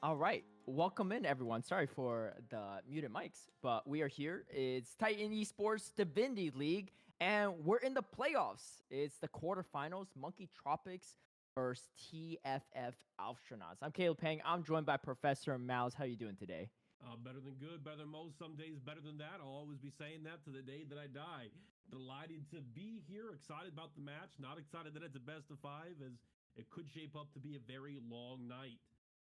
All right. Welcome in, everyone. Sorry for the muted mics, but we are here. It's Titan Esports Divinity League, and we're in the playoffs. It's the quarterfinals, Monkey Tropics versus TFF Alfstronauts. I'm Caleb Pang. I'm joined by Professor Mouse. How you doing today? Better than good, better than most, some days better than that. I'll always be saying that to the day that I die. Delighted to be here, excited about the match, not excited that it's a best of five, as it could shape up to be a very long night.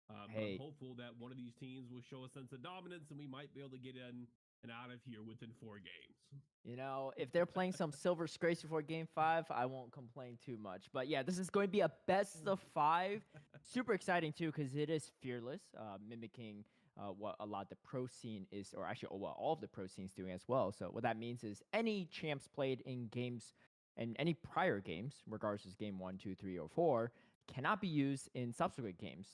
But I'm Hey, hopeful that one of these teams will show a sense of dominance and we might be able to get in and out of here within 4 games. if they're playing some Silver Scrapes before Game 5, I won't complain too much. But yeah, this is going to be a best of 5. Super exciting too because it is fearless, mimicking what a lot of the pro scene is, or actually what all of the pro scenes doing as well. So what that means is any champs played in games and any prior games, regardless of game 1, 2, 3, or 4, cannot be used in subsequent games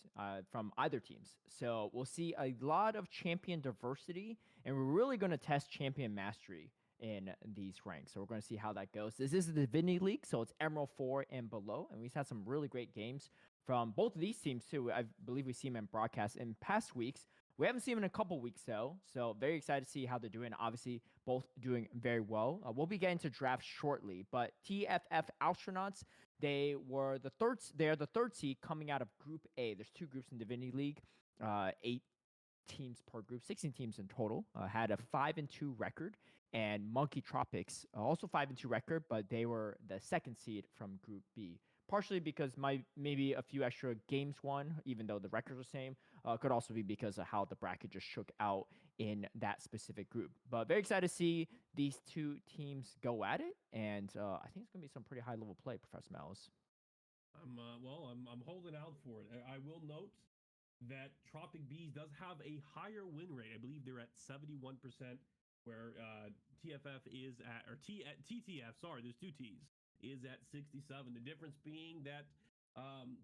from either teams. So we'll see a lot of champion diversity, and we're really going to test champion mastery in these ranks. So we're going to see how that goes. This is the Divinity League, so it's Emerald 4 and below, and we've had some really great games from both of these teams too. I believe we've seen them in broadcast in past weeks. We haven't seen them in a couple weeks though, so very excited to see how they're doing. Obviously, both doing very well. We'll be getting to draft shortly, but TFF Astronauts, they are the third seed coming out of Group A. There's two groups in Divinity League, 8 teams per group, 16 teams in total. Had a 5-2 record, and Monkey Tropics also 5-2 record, but they were the second seed from Group B. Partially because maybe a few extra games won, even though the records are the same. Could also be because of how the bracket just shook out in that specific group. But very excited to see these two teams go at it, and I think it's gonna be some pretty high level play, Professor Mouse. I'm holding out for it. I will note that Tropic Bees does have a higher win rate. I believe they're at 71%, where TFF is at, or TTF, sorry, there's two T's, is at 67. The difference being that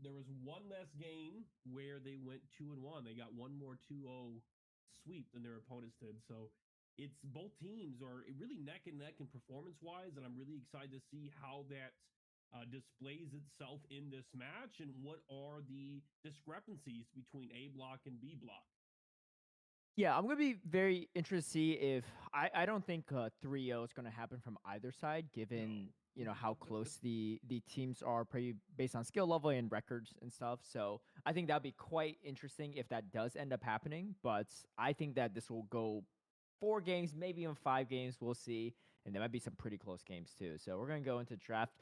there was one less game where they went 2-1. They got one more 2-0 sweep than their opponents did. So it's both teams are really neck and neck in performance wise, and I'm really excited to see how that displays itself in this match and what are the discrepancies between A block and B block. Yeah, I'm gonna be very interested to see if I don't think 3-0 is gonna happen from either side, given No. how close the teams are, pretty based on skill level and records and stuff. So I think that'd be quite interesting if that does end up happening. But I think that this will go 4 games, maybe even 5 games. We'll see, and there might be some pretty close games too. So we're gonna go into draft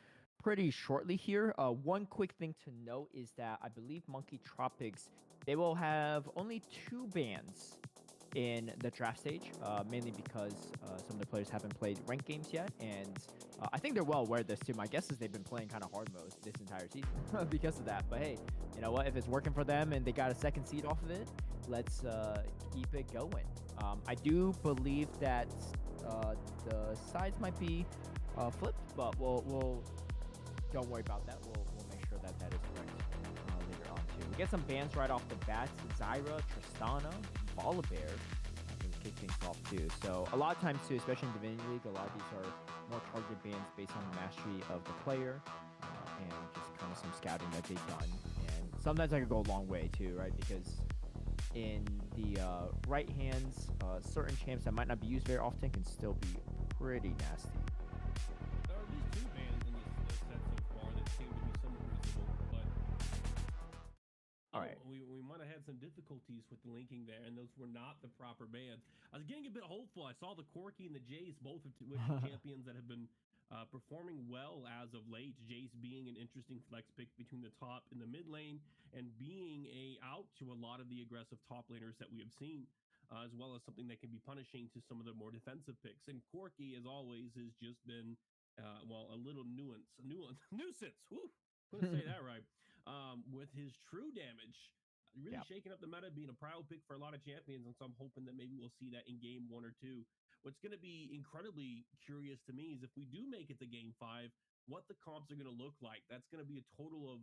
pretty shortly here. One quick thing to note is that I believe Monkey Tropics, they will have only 2 bans in the draft stage, mainly because some of the players haven't played ranked games yet, and I think they're well aware of this too. My guess is they've been playing kind of hard mode this entire season because of that. But hey, you know what? If it's working for them and they got a second seed off of it, let's keep it going. I do believe that the sides might be flipped, but we'll don't worry about that. We'll make sure that that is correct later on too. We get some bans right off the bat: Zyra, Tristana, Volibear. Going to kick things off too. So a lot of times too, especially in Divinity League, a lot of these are more targeted bans based on the mastery of the player and just kind of some scouting that they've done. And sometimes that could go a long way too, right? Because in the right hands, certain champs that might not be used very often can still be pretty nasty. There are at least two bands in this set so far that seem to be somewhat reasonable, but All right. we might have had some difficulties with the linking there, and those were not the proper bands. I was getting a bit hopeful. I saw the Corky and the Jace, both of which are champions that have been performing well as of late. Jace being an interesting flex pick between the top and the mid lane, and being a out to a lot of the aggressive top laners that we have seen. As well as something that can be punishing to some of the more defensive picks. And Corky, as always, has just been, a little nuisance. Whew, couldn't say that right. With his true damage, really Yeah. shaking up the meta, being a proud pick for a lot of champions. And so I'm hoping that maybe we'll see that in game 1 or 2. What's going to be incredibly curious to me is if we do make it to game 5, what the comps are going to look like. That's going to be a total of,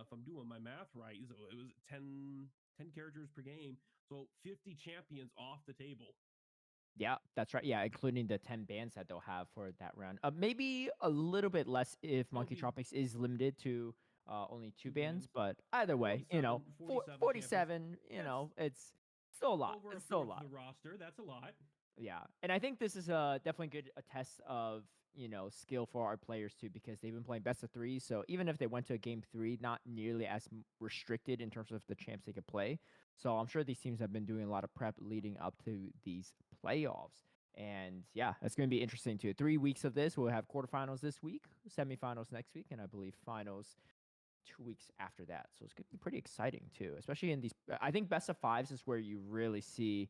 if I'm doing my math right, so it was 10 characters per game. So 50 champions off the table. Yeah, that's right. Yeah, including the 10 bands that they'll have for that round. Maybe a little bit less if It'll Monkey be Tropics is limited to only 2 2 bans, bans. but either way, 47 47, Yes. it's still a lot. Over a It's still a fourth lot. of the roster. That's a lot. Yeah, and I think this is definitely good a test of skill for our players too, because they've been playing best of three. So even if they went to a game 3, not nearly as restricted in terms of the champs they could play. So I'm sure these teams have been doing a lot of prep leading up to these playoffs. And yeah, it's going to be interesting too. 3 weeks of this. We'll have quarterfinals this week, semifinals next week, and I believe finals 2 weeks after that. So it's going to be pretty exciting too, especially in these. I think best of fives is where you really see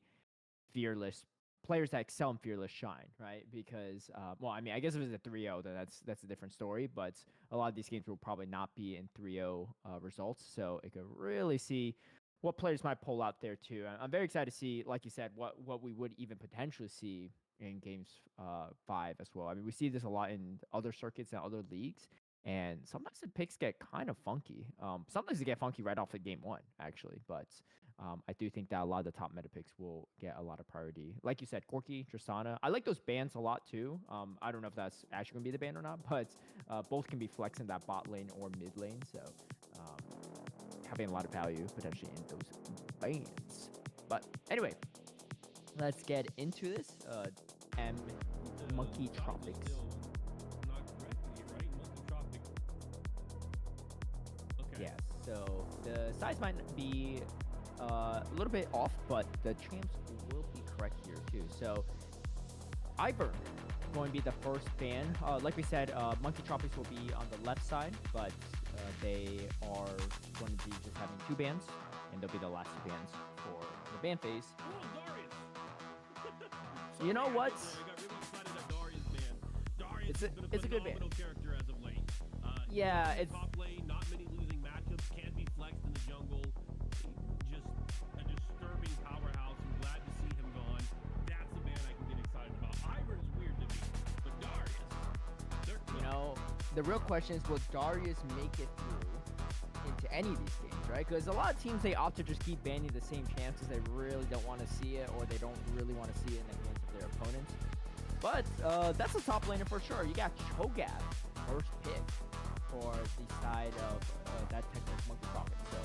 fearless players that excel in fearless shine, right? Because well, I mean, I guess if it's a 3-0, then that's a different story. But a lot of these games will probably not be in 3-0 results, so it could really see what players might pull out there too. I'm very excited to see, like you said, what we would even potentially see in games 5 as well. I mean, we see this a lot in other circuits and other leagues. And sometimes the picks get kind of funky. Sometimes they get funky right off of game 1, actually. But I do think that a lot of the top meta picks will get a lot of priority. Like you said, Corki, Tristana. I like those bans a lot too. I don't know if that's actually going to be the ban or not, but both can be flexing that bot lane or mid lane. So having a lot of value potentially in those bans. But anyway, let's get into this. Monkey Tropics. Yes, so the size might be a little bit off, but the champs will be correct here too. So Ivern going to be the first ban. Like we said, Monkey Tropics will be on the left side, but they are going to be just having 2 bans, and they'll be the last 2 bans for the ban phase. You know what? It's a good ban. Yeah, it's top lane, not many losing matchups, can be flexed in the jungle. Just a disturbing powerhouse. I'm glad to see him gone. That's the man I can get excited about. Ivern's weird to me, but Darius. The real question is, will Darius make it through into any of these games, right? Because a lot of teams, they opt to just keep banning the same champs because they really don't want to see it, or they don't really want to see it in the hands of their opponents. But that's a top laner for sure. You got Cho'Gath, first pick for the side of that technical Monkey Tropics. So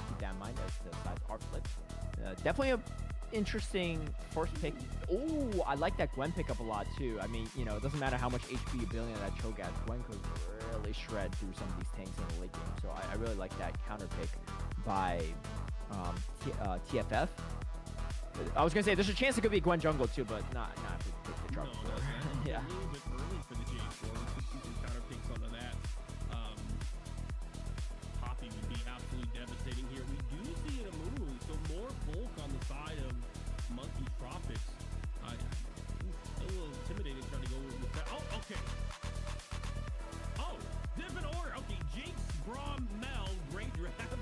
keep that in mind as the sides are flipped. Definitely a interesting first pick. Oh, I like that Gwen pickup a lot too. I mean, it doesn't matter how much HP you build into that Cho'Gath, Gwen could really shred through some of these tanks in the late game. So I really like that counter pick by TFF. I was gonna say there's a chance it could be Gwen jungle too, but not if we pick the truck. No, yeah. A little bit early for the J4. We could see some counter picks onto that. Poppy would be absolutely devastating here. We do see an Amumu, so more bulk on the side of Monkey Tropics. A little intimidating trying to go with that. Oh, okay. Oh, different order. Okay, Jinx, Braum, Mel, great draft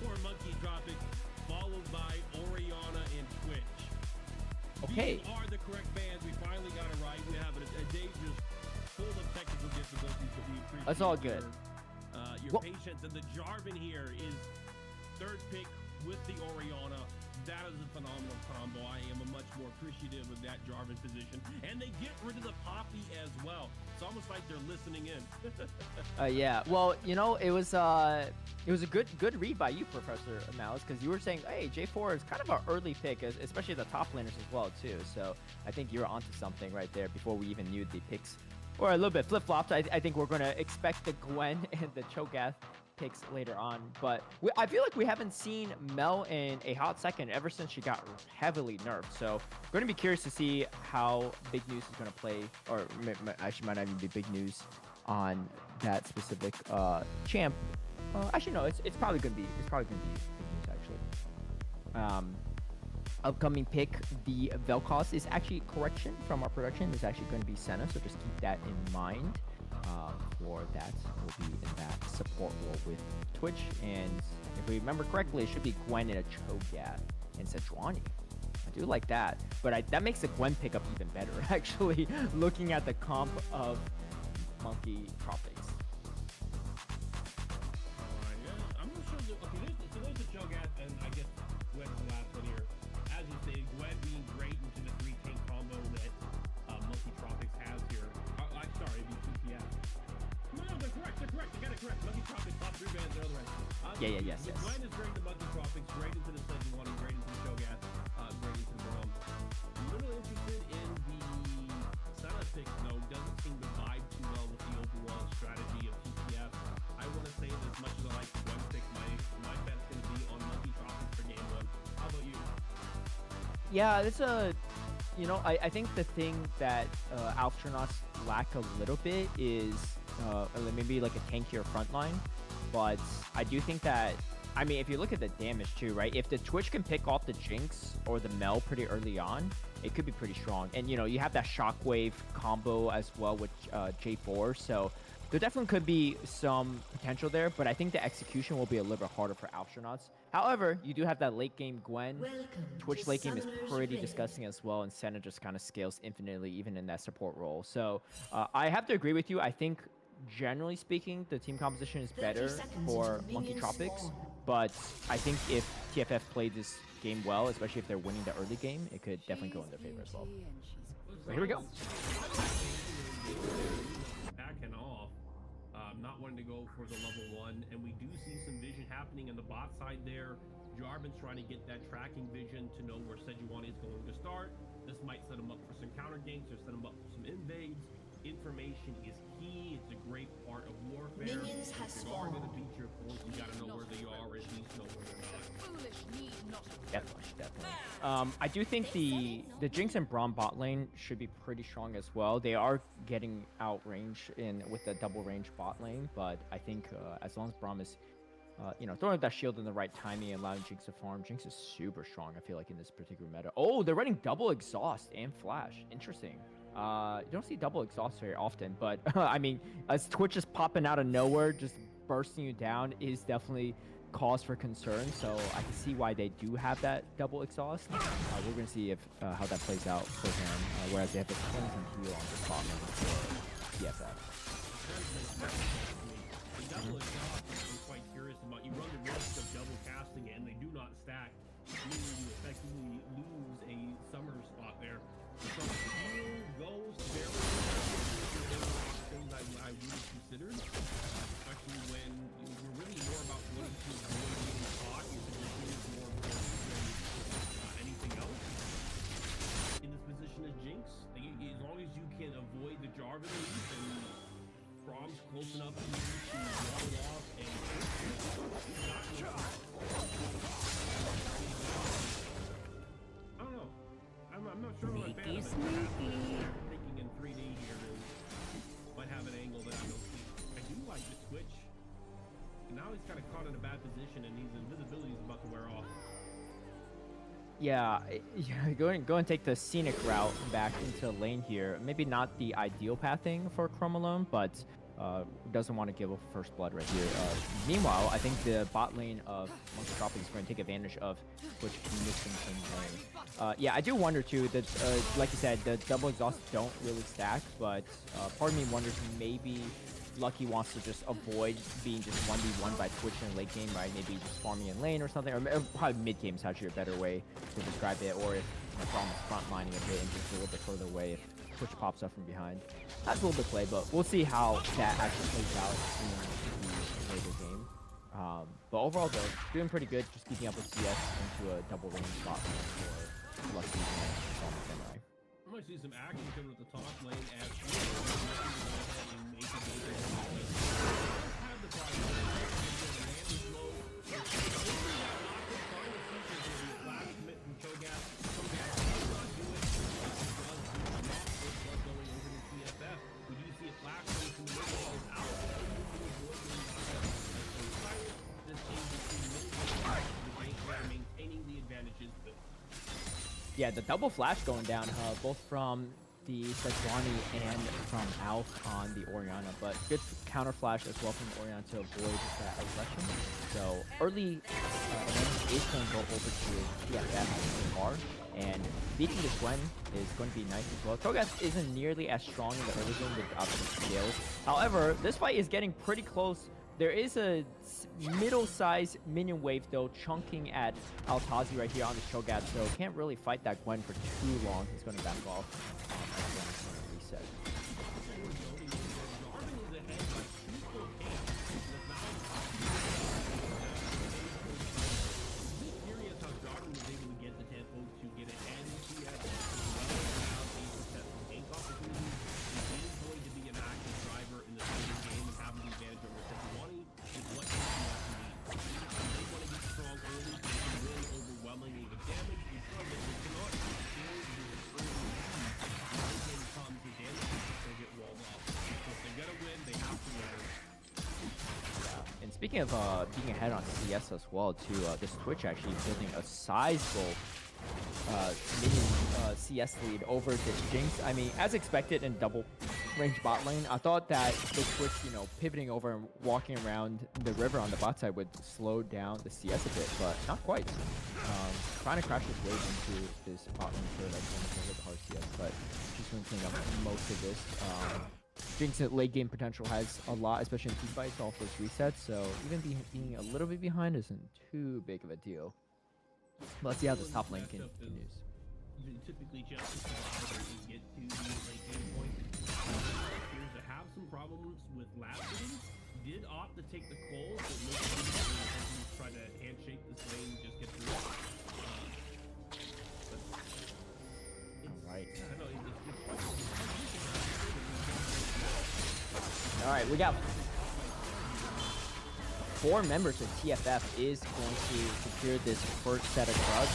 for Monkey Tropics, followed by Orianna and Twitch. Okay. These are the correct bands. We finally got it right. We have a day just full of technical difficulties, but we appreciate That's all good. Your patience. And the Jarvan here is third pick with the Orianna. That is a phenomenal combo. I am much more appreciative of that Jarvan position. And they get rid of the Poppy as well. It's almost like they're listening in. Yeah. Well, it was a good read by you, Professor Malice, because you were saying, hey, J4 is kind of an early pick, especially the top laners as well too. So I think you were onto something right there before we even knew the picks. Or a little bit flip-flopped. I think we're going to expect the Gwen and the Cho'Gath picks later on. But I feel like we haven't seen Mel in a hot second ever since she got heavily nerfed. So we're going to be curious to see how Big News is going to play. Or actually might not even be Big News on that specific champ. Actually, no. It's probably going to be Big News, actually. Upcoming pick, the Vel'Koz is actually correction from our production. Is actually going to be Senna, so just keep that in mind. For that, we'll be in that support role with Twitch, and if we remember correctly, it should be Gwen and a Cho'Gath and Sejuani. I do like that, but that makes the Gwen pickup even better. Actually, looking at the comp of Monkey Tropics. I'm not sure. Okay, so there's the Cho'Gath, and I guess Gwen's the last one here. As you stated, Gwen being great into the 3-tank combo that Monkey Tropics has here. I'm sorry, it'd be TTF. No, they're correct. I got it correct. Monkey Tropics top 3 Yes. Gwen is great into Monkey Tropics, great into the Sejuani, great into the Cho'Gath, great into the Braum. A little interested in the Senna pick, though. Doesn't seem to vibe too well with the overall strategy of TTF. I want to say that as much as I like the Gwen pick, my bet's going to be on Monkey Tropics for game 1. How about you? Yeah, it's a, I think the thing that Alfstronauts lack a little bit is maybe like a tankier front line. But I do think that, I mean, if you look at the damage too, right? If the Twitch can pick off the Jinx or the Mel pretty early on, it could be pretty strong. And, you have that Shockwave combo as well with J4. So there definitely could be some potential there, but I think the execution will be a little bit harder for Alfstronauts. However, you do have that late game Gwen. Twitch late game is pretty disgusting as well, and Senna just kind of scales infinitely even in that support role. So I have to agree with you. I think generally speaking, the team composition is better for Monkey Tropics, but I think if TFF played this game well, especially if they're winning the early game, it could definitely go in their favor as well. So here we go. Backing off, not wanting to go for the level 1, and we do see some vision happening in the bot side there. Jarvan's trying to get that tracking vision to know where Sejuani is going to start. This might set him up for some counter ganks or set him up for some invades. Information is key. It's a great part of warfare. Minions have If you are spawned. going to beat your opponent, you got to know where they are, or at least know where they're not. Definitely. I do think the Jinx and Braum bot lane should be pretty strong as well. They are getting outranged with the double range bot lane, but I think as long as Braum is throwing that shield in the right timing and allowing Jinx to farm, Jinx is super strong, I feel like, in this particular meta. Oh, they're running double exhaust and flash. Interesting. You don't see double exhaust very often, but I mean, as Twitch is popping out of nowhere, just bursting you down is definitely cause for concern. So I can see why they do have that double exhaust. We're going to see if how that plays out for him, whereas they have the cleansing heal on the spot lane for TFF. The double exhaust, I'm quite curious about. You run the risk of double casting it, and they do not stack, meaning you effectively lose a summer spot there. So heal goes very options I would have considered, especially when you're really more about wanting to avoid getting caught. Your position is more important than anything else. In this position as Jinx, as long as you can avoid the Jarvan leaf and Braum's close enough to you to wall it off and I don't know. I'm not sure what I'm a fan of it. Thinking in 3D here might have an angle that I don't see. I do like the Twitch. And now he's kind of caught in a bad position, and his invisibility is about to wear off. Yeah, go and take the scenic route back into lane here. Maybe not the ideal pathing for Chromalone, but doesn't want to give up first blood right here. Meanwhile, I think the bot lane of Monkey Tropics is going to take advantage of Twitch missing some lane. Yeah, I do wonder too that, like you said, the double exhausts don't really stack, but part of me wonders maybe Lucky wants to just avoid being just 1v1 by Twitch in late game, right? Maybe just farming in lane or something, or probably mid game is actually a better way to describe it, or if Braum is front lining a bit and just a little bit further away if Twitch pops up from behind. That's a little bit play, but we'll see how that actually plays out in the later game. But overall, though, doing pretty good, just keeping up with CS into a double range spot for Lucky and Samurai. I might see some action coming at the top lane as yeah, the double flash going down, both from the Sejuani and from Alf on the Orianna, but good counter flash as well from Orianna to avoid that aggression. So early is going to go over to TFF car, and beating this Gwen is going to be nice as well. Cho'Gath isn't nearly as strong in the early game with obviously skills. However, this fight is getting pretty close. There is a middle-sized minion wave, though, chunking at Altazi right here on the Cho'Gath, so can't really fight that Gwen for too long. He's going to back off. Reset. speaking of being ahead on CS as well, too, this Twitch actually building a sizable mini CS lead over this Jinx. I mean, as expected in double range bot lane, I thought that the Twitch, you know, pivoting over and walking around the river on the bot side would slow down the CS a bit, but not quite. Trying to crash his wave into this bot lane turret. That's one thing with hard CS, but she's going to clean up most of this. Jinx at late game potential has a lot, especially in team fights, all first resets, so even being a little bit behind isn't too big of a deal. But let's see how this top lane continues. Typically just to get to the late game point. Appears to have some problems with lab fitting. Did opt to take the cold, but looks like try to handshake this lane and just get through it. Alright. I don't know, Alright, we got 4 members of TFF is going to secure this first set of drugs.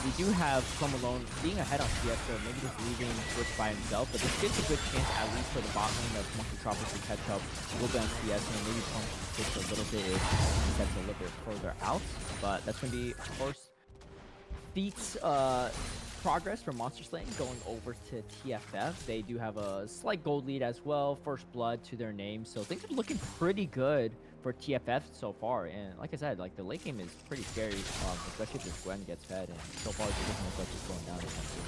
We do have Chrome alone being ahead on CS, so maybe just leaving Twitch by himself, but this gives a good chance at least for the bot lane of Monkey Tropics to catch up a little bit on CS, and maybe pump Twitch a little bit if he steps a little bit further out. But that's going to be first feats progress from Monster Slaying going over to TFF. They do have a slight gold lead as well, first blood to their name, so things are looking pretty good for TFF so far. And like I said, like the late game is pretty scary, especially if this Gwen gets fed, and so far it doesn't look like it's going down anytime soon.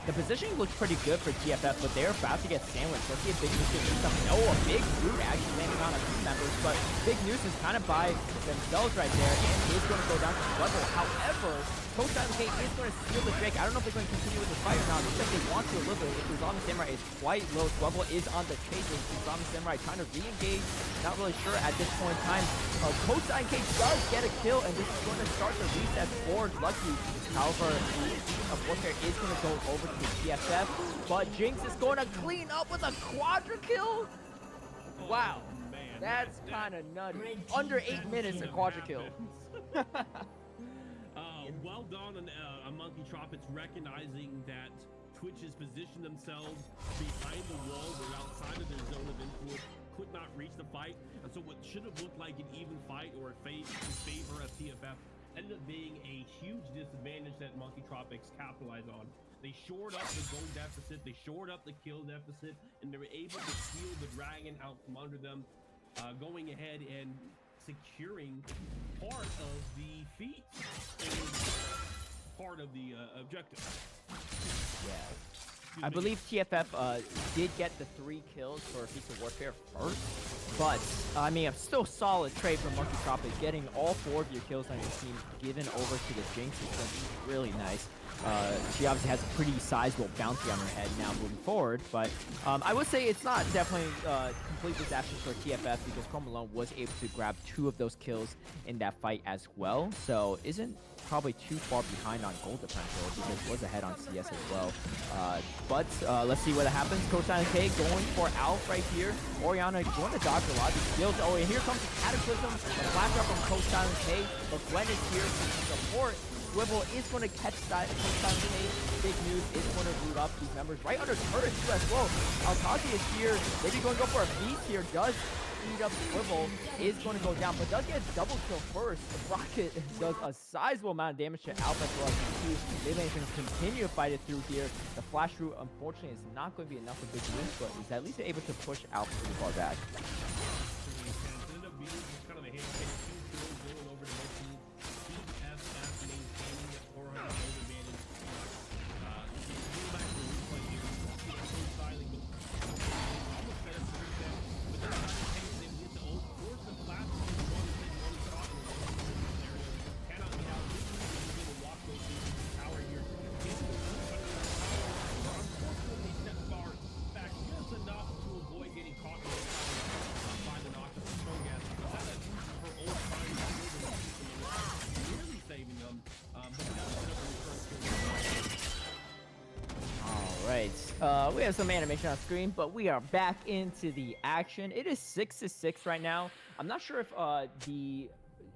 The positioning looks pretty good for TFF, but they're about to get sandwiched. Let's see if Big News can do something. Oh, a big root actually landing on a few members, but Big News is kind of by themselves right there, and is going to go down to the level. However, Coach Silent K is going to steal the Drake. I don't know if they're going to continue with the fight or not. It looks like they want to a little bit. Islamic Samurai is quite low. Swubble is on the chase. Islamic Samurai trying to re-engage. Not really sure at this point in time. Coach Silent K does get a kill, and this is going to start the reset for Lucky. However, the Warfare is going to go over to TFF, but Jinx is going to clean up with a quadra kill. Wow, that's kind of nutty. Under 8 minutes, a quadra kill. Well done on Monkey Tropics recognizing that Twitch has positioned themselves behind the wall. They're outside of their zone of influence, could not reach the fight, and so what should have looked like an even fight or a favor of TFF ended up being a huge disadvantage that Monkey Tropics capitalized on. They shored up the gold deficit, they shored up the kill deficit, and they were able to steal the dragon out from under them, going ahead and securing part of the feat and part of the objective. Yeah. I believe TFF did get the 3 kills for Feats of Warfare first, but I mean, a still solid trade from Monkey Tropics. Getting all 4 of your kills on your team given over to the Jinx is going to be really nice. She obviously has a pretty sizable bounty on her head now moving forward, but I would say it's not definitely complete disaster for TFF because Chrome alone was able to grab 2 of those kills in that fight as well, so isn't probably too far behind on gold differential because it was ahead on CS as well. But let's see what happens. Coach Silent K going for Alf right here. Orianna going to dodge a lot of these skills. Oh, and here comes the Cataclysm. The flash up from Coach Silent K, but Gwen is here to support. Swivel is going to catch that. Coach Silent K. Big News is going to root up these members right under turret too as well. Altazi is here. Maybe going to go for a feast here. Does speed up Swivel, is going to go down, but does get a double kill first. Rocket does a sizable amount of damage to Alpha as well as Q. They may continue to fight it through here. The flash route, unfortunately, is not going to be enough for Big News, but is at least able to push Alpha pretty far back. right. We have some animation on screen, but we are back into the action. It is 6-6 right now. I'm not sure if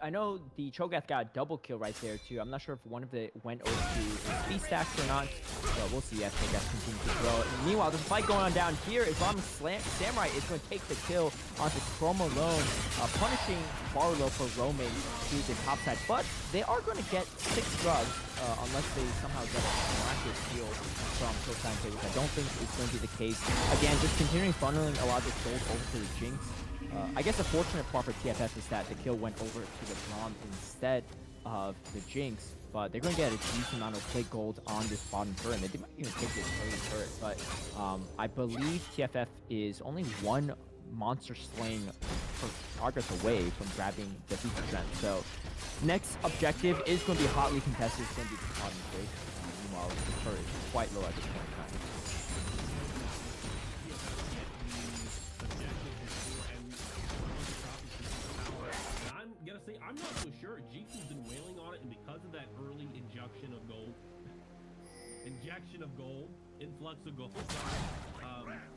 I know the Cho'Gath got a double kill right there too. I'm not sure if one of it went over to speed stacks or not. So we'll see as Cho'Gath continues to grow. And meanwhile, there's a fight going on down here. Islamic Samurai is going to take the kill onto Chrome alone, punishing Barlow for roaming to the top side. But they are going to get 6 drugs unless they somehow get a miraculous heal from Showtime, which I don't think is going to be the case. Again, just continuing funneling a lot of this gold over to the Jinx. I guess the fortunate part for TFF is that the kill went over to the Braum instead of the Jinx, but they're going to get a decent amount of plate gold on this bottom turret. They might even take this early turret, but I believe TFF is only one monster slaying progress away from grabbing the 50%. So next objective is going to be hotly contested. It's going to be the bottom break. Meanwhile, the turret is quite low at this point in time. I'm not so sure. Jiku's been wailing on it, and because of that early injection of gold, influx of gold,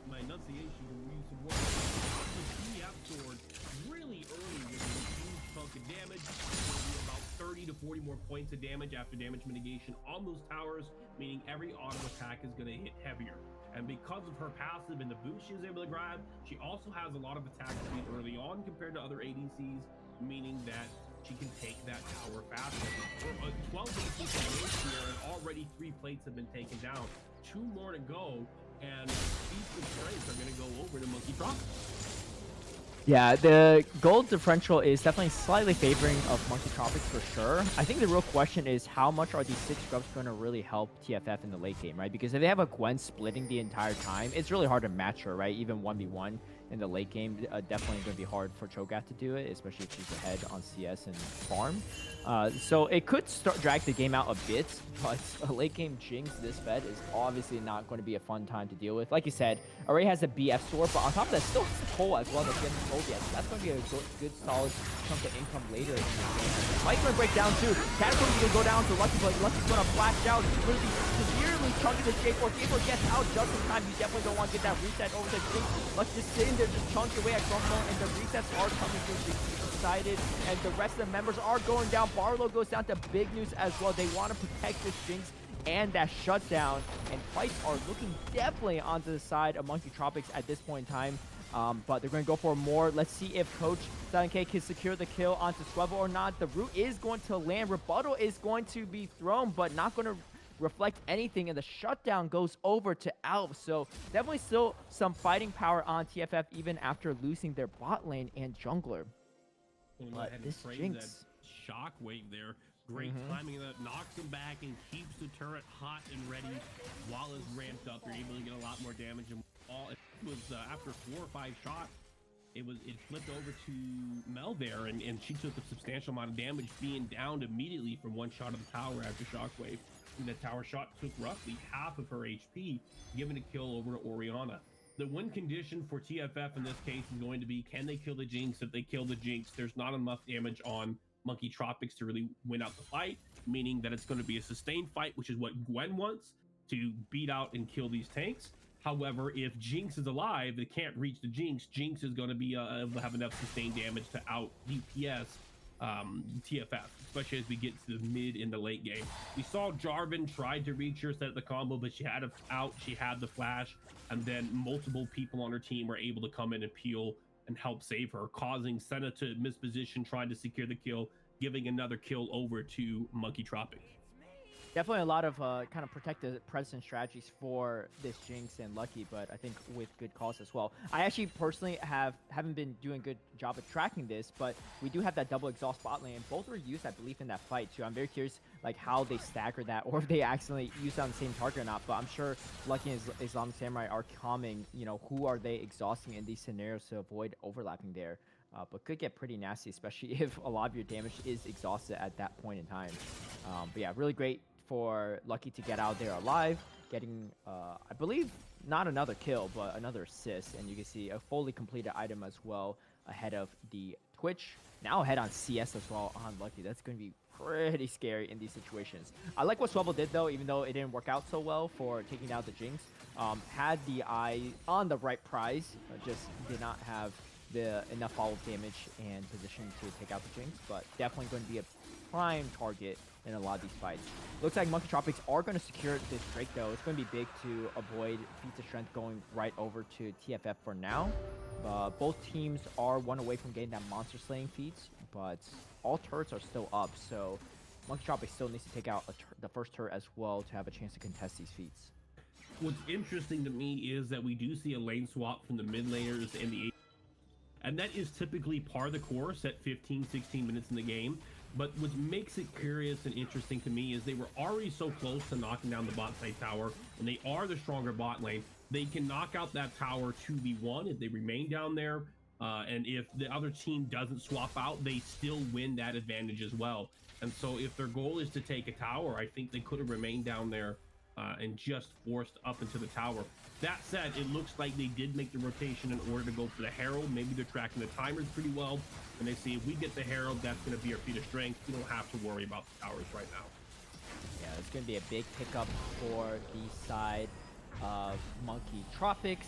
my enunciation will use some words. The TF sword really early with a huge chunk of damage. About 30 to 40 more points of damage after damage mitigation on those towers, meaning every auto attack is going to hit heavier. And because of her passive and the boost she was able to grab, she also has a lot of attack speed early on compared to other ADCs, meaning that she can take that tower faster. 12 ADCs here, and already 3 plates have been taken down. 2 more to go, and these strengths are going to go over to Monkey Tropics. Yeah, the gold differential is definitely slightly favoring of Monkey Tropics for sure. I think the real question is how much are these 6 scrubs going to really help TFF in the late game, right? Because if they have a Gwen splitting the entire time, it's really hard to match her, right? Even 1v1 in the late game, definitely going to be hard for Cho'Gath to do it, especially if she's ahead on CS and farm. So it could drag the game out a bit, but a late game Jinx this fed is obviously not going to be a fun time to deal with. Like you said, Array has a BF sword, but on top of that, still has the pole as well that she hasn't sold yet. So that's going to be a good solid chunk of income later in the game. Fight's going to break down too. Catapult is going to go down to Lucky, but Lucky's going to flash out. He's going to be severely chunking the J4. J4 gets out just in time. You definitely don't want to get that reset over the Jinx. Lucky just sitting there, just chunking away at Cromwell, and the resets are coming through. Excited, and the rest of the members are going down. Barlow goes down to big news as well. They want to protect this Jinx and that shutdown, and fights are looking definitely onto the side of Monkey Tropics at this point in time. But they're going to go for more. Let's see if Coach 7K can secure the kill onto Swevel or not. The root is going to land. Rebuttal is going to be thrown, but not going to reflect anything, and the shutdown goes over to Alf. So definitely still some fighting power on TFF even after losing their bot lane and jungler. But this Jinx, that shockwave there, great timing that knocks him back and keeps the turret hot and ready while it's ramped up. You're able to get a lot more damage, and all it was after 4 or 5 shots, it flipped over to Mel there, and she took a substantial amount of damage, being downed immediately from 1 shot of the tower after shockwave. And the tower shot took roughly half of her HP, giving a kill over to Orianna. The win condition for TFF in this case is going to be, can they kill the Jinx? If they kill the Jinx, there's not enough damage on Monkey Tropics to really win out the fight, meaning that it's going to be a sustained fight, which is what Gwen wants, to beat out and kill these tanks. However, if Jinx is alive, they can't reach the Jinx. Jinx is going to be able to have enough sustained damage to out DPS TFF, especially as we get to the mid in the late game. We saw Jarvan tried to reach her, set the combo, but she had she had the flash, and then multiple people on her team were able to come in and peel and help save her, causing Senna to misposition, trying to secure the kill, giving another kill over to Monkey Tropics. Definitely a lot of kind of protective presence strategies for this Jinx and Lucky, but I think with good calls as well. I actually personally haven't been doing a good job of tracking this, but we do have that double exhaust bot lane, and both were used, I believe, in that fight too. I'm very curious like how they stagger that, or if they accidentally use it on the same target or not. But I'm sure Lucky and Islamic Samurai are calming, you know, who are they exhausting in these scenarios to avoid overlapping there. But could get pretty nasty, especially if a lot of your damage is exhausted at that point in time. But yeah, really great for Lucky to get out there alive, getting, I believe, not another kill, but another assist. And you can see a fully completed item as well ahead of the Twitch. Now ahead on CS as well on Lucky. That's going to be pretty scary in these situations. I like what Swivel did, though, even though it didn't work out so well for taking out the Jinx. Had the eye on the right prize, just did not have the enough follow damage and position to take out the Jinx, but definitely going to be a prime target in a lot of these fights. Looks like Monkey Tropics are going to secure this Drake, though. It's going to be big to avoid feats of strength going right over to TFF for now. Both teams are one away from getting that monster slaying feats, but all turrets are still up, so Monkey Tropics still needs to take out the first turret as well to have a chance to contest these feats. What's interesting to me is that we do see a lane swap from the mid laners and the, and that is typically par the course at 15, 16 minutes in the game. But what makes it curious and interesting to me is they were already so close to knocking down the bot side tower, and they are the stronger bot lane. They can knock out that tower 2v1 if they remain down there, and if the other team doesn't swap out, they still win that advantage as well. And so if their goal is to take a tower, I think they could have remained down there and just forced up into the tower. That said, it looks like they did make the rotation in order to go for the Herald. Maybe they're tracking the timers pretty well, and they see if we get the Herald, that's going to be our feat of strength. We don't have to worry about the towers right now. Yeah, it's going to be a big pickup for the side of Monkey Tropics,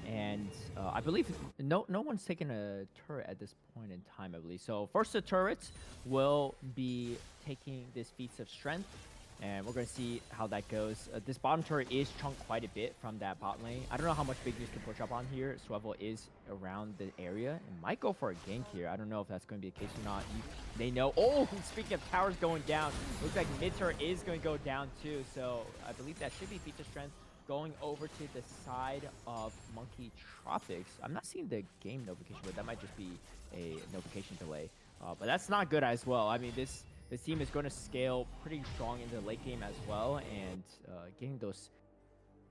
and I believe no one's taking a turret at this point in time, I believe. So first the turrets will be taking this feats of strength, and we're going to see how that goes. This bottom turret is chunked quite a bit from that bot lane. I don't know how much Big News can push up on here. Swivel is around the area and might go for a gank here. I don't know if that's going to be the case or not. They know. Oh, speaking of towers going down, looks like mid turret is going to go down too. So I believe that should be feats of strength going over to the side of Monkey Tropics. I'm not seeing the game notification, but that might just be a notification delay. But that's not good as well. I mean, this team is going to scale pretty strong into the late game as well, and getting those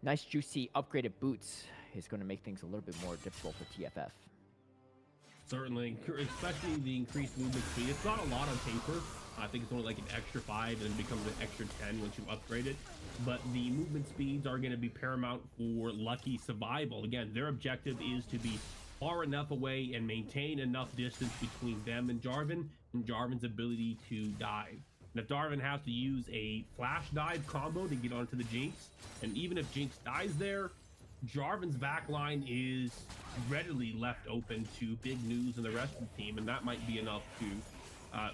nice, juicy, upgraded boots is going to make things a little bit more difficult for TFF. Certainly, especially the increased movement speed. It's not a lot on paper. I think it's only like an extra 5 and it becomes an extra 10 once you upgrade it. But the movement speeds are going to be paramount for Lucky survival. Again, their objective is to be far enough away and maintain enough distance between them and Jarvan's ability to dive. And if Darvin has to use a flash dive combo to get onto the Jinx, and even if Jinx dies there, Jarvan's backline is readily left open to Big News and the rest of the team, and that might be enough to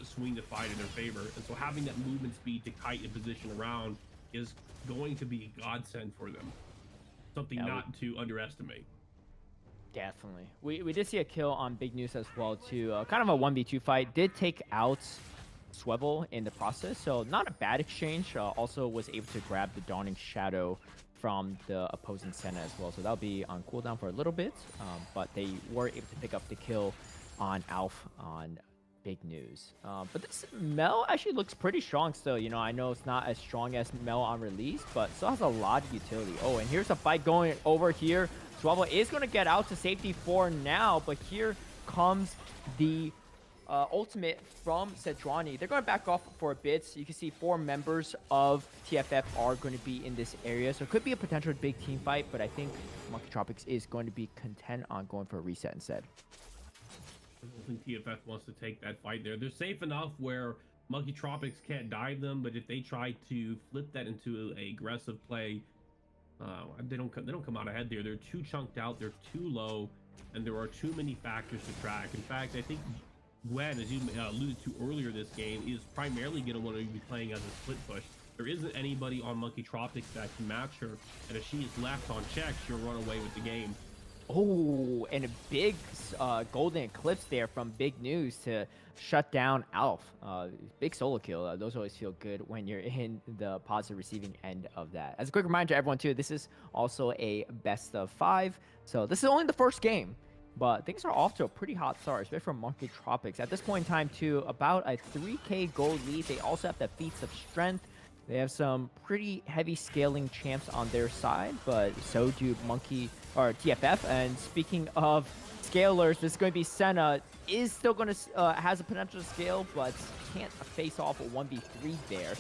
swing the fight in their favor. And so having that movement speed to kite and position around is going to be a godsend for them. Something not to underestimate. Definitely. We did see a kill on Big News as well too. Kind of a 1v2 fight. Did take out Swivel in the process, so not a bad exchange. Also was able to grab the Dawning Shadow from the opposing Senna as well, so that'll be on cooldown for a little bit, but they were able to pick up the kill on Alf on Big News. But this Mel actually looks pretty strong still. You know, I know it's not as strong as Mel on release, but still has a lot of utility. Oh, and here's a fight going over here. Swivel is going to get out to safety for now, but here comes the ultimate from Sedrani. They're going to back off for a bit. So you can see 4 members of TFF are going to be in this area, so it could be a potential big team fight, but I think Monkey Tropics is going to be content on going for a reset instead. I don't think TFF wants to take that fight there. They're safe enough where Monkey Tropics can't dive them, but if they try to flip that into an aggressive play, they don't come out ahead there. They're too chunked out, they're too low, and there are too many factors to track. In fact, I think Gwen, as you alluded to earlier this game, is primarily going to want to be playing as a split push. There isn't anybody on Monkey Tropics that can match her, and if she is left on check, she'll run away with the game. Oh, and a big golden eclipse there from Big News to shut down Alf. Big solo kill. Those always feel good when you're in the positive receiving end of that. As a quick reminder to everyone too, this is also a best of 5. So this is only the first game, but things are off to a pretty hot start, especially from Monkey Tropics. At this point in time too, about a 3k gold lead. They also have the feats of strength. They have some pretty heavy scaling champs on their side, but so do TFF. And speaking of scalers, this is going to be Senna. Is still going to has a potential to scale, but can't face off a 1v3 there.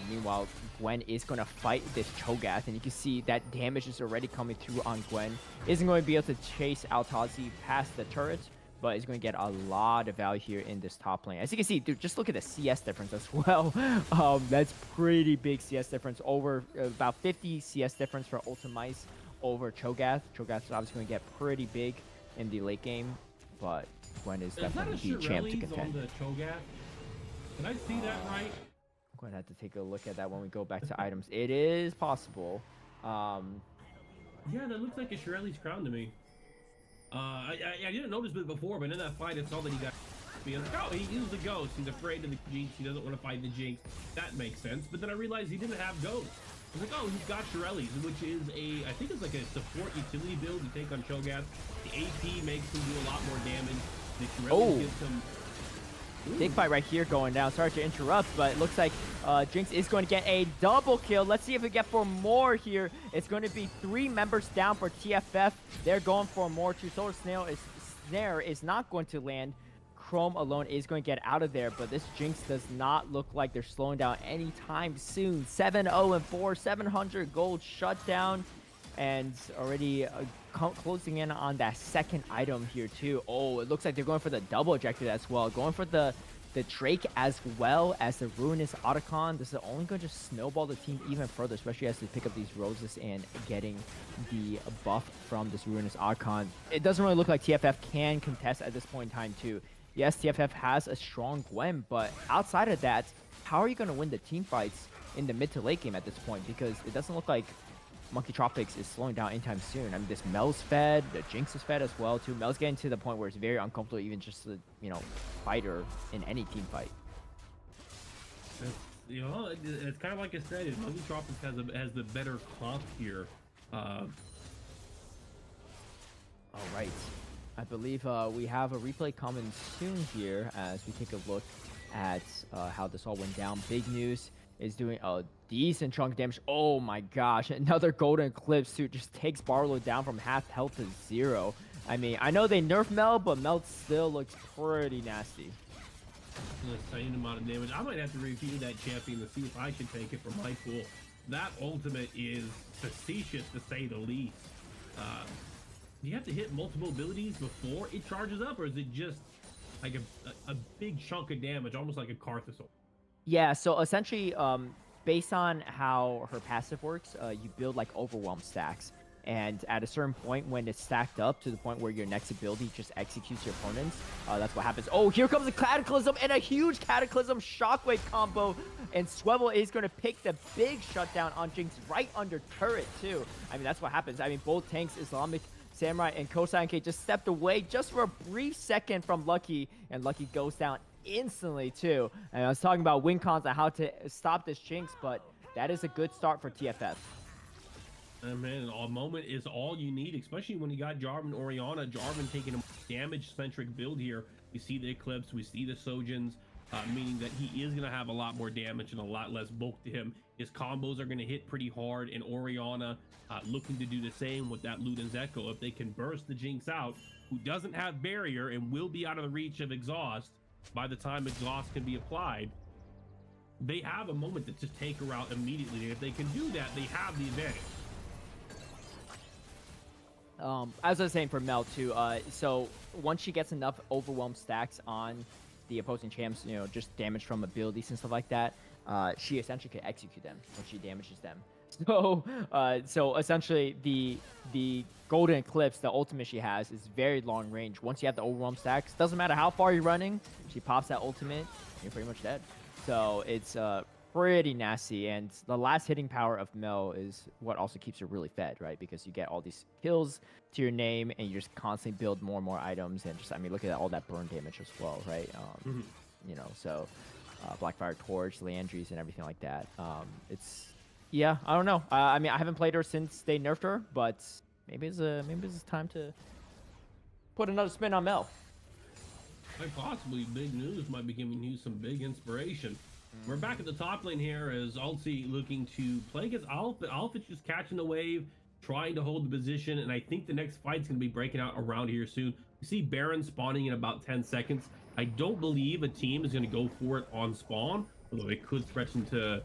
Meanwhile, Gwen is going to fight this Cho'Gath, and you can see that damage is already coming through on Gwen. Isn't going to be able to chase Altazi past the turret, but is going to get a lot of value here in this top lane. As you can see, dude, just look at the CS difference as well. That's pretty big CS difference, over about 50 CS difference for Ultimice over Cho'Gath. Cho'Gath is obviously going to get pretty big in the late game, but Gwen is definitely the champ to contend. On the Cho'Gath? Did I see that right? I'm going to have to take a look at that when we go back to items. It is possible. Yeah, that looks like a Shirley's crown to me. I didn't notice it before, but in that fight, I saw that he got. Oh, he used the ghost. He's afraid of the Jinx. He doesn't want to fight the Jinx. That makes sense. But then I realized he didn't have ghost. I was like, oh, he's got Shirley's, which is I think it's like a support utility build you take on Cho'Gath. The AP makes him do a lot more damage. The Shirley gives him. Big fight right here going down. Sorry to interrupt, but it looks like Jinx is going to get a double kill. Let's see if we get for more here. It's going to be 3 members down for TFF. They're going for more too. Solar Snare is not going to land. Chrome alone is going to get out of there, but this Jinx does not look like they're slowing down anytime soon. 7-0-4, 700 gold shutdown, and already closing in on that second item here too. Oh, it looks like they're going for the double ejected as well, going for the Drake as well as the Ruinous Otacon. This is only going to snowball the team even further, especially as they pick up these roses and getting the buff from this Ruinous Otacon. It doesn't really look like TFF can contest at this point in time too. Yes, TFF has a strong Gwen, but outside of that, how are you going to win the team fights in the mid to late game at this point? Because it doesn't look like Monkey Tropics is slowing down anytime soon. I mean, this Mel's fed, the Jinx is fed as well too. Mel's getting to the point where it's very uncomfortable, even just to, fighter in any team fight. It's kind of like I said, Monkey Tropics has the better comp here. All right, I believe we have a replay coming soon here as we take a look at how this all went down. Big news is doing a decent chunk of damage. Oh my gosh, another Golden Eclipse suit just takes Barlow down from half health to 0. I mean, I know they nerfed Mel, but Mel still looks pretty nasty. The same amount of damage. I might have to review that champion to see if I can take it from my pool. That ultimate is facetious to say the least. Do you have to hit multiple abilities before it charges up, or is it just like a big chunk of damage, almost like a Karthus? Yeah, so essentially, based on how her passive works, you build like overwhelm stacks. And at a certain point, when it's stacked up to the point where your next ability just executes your opponents, that's what happens. Oh, here comes a Cataclysm and a huge Cataclysm Shockwave combo. And Swevel is going to pick the big shutdown on Jinx right under turret, too. I mean, that's what happens. I mean, both tanks, Islamic Samurai and Kosanke, just stepped away just for a brief second from Lucky, and Lucky goes down instantly too. And I was talking about win cons and how to stop this Jinx, but that is a good start for TFF. Man, a moment is all you need, especially when you got Jarvan Orianna. Jarvan taking a damage-centric build here. We see the Eclipse, we see the Sojins, meaning that he is going to have a lot more damage and a lot less bulk to him. His combos are going to hit pretty hard, and Orianna looking to do the same with that Luden's Echo. If they can burst the Jinx out, who doesn't have barrier and will be out of the reach of exhaust by the time exhaust can be applied, they have a moment to just take her out immediately. And if they can do that, they have the advantage. As I was saying for Mel too, so once she gets enough overwhelm stacks on the opposing champs, just damage from abilities and stuff like that, she essentially can execute them when she damages them. So essentially the Golden Eclipse, the ultimate she has, is very long range. Once you have the overwhelm stacks, doesn't matter how far you're running, she pops that ultimate, you're pretty much dead. So it's pretty nasty, and the last hitting power of Mel is what also keeps her really fed, right? Because you get all these kills to your name, and you just constantly build more and more items, and just, I mean, look at all that burn damage as well, right? So Blackfire Torch, Leandries, and everything like that. Yeah, I don't know. I mean, I haven't played her since they nerfed her, but maybe it's time to put another spin on Mel. Quite possibly, big news might be giving you some big inspiration. We're back at the top lane here as Altsy looking to play against Alf, but Alf is just catching the wave, trying to hold the position, and I think the next fight's going to be breaking out around here soon. We see Baron spawning in about 10 seconds. I don't believe a team is going to go for it on spawn, although it could threaten to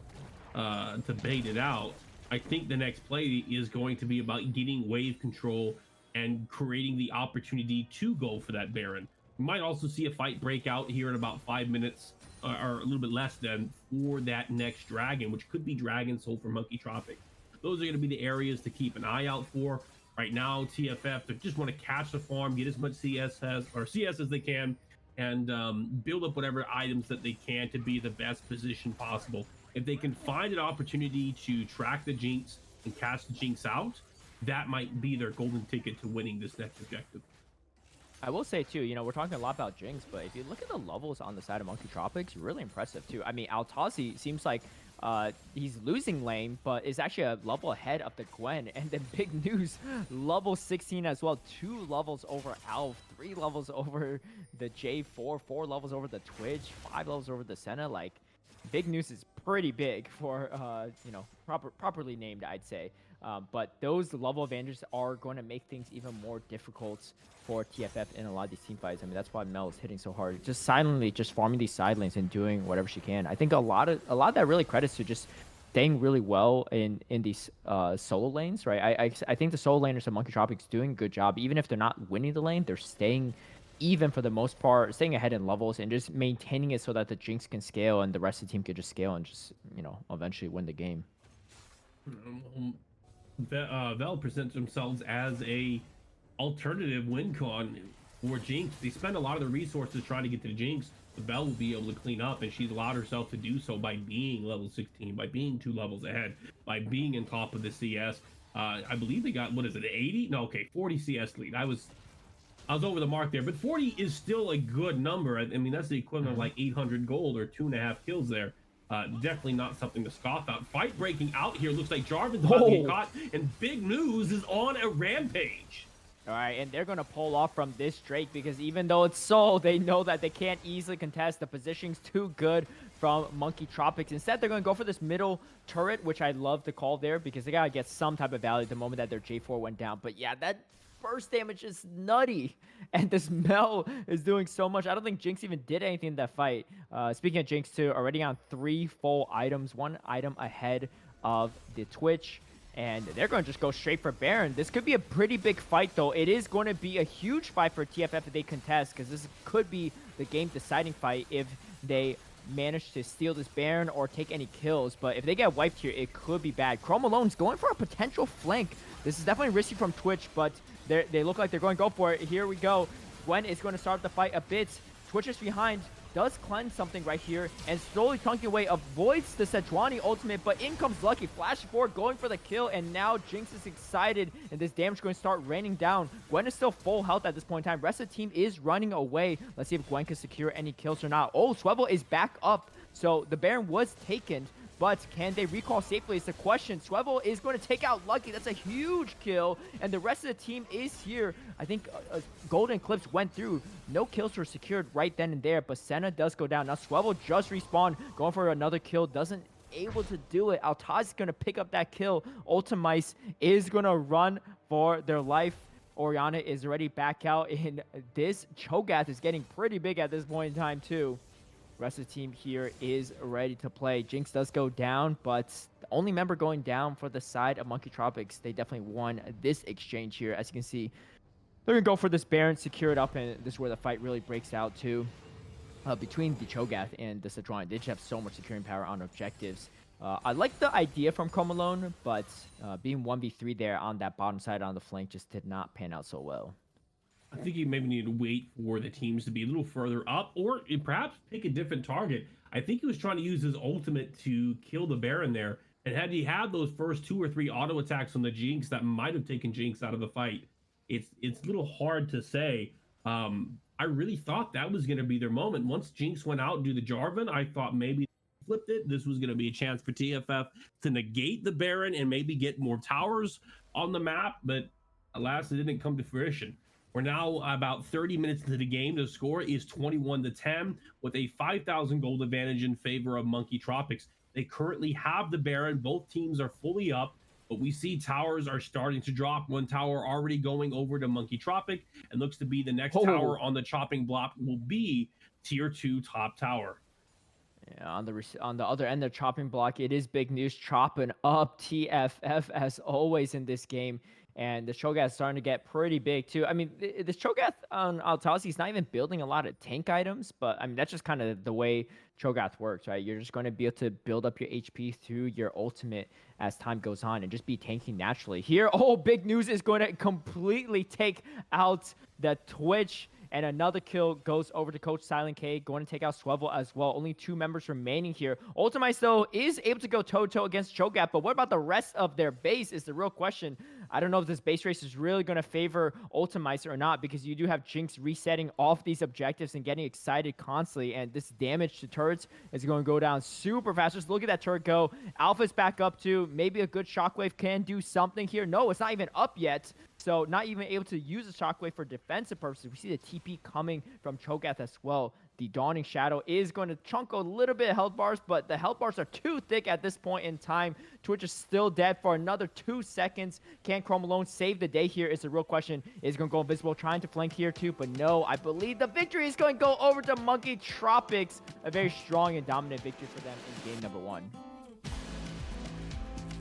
bait it out. I think the next play is going to be about getting wave control and creating the opportunity to go for that Baron. We might also see a fight break out here in about 5 minutes, or a little bit less than, for that next dragon, which could be Dragon Soul for Monkey Tropic. Those are going to be the areas to keep an eye out for. Right now, TFF, they just want to catch the farm, get as much CS as they can, and build up whatever items that they can to be the best position possible. If they can find an opportunity to track the Jinx and catch the Jinx out, that might be their golden ticket to winning this next objective. I will say too, we're talking a lot about Jinx, but if you look at the levels on the side of Monkey Tropics, really impressive too. I mean, Altazi seems like he's losing lane, but is actually a level ahead of the Gwen. And then big news, level 16 as well, 2 levels over Alf, 3 levels over the J4, 4 levels over the Twitch, 5 levels over the Senna. Like, big news is pretty big for properly named, I'd say. But those level advantages are going to make things even more difficult for TFF in a lot of these team fights. I mean, that's why Mel is hitting so hard, just silently, just farming these side lanes and doing whatever she can. I think a lot of that really credits to just staying really well in these solo lanes, right? I think the solo laners of Monkey Tropics doing a good job, even if they're not winning the lane, they're staying even for the most part, staying ahead in levels and just maintaining it so that the Jinx can scale and the rest of the team could just scale and just eventually win the game. Vel presents themselves as a alternative win con for Jinx. They spend a lot of the resources trying to get to the Jinx. The Vel will be able to clean up, and she's allowed herself to do so by being level 16, by being 2 levels ahead, by being in top of the CS. I believe they got, what is it, 80? No, okay, 40 CS lead. I was over the mark there, but 40 is still a good number. I mean, that's the equivalent of like 800 gold or 2.5 kills there. Definitely not something to scoff at. Fight breaking out here. Looks like Jarvan's about to get caught, and big news is on a rampage. All right, and they're going to pull off from this Drake because even though it's Soul, they know that they can't easily contest. The positioning's too good from Monkey Tropics. Instead, they're going to go for this middle turret, which I love to call there because they got to get some type of value the moment that their J4 went down. But yeah, that burst damage is nutty, and this Mel is doing so much. I don't think Jinx even did anything in that fight. Speaking of Jinx too, already on 3 full items, 1 item ahead of the Twitch. And they're going to just go straight for Baron. This could be a pretty big fight, though. It is going to be a huge fight for TFF if they contest, because this could be the game-deciding fight if they manage to steal this Baron or take any kills. But if they get wiped here, it could be bad. Chrome Alone's going for a potential flank. This is definitely risky from Twitch, but they look like they're going to go for it. Here we go. Gwen is going to start the fight a bit. Twitch is behind. Does cleanse something right here and slowly chunking away, avoids the Sejuani ultimate, but in comes Lucky, flash forward, going for the kill, and now Jinx is excited, and this damage is going to start raining down. Gwen is still full health at this point in time. Rest of the team is running away. Let's see if Gwen can secure any kills or not. Oh, Swevel is back up, so the Baron was taken, but can they recall safely is the question. Swevel is going to take out Lucky. That's a huge kill, and the rest of the team is here. I think Golden Eclipse went through. No kills were secured right then and there, but Senna does go down. Now Swevel just respawned, going for another kill. Doesn't able to do it. Altaz is going to pick up that kill. Ultimice is going to run for their life. Orianna is already back out, and this Cho'Gath is getting pretty big at this point in time too. Rest of the team here is ready to play. Jinx does go down, but the only member going down for the side of Monkey Tropics, they definitely won this exchange here. As you can see, they're going to go for this Baron, secure it up, and this is where the fight really breaks out too. Between the Cho'Gath and the Sejuani, they just have so much securing power on objectives. I like the idea from Chrome Alone, but being 1v3 there on that bottom side on the flank just did not pan out so well. I think you maybe need to wait for the teams to be a little further up, or perhaps pick a different target. I think he was trying to use his ultimate to kill the Baron there, and had he had those first 2 or 3 auto attacks on the Jinx, that might have taken Jinx out of the fight. It's a little hard to say. I really thought that was going to be their moment. Once Jinx went out and do the Jarvan, I thought maybe flipped it. This was going to be a chance for TFF to negate the Baron and maybe get more towers on the map, but alas, it didn't come to fruition. We're now about 30 minutes into the game. The score is 21-10 with a 5,000 gold advantage in favor of Monkey Tropics. They currently have the Baron. Both teams are fully up, but we see towers are starting to drop. One tower already going over to Monkey Tropic, and looks to be the next tower on the chopping block will be tier 2 top tower. Yeah, on the other end of the chopping block, it is big news chopping up TFF as always in this game. And the Cho'Gath is starting to get pretty big too. I mean, this Cho'Gath on Altazi is not even building a lot of tank items, but I mean that's just kind of the way Cho'Gath works, right? You're just going to be able to build up your HP through your ultimate as time goes on and just be tanking naturally. Here, oh, big news is going to completely take out the Twitch. And another kill goes over to Coach Silent K, going to take out Swivel as well. Only 2 members remaining here. Ultimize, though, is able to go toe-to-toe against Cho'Gath, but what about the rest of their base is the real question. I don't know if this base race is really going to favor Ultimizer or not, because you do have Jinx resetting off these objectives and getting excited constantly, and this damage to turrets is going to go down super fast. Just look at that turret go. Alpha's back up too. Maybe a good Shockwave can do something here. No, it's not even up yet. So not even able to use a Shockwave for defensive purposes. We see the TP coming from Cho'Gath as well. The Dawning Shadow is going to chunk a little bit of health bars, but the health bars are too thick at this point in time. Twitch is still dead for another 2 seconds. Can Chrome alone save the day here is the real question. Is going to go invisible, trying to flank here too, but no. I believe the victory is going to go over to Monkey Tropics. A very strong and dominant victory for them in game number 1.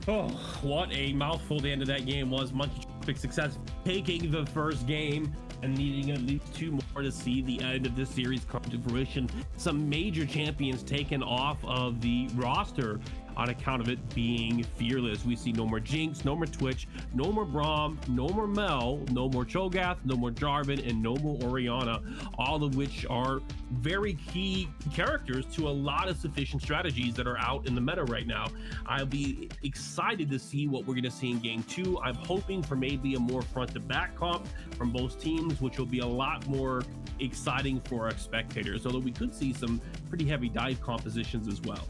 Oh, what a mouthful the end of that game was. Monkey Tropics success taking the first game and needing at least 2 more to see the end of this series come to fruition. Some major champions taken off of the roster on account of it being fearless. We see no more Jinx, no more Twitch, no more Braum, no more Mel, no more Cho'Gath, no more Jarvan, and no more Orianna, all of which are very key characters to a lot of sufficient strategies that are out in the meta right now. I'll be excited to see what we're going to see in game 2. I'm hoping for maybe a more front to back comp from both teams, which will be a lot more exciting for our spectators, although we could see some pretty heavy dive compositions as well.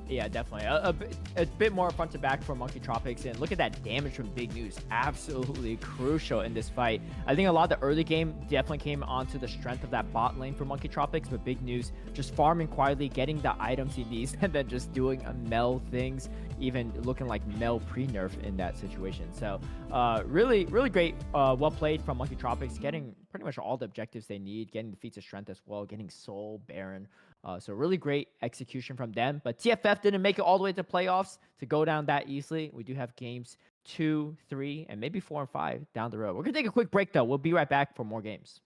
Yeah, definitely. A bit more front to back for Monkey Tropics. And look at that damage from Big News. Absolutely crucial in this fight. I think a lot of the early game definitely came onto the strength of that bot lane for Monkey Tropics, but Big News just farming quietly, getting the items he needs, and then just doing Mel things, even looking like Mel pre-nerf in that situation. So really, really great. Well played from Monkey Tropics, getting pretty much all the objectives they need, getting the feats of strength as well, getting Soul, Baron. So really great execution from them. But TFF didn't make it all the way to playoffs to go down that easily. We do have games 2, 3, and maybe 4 and 5 down the road. We're going to take a quick break, though. We'll be right back for more games.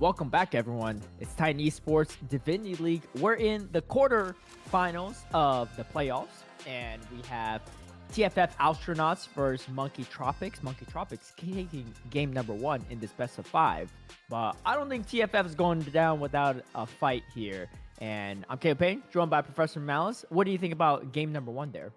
Welcome back, everyone. It's Titan Esports Divinity League. We're in the quarterfinals of the playoffs, and we have TFF Alfstronauts versus Monkey Tropics. Monkey Tropics taking game number 1 in this best of 5. But I don't think TFF is going down without a fight here. And I'm Caleb Payne, joined by Professor Malice. What do you think about game number 1 there?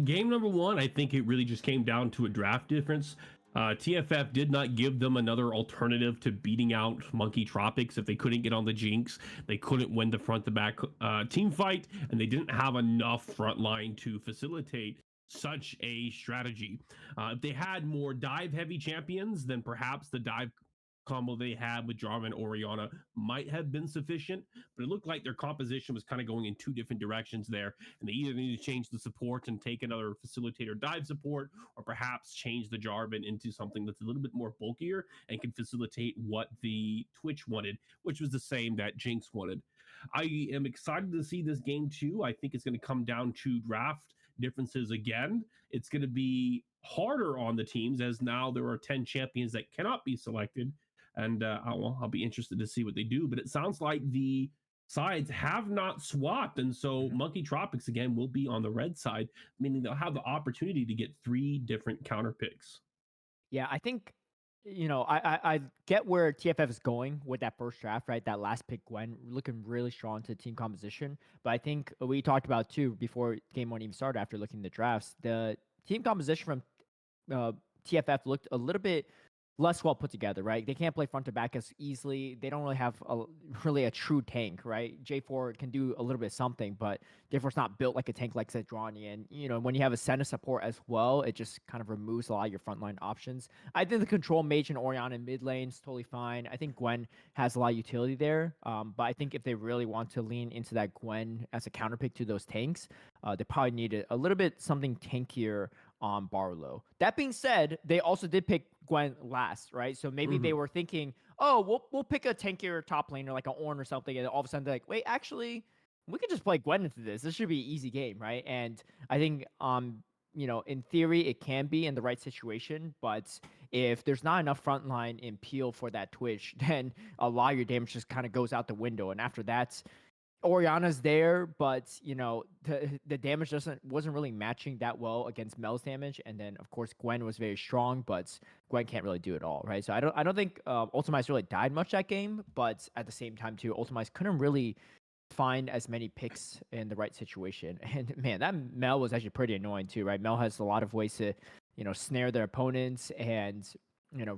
Game number 1, I think it really just came down to a draft difference. TFF did not give them another alternative to beating out Monkey Tropics. If they couldn't get on the Jinx, they couldn't win the front to back team fight, and they didn't have enough front line to facilitate such a strategy. If they had more dive heavy champions, then perhaps the dive combo they had with Jarvan and Orianna might have been sufficient, but it looked like their composition was kind of going in 2 different directions there, and they either need to change the support and take another facilitator dive support, or perhaps change the Jarvan into something that's a little bit more bulkier and can facilitate what the Twitch wanted, which was the same that Jinx wanted. I am excited to see this game too. I think it's going to come down to draft differences again. It's going to be harder on the teams, as now there are 10 champions that cannot be selected. And I'll be interested to see what they do. But it sounds like the sides have not swapped. And so Monkey Tropics, again, will be on the red side, meaning they'll have the opportunity to get 3 different counter picks. Yeah, I think, I get where TFF is going with that first draft, right? That last pick, Gwen, looking really strong to team composition. But I think we talked about, too, before game 1 even started, after looking at the drafts, the team composition from TFF looked a little bit less well put together, right? They can't play front to back as easily. They don't really have really a true tank, right? J4 can do a little bit of something, but J4's not built like a tank like Sejuani. And, when you have a Senna support as well, it just kind of removes a lot of your frontline options. I think the control mage and Orianna in mid lane is totally fine. I think Gwen has a lot of utility there. But I think if they really want to lean into that Gwen as a counterpick to those tanks, they probably need a little bit something tankier on Barlow. That being said, they also did pick Gwen last, right? So maybe they were thinking, oh, we'll pick a tankier top laner like an Ornn or something, and all of a sudden they're like, wait, actually, we could just play Gwen into this. This should be an easy game, right? And I think, in theory, it can be in the right situation, but if there's not enough frontline in Peel for that Twitch, then a lot of your damage just kind of goes out the window. And after that, Orianna's there, but the damage wasn't really matching that well against Mel's damage, and then of course Gwen was very strong, but Gwen can't really do it all, right? So I don't think Ultimize really died much that game, but at the same time too, Ultimize couldn't really find as many picks in the right situation, and man, that Mel was actually pretty annoying too, right? Mel has a lot of ways to snare their opponents and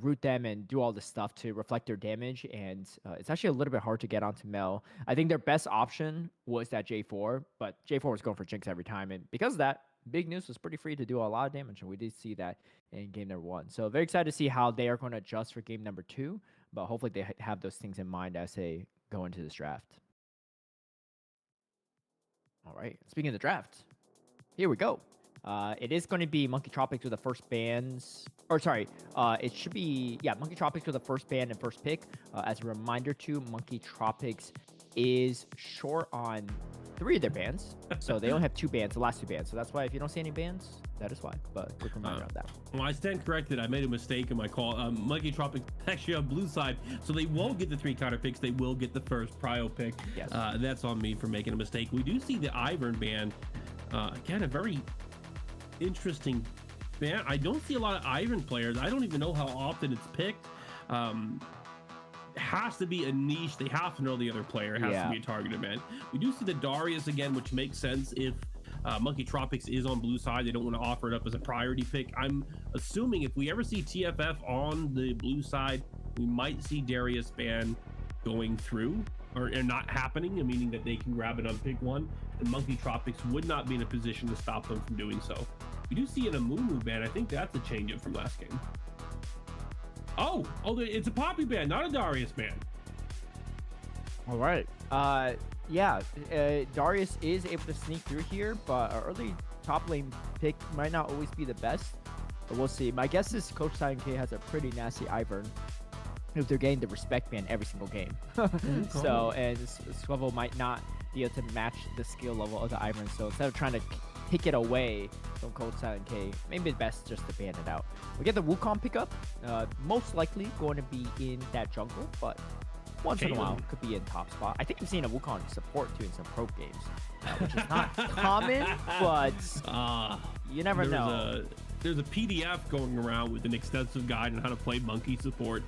root them and do all this stuff to reflect their damage. And it's actually a little bit hard to get onto Mel. I think their best option was that J4, but J4 was going for Jinx every time. And because of that, Big News was pretty free to do a lot of damage. And we did see that in game number 1. So very excited to see how they are going to adjust for game number 2. But hopefully they have those things in mind as they go into this draft. All right. Speaking of the draft, here we go. It is going to be Monkey Tropics with the first bans. It should be, Monkey Tropics with the first ban and first pick. As a reminder too, Monkey Tropics is short on 3 of their bans. So they only have 2 bans, the last 2 bans. So that's why if you don't see any bans, that is why. But quick reminder of that. Well, I stand corrected. I made a mistake in my call. Monkey Tropics actually on blue side, so they won't get the 3 counter picks. They will get the first prio pick. Yes. That's on me for making a mistake. We do see the Ivern ban. Again, a very interesting ban. I don't see a lot of Ivern players. I don't even know how often it's picked. It has to be a niche. They have to know the other player. It has to be a targeted man. We do see the Darius again, which makes sense if Monkey Tropics is on blue side. They don't want to offer it up as a priority pick. I'm assuming if we ever see TFF on the blue side, we might see Darius ban going through or not happening, meaning that they can grab an unpick one, and Monkey Tropics would not be in a position to stop them from doing so. We do see an Amumu ban. I think that's a change up from last game. Oh, it's a Poppy ban, not a Darius ban. All right. Darius is able to sneak through here, but our early top lane pick might not always be the best. But we'll see. My guess is Coach Silent K has a pretty nasty Ivern if they're getting the respect ban every single game. So, and Swivel might not be able to match the skill level of the Ivern. So instead of trying to take it away from Cold Silent K, maybe it's best just to ban it out. We get the Wukong pickup, most likely going to be in that jungle, but once in a while Caitlyn. could be in top spot. I think I've seen a Wukong support too in some pro games, which is not common, but you never know. There's a PDF going around with an extensive guide on how to play monkey support,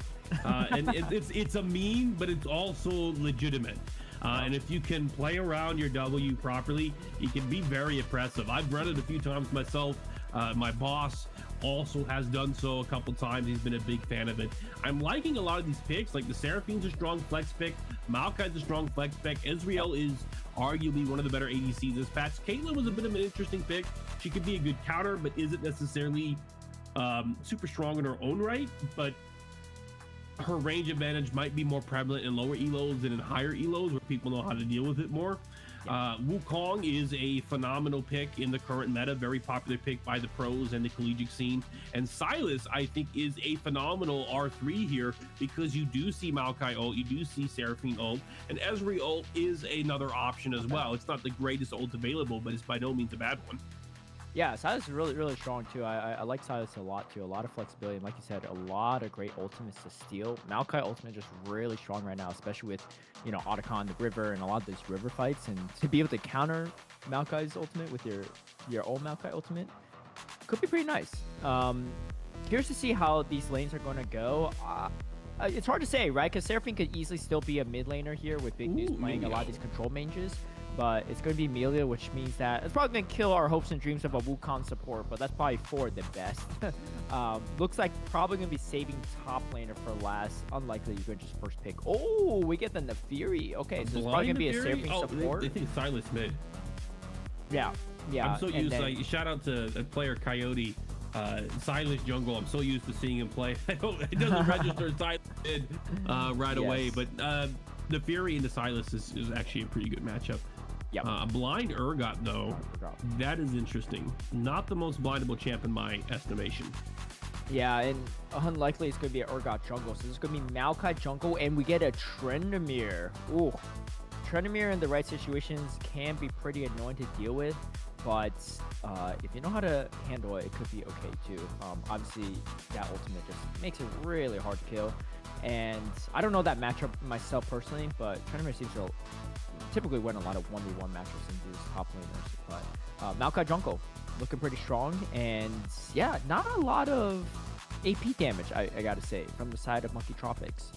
and it's a meme, but it's also legitimate. And if you can play around your W properly, it can be very impressive. I've run it a few times myself. My boss also has done so a couple times. He's been a big fan of it. I'm liking a lot of these picks. Like the Seraphine's a strong flex pick. Maokai's a strong flex pick. Ezreal is arguably one of the better ADCs this patch. Caitlyn was a bit of an interesting pick. She could be a good counter, but isn't necessarily super strong in her own right. But her range advantage might be more prevalent in lower elos than in higher elos where people know how to deal with it more. Wukong is a phenomenal pick in the current meta, very popular pick by the pros and the collegiate scene. And Sylas, I think, is a phenomenal R3 here because you do see Maokai ult, you do see Seraphine ult, and Ezreal ult is another option as well. It's not the greatest ult available, but it's by no means a bad one. Yeah, Silas is really, really strong too. I like Silas a lot too. A lot of flexibility, and like you said, a lot of great ultimates to steal. Maokai ultimate just really strong right now, especially with, you know, Otacon, the river, and a lot of these river fights. And to be able to counter Maokai's ultimate with your own Maokai ultimate could be pretty nice. Curious to see how these lanes are going to go. It's hard to say, right? Because Seraphine could easily still be a mid laner here with Big News playing a lot of these control mages. But it's going to be Amelia, which means that it's probably going to kill our hopes and dreams of a Wukong support, but that's probably for the best. Looks like probably going to be saving top laner for last. Unlikely you're going to just first pick. Oh, we get the Nefiri. Okay, so it's probably going to be a Seraphine support. I think Sylas mid. Yeah. I'm so used to, shout out to player Coyote. Sylas jungle. I'm so used to seeing him play. It doesn't register Sylas mid right away, but the Fury into Sylas is actually a pretty good matchup. Yep. Blind Urgot though, that is interesting. Not the most blindable champ in my estimation. Yeah, and unlikely it's going to be an Urgot jungle. So this is going to be Maokai jungle, and we get a Trendemir. Ooh, Trendemir in the right situations can be pretty annoying to deal with, but if you know how to handle it, it could be okay too. Obviously, that ultimate just makes it really hard to kill. And I don't know that matchup myself personally, but Trendemir seems to typically win a lot of 1v1 matchups in these top laners. But Maokai jungle looking pretty strong, and yeah, not a lot of AP damage, I gotta say, from the side of Monkey Tropics.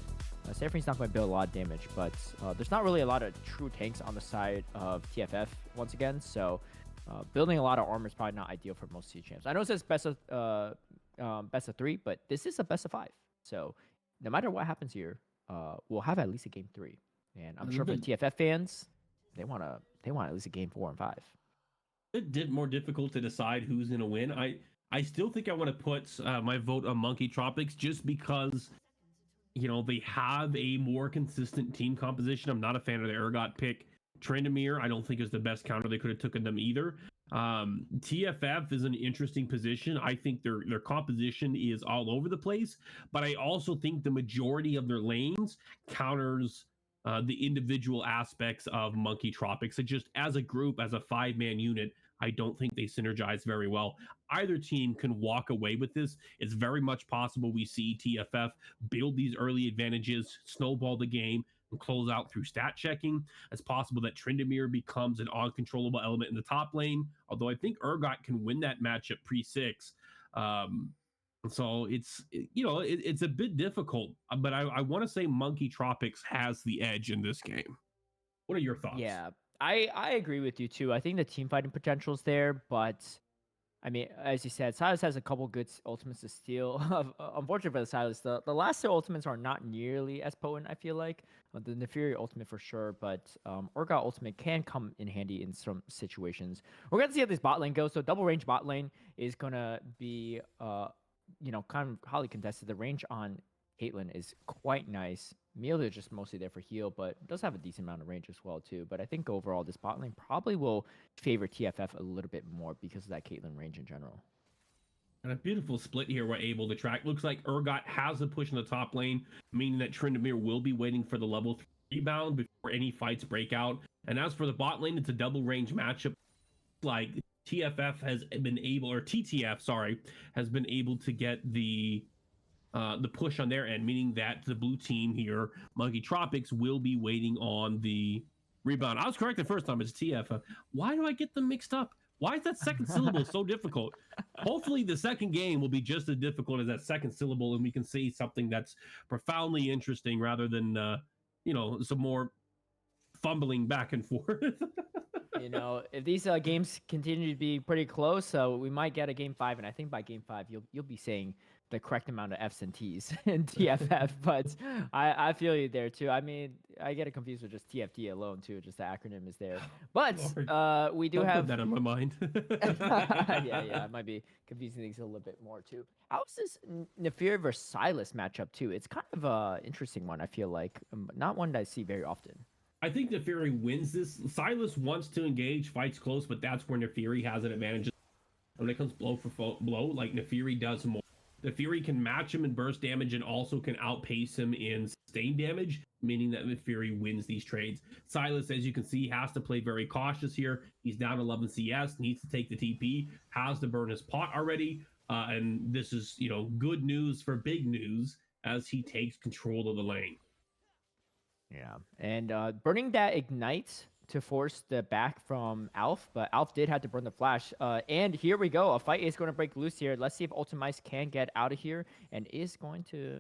Seraphine's not going to build a lot of damage, but there's not really a lot of true tanks on the side of TFF once again, so building a lot of armor is probably not ideal for most C champs. I know it says best of 3, but this is a best of 5, so no matter what happens here, we'll have at least a game 3. And I'm sure for TFF fans, they want at least a game 4 and 5. It's more difficult to decide who's going to win. I still think I want to put my vote on Monkey Tropics just because, you know, they have a more consistent team composition. I'm not a fan of the Urgot pick. Trendemir, I don't think is the best counter they could have taken them either. TFF is an interesting position. I think their composition is all over the place, but I also think the majority of their lanes counters the individual aspects of Monkey Tropics. So just as a group, as a 5-man unit, I don't think they synergize very well. Either team can walk away with this. It's very much possible we see TFF build these early advantages, snowball the game, and close out through stat checking. It's possible that Trendemir becomes an uncontrollable element in the top lane, although I think Urgot can win that matchup pre-6. So it's, you know, it's a bit difficult, but I want to say Monkey Tropics has the edge in this game. What are your thoughts? Yeah, I agree with you too. I think the team fighting potential is there, but I mean, as you said, Sylas has a couple good ultimates to steal. Unfortunately for the Sylas, the last 2 ultimates are not nearly as potent, I feel like. The Nefiri ultimate for sure, but Urgot ultimate can come in handy in some situations. We're going to see how this bot lane goes. So double range bot lane is going to be, you know, kind of highly contested. The range on Caitlyn is quite nice. Amelia is just mostly there for heal, but does have a decent amount of range as well too. But I think overall this bot lane probably will favor TFF a little bit more because of that Caitlyn range in general. And a beautiful split here we're able to track. Looks like Urgot has a push in the top lane, meaning that Trendemir will be waiting for the level 3 rebound before any fights break out. And as for the bot lane, it's a double range matchup. Like TFF has been able, or TTF, sorry, has been able to get the the push on their end, meaning that the blue team here, Monkey Tropics, will be waiting on the rebound. I was correct the first time. It's TFF. Why do I get them mixed up? Why is that second syllable so difficult? Hopefully, the second game will be just as difficult as that second syllable, and we can see something that's profoundly interesting rather than, some more fumbling back and forth. If these games continue to be pretty close, we might get a game 5, and I think by game 5 you'll be saying the correct amount of F's and T's in TFF. But I feel you there too. I mean, I get it confused with just TFT alone too. Just the acronym is there. But we do have put that on my mind. yeah, I might be confusing things a little bit more too. How's this Nefiri versus Silas matchup too? It's kind of a interesting one. I feel like not one that I see very often. I think Nefiri wins this. Silas wants to engage, fights close, but that's where Nefiri has an advantage. When it comes blow for blow, like Nefiri does more. Nefiri can match him in burst damage and also can outpace him in sustained damage, meaning that Nefiri wins these trades. Silas, as you can see, has to play very cautious here. He's down 11 CS, needs to take the TP, has to burn his pot already. And this is, good news for big news as he takes control of the lane. Yeah, and burning that ignite to force the back from Alf, but Alf did have to burn the flash. And here we go. A fight is going to break loose here. Let's see if Ultimice can get out of here and is going to,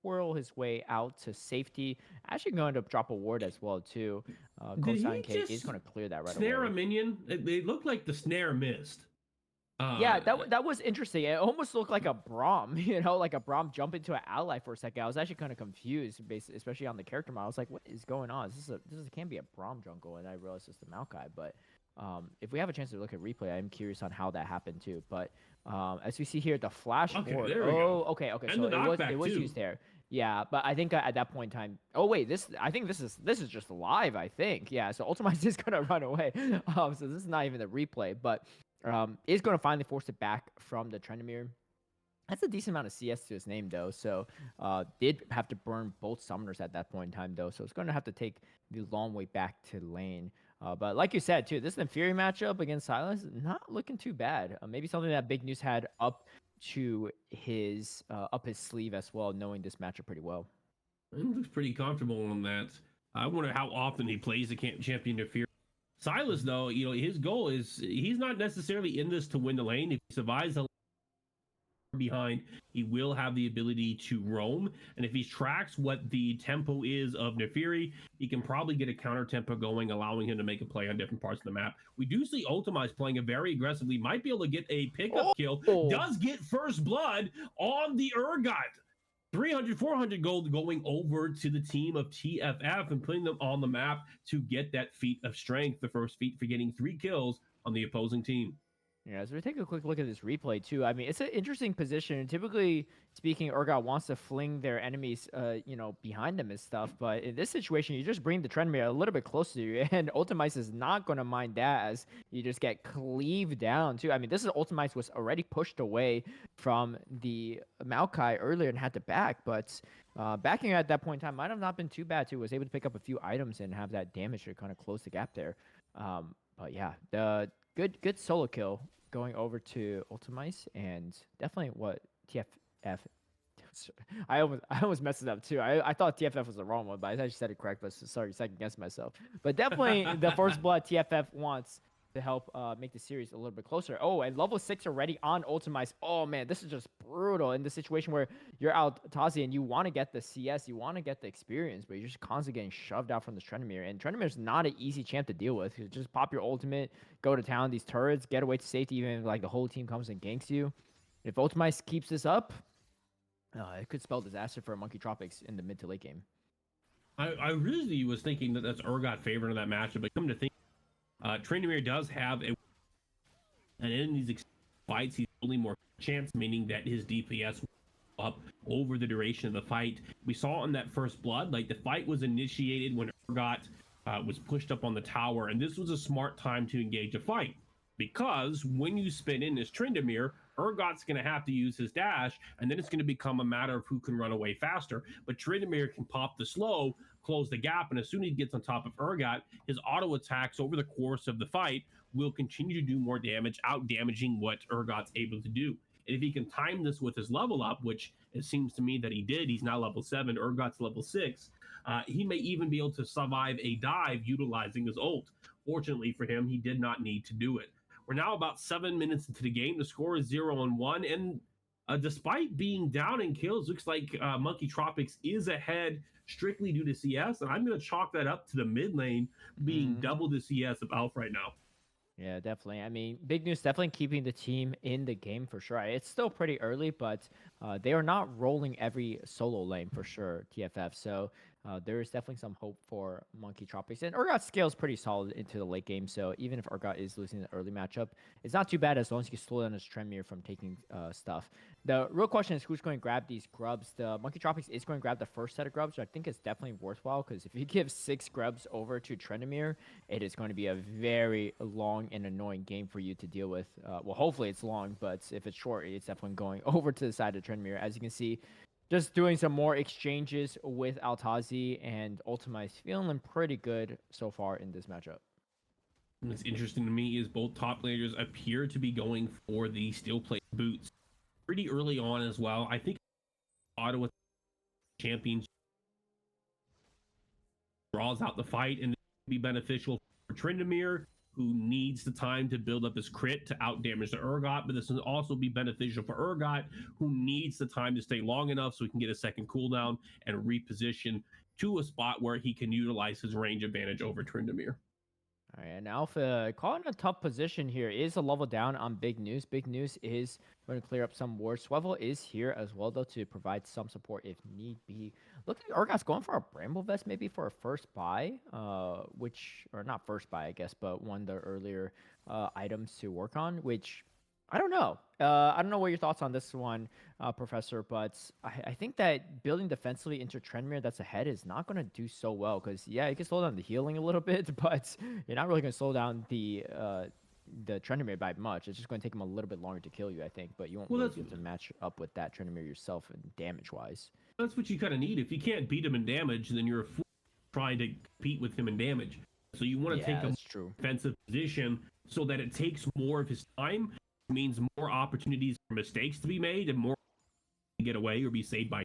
twirl his way out to safety. Actually going to drop a ward as well, too. Kosan K is going to clear that right away. Snare a minion? It looked like the snare missed. Yeah, that was interesting. It almost looked like a Braum, like a Braum jump into an ally for a second. I was actually kind of confused, especially on the character model. I was like, what is going on? This can't be a Braum jungle, and I realized it's the Maokai. But if we have a chance to look at replay, I'm curious on how that happened too. But as we see here, the flash ward. Okay. And so it was used there. Yeah, but I think at that point in time. Oh wait, I think this is just live. I think so. Ultimize is gonna run away. So this is not even a replay, but. Is going to finally force it back from the Trendemir. That's a decent amount of CS to his name, though. So did have to burn both summoners at that point in time, though. So it's going to have to take the long way back to lane. But like you said, too, this Nefiri matchup against Silas, not looking too bad. Maybe something that Big News had up his sleeve as well, knowing this matchup pretty well. He looks pretty comfortable on that. I wonder how often he plays the champion Nefiri. Silas, though, his goal is he's not necessarily in this to win the lane. If he survives the behind, he will have the ability to roam. And if he tracks what the tempo is of Nefiri, he can probably get a counter tempo going, allowing him to make a play on different parts of the map. We do see Ultimize playing it very aggressively, might be able to get a pickup kill, does get first blood on the Urgot. 300, 400 gold going over to the team of TFF and putting them on the map to get that feat of strength, the first feat for getting 3 kills on the opposing team. Yeah, so we take a quick look at this replay, too. I mean, it's an interesting position. Typically speaking, Urgot wants to fling their enemies, behind them and stuff. But in this situation, you just bring the Trendemir a little bit closer to you, and Ultimice is not going to mind that as you just get cleaved down, too. I mean, Ultimice was already pushed away from the Maokai earlier and had to back, but backing at that point in time might have not been too bad, too. Was able to pick up a few items and have that damage to kind of close the gap there. But yeah, the good solo kill going over to Ultimice, and definitely what TFF. I almost messed it up too. I thought TFF was the wrong one, but I actually said it correct. But sorry, second guess myself. But definitely the first blood TFF wants to help make the series a little bit closer. Oh, and level 6 already on Ultimice. Oh man, this is just brutal in the situation where you're out Tazi and you want to get the CS, you want to get the experience, but you're just constantly getting shoved out from this Trendemir. And Trendemir's not an easy champ to deal with. You just pop your ultimate, go to town, these turrets, get away to safety, even if like the whole team comes and ganks you. If Ultimice keeps this up, it could spell disaster for Monkey Tropics in the mid to late game. I really was thinking that that's Urgot favorite in that matchup, but come to think, Trendemir does have and in these fights, he's only more chance, meaning that his DPS will up over the duration of the fight. We saw in that first blood, like the fight was initiated when Urgot was pushed up on the tower, and this was a smart time to engage a fight. Because when you spin in this Trendemir, Urgot's going to have to use his dash, and then it's going to become a matter of who can run away faster. But Trendemir can pop the slow, close the gap, and as soon as he gets on top of Urgot, his auto attacks over the course of the fight will continue to do more damage, out damaging what Urgot's able to do. And if he can time this with his level up, which it seems to me that he did, he's now level 7, Urgot's level 6, he may even be able to survive a dive utilizing his ult. Fortunately for him, he did not need to do it. We're now about 7 minutes into the game. The score is 0-1, and despite being down in kills, looks like Monkey Tropics is ahead strictly due to CS, and I'm going to chalk that up to the mid lane being double the CS of Alf right now. Yeah, definitely. I mean, big news definitely keeping the team in the game for sure. It's still pretty early, but they are not rolling every solo lane for sure, TFF. So there is definitely some hope for Monkey Tropics. And Urgot scales pretty solid into the late game. So even if Urgot is losing the early matchup, it's not too bad as long as you can slow down his Tremere from taking stuff. The real question is who's going to grab these grubs. The Monkey Tropics is going to grab the first set of grubs, which I think is definitely worthwhile because if you give 6 grubs over to Trendemir, it is going to be a very long and annoying game for you to deal with. Well, hopefully it's long, but if it's short, it's definitely going over to the side of Trendemir. As you can see, just doing some more exchanges with Altazi, and Ultima is feeling pretty good so far in this matchup. What's interesting to me is both top laners appear to be going for the steel plate boots pretty early on as well. I think Ottawa champions draws out the fight and be beneficial for Trendemir, who needs the time to build up his crit to outdamage the Urgot, but this will also be beneficial for Urgot, who needs the time to stay long enough so he can get a second cooldown and reposition to a spot where he can utilize his range advantage over Trendemir. All right, and Alpha caught in a tough position here. Is a level down on Big News. Big News is going to clear up some wards. Swivel is here as well, though, to provide some support if need be. Looks like Urgot's going for a Bramble Vest, maybe for a first buy, or not first buy, I guess, but one of the earlier items to work on, which I don't know. I don't know what your thoughts on this one, Professor, but I think that building defensively into Trendmere that's ahead is not going to do so well because, yeah, you can slow down the healing a little bit, but you're not really going to slow down the Trendemere by much. It's just going to take him a little bit longer to kill you, I think, but you won't really be able to match up with that Trendemere yourself damage-wise. That's what you kind of need. If you can't beat him in damage, then you're a fool trying to compete with him in damage. So you want to take a defensive position so that it takes more of his time, means more opportunities for mistakes to be made and more to get away or be saved by.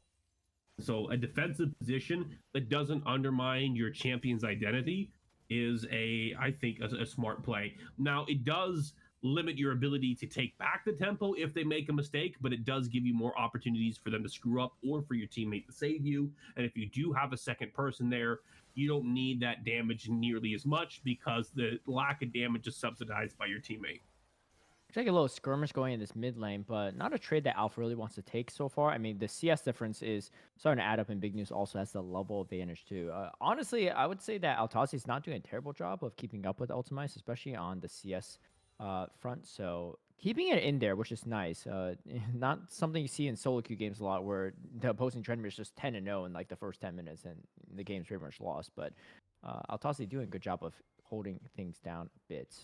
So a defensive position that doesn't undermine your champion's identity is I think a smart play. Now it does limit your ability to take back the tempo if they make a mistake, but it does give you more opportunities for them to screw up or for your teammate to save you. And if you do have a second person there, you don't need that damage nearly as much because the lack of damage is subsidized by your teammate. It's like a little skirmish going in this mid lane, but not a trade that Alpha really wants to take so far. I mean, the CS difference is starting to add up, and Big News also has the level advantage too. Honestly, I would say that Altazi is not doing a terrible job of keeping up with Ultimize, especially on the CS front. So keeping it in there, which is nice. Not something you see in solo queue games a lot, where the opposing Trendemir is just 10-0 in like the first 10 minutes, and the game's pretty much lost. But Altazi doing a good job of holding things down a bit.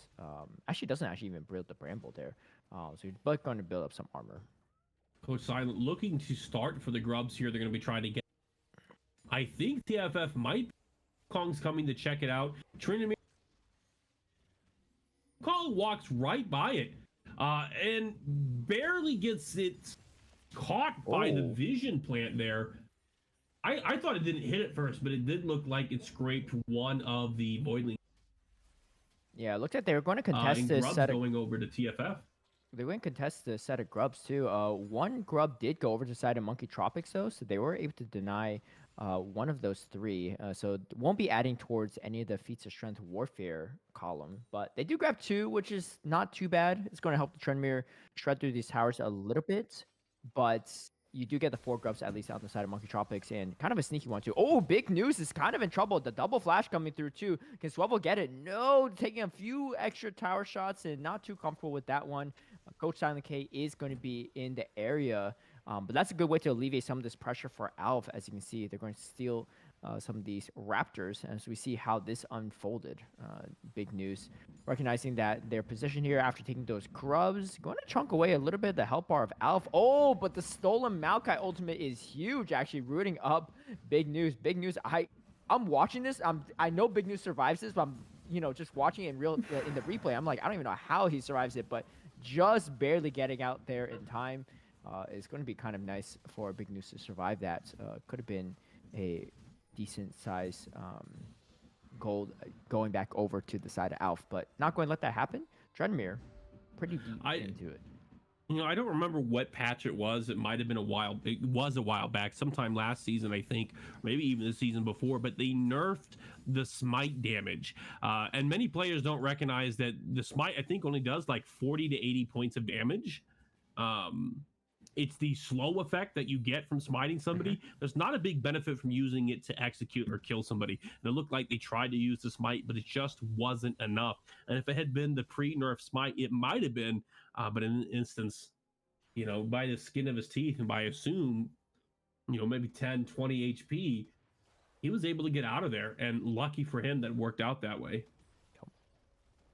Actually doesn't actually even build the Bramble there. So you're both going to build up some armor. Coach Silent looking to start for the grubs here. They're going to be trying to get. I think TFF might. Kong's coming to check it out. Trinity Kong walks right by it and barely gets it caught by the vision plant there. I thought it didn't hit it first, but it did look like it scraped one of the Voidling. Yeah, it looked like they were going to contest this set going over to TFF. They went contest the set of grubs too. One grub did go over to the side of Monkey Tropics though, so they were able to deny one of those 3. So it won't be adding towards any of the feats of strength warfare column, but they do grab 2, which is not too bad. It's going to help the Trendmere shred through these towers a little bit, but you do get the 4 grubs at least out the side of Monkey Tropics, and kind of a sneaky one too. Oh, Big News is kind of in trouble. The double flash coming through too. Can Swivel get it? No, taking a few extra tower shots and not too comfortable with that one. Coach Silent K is going to be in the area, but that's a good way to alleviate some of this pressure for Alf. As you can see, they're going to steal some of these Raptors as we see how this unfolded. Big News recognizing that their position here after taking those grubs, going to chunk away a little bit of the health bar of Alf. Oh, but the stolen Maokai ultimate is huge, actually rooting up Big News. Big News, I'm watching this. I know Big News survives this, but I'm just watching it in the replay. I'm like, I don't even know how he survives it, but just barely getting out there in time. It's going to be kind of nice for Big News to survive that. Could have been a decent size gold going back over to the side of Alf, but not going to let that happen. Trenmir, pretty deep into it. I don't remember what patch it was. It might have been a while. It was a while back, sometime last season, I think, maybe even the season before. But they nerfed the smite damage, and many players don't recognize that the smite, I think, only does like 40 to 80 points of damage. Um, it's the slow effect that you get from smiting somebody. There's not a big benefit from using it to execute or kill somebody. And it looked like they tried to use the smite, but it just wasn't enough. And if it had been the pre-nerf smite, it might have been. But in an instance, by the skin of his teeth and by assume, maybe 10, 20 HP, he was able to get out of there. And lucky for him that worked out that way.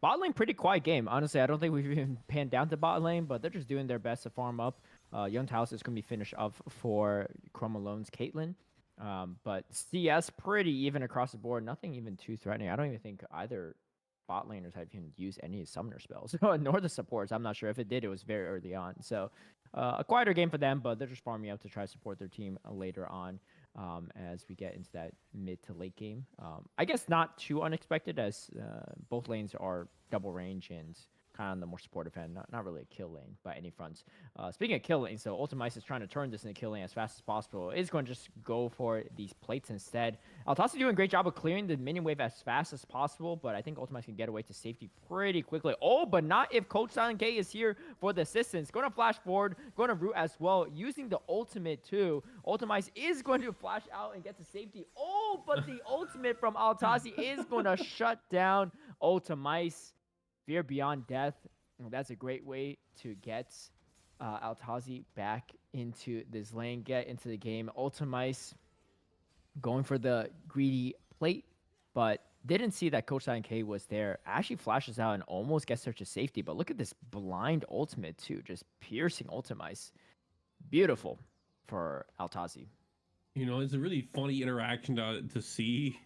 Bot lane, pretty quiet game. Honestly, I don't think we've even panned down to bot lane, but they're just doing their best to farm up. Young Taos is going to be finished up for Chrome Alone's Caitlyn. But CS, pretty even across the board. Nothing even too threatening. I don't even think either bot laners have even used any summoner spells, nor the supports. I'm not sure. If it did, it was very early on. So a quieter game for them, but they're just farming up to try to support their team later on. As we get into that mid to late game. I guess not too unexpected, as both lanes are double range and kind of on the more supportive end. Not really a kill lane by any fronts. Speaking of kill lane, so Ultimice is trying to turn this into kill lane as fast as possible. Is going to just go for these plates instead. Altasi doing a great job of clearing the minion wave as fast as possible, but I think Ultimice can get away to safety pretty quickly. Oh, but not if Coach Silent K is here for the assistance. Going to flash forward, going to root as well, using the ultimate too. Ultimice is going to flash out and get to safety. Oh, but the ultimate from Altasi is going to shut down Ultimice. Fear Beyond Death. That's a great way to get Altasi back into this lane, get into the game. Ultimice going for the greedy plate, but didn't see that Coach Silent K was there. Actually flashes out and almost gets her to safety, but look at this blind ultimate too, just piercing Ultimice. Beautiful for Altasi. It's a really funny interaction to see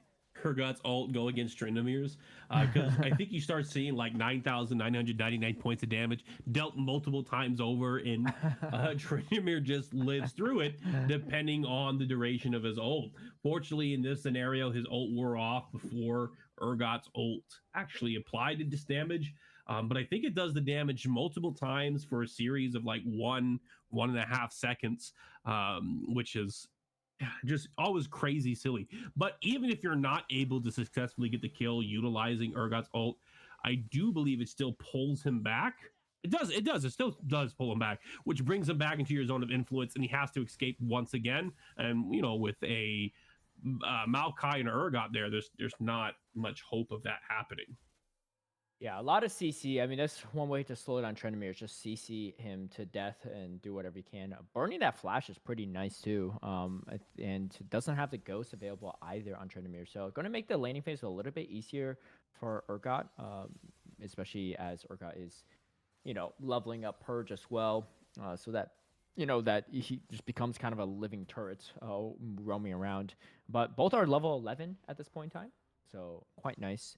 Urgot's ult go against Tryndamere, because I think you start seeing like 9,999 points of damage dealt multiple times over, and Tryndamere just lives through it depending on the duration of his ult. Fortunately, in this scenario, his ult wore off before Urgot's ult actually applied its damage. But I think it does the damage multiple times for a series of like 1.5 seconds, which is just always crazy silly. But even if you're not able to successfully get the kill utilizing Urgot's ult, I do believe it still pulls him back. It still does pull him back, which brings him back into your zone of influence, and he has to escape once again. And with a Maokai and Urgot there's not much hope of that happening. Yeah, a lot of CC. I mean, that's one way to slow down Tryndamere, is just CC him to death and do whatever you can. Burning that flash is pretty nice too. And doesn't have the ghost available either on Tryndamere. So going to make the laning phase a little bit easier for Urgot, especially as Urgot is, leveling up Purge as well. So that, that he just becomes kind of a living turret roaming around. But both are level 11 at this point in time. So quite nice.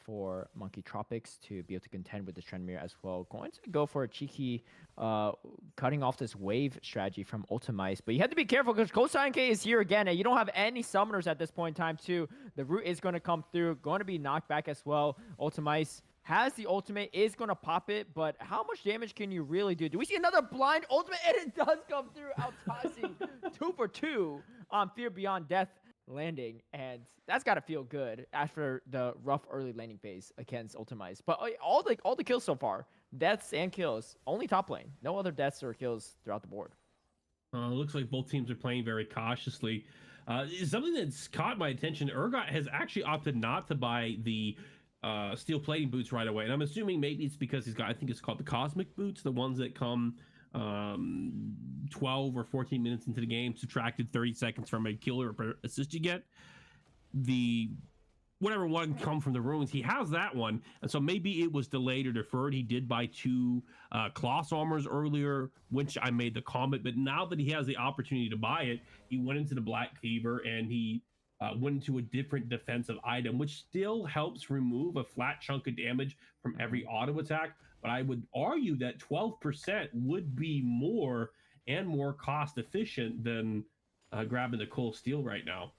For Monkey Tropics to be able to contend with the Tryndamere as well. Going to go for a cheeky cutting off this wave strategy from Ultimice. But you have to be careful because Coach Silent K is here again, and you don't have any summoners at this point in time too. The root is going to come through, going to be knocked back as well. Ultimice has the ultimate, is going to pop it, but how much damage can you really do? Do we see another blind ultimate? And it does come through. Altasi 2 for 2 on Fear Beyond Death landing, and that's got to feel good after the rough early laning phase against Ultimice. But all the kills so far, deaths and kills, only top lane. No other deaths or kills throughout the board. Looks like both teams are playing very cautiously. Something that's caught my attention, Urgot has actually opted not to buy the steel plating boots right away, and I'm assuming maybe it's because he's got, I think it's called the cosmic boots, the ones that come 12 or 14 minutes into the game, subtracted 30 seconds from a kill or assist you get. The whatever one come from the ruins, he has that one, and so maybe it was delayed or deferred. He did buy 2 Colossus armors earlier, which I made the comment, but now that he has the opportunity to buy it, he went into the Black Cleaver and he went into a different defensive item, which still helps remove a flat chunk of damage from every auto attack. But I would argue that 12% would be more and more cost efficient than grabbing the cold steel right now.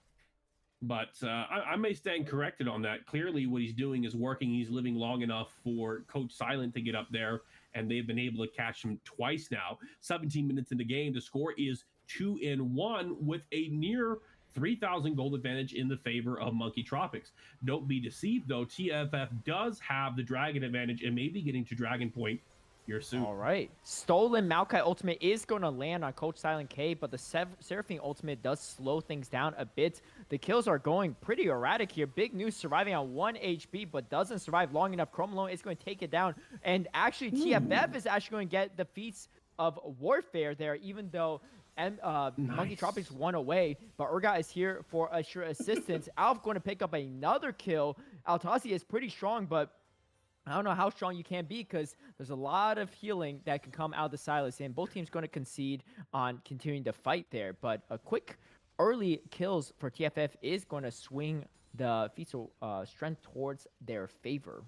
But I may stand corrected on that. Clearly, what he's doing is working. He's living long enough for Coach Silent to get up there, and they've been able to catch him twice now. 17 minutes in the game, the score is 2-1 with a near 3,000 gold advantage in the favor of Monkey Tropics. Don't be deceived, though. TFF does have the Dragon advantage and may be getting to Dragon Point here soon. All right. Stolen Maokai ultimate is going to land on Coach Silent K, but the Seraphine ultimate does slow things down a bit. The kills are going pretty erratic here. Big News surviving on 1 HP, but doesn't survive long enough. Chrome Alone is going to take it down. And actually, TFF is actually going to get the feats of Warfare there, even though Monkey Tropics won away. But Urgot is here for extra assistance. Alf going to pick up another kill. Altasi is pretty strong, but I don't know how strong you can be because there's a lot of healing that can come out of the Silas, and both teams going to concede on continuing to fight there. But a quick early kills for TFF is going to swing the feats of strength towards their favor.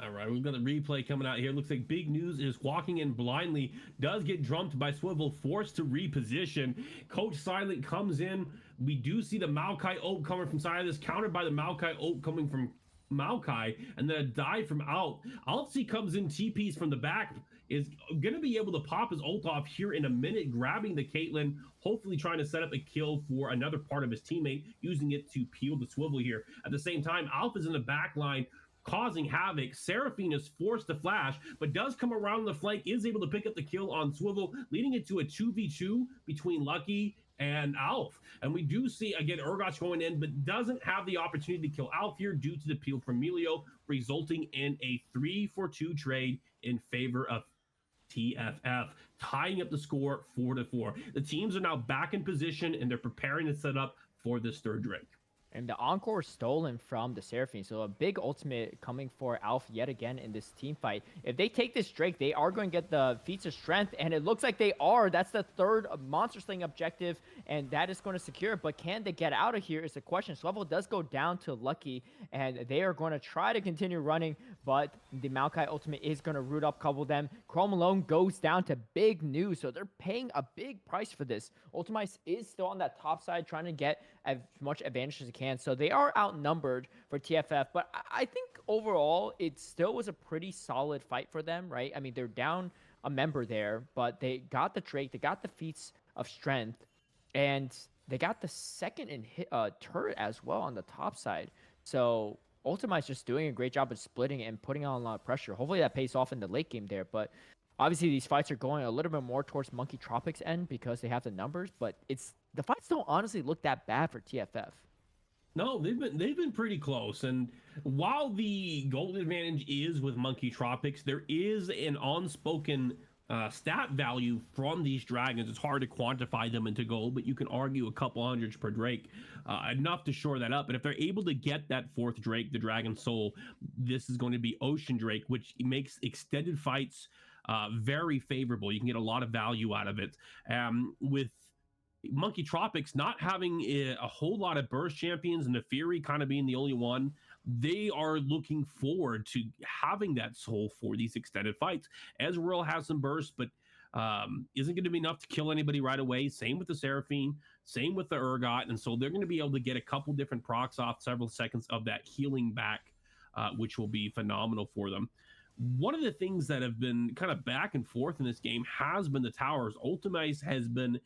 All right, we've got the replay coming out here. Looks like Big News is walking in blindly, does get drumped by Swivel, forced to reposition. Coach Silent comes in. We do see the Maokai ult coming from Silas, countered by the Maokai ult coming from Maokai, and then a dive from Alt. Altsy comes in, TPs from the back, is going to be able to pop his ult off here in a minute, grabbing the Caitlyn, hopefully trying to set up a kill for another part of his teammate, using it to peel the Swivel here. At the same time, Alpha is in the back line, causing havoc. Seraphine is forced to flash, but does come around the flank, is able to pick up the kill on Swivel, leading it to a 2v2 between Lucky and Alf. And we do see, again, Urgot going in, but doesn't have the opportunity to kill Alf here due to the peel from Melio, resulting in a 3-for-2 trade in favor of TFF, tying up the score 4-4. The teams are now back in position, and they're preparing to set up for this third drink. And the Encore is stolen from the Seraphine. So a big ultimate coming for Alf yet again in this team fight. If they take this Drake, they are going to get the feats of strength. And it looks like they are. That's the third Monster Sling objective. And that is going to secure it. But can they get out of here is the question. Swivel does go down to Lucky. And they are going to try to continue running. But the Maokai ultimate is going to root up couple them. Chrome Alone goes down to Big News. So they're paying a big price for this. Ultimice is still on that top side trying to get as much advantage as he can. So they are outnumbered for TFF, but I think overall it still was a pretty solid fight for them, right? I mean, they're down a member there, but they got the Drake, they got the feats of strength, and they got the second and turret as well on the top side. So Ultimite's just doing a great job of splitting and putting on a lot of pressure. Hopefully that pays off in the late game there, but obviously these fights are going a little bit more towards Monkey Tropics end because they have the numbers, but the fights don't honestly look that bad for TFF. No, they've been pretty close. And while the gold advantage is with Monkey Tropics, there is an unspoken stat value from these dragons. It's hard to quantify them into gold, but you can argue a couple hundreds per Drake, enough to shore that up. And if they're able to get that fourth Drake, the Dragon Soul, this is going to be Ocean Drake, which makes extended fights very favorable. You can get a lot of value out of it. With Monkey Tropics not having a whole lot of burst champions and the Fury kind of being the only one, they are looking forward to having that soul for these extended fights. Ezreal has some bursts, but isn't going to be enough to kill anybody right away. Same with the Seraphine, same with the Urgot. And so they're going to be able to get a couple different procs off several seconds of that healing back, which will be phenomenal for them. One of the things that have been kind of back and forth in this game has been the towers. Ultimice has been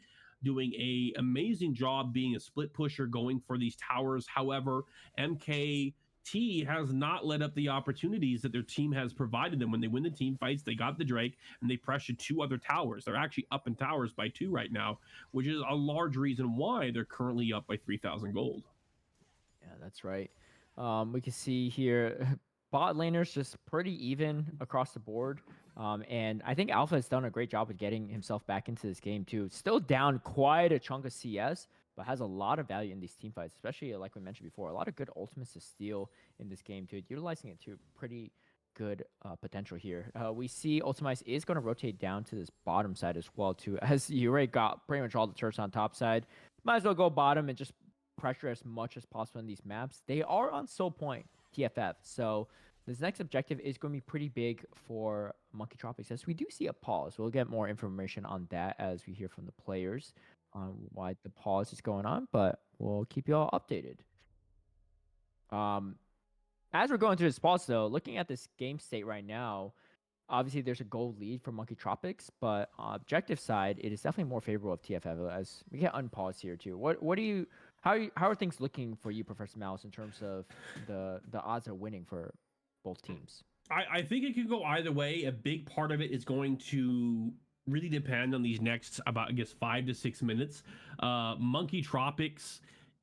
doing a amazing job being a split pusher, going for these towers. However, MKT has not let up the opportunities that their team has provided them. When they win the team fights, they got the Drake and they pressured two other towers. They're actually up in towers by 2 right now, which is a large reason why they're currently up by 3,000 gold. Yeah, that's right. We can see here bot laners just pretty even across the board. And I think Alpha has done a great job of getting himself back into this game too. Still down quite a chunk of CS, but has a lot of value in these team fights, especially like we mentioned before. A lot of good ultimates to steal in this game too. Utilizing it to pretty good potential here. We see Ultimice is going to rotate down to this bottom side as well too, as you already got pretty much all the turrets on top side. Might as well go bottom and just pressure as much as possible in these maps. They are on soul point TFF, so this next objective is going to be pretty big for Monkey Tropics, as we do see a pause. We'll get more information on that as we hear from the players on why the pause is going on, but we'll keep you all updated. As we're going through this pause, though, looking at this game state right now, obviously there's a goal lead for Monkey Tropics, but on objective side, it is definitely more favorable of TFF as we get unpaused here too. What do you how are things looking for you, Professor Mouse, in terms of the odds of winning for both teams? I think it could go either way. A big part of it is going to really depend on these next about, I guess, 5 to 6 minutes. Monkey Tropics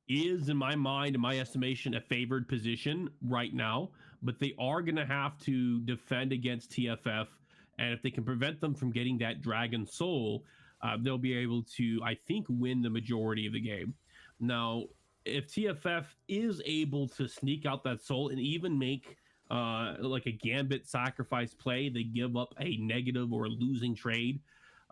is, in my mind, in my estimation, a favored position right now, but they are going to have to defend against TFF. And if they can prevent them from getting that Dragon Soul, they'll be able to, I think, win the majority of the game. Now, if TFF is able to sneak out that soul and even make like a gambit sacrifice play, they give up a negative or a losing trade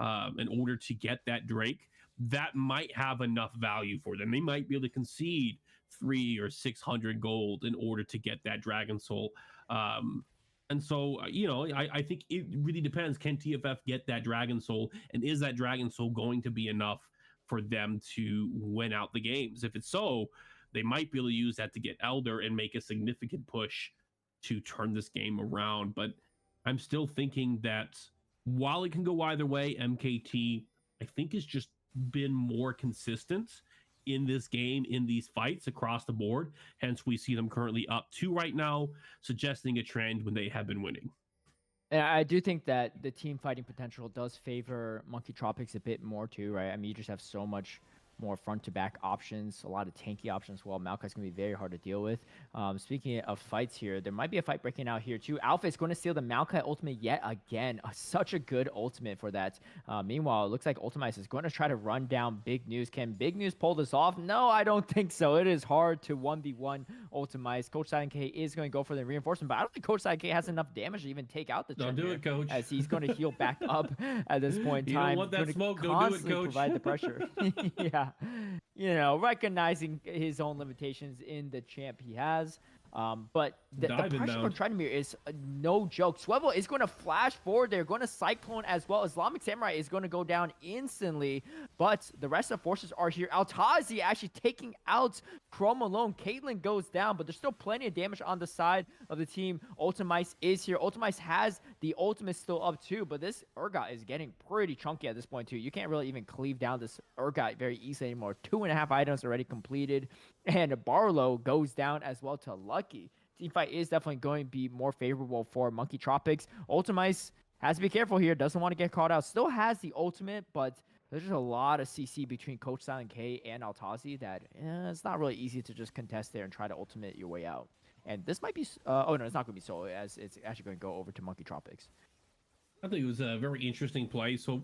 in order to get that Drake, that might have enough value for them. They might be able to concede 300 or 600 gold in order to get that Dragon Soul. And so, I think it really depends. Can TFF get that Dragon Soul? And is that Dragon Soul going to be enough for them to win out the games? If it's so, they might be able to use that to get Elder and make a significant push to turn this game around. But I'm still thinking that while it can go either way, MKT, I think, has just been more consistent in this game, in these fights across the board. Hence, we see them currently up 2 right now, suggesting a trend when they have been winning. And I do think that the team fighting potential does favor Monkey Tropics a bit more too, right? I mean, you just have so much more front to back options, a lot of tanky options as well. Maokai's going to be very hard to deal with. Speaking of fights here, there might be a fight breaking out here too. Alpha is going to steal the Maokai ultimate yet again. Such a good ultimate for that. Meanwhile, it looks like Ultimize is going to try to run down Big News. Can Big News pull this off? No, I don't think so. It is hard to 1v1 Ultimize. Coach Silent K is going to go for the reinforcement, but I don't think Coach Silent K has enough damage to even take out the Don't do it, Coach. as he's going to heal back up at this point in time. You don't want that smoke. Don't do it, Coach. Provide the pressure. Yeah. Recognizing his own limitations in the champ he has. But the pressure from Tridemir is no joke. Swivel is going to flash forward. They're going to Cyclone as well. Islamic Samurai is going to go down instantly. But the rest of the forces are here. Altazi actually taking out Chrome alone. Caitlyn goes down, but there's still plenty of damage on the side of the team. Ultimice is here. Ultimice has the ultimate still up too, but this Urgot is getting pretty chunky at this point too. You can't really even cleave down this Urgot very easily anymore. 2.5 items already completed. And Barlow goes down as well to Lucky. Teamfight is definitely going to be more favorable for Monkey Tropics. Ultimice has to be careful here. Doesn't want to get caught out. Still has the ultimate, but there's just a lot of CC between Coach Silent K and Altazi that it's not really easy to just contest there and try to ultimate your way out. And this might be... oh, no, it's not going to be solo, as it's actually going to go over to Monkey Tropics. I think it was a very interesting play. So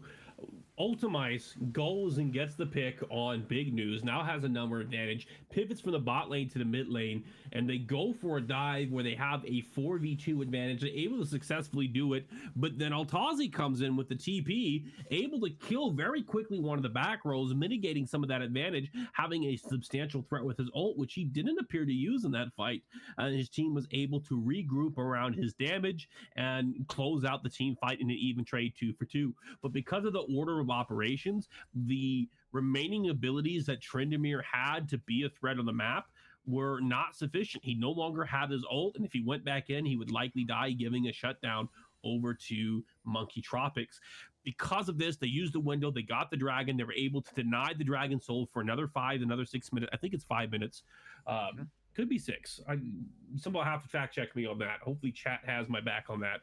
Ultimice goes and gets the pick on Big News, now has a number advantage, pivots from the bot lane to the mid lane, and they go for a dive where they have a 4v2 advantage. They're able to successfully do it, but then Altazi comes in with the TP, able to kill very quickly one of the back rows, mitigating some of that advantage, having a substantial threat with his ult, which he didn't appear to use in that fight. And his team was able to regroup around his damage and close out the team fight in an even trade 2-for-2. But because of the order of operations, the remaining abilities that Tryndamere had to be a threat on the map were not sufficient. He no longer had his ult, and if he went back in, he would likely die, giving a shutdown over to Monkey Tropics. Because of this, they used the window, they got the dragon, they were able to deny the Dragon Soul for another 6 minutes. I think it's 5 minutes. Could be 6. Somebody will have to fact check me on that. Hopefully chat has my back on that.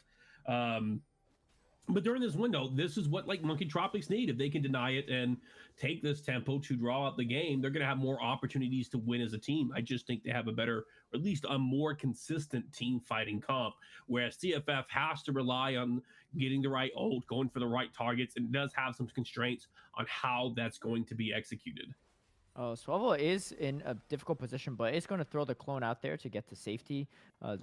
But during this window, this is what Monkey Tropics need. If they can deny it and take this tempo to draw out the game, they're going to have more opportunities to win as a team. I just think they have a better, or at least a more consistent team fighting comp, whereas TFF has to rely on getting the right ult, going for the right targets, and it does have some constraints on how that's going to be executed. Swivel is in a difficult position, but it's going to throw the clone out there to get to safety.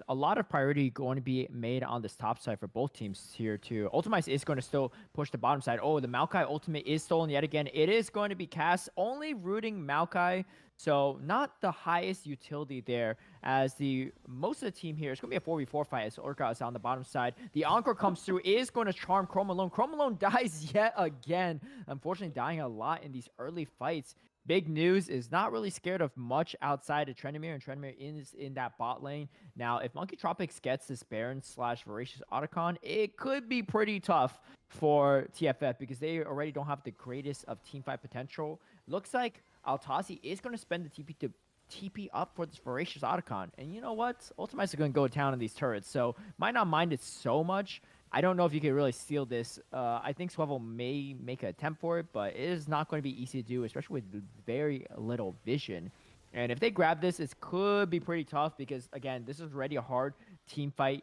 A lot of priority going to be made on this top side for both teams here too. Ultimize is going to still push the bottom side. Oh, the Maokai ultimate is stolen yet again. It is going to be cast. Only rooting Maokai So not the highest utility there, as the most of the team here is going to be a 4v4 fight as Orca is on the bottom side. The Encore comes through, is going to charm Chrome Malone. Chrome Malone dies yet again, unfortunately dying a lot in these early fights. Big news is not really scared of much outside of Trendemir, and Trendemir is in that bot lane. Now, if Monkey Tropics gets this Baron / Voracious Otacon, it could be pretty tough for TFF because they already don't have the greatest of teamfight potential. Looks like Altazi is going to spend the TP to TP up for this Voracious Otacon. And you know what? Ultimites are going to go to town on these turrets, so might not mind it so much. I don't know if you can really steal this. I think Swivel may make an attempt for it, but it is not going to be easy to do, especially with very little vision. And if they grab this, it could be pretty tough because, again, this is already a hard team fight.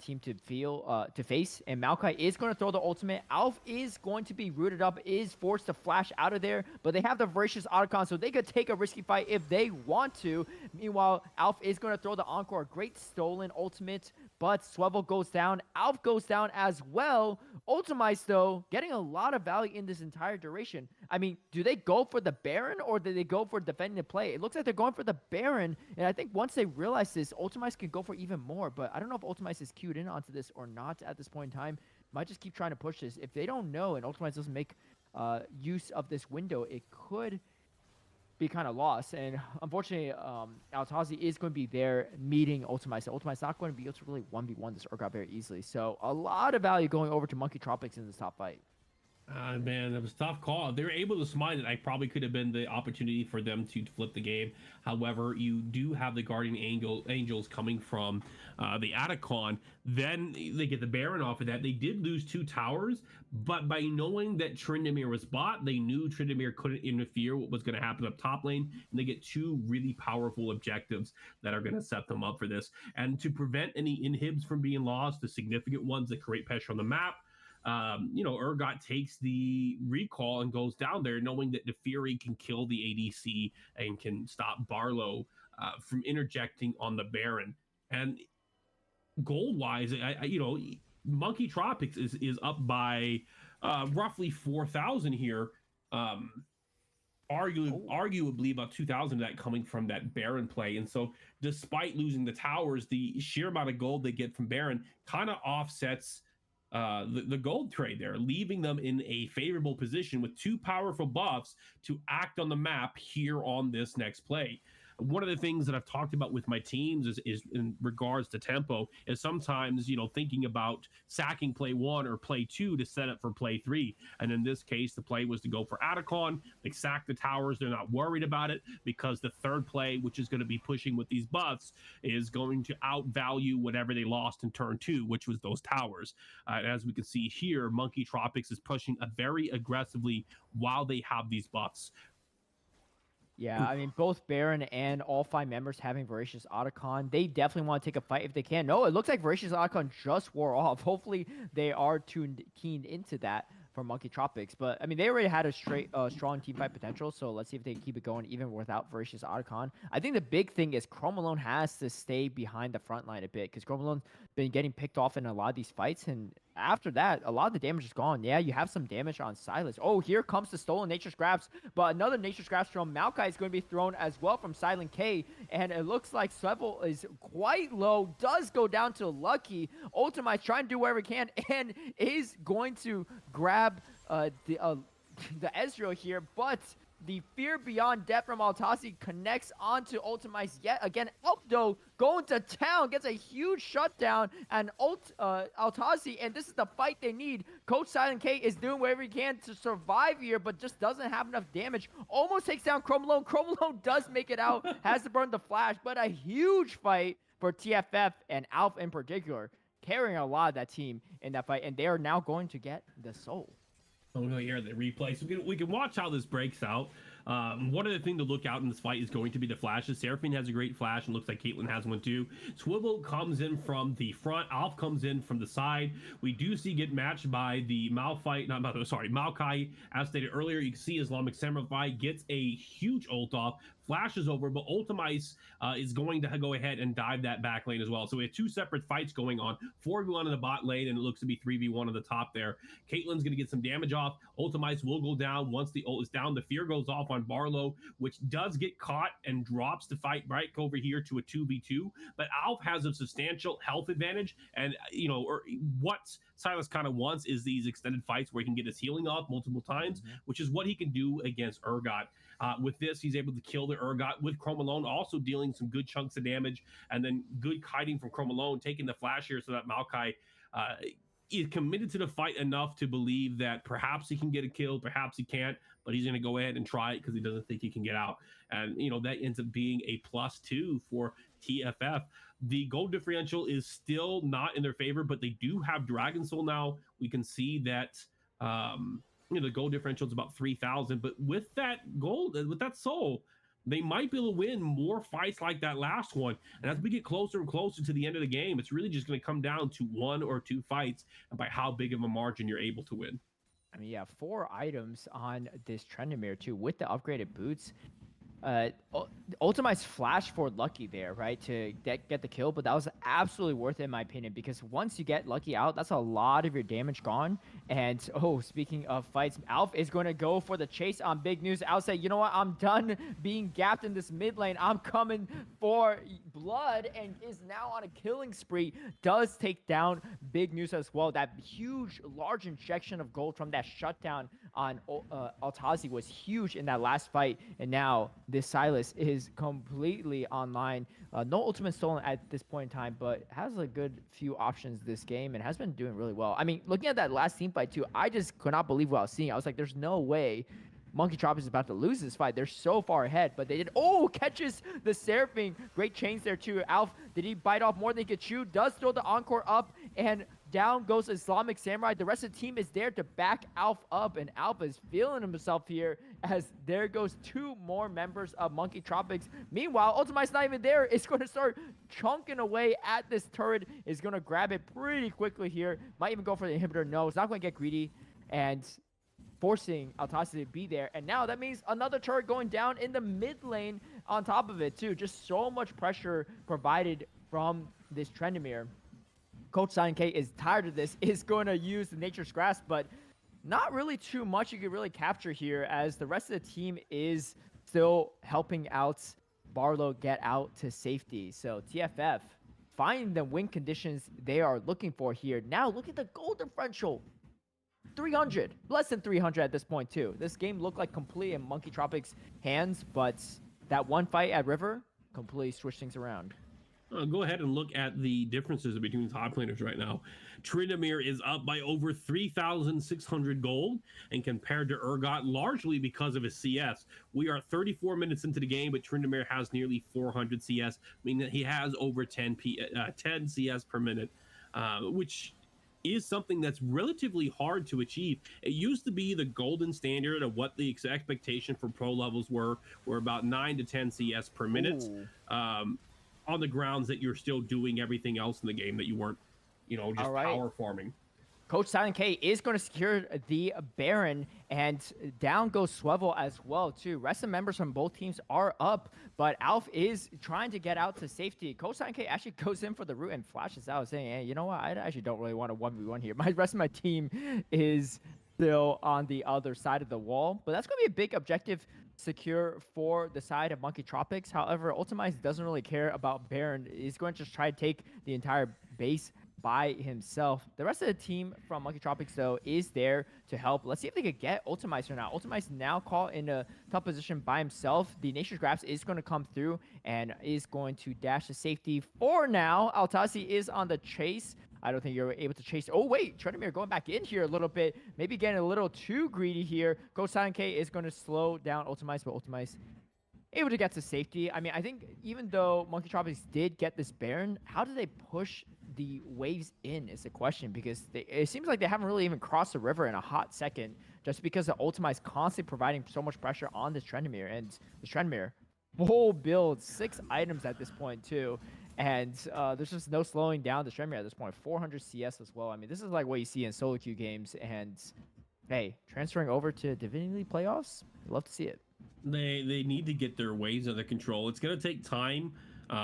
Team to face, and Maokai is going to throw the ultimate. Alf is going to be rooted up, is forced to flash out of there, but they have the Voracious Otacon, so they could take a risky fight if they want to. Meanwhile, Alf is going to throw the Encore, great stolen ultimate, but Swivel goes down. Alf goes down as well. Ultimites, though, getting a lot of value in this entire duration. I mean, do they go for the Baron or do they go for defending the play? It looks like they're going for the Baron, and I think once they realize this, Ultimites can go for even more, but I don't know if Ultimites is queued in onto this or not at this point in time. Might just keep trying to push this. If they don't know and Ultimites doesn't make use of this window, it could be kind of lost. And unfortunately, Altazi is going to be there meeting Ultimites. So Ultimites not going to be able to really 1v1 this Urgot very easily. So a lot of value going over to Monkey Tropics in this top fight. Man, it was a tough call. If they were able to smite it, I probably could have been the opportunity for them to flip the game. However, you do have the Guardian Angels coming from the Atacon. Then they get the Baron off of that. They did lose 2 towers, but by knowing that Trindamir was bot, they knew Trindamir couldn't interfere what was going to happen up top lane, and they get 2 really powerful objectives that are going to set them up for this. And to prevent any inhibs from being lost, the significant ones that create pressure on the map, Urgot takes the recall and goes down there knowing that the Fury can kill the ADC and can stop Barlow from interjecting on the Baron. And gold wise, Monkey Tropics is up by roughly 4,000 here. Arguably about 2,000 of that coming from that Baron play. And so despite losing the towers, the sheer amount of gold they get from Baron kind of offsets the gold trade there, leaving them in a favorable position with 2 powerful buffs to act on the map here on this next play. One of the things that I've talked about with my teams is in regards to tempo is sometimes, thinking about sacking play 1 or play 2 to set up for play 3. And in this case, the play was to go for Atacon. They sack the towers. They're not worried about it because the third play, which is going to be pushing with these buffs, is going to outvalue whatever they lost in turn 2, which was those towers. As we can see here, Monkey Tropics is pushing very aggressively while they have these buffs. Yeah, I mean, both Baron and all 5 members having Voracious Otacon, they definitely want to take a fight if they can. No, it looks like Voracious Otacon just wore off. Hopefully, they are keened into that for Monkey Tropics. But, I mean, they already had a strong team fight potential, so let's see if they keep it going even without Voracious Otacon. I think the big thing is Chrome Malone has to stay behind the front line a bit, because Chrome Malone's been getting picked off in a lot of these fights, and after that, a lot of the damage is gone. Yeah, you have some damage on Silas. Oh, here comes the stolen Nature Scraps, but another Nature Scraps from Maokai is going to be thrown as well from Silent K, and it looks like Swivel is quite low, does go down to Lucky. Ultimate trying to do whatever he can, and is going to grab the Ezreal here, but the Fear Beyond Death from Altazi connects onto Ultimize yet again. Alpdo going to town, gets a huge shutdown, and Altazi, and this is the fight they need. Coach Silent K is doing whatever he can to survive here, but just doesn't have enough damage. Almost takes down Chrome Malone. Chrome Malone does make it out, has to burn the flash, but a huge fight for TFF and Alf in particular, carrying a lot of that team in that fight, and they are now going to get the soul. I'm going to hear the replay, so we can watch how this breaks out. One other thing to look out in this fight is going to be the flashes. Seraphine has a great flash, and looks like Caitlyn has one too. Swivel comes in from the front. Alf comes in from the side. We do see get matched by the Maokai. As stated earlier, you can see Islamic Samurai gets a huge ult off flashes over, but Ultimice is going to go ahead and dive that back lane as well. So we have two separate fights going on, 4v1 in the bot lane, and it looks to be 3v1 on the top there. Caitlyn's going to get some damage off. Ultimice will go down. Once the ult is down, the fear goes off on Barlow, which does get caught and drops the fight right over here to a 2v2. But Alf has a substantial health advantage, and what Silas kind of wants is these extended fights where he can get his healing off multiple times, which is what he can do against Urgot. With this, he's able to kill the Urgot with Chrome Alone, also dealing some good chunks of damage, and then good kiting from Chrome Alone, taking the flash here so that Maokai is committed to the fight enough to believe that perhaps he can get a kill, perhaps he can't, but he's going to go ahead and try it because he doesn't think he can get out. And, that ends up being a +2 for TFF. The gold differential is still not in their favor, but they do have Dragon Soul now. We can see that the gold differential is about 3,000, but with that soul, they might be able to win more fights like that last one. And as we get closer and closer to the end of the game, it's really just going to come down to 1 or 2 fights and by how big of a margin you're able to win. I mean, yeah, 4 items on this Trendemir too with the upgraded boots. Ultimice flash for Lucky there, right, to get the kill, but that was absolutely worth it in my opinion, because once you get Lucky out, that's a lot of your damage gone. And speaking of fights, Alf is going to go for the chase on Big News. Alf said, you know what, I'm done being gapped in this mid lane, I'm coming for blood, and is now on a killing spree. Does take down Big News as well. That huge large injection of gold from that shutdown on Altazi was huge in that last fight, and now this Silas is completely online. No ultimate stolen at this point in time, but has a good few options this game and has been doing really well. I mean, looking at that last team fight too, I just could not believe what I was seeing. I was like, there's no way Monkey Tropics is about to lose this fight. They're so far ahead, but they did. Catches the Seraphine. Great chains there too. Alf, did he bite off more than he could chew? Does throw the Encore up, and down goes Islamic Samurai. The rest of the team is there to back Alf up, and Alf is feeling himself here as there goes 2 more members of Monkey Tropics. Meanwhile, Ultimice's not even there. It's going to start chunking away at this turret. Is going to grab it pretty quickly here. Might even go for the inhibitor. No, it's not going to get greedy, and forcing Altasi to be there. And now that means another turret going down in the mid lane on top of it too. Just so much pressure provided from this Trendemir. Coach Silent K is tired of this, is going to use the Nature's Grasp, but not really too much you can really capture here, as the rest of the team is still helping out Barlow get out to safety. So TFF finding the win conditions they are looking for here. Now look at the gold differential. 300, less than 300 at this point too. This game looked like completely in Monkey Tropics' hands, but that one fight at River completely switched things around. Go ahead and look at the differences between the top laners right now. Trendemir is up by over 3,600 gold, and compared to Urgot, largely because of his CS. We are 34 minutes into the game, but Trendemir has nearly 400 CS, meaning that he has over 10 CS per minute, which is something that's relatively hard to achieve. It used to be the golden standard of what the expectation for pro levels were about 9 to 10 CS per minute. On the grounds that you're still doing everything else in the game, that you weren't, just power farming. Coach Silent K is going to secure the Baron, and down goes Swivel as well too. Rest of the members from both teams are up, but Alf is trying to get out to safety. Coach Silent K actually goes in for the root and flashes out, saying, hey, you know what, I actually don't really want a 1v1 here. My rest of my team is still on the other side of the wall, but that's going to be a big objective secure for the side of Monkey Tropics. However, Ultimize doesn't really care about Baron. He's going to just try to take the entire base by himself. The rest of the team from Monkey Tropics, though, is there to help. Let's see if they could get Ultimize or not. Ultimize now caught in a tough position by himself. The Nature's Grasp is going to come through and is going to dash to safety for now. Altasi is on the chase. I don't think you're able to chase. Oh, wait. Trendemir going back in here a little bit. Maybe getting a little too greedy here. Coach Silent K is going to slow down Ultimize, but Ultimize able to get to safety. I mean, I think even though Monkey Tropics did get this Baron, how do they push the waves in is the question, because it seems like they haven't really even crossed the river in a hot second, just because the Ultimize constantly providing so much pressure on this Trendemir. And this Trendemir full build, 6 items at this point too. And there's just no slowing down the Trendemir at this point. 400 CS as well. I mean, this is like what you see in solo queue games. And hey, transferring over to Divinity playoffs, I'd love to see it. They need to get their waves under control. It's going to take time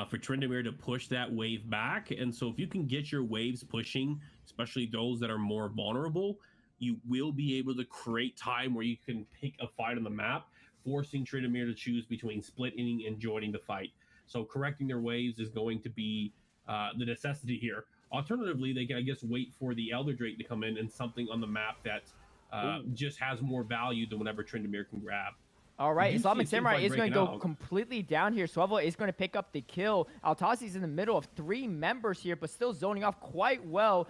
for Tryndamere to push that wave back, and so if you can get your waves pushing, especially those that are more vulnerable, you will be able to create time where you can pick a fight on the map, forcing Tryndamere to choose between splitting and joining the fight. So correcting their waves is going to be the necessity here. Alternatively, they can, I guess, wait for the Elder Drake to come in and something on the map that Ooh. just has more value than whatever Tryndamere can grab. All We right, do see a Islamic team Samurai fight is going breaking to go out. completely down here. Swavel is going to pick up the kill. Altazi's in the middle of 3 members here, but still zoning off quite well.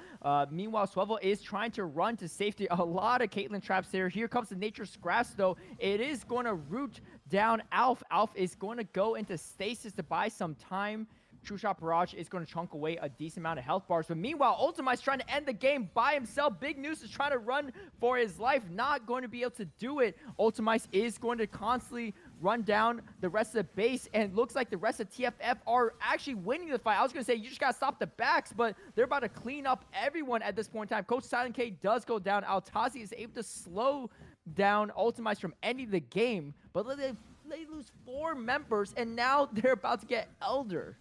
Meanwhile, Swavel is trying to run to safety. A lot of Caitlyn traps there. Here comes the Nature's Grasp, though. It is going to root down Alf. Alf is going to go into stasis to buy some time. True Shot Barrage is going to chunk away a decent amount of health bars. But meanwhile, Ultimite's trying to end the game by himself. Big News is trying to run for his life. Not going to be able to do it. Ultimite is going to constantly run down the rest of the base. And looks like the rest of TFF are actually winning the fight. I was going to say, you just got to stop the backs. But they're about to clean up everyone at this point in time. Coach Silent K does go down. Altazi is able to slow down Ultimite from ending the game. But they lose 4 members. And now they're about to get Elder.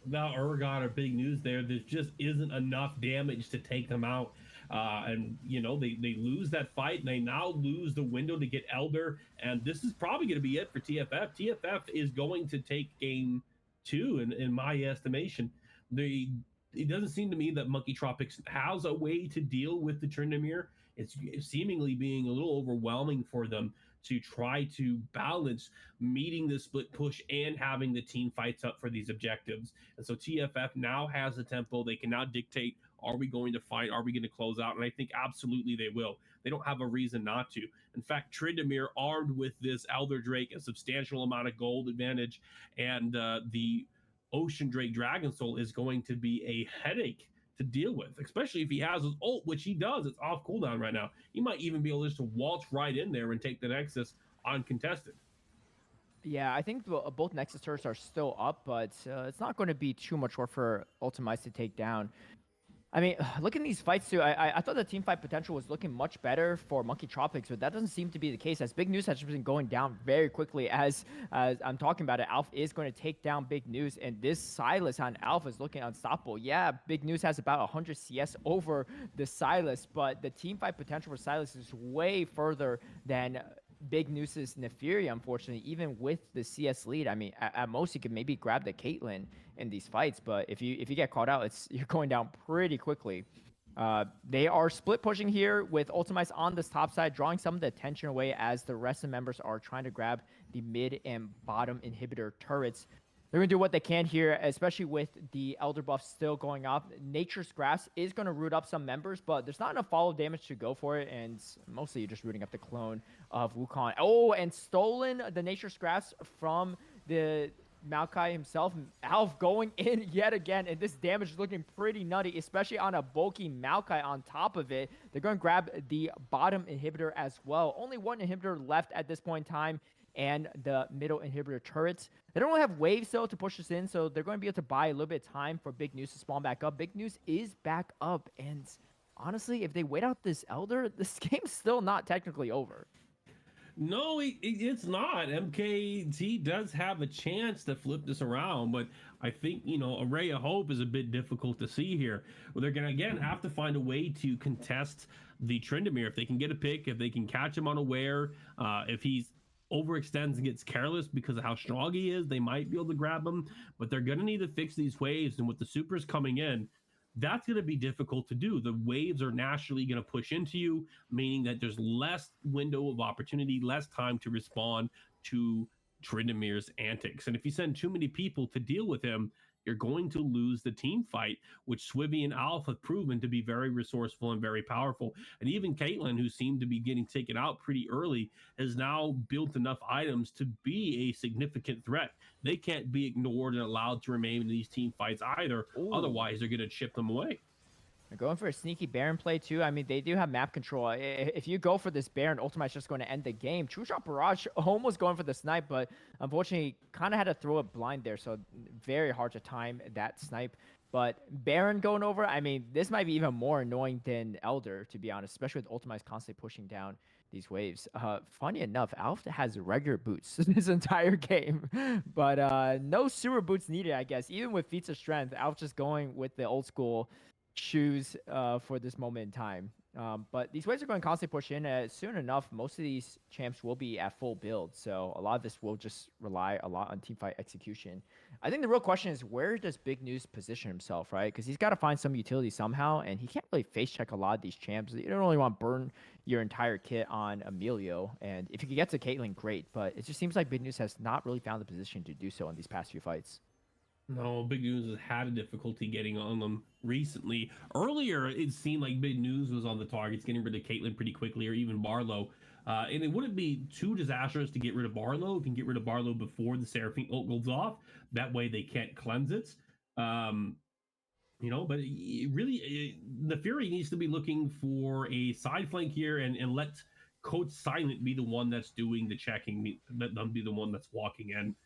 Without Urgot or big news there just isn't enough damage to take them out. And you know they lose that fight, and they now lose the window to get Elder. And this is probably going to be it for TFF. TFF is going to take game 2 in my estimation. They It doesn't seem to me that Monkey Tropics has a way to deal with the Tryndamere. It's seemingly being a little overwhelming for them to try to balance meeting the split push and having the team fights up for these objectives. And so TFF now has the tempo. They can now dictate, are we going to fight? Are we going to close out? And I think absolutely they will. They don't have a reason not to. In fact, Tryndamere, armed with this Elder Drake, a substantial amount of gold advantage, and the Ocean Drake Dragon Soul is going to be a headache to deal with, especially if he has his ult, which he does. It's off cooldown right now. He might even be able just to waltz right in there and take the Nexus uncontested. Yeah, I think both Nexus turrets are still up, but it's not going to be too much work for Ultimites to take down. I mean, look at these fights too. I thought the team fight potential was looking much better for Monkey Tropics, but that doesn't seem to be the case. As Big News has been going down very quickly, as I'm talking about it, Alf is going to take down Big News, and this Silas on Alf is looking unstoppable. Yeah, Big News has about 100 CS over the Silas, but the team fight potential for Silas is way further than Big Noose's Neferia, unfortunately, even with the CS lead. I mean, at most, you could maybe grab the Caitlyn in these fights, but if you get caught out, you're going down pretty quickly. They are split pushing here with Ultimites on this top side, drawing some of the attention away as the rest of the members are trying to grab the mid and bottom inhibitor turrets. They're going to do what they can here, especially with the Elder buff still going up. Nature's Grasp is going to root up some members, but there's not enough follow damage to go for it, and mostly you're just rooting up the clone of Wukong. Oh, and stolen the Nature's Grasp from the Maokai himself. Alf going in yet again, and this damage is looking pretty nutty, especially on a bulky Maokai on top of it. They're going to grab the bottom inhibitor as well. Only 1 inhibitor left at this point in time, and the middle inhibitor turrets. They don't really have waves, though, to push this in, so they're going to be able to buy a little bit of time for Big News to spawn back up. Big News is back up, and honestly, if they wait out this Elder, this game's still not technically over. No, it's not. MKT does have a chance to flip this around, but I think, a ray of hope is a bit difficult to see here. Well, they're going to, again, have to find a way to contest the Tryndamere. If they can get a pick, if they can catch him unaware, if he's overextends and gets careless because of how strong he is, they might be able to grab him, but they're going to need to fix these waves. And with the supers coming in, that's going to be difficult to do. The waves are naturally going to push into you, meaning that there's less window of opportunity, less time to respond to Tryndamere's antics. And if you send too many people to deal with him, you're going to lose the team fight, which Swivy and Alf have proven to be very resourceful and very powerful. And even Caitlyn, who seemed to be getting taken out pretty early, has now built enough items to be a significant threat. They can't be ignored and allowed to remain in these team fights either. Ooh. Otherwise, they're going to chip them away. They're going for a sneaky Baron play too. I mean, they do have map control. If you go for this Baron, Ultimite's just going to end the game. True Shot Barrage almost going for the snipe, but unfortunately kind of had to throw it blind there, so very hard to time that snipe. But Baron going over, I mean, this might be even more annoying than Elder, to be honest, especially with Ultimate constantly pushing down these waves. Funny enough, Alf has regular boots this entire game, but no super boots needed, I guess. Even with feats of strength, Alf just going with the old school shoes for this moment in time. But these waves are going to constantly push in. Soon enough, most of these champs will be at full build. So a lot of this will just rely a lot on teamfight execution. I think the real question is, where does Big News position himself, right? Because he's got to find some utility somehow, and he can't really face check a lot of these champs. You don't really want to burn your entire kit on Emilio. And if you could get to Caitlyn, great. But it just seems like Big News has not really found the position to do so in these past few fights. No, Big News has had a difficulty getting on them recently. Earlier, it seemed like Big News was on the targets, getting rid of Caitlyn pretty quickly, or even Barlow. And it wouldn't be too disastrous to get rid of Barlow if you can get rid of Barlow before the Seraphine ult goes off. That way they can't cleanse it. But the Fury needs to be looking for a side flank here and let Coach Silent be the one that's doing the checking, let them be the one that's walking in.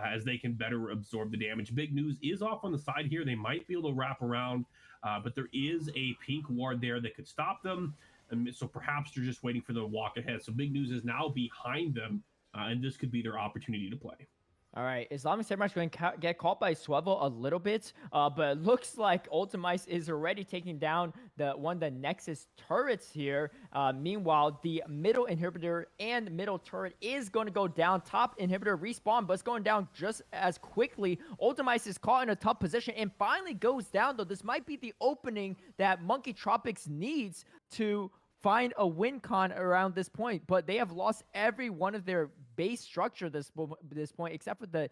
As they can better absorb the damage. Big News is off on the side here. They might be able to wrap around, but there is a pink ward there that could stop them. And so perhaps they're just waiting for the walk ahead. So Big News is now behind them, and this could be their opportunity to play. All right, Islamic Samurai's going to get caught by Swivel a little bit, but it looks like Ultimice is already taking down the Nexus turrets here. Meanwhile, the middle inhibitor and middle turret is going to go down. Top inhibitor respawn, but it's going down just as quickly. Ultimice is caught in a tough position and finally goes down, though. This might be the opening that Monkey Tropics needs to find a win con around this point, but they have lost every one of their base structure this point, except for the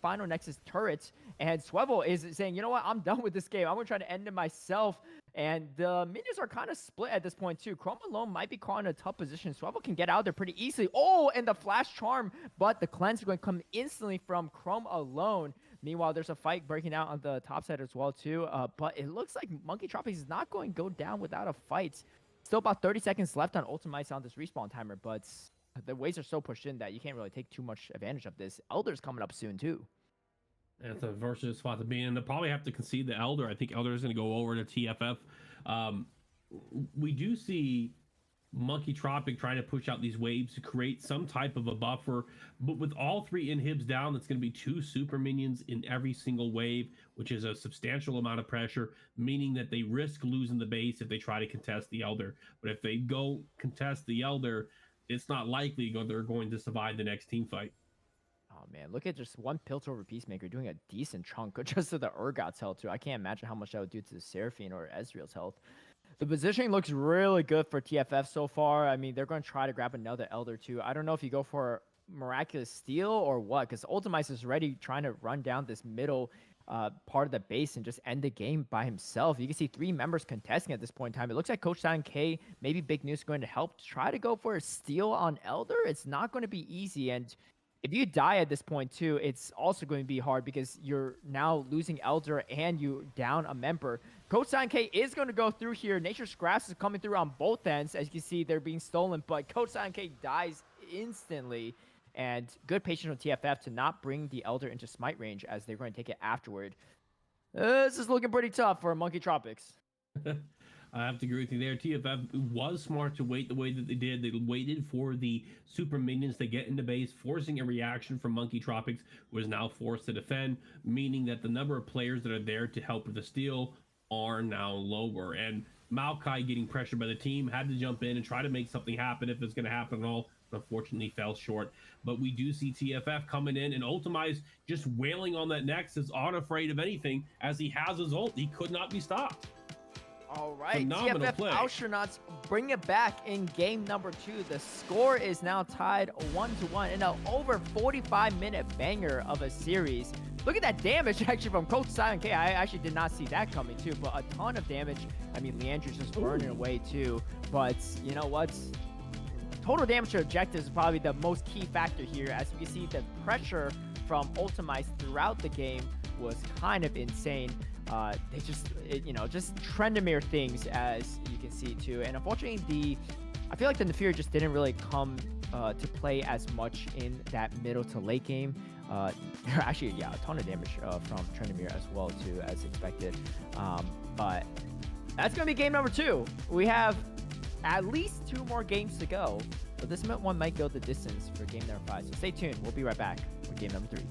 final Nexus turrets. And Swivel is saying, you know what, I'm done with this game. I'm going to try to end it myself. And the minions are kind of split at this point, too. Chrome alone might be caught in a tough position. Swivel can get out there pretty easily. Oh, and the flash charm, but the cleanse is going to come instantly from Chrome alone. Meanwhile, there's a fight breaking out on the top side as well, too. But it looks like Monkey Tropics is not going to go down without a fight. Still about 30 seconds left on Ultimice on this respawn timer, but the waves are so pushed in that you can't really take too much advantage of this. Elder's coming up soon, too. It's a versus spot to be in. They'll probably have to concede the Elder. I think Elder is going to go over to TFF. We do see Monkey Tropic trying to push out these waves to create some type of a buffer, but with all three inhibs down, it's going to be 2 super minions in every single wave, which is a substantial amount of pressure, meaning that they risk losing the base if they try to contest the Elder. But if they go contest the Elder, it's not likely they're going to survive the next team fight. Oh man, look at just one Piltover over Peacemaker doing a decent chunk just to the Urgot's health too. I can't imagine how much that would do to the Seraphine or Ezreal's health. The positioning looks really good for TFF so far. I mean, they're going to try to grab another Elder too. I don't know if you go for Miraculous Steal or what, because Ultimice is already trying to run down this middle part of the base and just end the game by himself. You can see 3 members contesting at this point in time. It looks like Coach Silent K, maybe Big News, going to help try to go for a steal on Elder. It's not going to be easy, and if you die at this point too, it's also going to be hard because you're now losing Elder and you down a member. Coach Silent K is going to go through here. Nature's Grass is coming through on both ends. As you can see, they're being stolen, but Coach Silent K dies instantly. And good patience on TFF to not bring the Elder into smite range as they're going to take it afterward. This is looking pretty tough for Monkey Tropics. I have to agree with you there. TFF was smart to wait the way that they did. They waited for the super minions to get into base, forcing a reaction from Monkey Tropics, who is now forced to defend, meaning that the number of players that are there to help with the steal are now lower. And Maokai, getting pressured by the team, had to jump in and try to make something happen if it's going to happen at all. Unfortunately fell short. But we do see TFF coming in and Ultimize just wailing on that Nexus, unafraid of anything, as he has his ult. He could not be stopped. All right, Phenomenal TFF play. Alfstronauts bring it back in game number 2. The score is now tied 1-1 in an over 45-minute banger of a series. Look at that damage actually from Coach Silent K. I actually did not see that coming too, but a ton of damage. I mean, Leandre's just burning away too. But you know what? Total damage to objectives is probably the most key factor here. As you can see, the pressure from Ultimize throughout the game was kind of insane. They just, just Trendemir things, as you can see too. And unfortunately, I feel like the Nafir just didn't really come to play as much in that middle to late game. Actually, yeah, a ton of damage from Trendemir as well too, as expected. But that's gonna be game number 2. We have at least 2 more games to go, but this one might go the distance for game number 5. So stay tuned. We'll be right back for game number 3.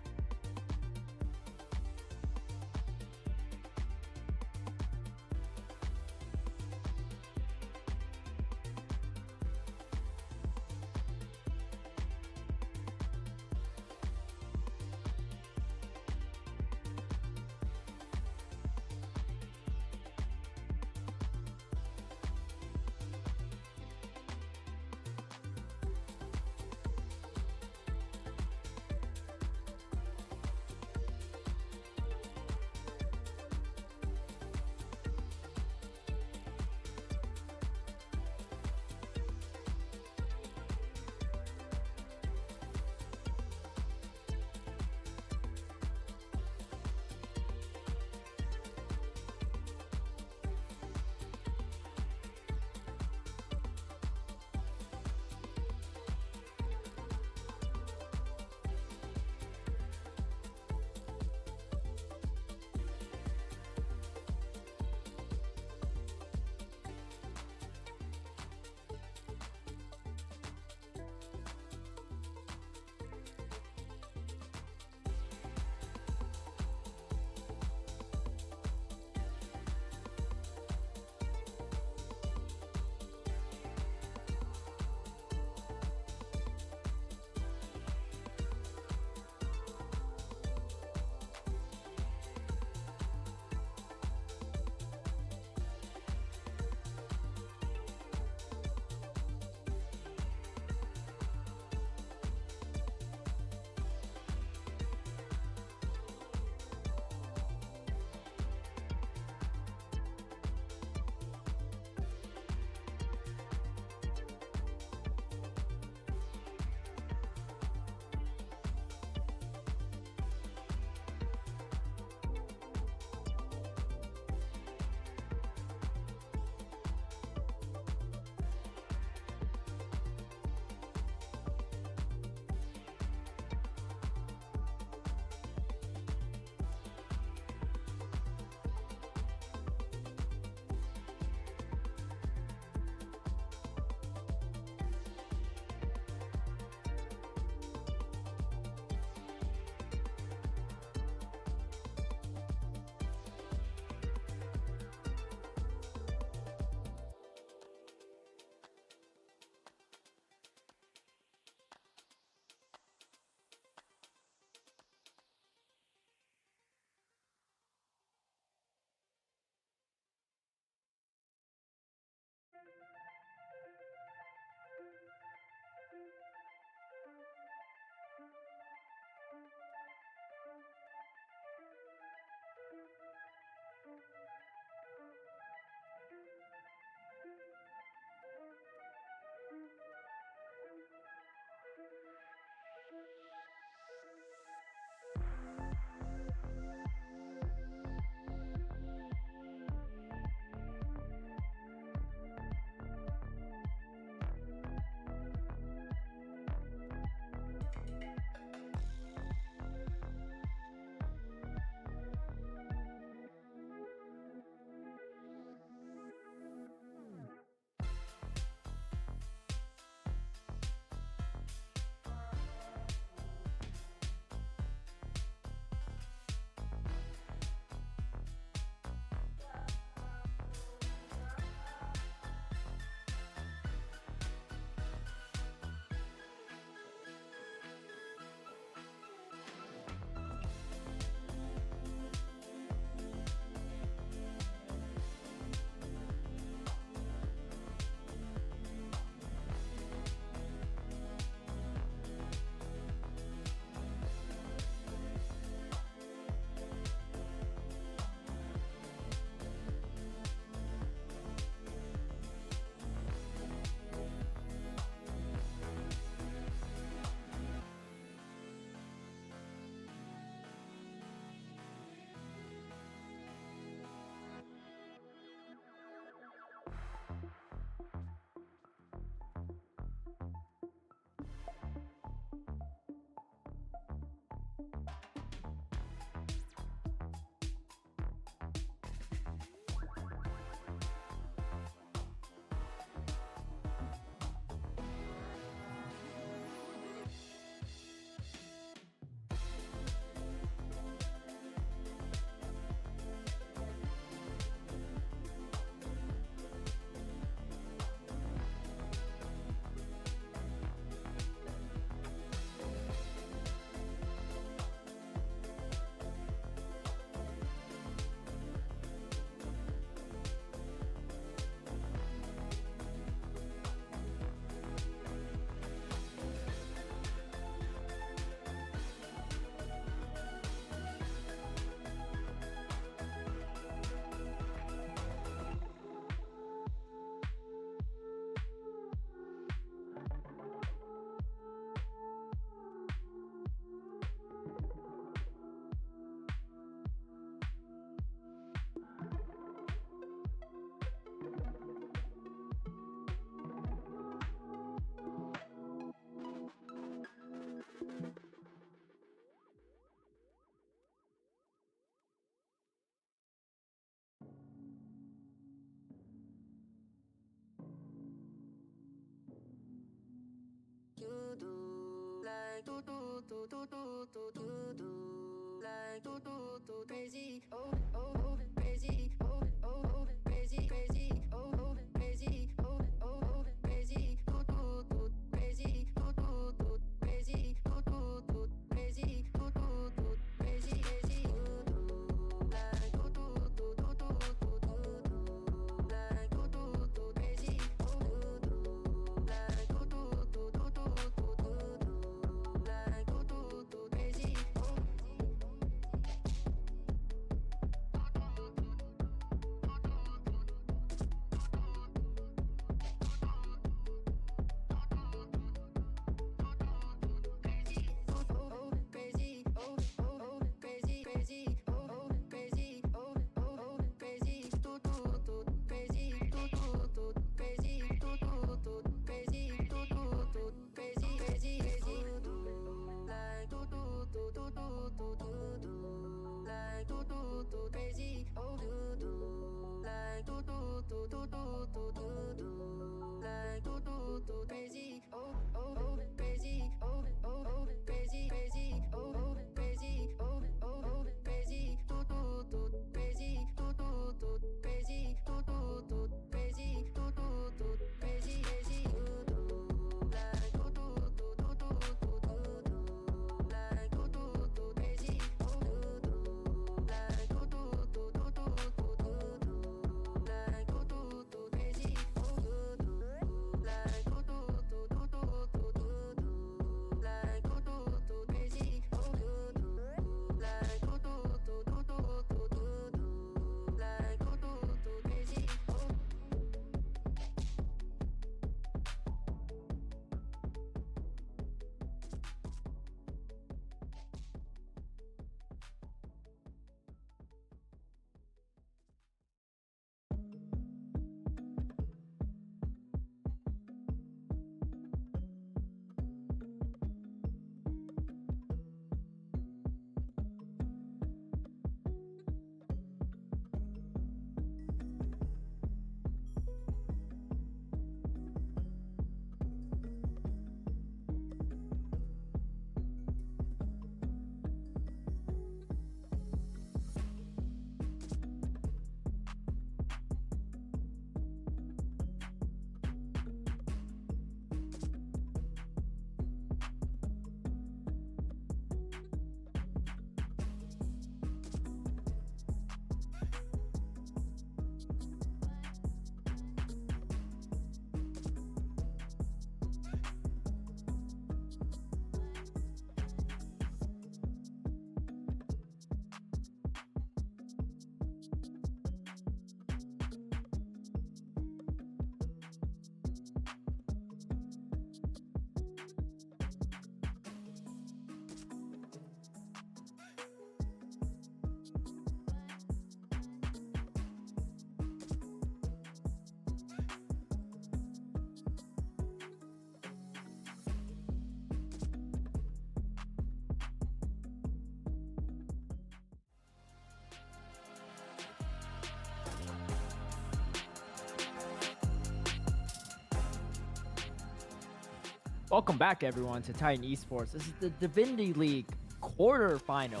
Welcome back, everyone, to Titan Esports. This is the Divinity League quarterfinals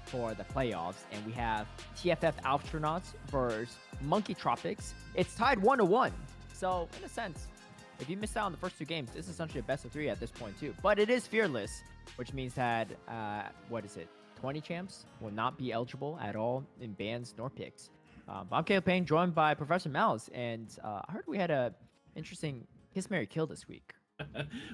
for the playoffs, and we have TFF Alfstronauts versus Monkey Tropics. It's tied 1-1. So, in a sense, if you missed out on the first two games, this is essentially a best of 3 at this point, too. But it is fearless, which means that, 20 champs will not be eligible at all in bans nor picks. I'm Caleb Payne, joined by Professor Mouse, and I heard we had a interesting Kiss, Marry, Kill this week.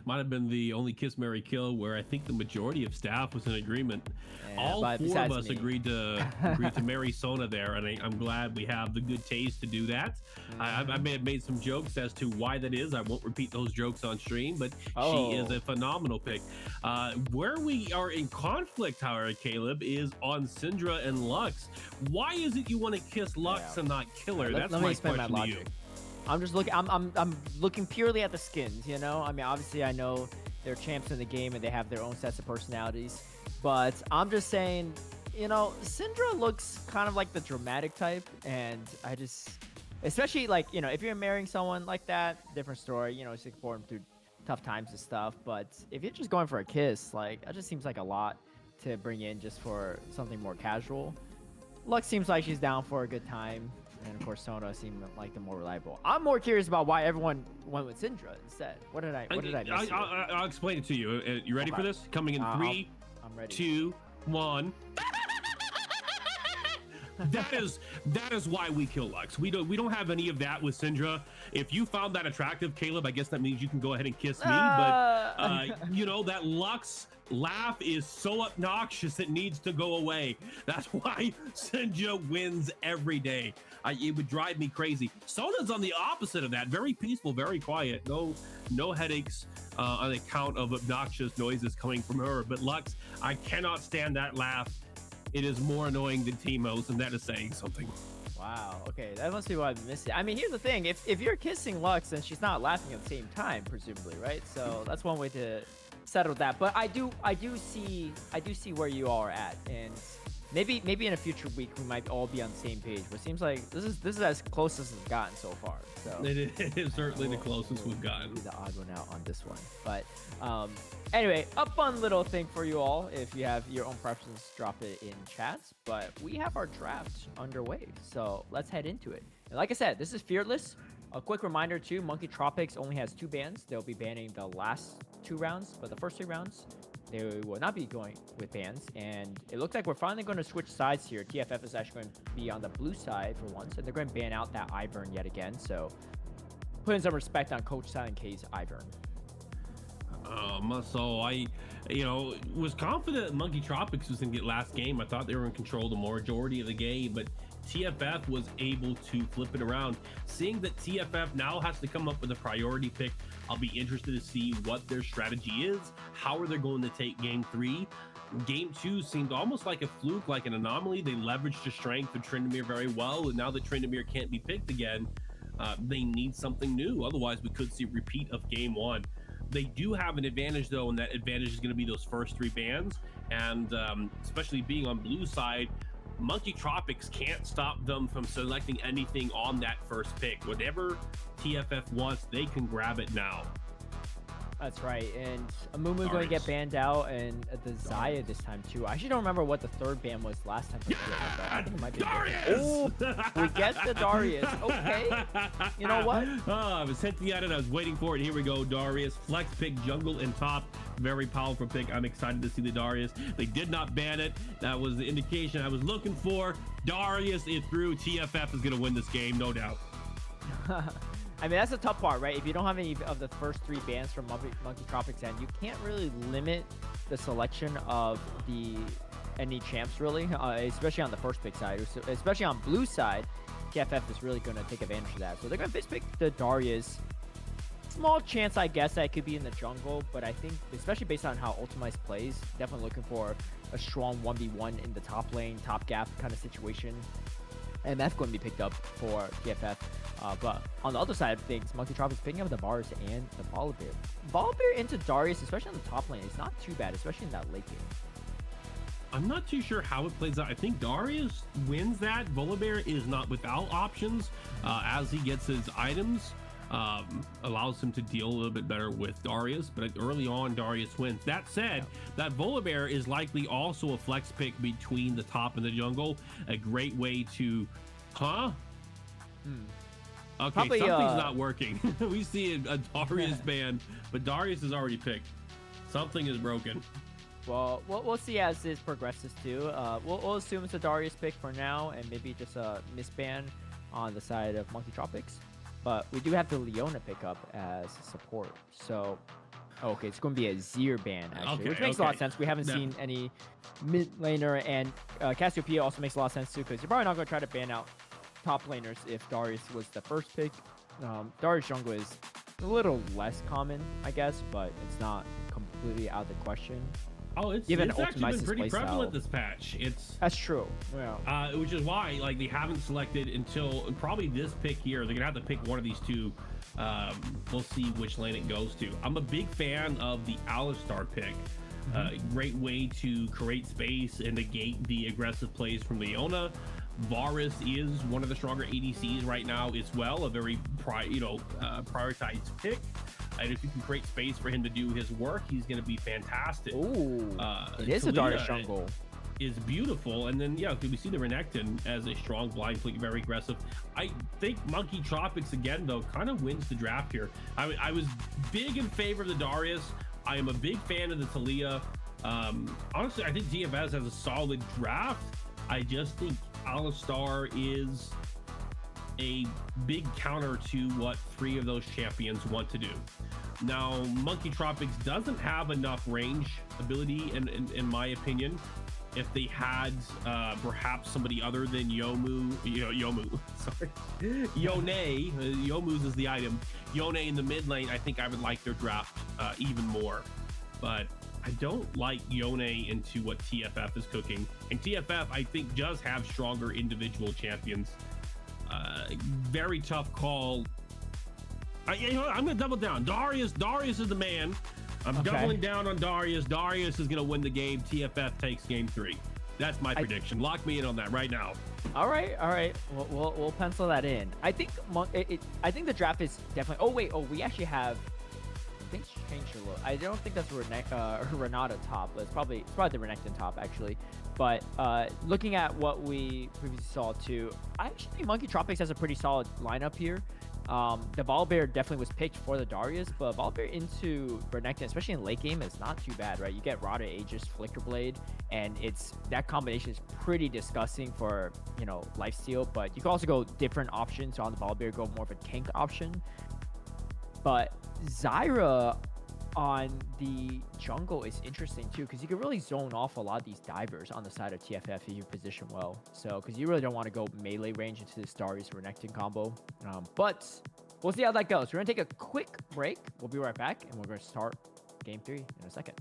Might have been the only Kiss, Marry, Kill where I think the majority of staff was in agreement. Yeah, All four of us agreed to marry Sona there, and I'm glad we have the good taste to do that. I may have made some jokes as to why that is. I won't repeat those jokes on stream, but she is a phenomenal pick. Where we are in conflict, however, Caleb, is on Syndra and Lux. Why is it you want to kiss Lux and not kill her? That's my question to you. I'm just looking. I'm looking purely at the skins. You know, I mean, obviously, I know they're champs in the game and they have their own sets of personalities, but I'm just saying, you know, Syndra looks kind of like the dramatic type, and I just, especially like, you know, if you're marrying someone like that, different story. You know, it's important to tough times and stuff. But if you're just going for a kiss, like that just seems like a lot to bring in just for something more casual. Lux seems like she's down for a good time, and of course Sona seemed like the more reliable. I'm more curious about why everyone went with Syndra instead. What did I miss? I'll explain it to you. You ready for this? Coming in 3, I'm ready. 2, 1. That is why we kill Lux. We don't have any of that with Syndra. If you found that attractive, Caleb, I guess that means you can go ahead and kiss me. But you know, that Lux laugh is so obnoxious it needs to go away. That's why Syndra wins every day. It would drive me crazy. Sona's on the opposite of that. Very peaceful, very quiet. No headaches on account of obnoxious noises coming from her. But Lux, I cannot stand that laugh. It is more annoying than Teemos, and that is saying something. Wow. Okay, that must be why I missed it. I mean, here's the thing: if you're kissing Lux, then she's not laughing at the same time, presumably, right? So that's one way to settle that. But I do see where you all are at, and maybe in a future week we might all be on the same page. But it seems like this is as close as it's gotten so far. So it is certainly the closest we've gotten. Be the odd one out on this one, but anyway, a fun little thing for you all. If you have your own preferences, drop it in chats. But we have our draft underway, so let's head into it. And like I said, this is Fearless. A quick reminder too, Monkey Tropics only has 2 bans. They'll be banning the last 2 rounds, but the first 3 rounds, they will not be going with bans. And it looks like we're finally going to switch sides here. TFF is actually going to be on the blue side for once, and they're going to ban out that Ivern yet again. So putting some respect on Coach Silent K's Ivern. So I, was confident Monkey Tropics was going to get last game. I thought they were in control the majority of the game, but TFF was able to flip it around. Seeing that TFF now has to come up with a priority pick, I'll be interested to see what their strategy is. How are they going to take game 3? Game 2 seemed almost like a fluke, like an anomaly. They leveraged the strength of Tryndamere very well, and now that Tryndamere can't be picked again, they need something new. Otherwise, we could see a repeat of game 1. They do have an advantage, though, and that advantage is going to be those first 3 bans. And especially being on blue side, Monkey Tropics can't stop them from selecting anything on that first pick. Whatever TFF wants, they can grab it now. That's right, and Amumu going to get banned out, and the Zaya this time too. I actually don't remember what the 3rd ban was last time. I think it might be Darius! Oh, we get the Darius. Okay, you know what? I was hinting at it. I was waiting for it. Here we go, Darius. Flex pick, jungle and top. Very powerful pick. I'm excited to see the Darius. They did not ban it. That was the indication I was looking for. Darius is through. TFF is going to win this game, no doubt. I mean, that's the tough part, right? If you don't have any of the first 3 bans from Monkey Tropics end, you can't really limit the selection of any champs, really, especially on the first pick side. Especially on blue side, TFF is really going to take advantage of that. So they're going to pick the Darius. Small chance, I guess, that it could be in the jungle, but I think, especially based on how Ultimize plays, definitely looking for a strong 1v1 in the top lane, top gap kind of situation. And that's going to be picked up for TFF. But on the other side of things, Monkey Tropics picking up the Bars and the Volibear. Volibear into Darius, especially on the top lane, is not too bad, especially in that late game. I'm not too sure how it plays out. I think Darius wins that. Volibear is not without options as he gets his items. Allows him to deal a little bit better with Darius, but early on Darius wins. That said, that Volibear is likely also a flex pick between the top and the jungle. A great way to okay, probably, something's not working. We see a Darius ban, but Darius is already picked. Something is broken. Well, we'll see as this progresses too. We'll assume it's a Darius pick for now, and maybe just a misban on the side of Monkey Tropics. But we do have the Leona pickup as support. So, okay, it's going to be a Zir ban, actually, which makes a lot of sense. We haven't seen any mid laner, and Cassiopeia also makes a lot of sense, too, because you're probably not going to try to ban out top laners if Darius was the first pick. Darius jungle is a little less common, I guess, but it's not completely out of the question. Oh, it's actually been pretty prevalent this patch. That's true. Yeah. Which is why, like, they haven't selected until probably this pick here. They're gonna have to pick one of these 2. We'll see which lane it goes to. I'm a big fan of the Alistar pick. Great way to create space and negate the aggressive plays from Leona. Varus is one of the stronger ADCs right now as well, a very prioritized pick. And if you can create space for him to do his work, he's going to be fantastic. Ooh, it is a Darius jungle. Is beautiful. And then, yeah, we see the Renekton as a strong blind fleet, very aggressive. I think Monkey Tropics, again, though, kind of wins the draft here. I was big in favor of the Darius. I am a big fan of the Talia. Honestly, I think TFS has a solid draft. I just think Alistar is a big counter to what 3 of those champions want to do. Now, Monkey Tropics doesn't have enough range ability, in my opinion. If they had perhaps somebody other than Yomu, sorry, Yone, Yomu's is the item. Yone in the mid lane, I think I would like their draft even more. But I don't like Yone into what TFF is cooking. And TFF, I think, does have stronger individual champions. Very tough call. I'm going to double down. Darius is the man. I'm doubling down on Darius. Darius is going to win the game. TFF takes game 3. That's my prediction. Lock me in on that right now. All right. We'll pencil that in. I think I think the draft is definitely. We actually have. Things changed a little. I don't think that's Renata top. It's probably the Renekton top actually. But looking at what we previously saw too, I actually think Monkey Tropics has a pretty solid lineup here. The Volibear definitely was picked for the Darius, but Volibear into Renekton, especially in late game, is not too bad, right? You get Rada Aegis, Flicker Blade, and that combination is pretty disgusting for, lifesteal, but you can also go different options. So on the Volibear, go more of a tank option. But Zyra on the jungle is interesting too, because you can really zone off a lot of these divers on the side of TFF if you position well. So, because you really don't want to go melee range into this Darius Renekton combo. But we'll see how that goes. We're going to take a quick break. We'll be right back, and we're going to start game 3 in a second.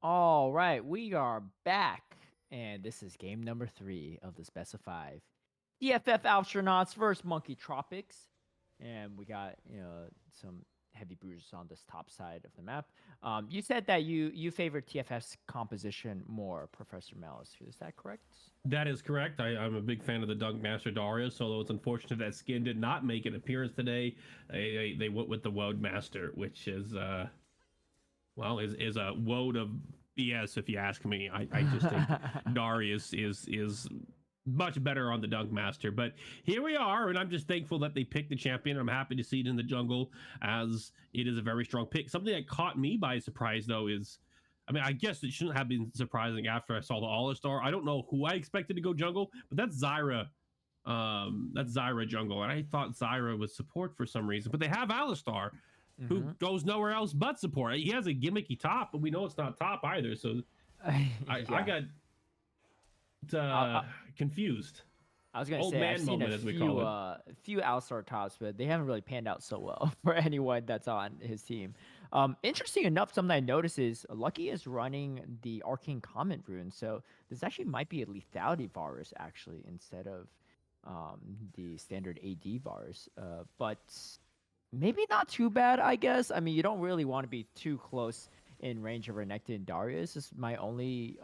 All right, we are back, and this is game number 3 of the best of 5. TFF Alfstronauts versus Monkey Tropics, and we got some heavy bruises on this top side of the map. You said that you favor TFF's composition more, Professor Malice. Is that correct? That is correct. I'm a big fan of the Dunk Master Darius, although it's unfortunate that skin did not make an appearance today. They went with the Woad Master, which is is a woad of BS if you ask me. I just think Darius is much better on the Dunk Master. But here we are, and I'm just thankful that they picked the champion. I'm happy to see it in the jungle, as it is a very strong pick. Something that caught me by surprise, though, is, I mean, I guess it shouldn't have been surprising after I saw the All-Star. I don't know who I expected to go jungle, but that's Zyra. That's Zyra jungle, and I thought Zyra was support for some reason. But they have Alistar, who goes nowhere else but support. He has a gimmicky top, but we know it's not top either. So I got confused. I was gonna Old say man I've seen moment, a as we few call it. few Alistar tops, but they haven't really panned out so well for anyone that's on his team. Interesting enough, something I noticed is Lucky is running the Arcane Comment rune, so this actually might be a lethality virus actually instead of the standard AD virus. But maybe not too bad, I guess. I mean, you don't really want to be too close in range of Renekton and Darius. Is my only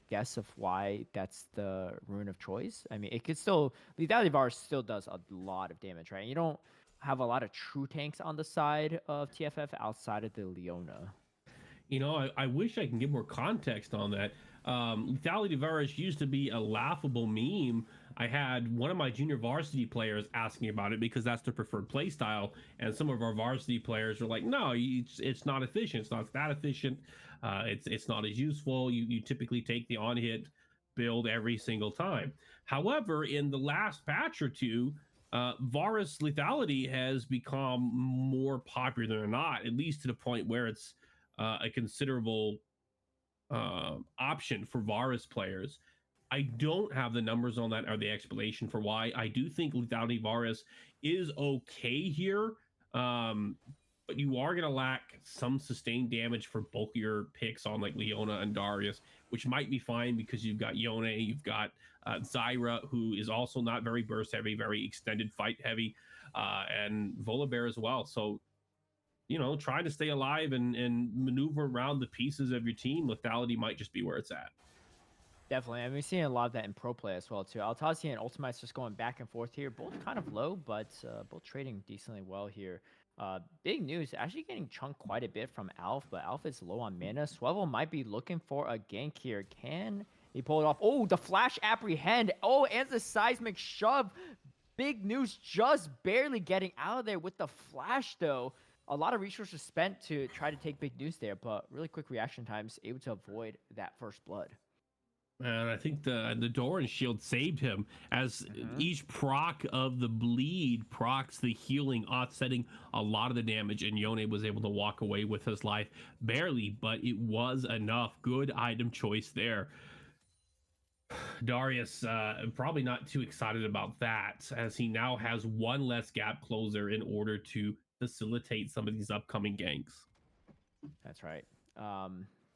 guess of why that's the rune of choice. I mean, it could still, lethality virus still does a lot of damage, right? And you don't have a lot of true tanks on the side of TFF outside of the Leona. You know, I wish I can give more context on that. Lethality Virus used to be a laughable meme. I had one of my junior varsity players asking about it because that's their preferred play style, and some of our varsity players were like, "No, it's not efficient. It's not that efficient. It's not as useful. You typically take the on hit build every single time." However, in the last patch or two, Varus lethality has become more popular than not, at least to the point where it's a considerable option for Varus players. I don't have the numbers on that or the explanation for why. I do think lethality Varus is okay here, but you are going to lack some sustained damage for bulkier picks on like Leona and Darius, which might be fine because you've got Yone, you've got Zyra, who is also not very burst heavy, very extended fight heavy, and Volibear as well. So, you know, trying to stay alive and maneuver around the pieces of your team, lethality might just be where it's at. Definitely. I mean, we're seeing a lot of that in pro play as well, too. Altazi and Ultimite's just going back and forth here. Both kind of low, but both trading decently well here. Big news, actually getting chunked quite a bit from Alf, but Alf is low on mana. Swevel might be looking for a gank here. Can he pull it off? Oh, the flash apprehend. Oh, and the seismic shove. Big news, just barely getting out of there with the flash, though. A lot of resources spent to try to take big news there, but really quick reaction times, able to avoid that first blood. And I think the Doran shield saved him, as each proc of the bleed procs the healing, offsetting a lot of the damage, and Yone was able to walk away with his life barely, but it was enough. Good item choice there. Darius probably not too excited about that, as he now has one less gap closer in order to facilitate some of these upcoming ganks. That's right.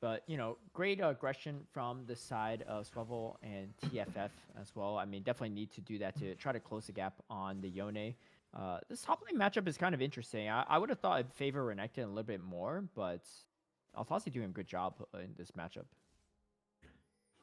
But, you know, great aggression from the side of Swevel and TFF as well. I mean, definitely need to do that to try to close the gap on the Yone. This top lane matchup is kind of interesting. I would have thought I'd favor Renekton a little bit more, but Althasi doing a good job in this matchup.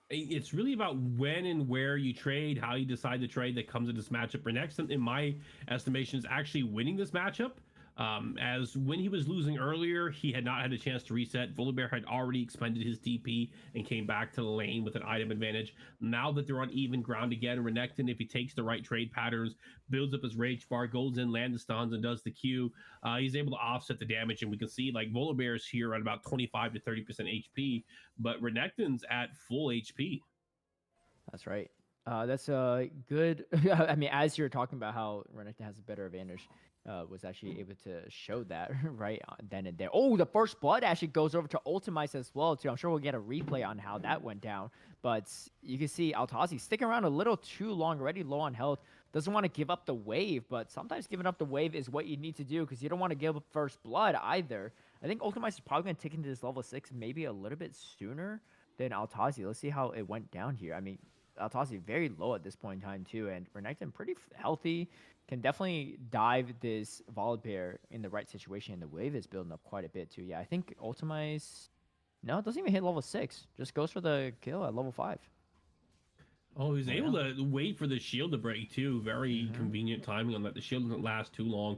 It's really about when and where you trade, how you decide to trade that comes in this matchup. Renekton, in my estimation, is actually winning this matchup. As when he was losing earlier, he had not had a chance to reset. Volibear had already expended his DP and came back to the lane with an item advantage. Now that they're on even ground again, Renekton, if he takes the right trade patterns, builds up his rage bar, goes in, land the stuns, and does the Q, he's able to offset the damage. And we can see like Volibear is here at about 25 to 30% HP, but Renekton's at full HP. That's right. That's a good. I mean, as you're talking about how Renekton has a better advantage, was actually able to show that right then and there. Oh, the first blood actually goes over to Ultimize as well, too. I'm sure we'll get a replay on how that went down. But you can see Altazi sticking around a little too long, already low on health. Doesn't want to give up the wave, but sometimes giving up the wave is what you need to do because you don't want to give up first blood either. I think Ultimize is probably going to take into this level 6 maybe a little bit sooner than Altazi. Let's see how it went down here. I mean, Altazi very low at this point in time too, and Renekton pretty healthy. Can definitely dive this Volibear in the right situation, and the wave is building up quite a bit too. Yeah, I think Ultimize, no, it doesn't even hit level 6. Just goes for the kill at level 5. Oh, he was Oh, able yeah. to wait for the shield to break too. Very convenient timing on that. The shield doesn't last too long.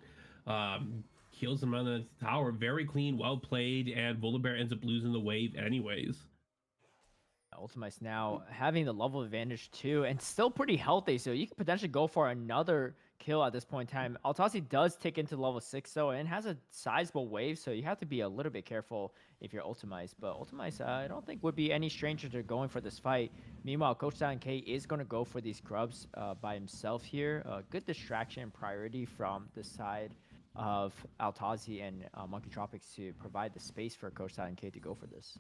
Kills him on the tower. Very clean, well played, and Volibear ends up losing the wave anyways. Ultimice now having the level advantage too, and still pretty healthy, so you could potentially go for another kill at this point in time. Altasi does tick into level 6 though, and has a sizable wave, so you have to be a little bit careful if you're Ultimice. But Ultimice, I don't think would be any stranger to going for this fight. Meanwhile, Coach Silent K is going to go for these grubs by himself here. Good distraction and priority from the side of Altazi and Monkey Tropics to provide the space for Coach Silent K to go for this.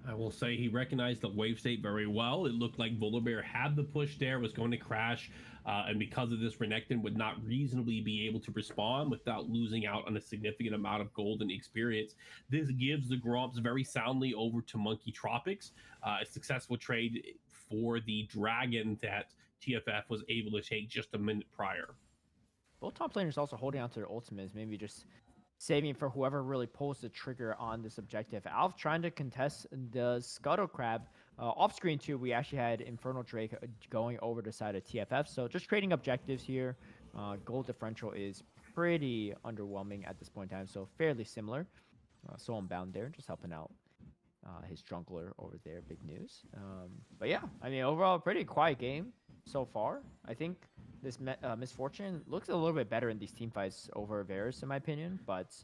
I will say he recognized the wave state very well. It looked like Volibear had the push there, was going to crash, and because of this, Renekton would not reasonably be able to respond without losing out on a significant amount of golden experience. This gives the Grumps very soundly over to Monkey Tropics, a successful trade for the Dragon that TFF was able to take just a minute prior. Both top laners also holding on to their ultimates, maybe just saving for whoever really pulls the trigger on this objective. Alf trying to contest the Scuttle Crab. Off screen too, we actually had Infernal Drake going over the side of TFF. So just trading objectives here. Gold differential is pretty underwhelming at this point in time, so fairly similar. So Unbound there, just helping out his jungler over there. Big news. But yeah, I mean, overall, pretty quiet game so far. I think this Misfortune looks a little bit better in these team fights over Varus, in my opinion, but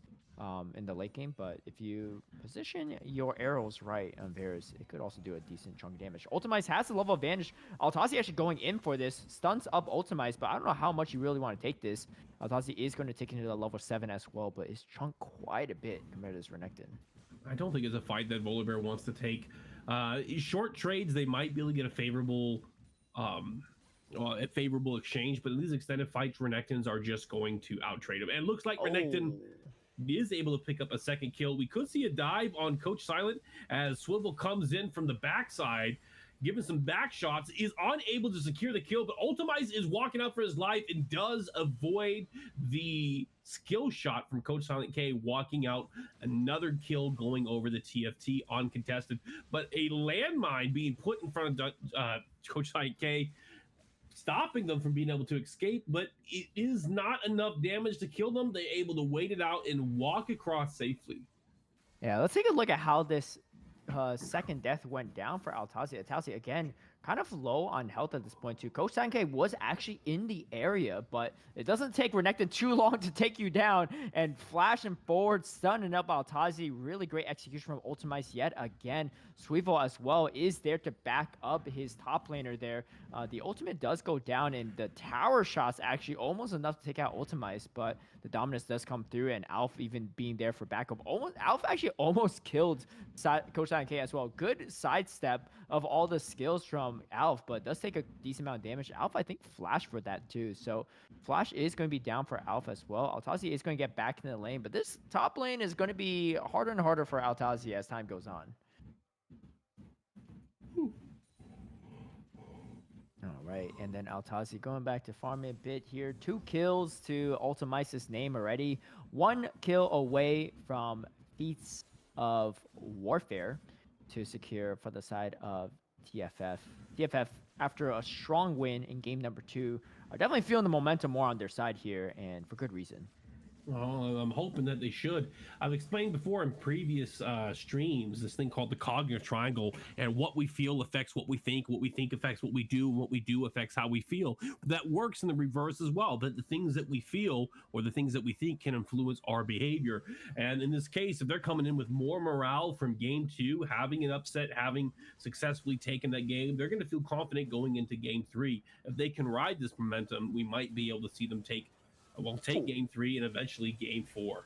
in the late game. But if you position your arrows right on Varus, it could also do a decent chunk of damage. Ultimize has the level advantage. Altazi actually going in for this. Stuns up Ultimize, but I don't know how much you really want to take this. Altazi is going to take into the level 7 as well, but it's chunked quite a bit compared to this Renekton. I don't think it's a fight that Volibear wants to take. Short trades, they might be able to get a favorable exchange, but in these extended fights, Renektons are just going to outtrade him. And it looks like Renekton is able to pick up a second kill. We could see a dive on Coach Silent as Swivel comes in from the backside, giving some back shots, is unable to secure the kill, but Ultimize is walking out for his life and does avoid the skill shot from Coach Silent K, walking out. Another kill going over the TFT uncontested, but a landmine being put in front of Coach Silent K, stopping them from being able to escape, but it is not enough damage to kill them. They're able to wait it out and walk across safely. Yeah, let's take a look at how this second death went down for Altazi. Altazi, again, kind of low on health at this point, too. Coach Sankei was actually in the area, but it doesn't take Renekton too long to take you down and flashing forward, stunning up Altazi. Really great execution from Ultimize yet again. Sweevel as well is there to back up his top laner there. The ultimate does go down, and the tower shots actually almost enough to take out Ultimize, but the dominance does come through, and Alf even being there for backup. Alf actually almost killed Coach Silent K as well. Good sidestep of all the skills from Alf, but does take a decent amount of damage. Alf, I think, flash for that too. So flash is going to be down for Alf as well. Altazi is going to get back in the lane, but this top lane is going to be harder and harder for Altazi as time goes on. All right, and then Altazi going back to farm a bit here. 2 kills to Ultimice's name already. 1 kill away from Feats of Warfare to secure for the side of TFF. TFF, after a strong win in game number 2, are definitely feeling the momentum more on their side here, and for good reason. Well, I'm hoping that they should. I've explained before in previous streams this thing called the cognitive triangle, and what we feel affects what we think affects what we do, and what we do affects how we feel. That works in the reverse as well, that the things that we feel or the things that we think can influence our behavior. And in this case, if they're coming in with more morale from game 2, having an upset, having successfully taken that game, they're going to feel confident going into game 3. If they can ride this momentum, we might be able to see them take game 3 and eventually game 4.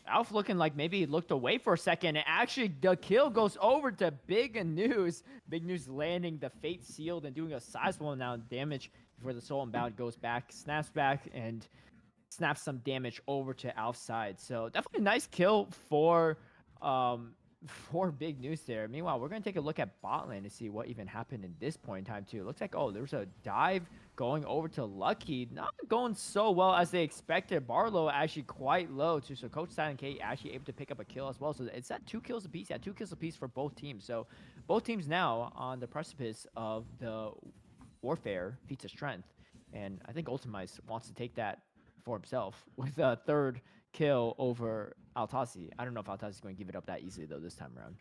Alf looking like maybe he looked away for a second, and actually the kill goes over to Big News. Big News landing the Fate Sealed and doing a sizable amount of damage before the Soul Unbound goes back, snaps back, and snap some damage over to Alf's side. So definitely a nice kill um for big news there. Meanwhile, we're gonna take a look at bot lane to see what even happened in this point in time too. It looks like, oh, there's a dive going over to Lucky. Not going so well as they expected. Barlow actually quite low too. So Coach Silent K actually able to pick up a kill as well. So it's at 2 kills apiece. Yeah, 2 kills apiece for both teams. So both teams now on the precipice of the warfare feats of strength. And I think Ultimize wants to take that for himself with a third kill over Altazi. I don't know if Altazi is going to give it up that easily though this time around.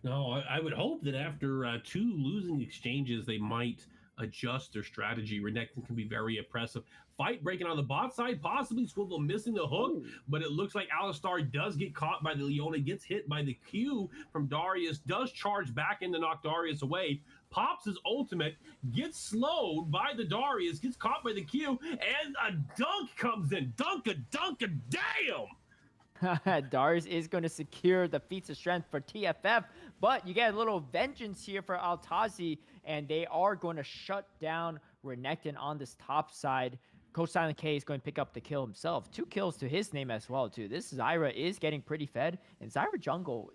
No, I would hope that after 2 losing exchanges, they might adjust their strategy. Renekton can be very oppressive. Fight breaking on the bot side, possibly Swivel missing the hook, but it looks like Alistar does get caught by the Leona, gets hit by the Q from Darius, does charge back in to knock Darius away, pops his ultimate, gets slowed by the Darius, gets caught by the Q, and a dunk comes in. Dunk a damn! Darius is going to secure the feats of strength for TFF, but you get a little vengeance here for Altazi, and they are going to shut down Renekton on this top side. Coach Silent K is going to pick up the kill himself. 2 kills to his name as well, too. This Zyra is getting pretty fed, and Zyra jungle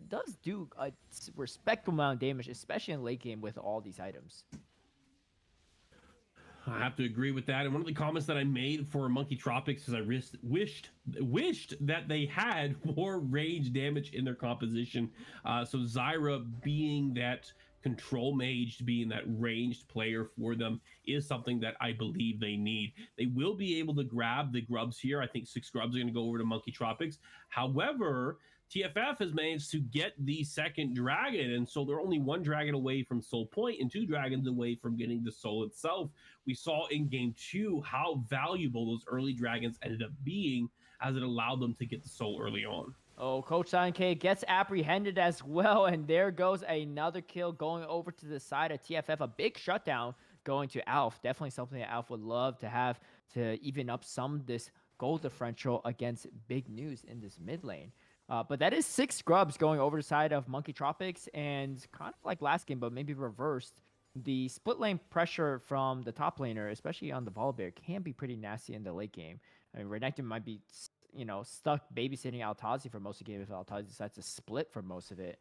does do a respectable amount of damage, especially in late game with all these items. I have to agree with that. And one of the comments that I made for Monkey Tropics is I wished that they had more range damage in their composition. So Zyra being that control mage, being that ranged player for them is something that I believe they need. They will be able to grab the grubs here. I think 6 grubs are going to go over to Monkey Tropics. However, TFF has managed to get the second dragon, and so they're only 1 dragon away from soul point and 2 dragons away from getting the soul itself. We saw in game 2 how valuable those early dragons ended up being, as it allowed them to get the soul early on. Oh, Coach Silent K gets apprehended as well, and there goes another kill going over to the side of TFF. A big shutdown going to Alf. Definitely something that Alf would love to have to even up some this goal differential against big news in this mid lane. But that is 6 scrubs going over the side of Monkey Tropics, and kind of like last game, but maybe reversed. The split lane pressure from the top laner, especially on the Volibear, can be pretty nasty in the late game. I mean, Renekton might be, stuck babysitting Altazi for most of the game if Altazi decides to split for most of it.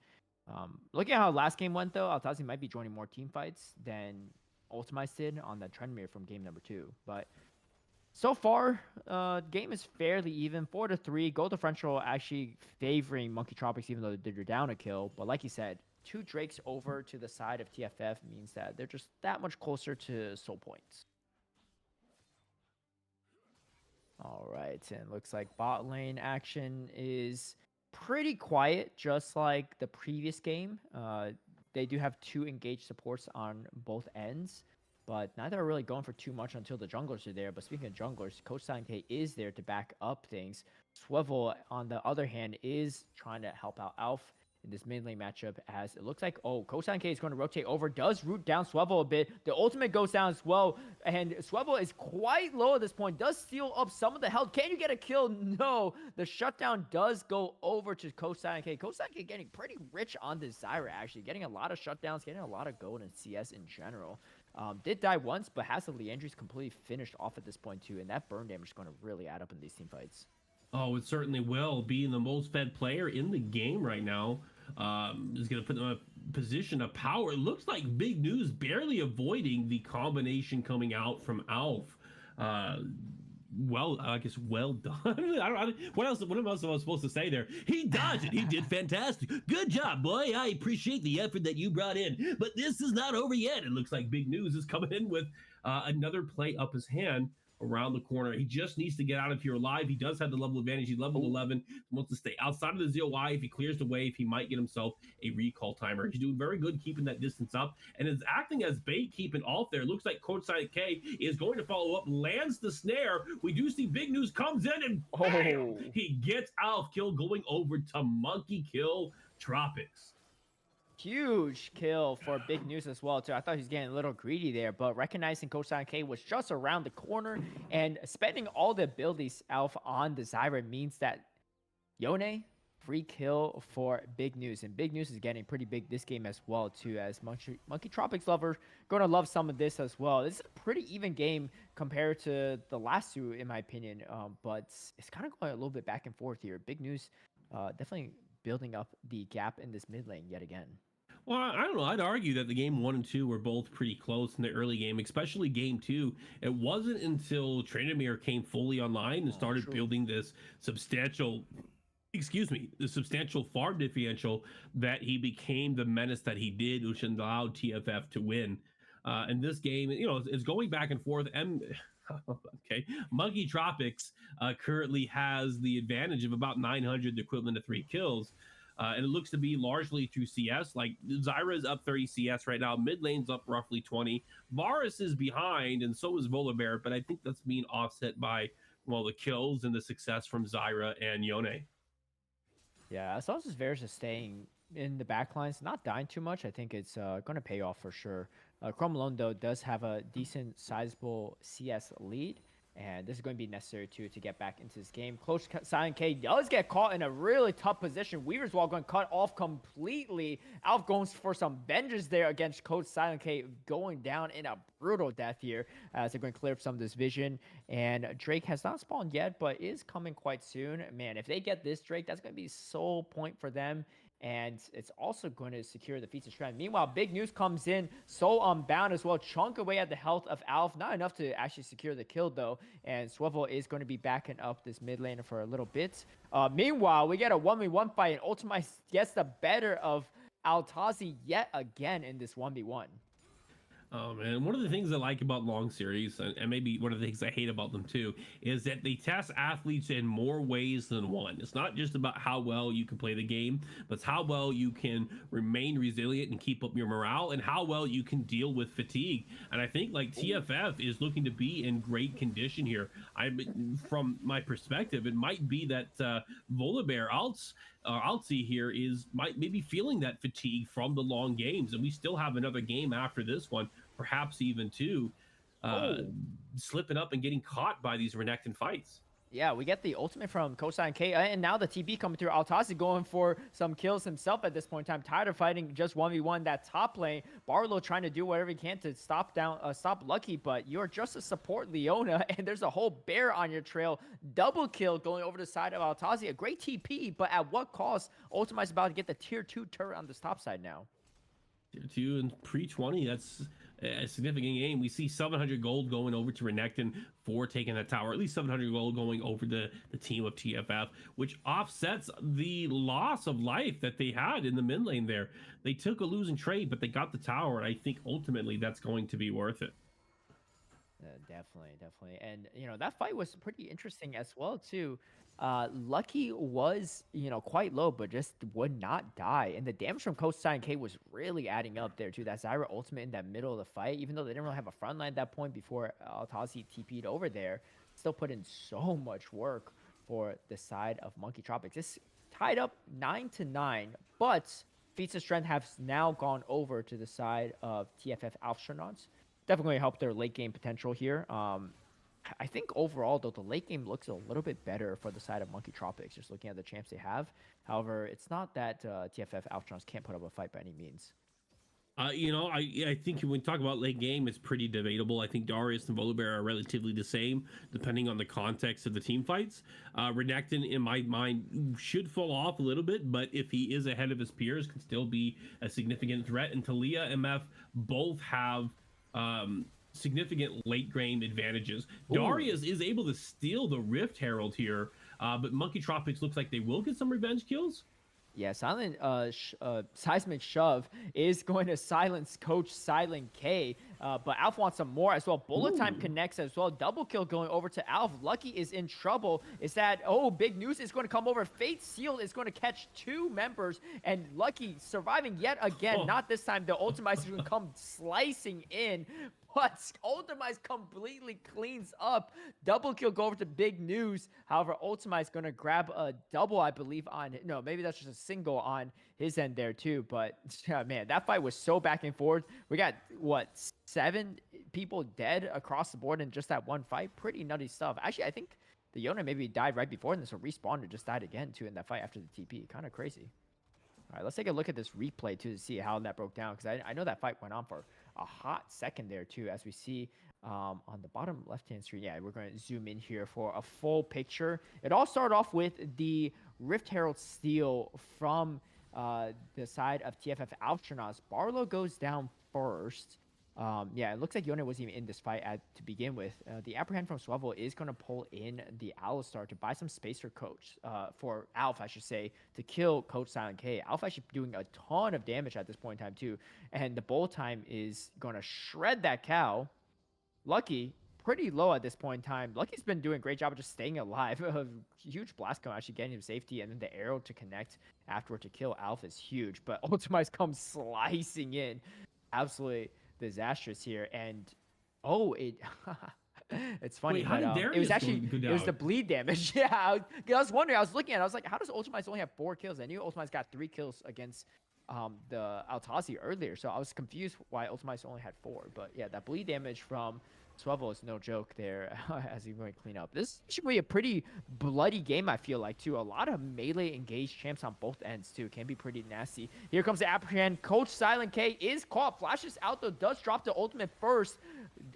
Looking at how last game went, though, Altazi might be joining more team fights than Ultimize did on the trend mirror from game number 2. But so far, game is fairly even, 4-3. Goal differential actually favoring Monkey Tropics, even though they're down a kill. But like you said, 2 Drakes over to the side of TFF means that they're just that much closer to soul points. All right, and looks like bot lane action is pretty quiet, just like the previous game. They do have 2 engaged supports on both ends, but neither are really going for too much until the junglers are there. But speaking of junglers, Coach Silent K is there to back up things. Swivel, on the other hand, is trying to help out Alf in this mid lane matchup, as it looks like, Coach Silent K is going to rotate over, does root down Swivel a bit. The ultimate goes down as well, and Swivel is quite low at this point, does steal up some of the health. Can you get a kill? No. The shutdown does go over to Coach Silent K. Coach Silent K getting pretty rich on this Zyra, actually. Getting a lot of shutdowns, getting a lot of gold in CS in general. Did die once, but has the Leandry's completely finished off at this point too, and that burn damage is going to really add up in these team fights. Oh, it certainly will. Being the most fed player in the game right now is going to put them in a position of power. It looks like big news, barely avoiding the combination coming out from Alf. Well, I guess well done. What else am I supposed to say there? He does it. He did fantastic. Good job, boy. I appreciate the effort that you brought in. But this is not over yet. It looks like big news is coming in with another play up his hand around the corner. He just needs to get out of here alive. He does have the level advantage. He's level 11. He wants to stay outside of the ZOI. If he clears the wave, he might get himself a recall timer. He's doing very good keeping that distance up and is acting as bait keeping off there. Looks like Coach Silent K is going to follow up, lands the snare. We do see big news comes in and bam! He gets Alf kill going over to Monkey Kill Tropics. Huge kill for big news as well, too. I thought he was getting a little greedy there, but recognizing Coach Silent K was just around the corner and spending all the abilities Alf on the Zyra means that Yone free kill for Big News. And Big News is getting pretty big this game as well, too, as Monkey Tropics lovers going to love some of this as well. This is a pretty even game compared to the last two, in my opinion. But it's kind of going a little bit back and forth here. Big News definitely building up the gap in this mid lane yet again. Well, I don't know. I'd argue that the game 1 and 2 were both pretty close in the early game, especially game 2. It wasn't until Trainemere came fully online and started True. building this substantial, the substantial farm differential that he became the menace that he did, which allowed TFF to win. And this game, it's going back and forth. And okay, Monkey Tropics currently has the advantage of about 900, the equivalent to 3 kills. And it looks to be largely through CS. Like Zyra is up 30 CS right now. Mid lane's up roughly 20. Varus is behind, and so is Volibear. But I think that's being offset by, well, the kills and the success from Zyra and Yone. Yeah, as long as Varus is staying in the backlines, not dying too much, I think it's going to pay off for sure. Chrome Malone, though, does have a decent, sizable CS lead. And this is going to be necessary too to get back into this game. Close Silent K does get caught in a really tough position. Weaver's Wall going to cut off completely. Alf goes for some vengeance there against Coach Silent K, going down in a brutal death here as they're going to clear up some of this vision. And Drake has not spawned yet, but is coming quite soon. Man, if they get this Drake, that's going to be sole point for them. And it's also going to secure the feats of strength. Meanwhile, Big News comes in, so unbound as well, chunk away at the health of Alf. Not enough to actually secure the kill, though. And Swivel is going to be backing up this mid laner for a little bit. Meanwhile, we get a 1v1 fight, and Ultimate gets the better of Altazi yet again in this 1v1. Oh man, one of the things I like about long series, and maybe one of the things I hate about them too, is that they test athletes in more ways than one. It's not just about how well you can play the game, but it's how well you can remain resilient and keep up your morale, and how well you can deal with fatigue. And I think like TFF is looking to be in great condition here. From my perspective, it might be that Volibear Altsy here might maybe feeling that fatigue from the long games, and we still have another game after this one, perhaps even two, slipping up and getting caught by these Renekton fights. Yeah, we get the ultimate from Cosign K, and now the TB coming through. Altazi going for some kills himself at this point in time. Tired of fighting just 1v1 that top lane. Barlow trying to do whatever he can to stop Lucky, but you're just a support Leona, and there's a whole bear on your trail. Double kill going over the side of Altazi. A great TP, but at what cost? Ultimate's about to get the tier 2 turret on this top side now. Tier 2 and pre-20, that's a significant game. We see 700 gold going over to Renekton for taking that tower, at least 700 gold going over the team of TFF, which offsets the loss of life that they had in the mid lane there. They took a losing trade, but they got the tower, and I think ultimately that's going to be worth it. Definitely. And, that fight was pretty interesting as well, too. Lucky was, quite low, but just would not die. And the damage from Coach Sign K was really adding up there, too. That Zyra ultimate in that middle of the fight, even though they didn't really have a front line at that point before Altazi TP'd over there, still put in so much work for the side of Monkey Tropics. It's tied up 9-9, but feats of strength have now gone over to the side of TFF Alfstronauts. Definitely help their late game potential here. I think overall, though, the late game looks a little bit better for the side of Monkey Tropics, just looking at the champs they have. However, it's not that TFF Alfstronauts can't put up a fight by any means. I think when we talk about late game, it's pretty debatable. I think Darius and Volibear are relatively the same, depending on the context of the team fights. Renekton, in my mind, should fall off a little bit, but if he is ahead of his peers, can still be a significant threat. And Talia and MF both have significant late game advantages. Ooh. Darius is able to steal the Rift Herald here, but Monkey Tropics looks like they will get some revenge kills. Yeah, Seismic Shove is going to silence Coach Silent K, but Alf wants some more as well. Bullet Time connects as well. Double kill going over to Alf. Lucky is in trouble. Is that, Big News is going to come over. Fate Seal is going to catch 2 members, and Lucky surviving yet again. Not this time. The Ultimate is going to come slicing in, but Ultimate completely cleans up. Double kill go over to Big News. However, Ultimate is going to grab a double, I believe, no, maybe that's just a single on his end there too. But man, that fight was so back and forth. We got 7 people dead across the board in just that one fight. Pretty nutty stuff. Actually, I think the Yone maybe died right before, and then so respawned and just died again too in that fight after the TP. Kind of crazy. All right, let's take a look at this replay too to see how that broke down, because I know that fight went on for a hot second there too, as we see on the bottom left-hand screen. Yeah, we're going to zoom in here for a full picture. It all started off with the Rift Herald steal from the side of TFF Alfstronauts. Barlow goes down first. Yeah, it looks like Yone wasn't even in this fight to begin with. The apprehend from Swivel is going to pull in the Alistar to buy some space for Coach, for Alf, I should say, to kill Coach Silent K. Alf actually doing a ton of damage at this point in time, too. And the bowl time is going to shred that cow. Lucky, pretty low at this point in time. Lucky's been doing a great job of just staying alive. A huge blast cone actually getting him safety, and then the arrow to connect afterward to kill Alf is huge. But Ultimize comes slicing in. Absolutely disastrous here, and it's funny. Wait, how did it was actually go down? It was the bleed damage. Yeah, I was wondering. I was looking at it. I was like, how does Ultimize only have 4 kills? I knew Ultimize got 3 kills against the Altazi earlier, so I was confused why Ultimize only had 4. But yeah, that bleed damage from Swivel is no joke there as he's going to clean up. This should be a pretty bloody game, I feel like, too. A lot of melee engaged champs on both ends, too. Can be pretty nasty. Here comes the apprehend. Coach Silent K is caught. Flashes out, though. Does drop the ultimate first.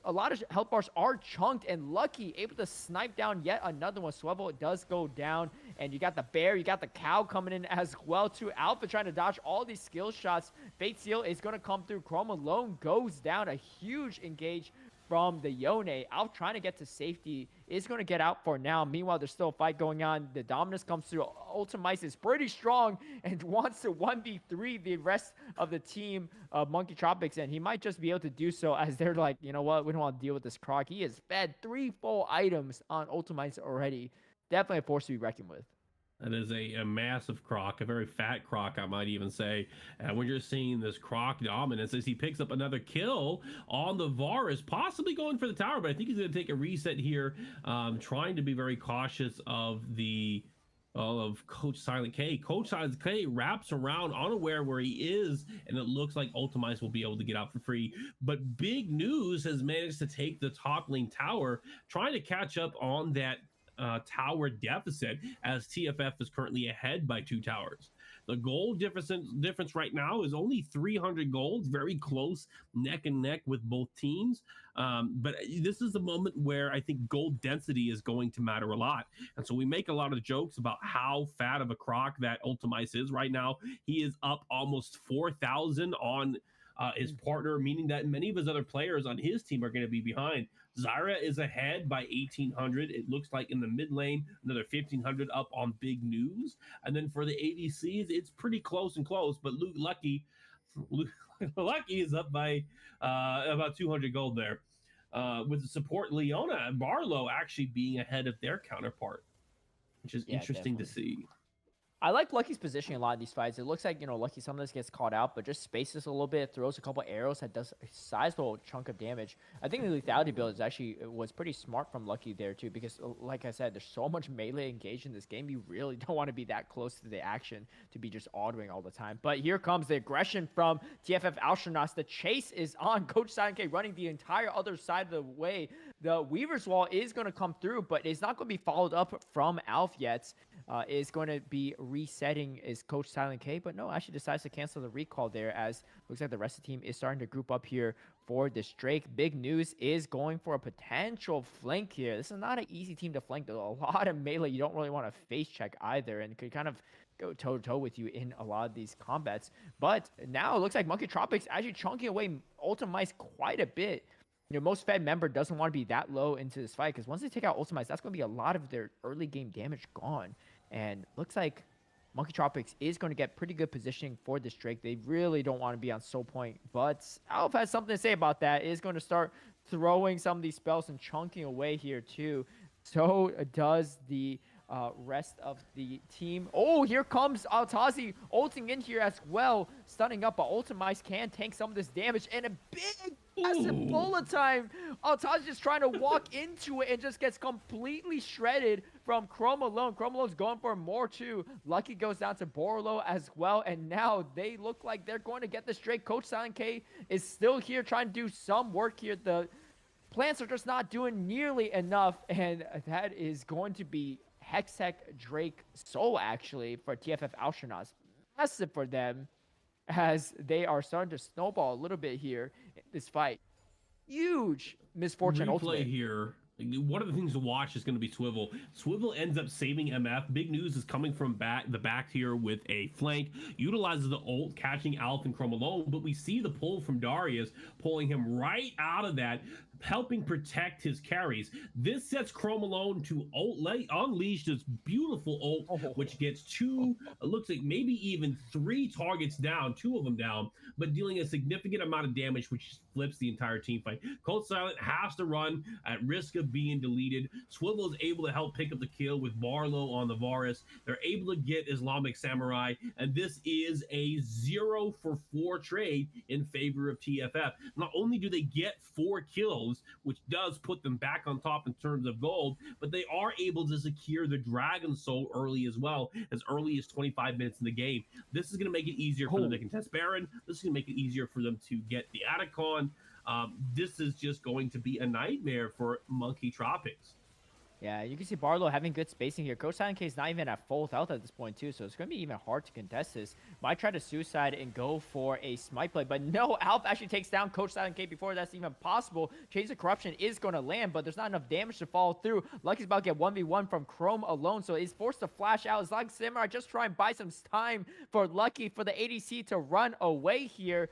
A lot of health bars are chunked, and Lucky able to snipe down yet another one. Swivel does go down, and you got the bear, you got the cow coming in as well, too. Alpha trying to dodge all these skill shots. Fate Seal is going to come through. Chrome alone goes down. A huge engage from the Yone. Alf trying to get to safety, is going to get out for now. Meanwhile, there's still a fight going on. The Dominus comes through. Ultimize is pretty strong and wants to 1v3 the rest of the team of Monkey Tropics, and he might just be able to do so as they're like, you know what, we don't want to deal with this Croc. He has fed 3 full items on Ultimize already. Definitely a force to be reckoned with. That is a massive Croc, a very fat Croc, I might even say. And when you're seeing this Croc dominance as he picks up another kill on the Varus, possibly going for the tower, but I think he's going to take a reset here, trying to be very cautious of Coach Silent K. Coach Silent K wraps around unaware where he is, and it looks like Ultimize will be able to get out for free. But Big News has managed to take the top lane tower, trying to catch up on that tower deficit, as TFF is currently ahead by 2 towers. The gold difference right now is only 300 gold, very close, neck and neck with both teams. But this is the moment where I think gold density is going to matter a lot. And so we make a lot of jokes about how fat of a Croc that Ultimize is right now. He is up almost 4,000 on his partner, meaning that many of his other players on his team are going to be behind. Zyra is ahead by 1,800. It looks like in the mid lane, another 1,500 up on Big News. And then for the ADCs, it's pretty close, but Lucky is up by about 200 gold there. With the support Leona and Barlow actually being ahead of their counterpart, which is interesting to see. I like Lucky's positioning a lot of these fights. It looks like, Lucky sometimes gets caught out, but just spaces a little bit, throws a couple arrows that does a sizable chunk of damage. I think the lethality build was pretty smart from Lucky there too, because like I said, there's so much melee engaged in this game. You really don't want to be that close to the action to be just autoing all the time. But here comes the aggression from TFF Alstronauts. The chase is on. Coach Silent K running the entire other side of the way. The Weaver's Wall is going to come through, but it's not going to be followed up from Alf yet. Is going to be resetting is Coach Silent K, but no, actually decides to cancel the recall there, as looks like the rest of the team is starting to group up here for this Drake. Big News is going for a potential flank here. This is not an easy team to flank. There's a lot of melee you don't really want to face check either, and could kind of go toe-to-toe with you in a lot of these combats. But now it looks like Monkey Tropics actually chunking away Ultimize quite a bit. Most Fed member doesn't want to be that low into this fight, because once they take out Ultimize, that's going to be a lot of their early game damage gone. And looks like Monkey Tropics is going to get pretty good positioning for this Drake. They really don't want to be on Soul Point, but Alf has something to say about that. Is going to start throwing some of these spells and chunking away here too. So does the rest of the team. Oh, here comes Altazi ulting in here as well, stunning up, but Ultimize can tank some of this damage, and a big massive bullet time. Altazi just trying to walk into it and just gets completely shredded from Chrome alone. Chrome alone's going for more too. Lucky goes down to Borlo as well, and now they look like they're going to get this straight. Coach Silent K is still here trying to do some work here. The plants are just not doing nearly enough, and that is going to be Hextech Drake Soul actually for TFF Alstronauts. Massive for them as they are starting to snowball a little bit here in this fight. Huge misfortune Replay ultimate. here. One of the things to watch is going to be Swivel. Swivel ends up saving MF. Big news is coming from the back here with a flank. Utilizes the ult, catching Alf and Chrome alone. But we see the pull from Darius, pulling him right out of that, helping protect his carries. This sets Chrome alone to unleash this beautiful ult, which gets two, it looks like maybe even three targets down, two of them down, but dealing a significant amount of damage, which flips the entire team fight. Cold Silent has to run at risk of being deleted. Swivel is able to help pick up the kill with Barlow on the Varus. They're able to get Islamic Samurai, and this is a 0-for-4 trade in favor of TFF. Not only do they get 4 kills, which does put them back on top in terms of gold, but they are able to secure the Dragon Soul early as well, as early as 25 minutes in the game. This is going to make it easier for them to contest Baron. This is going to make it easier for them to get the Atacon. This is just going to be a nightmare for Monkey Tropics. Yeah, you can see Barlow having good spacing here. Coach Silent K is not even at full health at this point, too, so it's going to be even hard to contest this. Might try to suicide and go for a smite play, but no, Alf actually takes down Coach Silent K before that's even possible. Chains of Corruption is going to land, but there's not enough damage to follow through. Lucky's about to get 1v1 from Chrome alone, so he's forced to flash out. It's like Samurai just try and buy some time for Lucky for the ADC to run away here.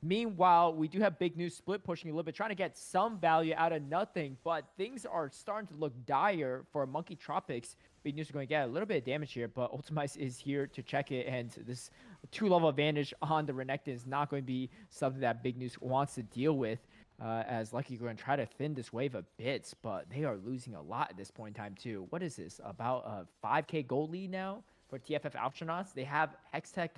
Meanwhile, we do have big news split pushing a little bit, trying to get some value out of nothing, but things are starting to look dire for Monkey Tropics. Big news are going to get a little bit of damage here, but Ultimize is here to check it, and this 2-level advantage on the Renekton is not going to be something that Big News wants to deal with, as Lucky going to try to thin this wave a bit, but they are losing a lot at this point in time too. What is this? About a 5k gold lead now for TFF Alfstronauts. They have Hextech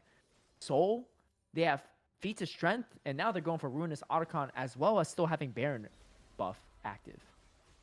Soul. They have Feats of Strength, and now they're going for Ruinous Otacon as well as still having Baron buff active.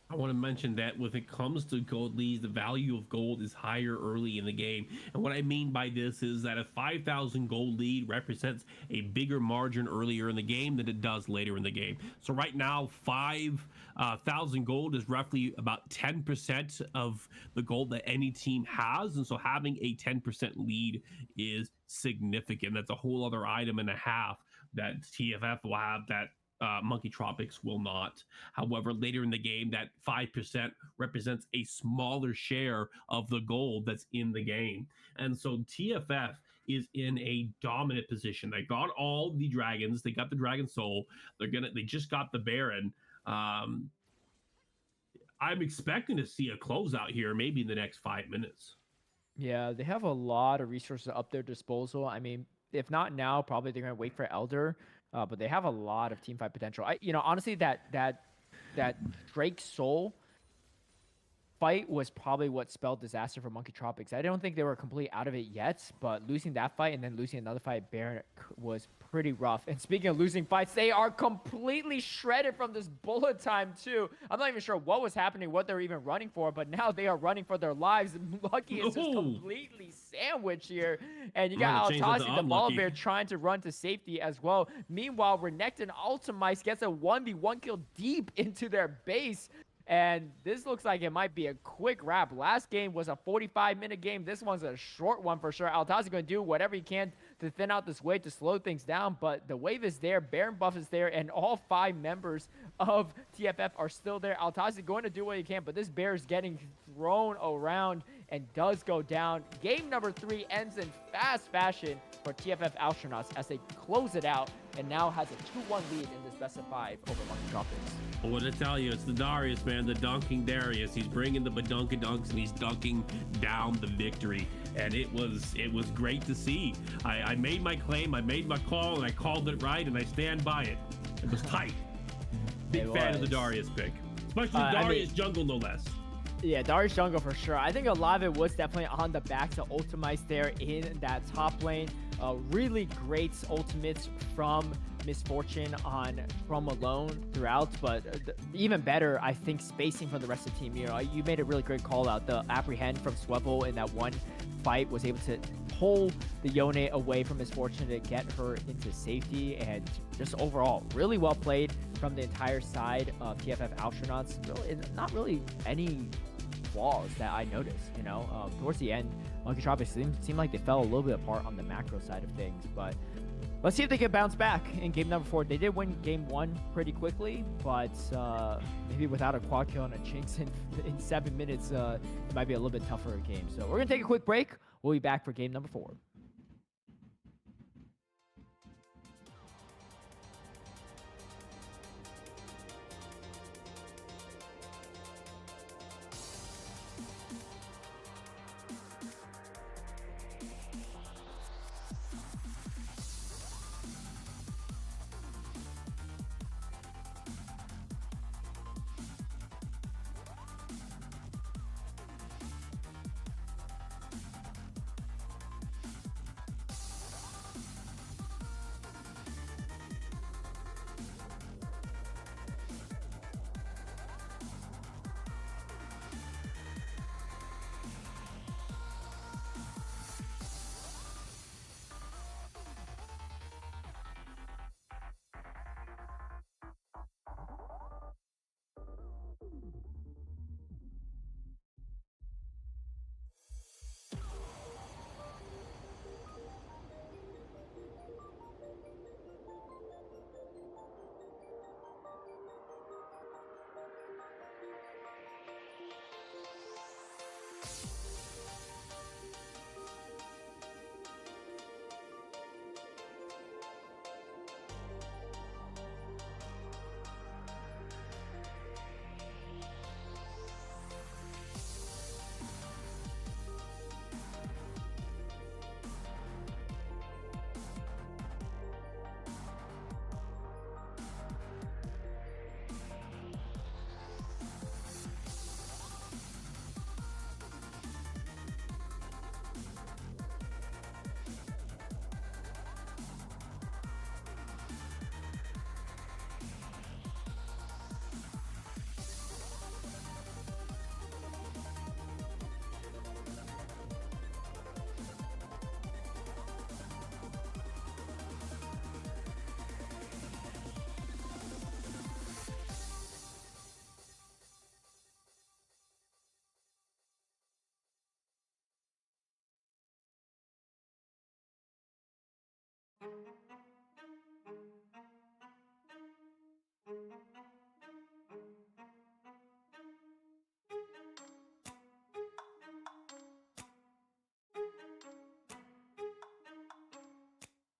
I want to mention that when it comes to gold leads, the value of gold is higher early in the game. And what I mean by this is that a 5,000 gold lead represents a bigger margin earlier in the game than it does later in the game. So right now, 5,000 gold is roughly about 10% of the gold that any team has. And so having a 10% lead is significant. That's a whole other item and a half that TFF will have that Monkey Tropics will not. However, later in the game, that 5% represents a smaller share of the gold that's in the game. And so TFF is in a dominant position. They got all the dragons. They got the Dragon Soul. They just got the Baron. I'm expecting to see a closeout here, maybe in the next 5 minutes. Yeah, they have a lot of resources at their disposal. I mean, if not now, probably they're going to wait for Elder. But they have a lot of team fight potential. Honestly, that Drake Soul fight was probably what spelled disaster for Monkey Tropics. I don't think they were completely out of it yet, but losing that fight and then losing another fight, Baron, was pretty rough. And speaking of losing fights, they are completely shredded from this bullet time too. I'm not even sure what was happening, what they're even running for, but now they are running for their lives. Lucky is just completely sandwiched here. And you got Altazi, the Ball Bear, trying to run to safety as well. Meanwhile, Renekton Ultimize gets a 1v1 kill deep into their base. And this looks like it might be a quick wrap. Last game was a 45-minute game. This one's a short one for sure. Altazi going to do whatever he can to thin out this wave to slow things down. But the wave is there. Baron buff is there. And all 5 members of TFF are still there. Altazi going to do what he can. But this bear is getting thrown around and does go down. Game number 3 ends in fast fashion for TFF Alstronauts as they close it out and now has a 2-1 lead in this best of 5 over Monkey Tropics. Well, what I tell you, it's the Darius, man, the dunking Darius. He's bringing the badunkadunks and he's dunking down the victory. And it was great to see. I made my claim, I made my call, and I called it right, and I stand by it. It was tight. Big fan of the Darius pick, especially Darius jungle, no less. Yeah, Darius jungle for sure. I think a lot of it was definitely on the backs of Ultimize there in that top lane. Really great ultimates from Misfortune on Chrome alone throughout, but even better, I think, spacing from the rest of the team. You made a really great call out. The apprehend from Swivel in that one fight was able to pull the Yone away from misfortune to get her into safety. And just overall, really well played from the entire side of TFF Alfstronauts. Really, not really any flaws that I noticed, towards the end, Monkey Tropics seemed like they fell a little bit apart on the macro side of things, but let's see if they can bounce back in game number 4. They did win game 1 pretty quickly, but maybe without a quad kill and a Jinx in 7 minutes, it might be a little bit tougher game. So we're going to take a quick break. We'll be back for game number 4.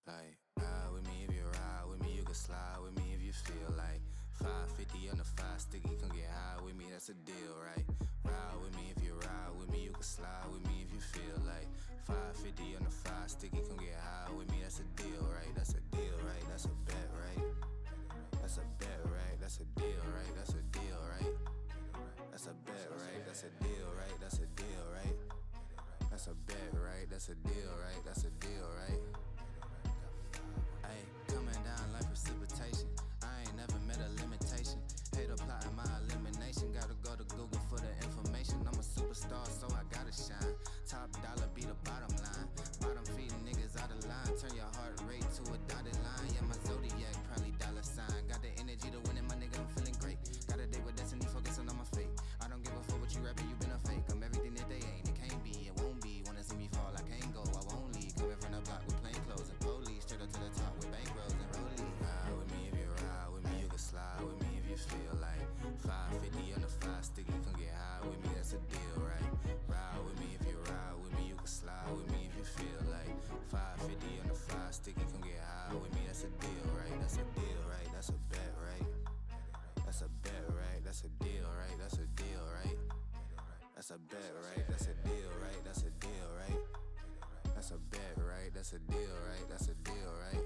Like, ride with me if you ride with me, you can slide with me if you feel like 550 on the 5 sticky, come get high with me, that's a deal, right? Ride with me if you ride with me, you can slide with me if you feel like 550 on the 5 sticky, come get high with me, that's a deal, right? That's a deal, right? That's a bet, right? That's a bet, right? That's a deal, right? That's a deal, right? That's a bet, right? That's a deal, right? That's a deal, right? That's a bet, right? That's a deal, right? That's a deal, right? Ay, coming down like precipitation. I ain't never met a limitation. Hate plotting my elimination. Gotta go to Google for the information. I'm a superstar, so I gotta shine. Top dollar be the bottom line. Bottom feeding niggas out of line. Turn your heart rate to a dotted line. Yeah, my zodiac probably dollar sign. Got the energy to win it, my nigga, I'm feeling great. Got a date with destiny, focusing on my fate. I don't give a fuck what you rapping, you been a fake. I'm everything that they ain't, it can't be, it won't be. Wanna see me fall, I can't go, I won't leave. Coming from the block with plain clothes and police. Straight up to the top with bankrolls and rollies. Ride with me if you ride with me, you can slide with me if you feel like 550 on the 5 sticky, come get high with me, that's a deal, right? Ride with me if you ride with me, you can slide with me if you feel like 550 on the 5 sticky, come get high with me, that's a deal, right? That's a deal, right? That's a bet, right? That's a bet, right? That's a deal, right? That's a deal, right? That's a bet, right? That's a deal, right? That's a deal, right? That's a bet, right? That's a deal, right? That's a deal, right?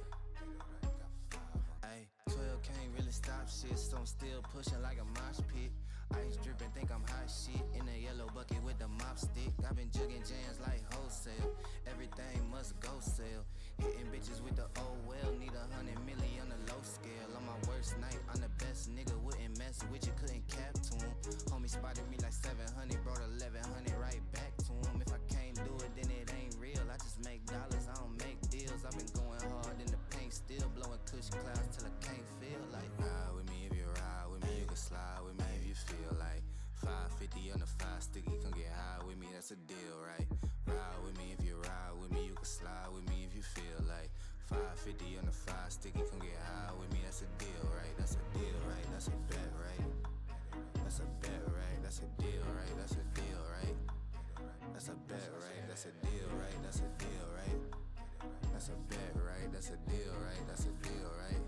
Ay, 12 can't really stop shit, so I'm still pushing like a mosh pit. Ice dripping, think I'm hot shit. In a yellow bucket with the mop stick. I've been jugging jams like wholesale. Everything must go sell. Hitting bitches with the old well. Need 100 million on the low scale. On my worst night, I'm the best nigga. Wouldn't mess with you, couldn't cap to him. Homie spotted me like 700, brought 1100 right back to him. If I can't do it, then it ain't real. I just make deal, right? Ride with me if you ride with me, you can slide with me if you feel like 550 on the 5 sticky, come get high with me, that's a deal, right? That's a deal, right? That's a bet, right? That's a bet, right? That's a deal, right? That's a deal, right? That's a bet, right? That's a deal, right? That's a deal, right? That's a bet, right? That's a deal, right? That's a deal, right?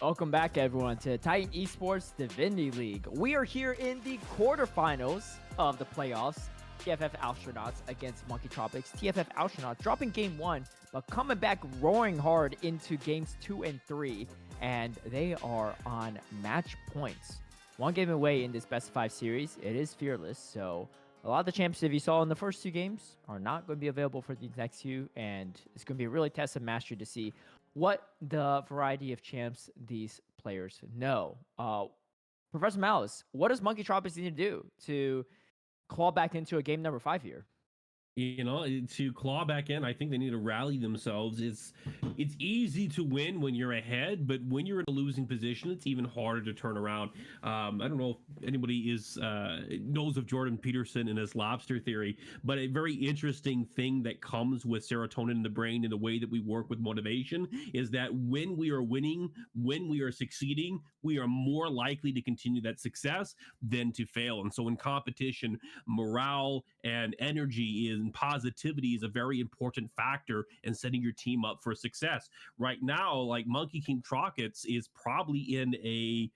Welcome back, everyone, to Titan Esports Divinity League. We are here in the quarterfinals of the playoffs. TFF Alfstronauts against Monkey Tropics. TFF Alfstronauts dropping game 1, but coming back roaring hard into games 2 and 3, and they are on match points. 1 game away in this best of 5 series. It is Fearless, so a lot of the champs, if you saw in the first 2 games, are not going to be available for these next 2, and it's going to be a really test of mastery to see what the variety of champs these players know. Professor Malice, what does Monkey Tropics need to do to claw back into a game number 5 here? To claw back in, I think they need to rally themselves. It's easy to win when you're ahead, but when you're in a losing position, it's even harder to turn around. I don't know if anybody knows of Jordan Peterson and his lobster theory, but a very interesting thing that comes with serotonin in the brain and the way that we work with motivation is that when we are winning, when we are succeeding, we are more likely to continue that success than to fail. And so in competition, morale and energy and positivity is a very important factor in setting your team up for success. Right now, like Monkey King Tropics is probably in a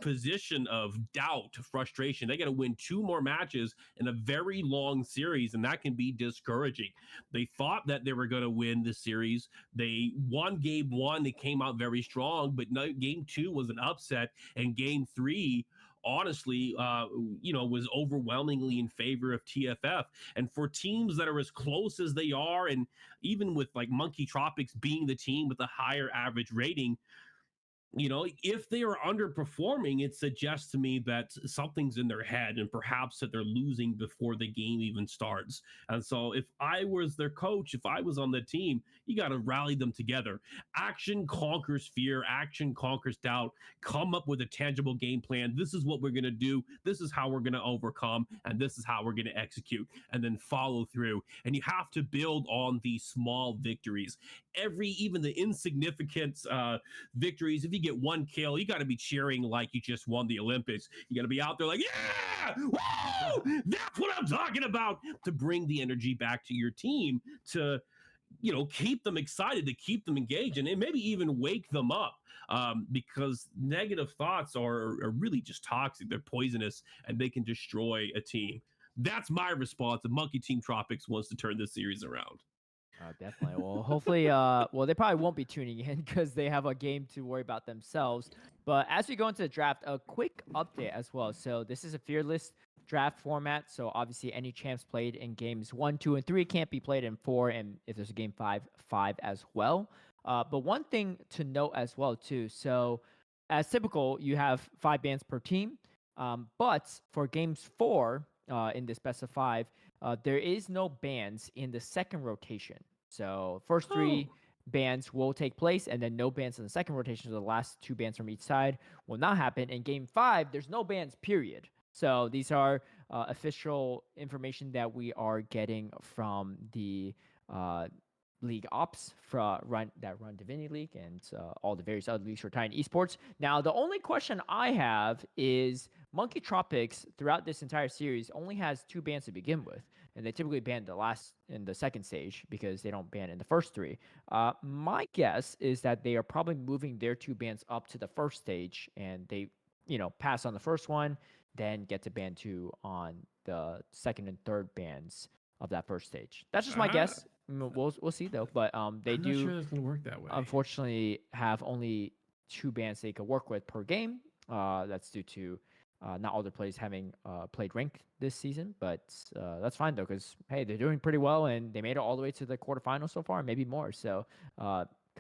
position of doubt, frustration. They got to win 2 more matches in a very long series, and that can be discouraging. They thought that they were going to win the series. They won game 1. They came out very strong, but game 2 was an upset, and game 3 honestly, was overwhelmingly in favor of TFF. And for teams that are as close as they are, and even with like Monkey Tropics being the team with a higher average rating, if they are underperforming, it suggests to me that something's in their head and perhaps that they're losing before the game even starts. And so if I was their coach, if I was on the team, you got to rally them together. Action conquers fear, action conquers doubt. Come up with a tangible game plan. This is what we're going to do. This is how we're going to overcome. And this is how we're going to execute, and then follow through. And you have to build on these small victories. Even the insignificant victories, if you get 1 kill, you got to be cheering like you just won the Olympics. You got to be out there like, yeah, woo! That's what I'm talking about, to bring the energy back to your team, to keep them excited, to keep them engaged, and maybe even wake them up, because negative thoughts are really just toxic. They're poisonous, and they can destroy a team. That's my response. The Monkey Team Tropics wants to turn this series around. Definitely. Well, hopefully, they probably won't be tuning in because they have a game to worry about themselves. But as we go into the draft, a quick update as well. So this is a Fearless draft format. So obviously, any champs played in games 1, 2, and 3 can't be played in 4, and if there's a game 5, 5 as well. But one thing to note as well too. So as typical, you have 5 bans per team. But for games 4 in this best of 5. There is no bans in the second rotation. So first 3 bans will take place, and then no bans in the second rotation. So the last 2 bans from each side will not happen. In game 5, there's no bans, period. So these are official information that we are getting from the league ops run Divinity League and all the various other leagues for Titan Esports. Now, the only question I have is Monkey Tropics throughout this entire series only has 2 bans to begin with, and they typically ban in the second stage because they don't ban in the first 3. My guess is that they are probably moving their 2 bans up to the first stage, and they, pass on the first one, then get to ban 2 on the second and third bans of that first stage. That's just my guess. We'll see though, but they I'm do. Not sure that's gonna work that way. Unfortunately, have only 2 bans they can work with per game. That's due to not all their players having played ranked this season, but that's fine though, because hey, they're doing pretty well and they made it all the way to the quarterfinals so far, maybe more. So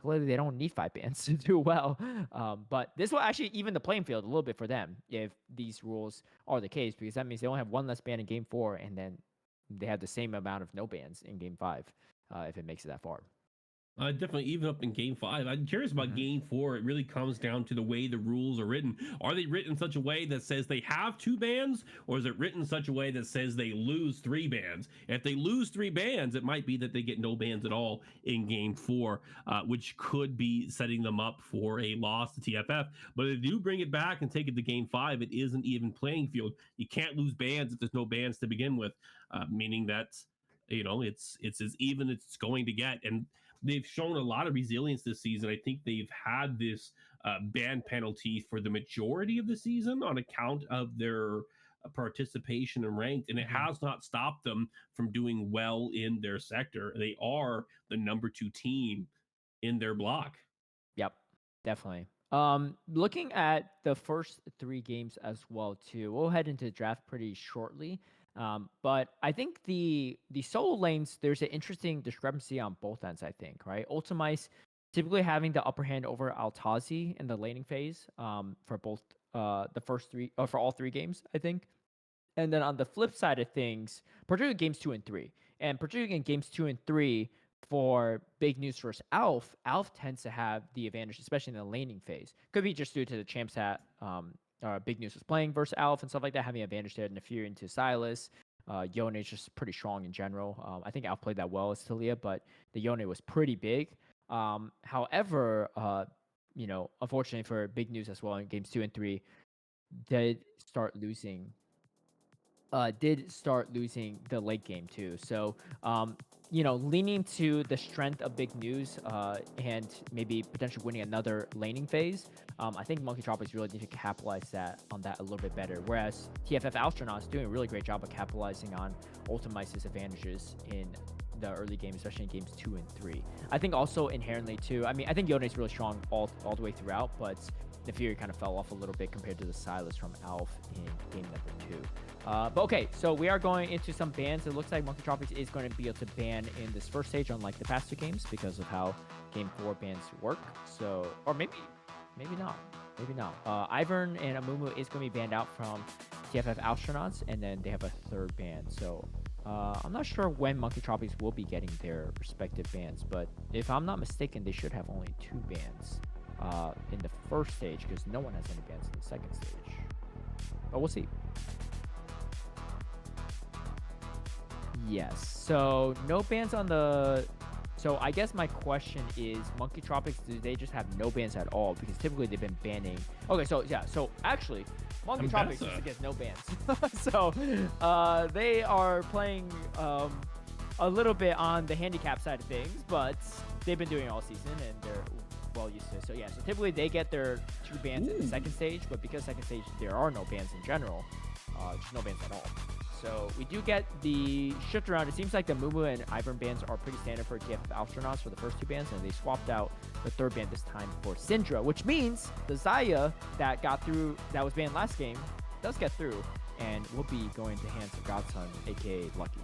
clearly they don't need 5 bans to do well. But this will actually even the playing field a little bit for them if these rules are the case, because that means they only have 1 less ban in game 4, and then they have the same amount of no bans in game 5 if it makes it that far. Definitely even up in game 5. I'm curious about game 4. It really comes down to the way the rules are written. Are they written in such a way that says they have 2 bans, or is it written in such a way that says they lose 3 bans? If they lose 3 bans, it might be that they get no bans at all in game 4, which could be setting them up for a loss to TFF. But if they do bring it back and take it to game 5, it is an even playing field. You can't lose bans if there's no bans to begin with, meaning that it's as even as it's going to get. And they've shown a lot of resilience this season. I think they've had this ban penalty for the majority of the season on account of their participation in ranked, and it has not stopped them from doing well in their sector. They are the number 2 team in their block. Yep, definitely. Looking at the first 3 games as well too. We'll head into the draft pretty shortly. But I think the solo lanes, there's an interesting discrepancy on both ends, I think, right? Ultimice typically having the upper hand over Altazi in the laning phase, for both the first 3 for all 3 games, I think. And then on the flip side of things, particularly games 2 and 3, and particularly in games 2 and 3 for Big News versus Alf tends to have the advantage, especially in the laning phase. Could be just due to the champs that Big News was playing versus Alf and stuff like that, having an advantage there, interfering into Silas. Yone is just pretty strong in general. I think Alf played that well as Talia, but the Yone was pretty big. However, unfortunately for Big News as well in games 2 and 3, did start losing the late game too. So, leaning to the strength of Big News and maybe potentially winning another laning phase, I think Monkey Tropics really need to capitalize on that a little bit better. Whereas TFF Alstronauts doing a really great job of capitalizing on Ultimice's advantages in the early game, especially in games 2 and 3. I think also inherently too, I think Yone is really strong all the way throughout, but the Fury kind of fell off a little bit compared to the Silas from Alf in game number 2. But okay, so we are going into some bans. It looks like Monkey Tropics is going to be able to ban in this first stage, unlike the past 2 games, because of how game 4 bans work. So, or maybe not. Maybe not. Ivern and Amumu is going to be banned out from TFF Alstronauts, and then they have a 3rd ban. So I'm not sure when Monkey Tropics will be getting their respective bans, but if I'm not mistaken, they should have only 2 bans in the first stage, because no one has any bans in the second stage. But we'll see. Yes. So no bans on the. So I guess my question is, Monkey Tropics, do they just have no bans at all? Because typically they've been banning. Okay, so yeah. So actually, Monkey Tropics just gets no bans. So they are playing a little bit on the handicap side of things, but they've been doing it all season and they're well used to it. So yeah. So typically they get their 2 bans in the second stage, but because second stage there are no bans in general, just no bans at all. So we do get the shift around. It seems like the Mumu and Ivern bans are pretty standard for TFF Alstronauts for the first 2 bans, and they swapped out the 3rd ban this time for Syndra, which means the Xayah that got through, that was banned last game, does get through, and will be going to hands of Godson, aka Lucky.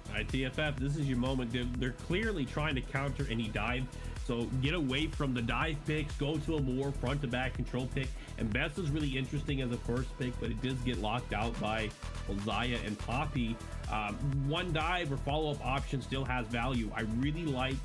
All right, TFF, this is your moment. They're clearly trying to counter any dive. So get away from the dive picks, go to a more front-to-back control pick. And Best is really interesting as a first pick, but it does get locked out by Xayah and Poppy. One dive or follow-up option still has value. I really like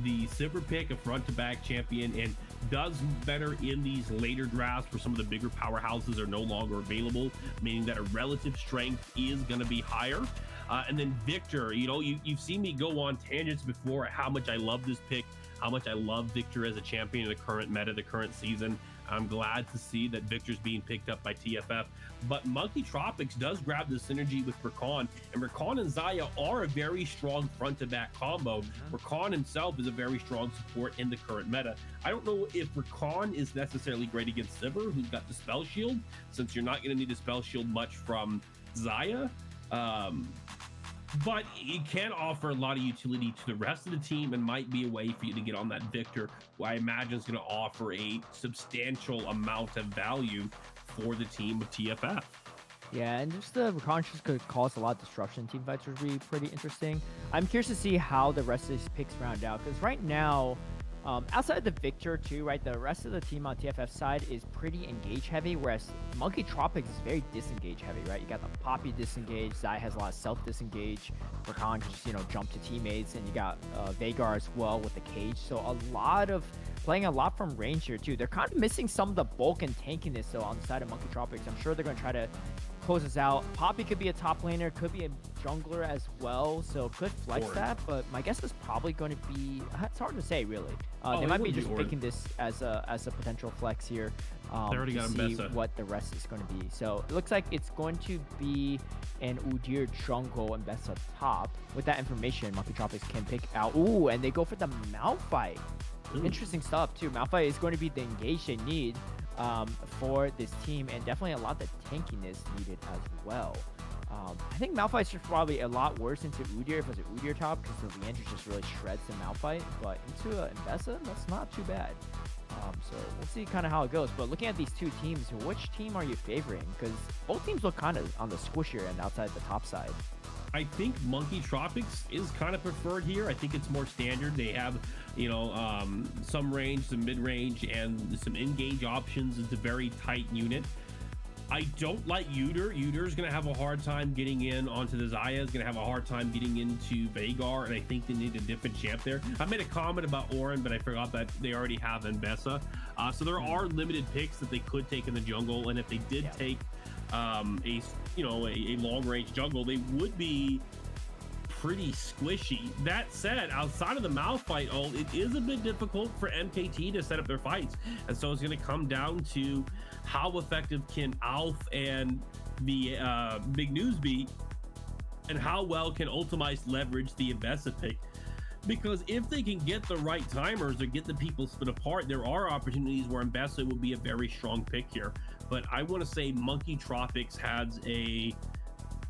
the Sivir pick, a front-to-back champion, and does better in these later drafts where some of the bigger powerhouses are no longer available, meaning that a relative strength is going to be higher. And then Victor, you've seen me go on tangents before at how much I love this pick, how much I love Victor as a champion in the current meta, the current season. I'm glad to see that Victor's being picked up by TFF. But Monkey Tropics does grab the synergy with Rakan, and Rakan and Xayah are a very strong front-to-back combo. Rakan himself is a very strong support in the current meta. I don't know if Rakan is necessarily great against Sivir, who's got the Spell Shield, since you're not going to need the Spell Shield much from Xayah. But it can offer a lot of utility to the rest of the team and might be a way for you to get on that Victor, who I imagine is going to offer a substantial amount of value for the team with TFF. Yeah, and just the Reconscious could cause a lot of disruption. Team fights would be pretty interesting. I'm curious to see how the rest of these picks round out, because right now, outside the Victor too, right, the rest of the team on TFF side is pretty engage heavy, whereas Monkey Tropics is very disengage heavy, right? You got the Poppy disengage, Xayah has a lot of self disengage, Rakan can just jump to teammates, and you got Veigar as well with the cage. So playing a lot from range here too. They're kind of missing some of the bulk and tankiness though on the side of Monkey Tropics. I'm sure they're going to try to close us out. Poppy could be a top laner, could be a jungler as well, so could flex Orin. that. But my guess is probably going to be. It's hard to say, really. Oh, They it might be would be just Orin. picking this as a potential flex here. They already to got see Mbessa. what the rest is going to be. So it looks like it's going to be an Udyr jungle and Mbessa top. With that information, Monkey Tropics can pick out. Ooh, and they go for the Malphite. Ooh. Interesting stuff too. Malphite is going to be the engage they need for this team, and definitely a lot of tankiness needed as well. I think Malphite's just probably a lot worse into Udyr if it was an Udyr top, because the Leandra just really shreds the Malphite. But into a Mbessa, that's not too bad. So we'll see kind of how it goes. But looking at these two teams, which team are you favoring? Because both teams look kind of on the squishier end outside the top side. I think Monkey Tropics is kind of preferred here. I think it's more standard. They have, some range, some mid-range, and some engage options. It's a very tight unit. I don't like Udyr. Udyr's going to have a hard time getting in onto the Xayah. Is going to have a hard time getting into Veigar, and I think they need a different champ there. I made a comment about Orin, but I forgot that they already have Mbessa. So there are limited picks that they could take in the jungle, and if they did take a long-range jungle, they would be pretty squishy. That said, outside of the Malphite ult, it is a bit difficult for MKT to set up their fights, and so it's going to come down to how effective can Alf and the Big News be, and how well can Ultimize leverage the Mbessa pick. Because if they can get the right timers or get the people split apart, there are opportunities where Mbessa would be a very strong pick here. But I want to say Monkey Tropics has a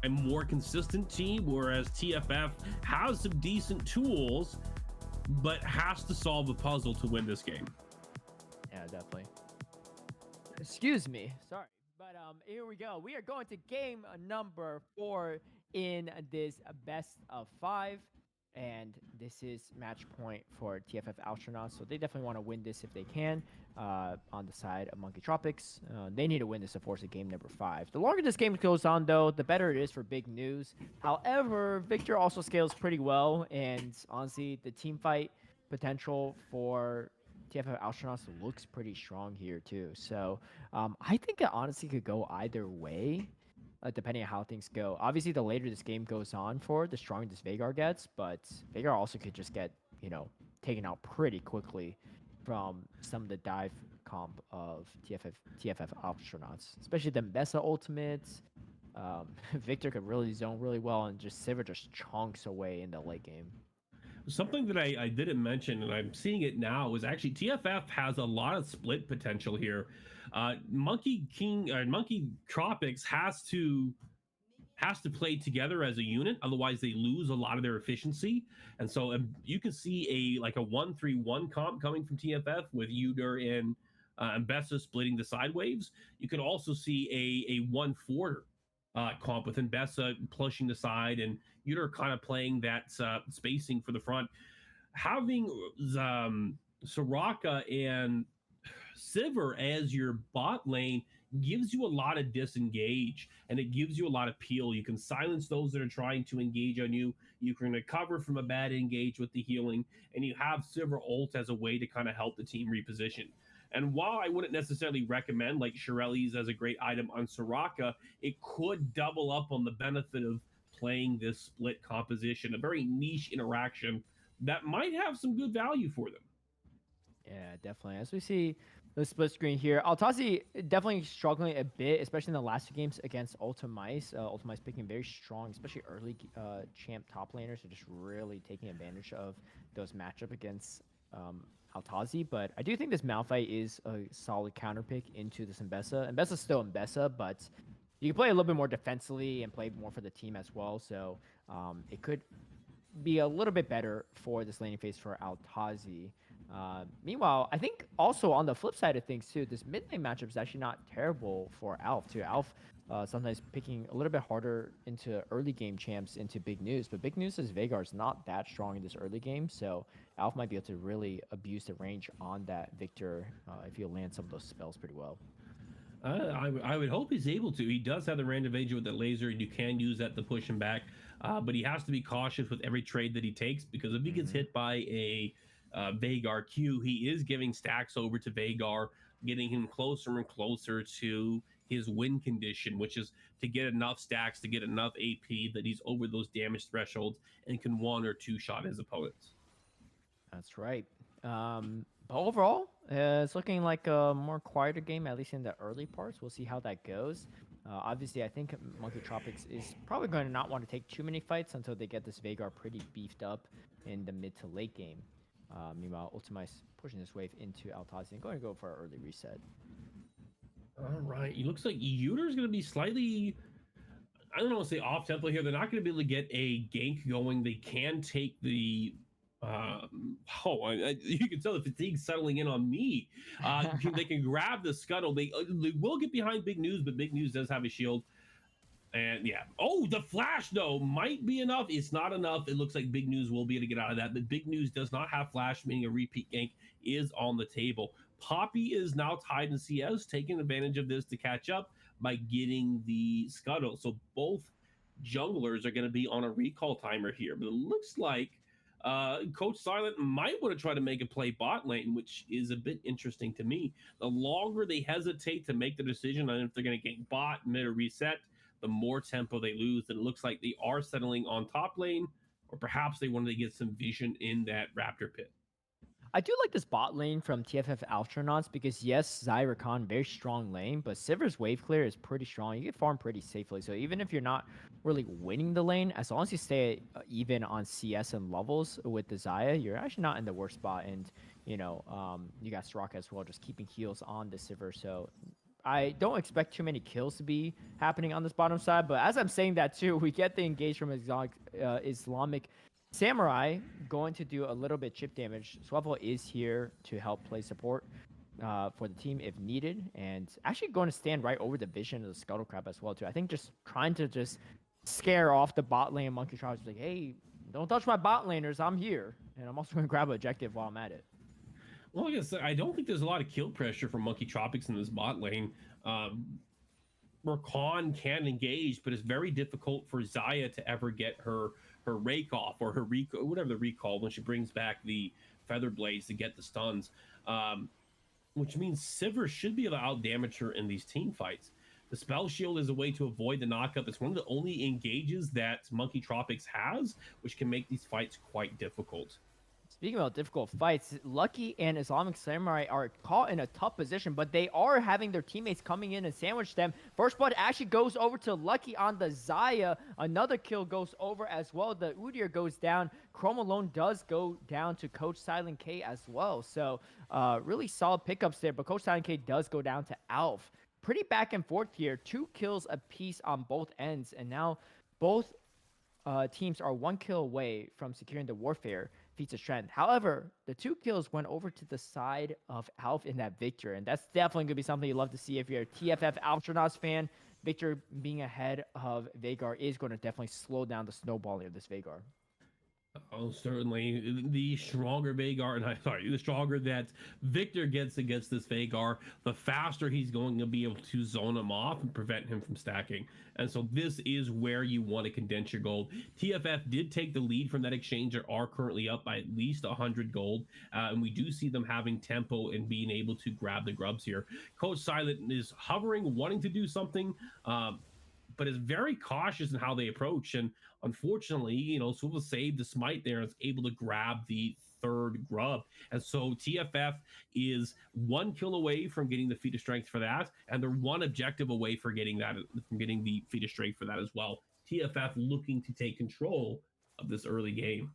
more consistent team, whereas TFF has some decent tools, but has to solve a puzzle to win this game. Yeah, definitely. Excuse me, sorry, but here we go. We are going to game number 4 in this best of 5, and this is match point for TFF Alfstronauts. So they definitely want to win this if they can. On the side of Monkey Tropics, they need to win this to force a game number 5. The longer this game goes on, though, the better it is for Big News. However, Victor also scales pretty well, and honestly, the team fight potential for TFF Alfstronauts looks pretty strong here too. So I think it honestly could go either way, depending on how things go. Obviously, the later this game goes on for, the stronger this Veigar gets, but Veigar also could just get, taken out pretty quickly from some of the dive comp of TFF Alfstronauts, especially the Mbessa ultimates. Victor could really zone really well, and just Sivir just chunks away in the late game. Something that I didn't mention, and I'm seeing it now, is actually TFF has a lot of split potential here. Monkey Tropics has to play together as a unit, otherwise they lose a lot of their efficiency. And so you can see a 1-3-1 comp coming from TFF with Udyr and Mbessa splitting the side waves. You can also see a 1-4 comp with Mbessa pushing the side and Udyr kind of playing that spacing for the front. Having Soraka and Sivir as your bot lane gives you a lot of disengage, and it gives you a lot of peel. You can silence those that are trying to engage on you. You can recover from a bad engage with the healing, and you have Sivir ult as a way to kind of help the team reposition. And while I wouldn't necessarily recommend like Shirelli's as a great item on Soraka, it could double up on the benefit of playing this split composition, a very niche interaction that might have some good value for them. Yeah, definitely. As we see the split screen here, Altazi definitely struggling a bit, especially in the last 2 games against Ultimize. Ultimize picking very strong, especially early champ top laners, so just really taking advantage of those matchup against Altazi. But I do think this Malphite is a solid counter pick into this Mbessa. Mbessa's still Mbessa, but you can play a little bit more defensively and play more for the team as well. So it could be a little bit better for this laning phase for Altazi. Meanwhile, I think also on the flip side of things too, this mid lane matchup is actually not terrible for Alf too. Alf sometimes picking a little bit harder into early game champs into Big News, but Big News' Veigar is not that strong in this early game, so Alf might be able to really abuse the range on that Victor if he'll land some of those spells pretty well. I would hope he's able to. He does have the range of agent with the laser, and you can use that to push him back, but he has to be cautious with every trade that he takes, because if he gets hit by a Veigar Q, he is giving stacks over to Veigar, getting him closer and closer to his win condition, which is to get enough stacks, to get enough AP that he's over those damage thresholds and can one or two shot his opponents. That's right. But overall, it's looking like a more quieter game, at least in the early parts. We'll see how that goes. Obviously, I think Monkey Tropics is probably going to not want to take too many fights until they get this Veigar pretty beefed up in the mid to late game. Meanwhile, Ultimai's pushing this wave into Altazi and going to go for an early reset. All right. It looks like Yuter's going to be slightly, I don't want to say off tempo here. They're not going to be able to get a gank going. They can take the. You can tell the fatigue settling in on me. They can grab the scuttle. They will get behind Big News, but Big News does have a shield. And yeah. Oh, the flash, though, might be enough. It's not enough. It looks like Big News will be able to get out of that. But Big News does not have flash, meaning a repeat gank is on the table. Poppy is now tied in CS, taking advantage of this to catch up by getting the scuttle. So both junglers are going to be on a recall timer here. But it looks like Coach Silent might want to try to make a play bot lane, which is a bit interesting to me. The longer they hesitate to make the decision on if they're going to gank bot, mid, or reset, the more tempo they lose. And it looks like they are settling on top lane, or perhaps they wanted to get some vision in that Raptor pit. I do like this bot lane from TFF Alfstronauts because, yes, Zyrakan, very strong lane, but Sivir's wave clear is pretty strong. You can farm pretty safely. So even if you're not really winning the lane, as long as you stay even on CS and levels with the Xayah, you're actually not in the worst spot. And, you got Soraka as well, just keeping heals on the Sivir. So I don't expect too many kills to be happening on this bottom side. But as I'm saying that too, we get the engage from Islamic Samurai going to do a little bit chip damage. Swavel is here to help play support for the team if needed, and actually going to stand right over the vision of the Scuttle Crab as well too. I think just trying to just scare off the bot lane Monkey Tropics, like, hey, don't touch my bot laners, I'm here, and I'm also going to grab an objective while I'm at it. Well, like I said, I don't think there's a lot of kill pressure from Monkey Tropics in this bot lane. Rakan can engage, but it's very difficult for Xayah to ever get her rake off, or her recall, whatever the recall, when she brings back the feather blades to get the stuns, which means Sivir should be able to out damage her in these team fights. The spell shield is a way to avoid the knockup. It's one of the only engages that Monkey Tropics has, which can make these fights quite difficult. Speaking about difficult fights, Lucky and Islamic Samurai are caught in a tough position, but they are having their teammates coming in and sandwich them. First blood actually goes over to Lucky on the Xayah. Another kill goes over as well. The Udyr goes down. Chrome Alone does go down to Coach Silent K as well. So really solid pickups there, but Coach Silent K does go down to Alf. Pretty back and forth here. 2 kills apiece on both ends, and now both teams are 1 kill away from securing the Warfare feats of strength. However, the 2 kills went over to the side of Alf in that Victor, and that's definitely going to be something you'd love to see if you're a TFF Alfstronauts fan. Victor being ahead of Veigar is going to definitely slow down the snowballing of this Veigar. Oh, certainly. The stronger the stronger that Victor gets against this Veigar, the faster he's going to be able to zone him off and prevent him from stacking. And so this is where you want to condense your gold. TFF did take the lead from that exchange. They are currently up by at least 100 gold. And we do see them having tempo and being able to grab the grubs here. Coach Silent is hovering, wanting to do something, but is very cautious in how they approach. And unfortunately, Swivel saved the smite there and is able to grab the 3rd grub. And so TFF is 1 kill away from getting the feat of strength for that, and they're 1 objective away from getting the feat of strength for that as well. TFF looking to take control of this early game.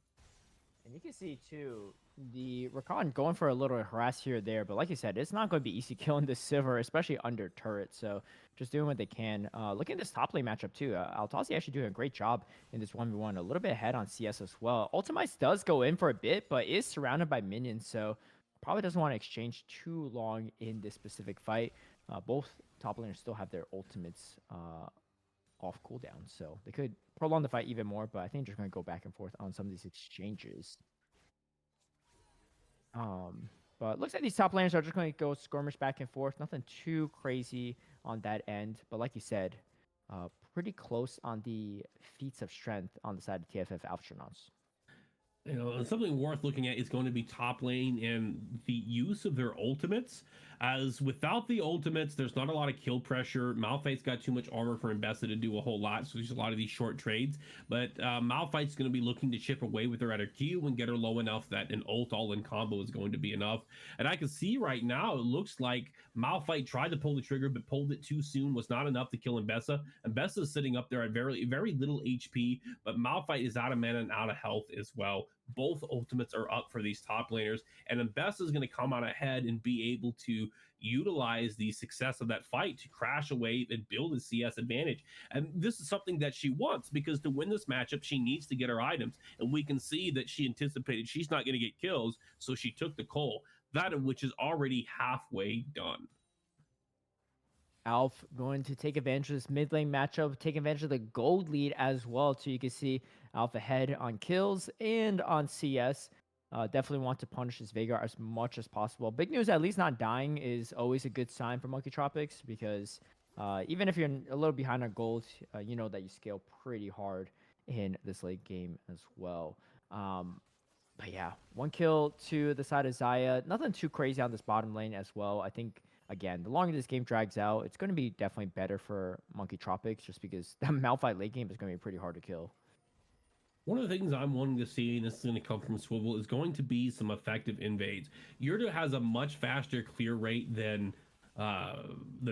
And you can see, too, the Rakan going for a little harass here or there, but like you said, it's not going to be easy killing the Sivir, especially under turret, so just doing what they can. Looking at this top lane matchup, too, Altazi actually doing a great job in this 1v1, a little bit ahead on CS as well. Ultimize does go in for a bit, but is surrounded by minions, so probably doesn't want to exchange too long in this specific fight. Both top laners still have their ultimates off cooldown, so they could prolong the fight even more, but I think they're going to go back and forth on some of these exchanges. But looks like these top laners are just going to go skirmish back and forth. Nothing too crazy on that end, but like you said, pretty close on the feats of strength on the side of TFF Alfstronauts. Something worth looking at is going to be top lane and the use of their ultimates. as without the ultimates, there's not a lot of kill pressure. Malphite's got too much armor for Mbessa to do a whole lot, so there's a lot of these short trades. But Malphite's going to be looking to chip away with her at her Q and get her low enough that an ult all-in combo is going to be enough. And I can see right now, it looks like Malphite tried to pull the trigger, but pulled it too soon, was not enough to kill Mbessa. Mbessa is sitting up there at very, very little HP, but Malphite is out of mana and out of health as well. Both ultimates are up for these top laners, and Mbessa is going to come out ahead and be able to utilize the success of that fight to crash a wave and build a CS advantage. And this is something that she wants, because to win this matchup, she needs to get her items. And we can see that she anticipated she's not going to get kills, so she took the Cole, that of which is already halfway done. Alf going to take advantage of this mid lane matchup, take advantage of the gold lead as well. So you can see Alf ahead on kills and on CS. Definitely want to punish this Veigar as much as possible. Big news, at least not dying is always a good sign for Monkey Tropics, because even if you're a little behind on gold, you know that you scale pretty hard in this late game as well. But yeah, 1 kill to the side of Xayah. Nothing too crazy on this bottom lane as well. I think, again, the longer this game drags out, it's going to be definitely better for Monkey Tropics, just because that Malphite late game is going to be pretty hard to kill. One of the things I'm wanting to see, and this is going to come from Swivel, is going to be some effective invades. Yurta has a much faster clear rate than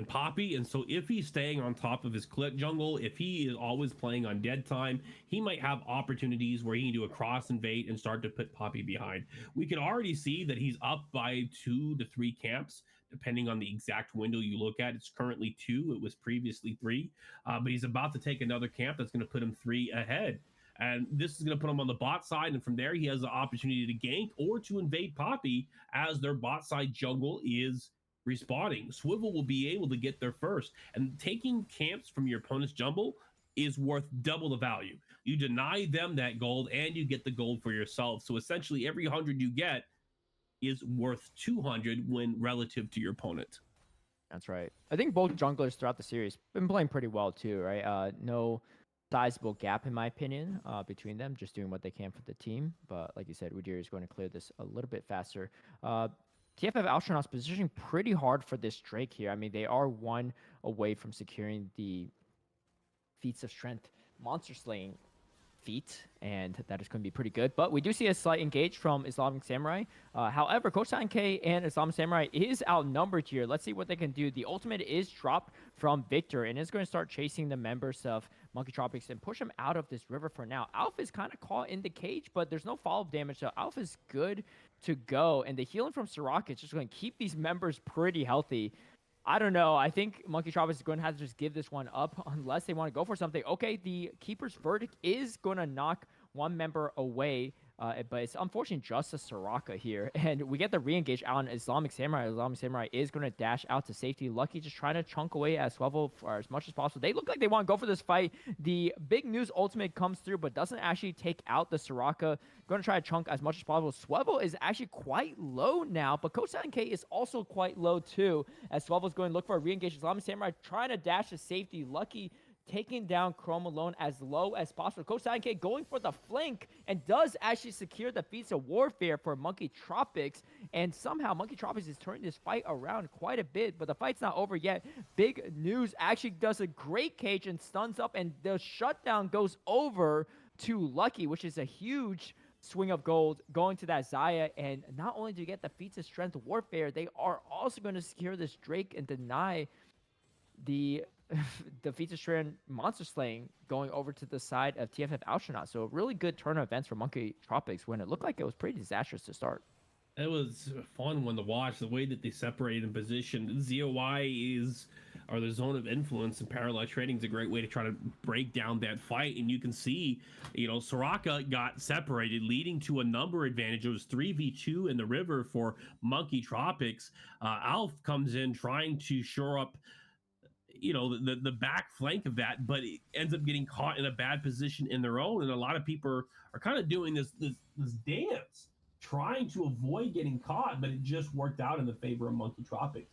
Poppy, and so if he's staying on top of his click jungle, if he is always playing on dead time, he might have opportunities where he can do a cross invade and start to put Poppy behind. We can already see that he's up by 2 to 3 camps, depending on the exact window you look at. It's currently 2, it was previously 3, but he's about to take another camp that's going to put him 3 ahead. And this is going to put him on the bot side, and from there he has the opportunity to gank or to invade Poppy as their bot side jungle is respawning. Swivel will be able to get there first, and taking camps from your opponent's jungle is worth double the value. You deny them that gold and you get the gold for yourself. So essentially every 100 you get is worth 200 when relative to your opponent. That's right. I think both junglers throughout the series been playing pretty well too, right? No sizable gap, in my opinion, between them, just doing what they can for the team. But like you said, Udyr is going to clear this a little bit faster. TFF Alfstronauts positioning pretty hard for this Drake here. I mean, they are 1 away from securing the feats of strength monster slaying feat, and that is going to be pretty good. But we do see a slight engage from Islamic Samurai. However, Coach K and Islamic Samurai is outnumbered here. Let's see what they can do. The ultimate is dropped from Victor, and is going to start chasing the members of Monkey Tropics and push him out of this river for now. Alf is kind of caught in the cage, but there's no follow-up damage, so Alf is good to go. And the healing from Soraka is just going to keep these members pretty healthy. I don't know. I think Monkey Tropics is going to have to just give this one up unless they want to go for something. Okay, the Keeper's Verdict is going to knock 1 member away, but it's unfortunately just a Soraka here. And we get the re-engage out on Islamic Samurai. Islamic Samurai is going to dash out to safety. Lucky just trying to chunk away at Swivel for as much as possible. They look like they want to go for this fight. The big news ultimate comes through, but doesn't actually take out the Soraka. Going to try to chunk as much as possible. Swivel is actually quite low now, but Coach K is also quite low too, as Swivel's going to look for a re-engage. Islamic Samurai trying to dash to safety. Lucky taking down Chrome alone as low as possible. Coach K going for the flank and does actually secure the feats of warfare for Monkey Tropics. And somehow Monkey Tropics is turning this fight around quite a bit, but the fight's not over yet. Big news actually does a great cage and stuns up, and the shutdown goes over to Lucky, which is a huge swing of gold going to that Xayah. And not only do you get the feats of strength warfare, they are also going to secure this Drake and deny the feats of strength monster slaying going over to the side of TFF Alstronauts. So a really good turn of events for Monkey Tropics when it looked like it was pretty disastrous to start. It was a fun one to watch, the way that they separated in position. ZOI are the zone of influence, and parallel trading is a great way to try to break down that fight. And you can see, Soraka got separated, leading to a number advantage. It was 3v2 in the river for Monkey Tropics. Alf comes in trying to shore up the back flank of that, but it ends up getting caught in a bad position in their own. And a lot of people are kind of doing this dance, trying to avoid getting caught, but it just worked out in the favor of Monkey Tropics.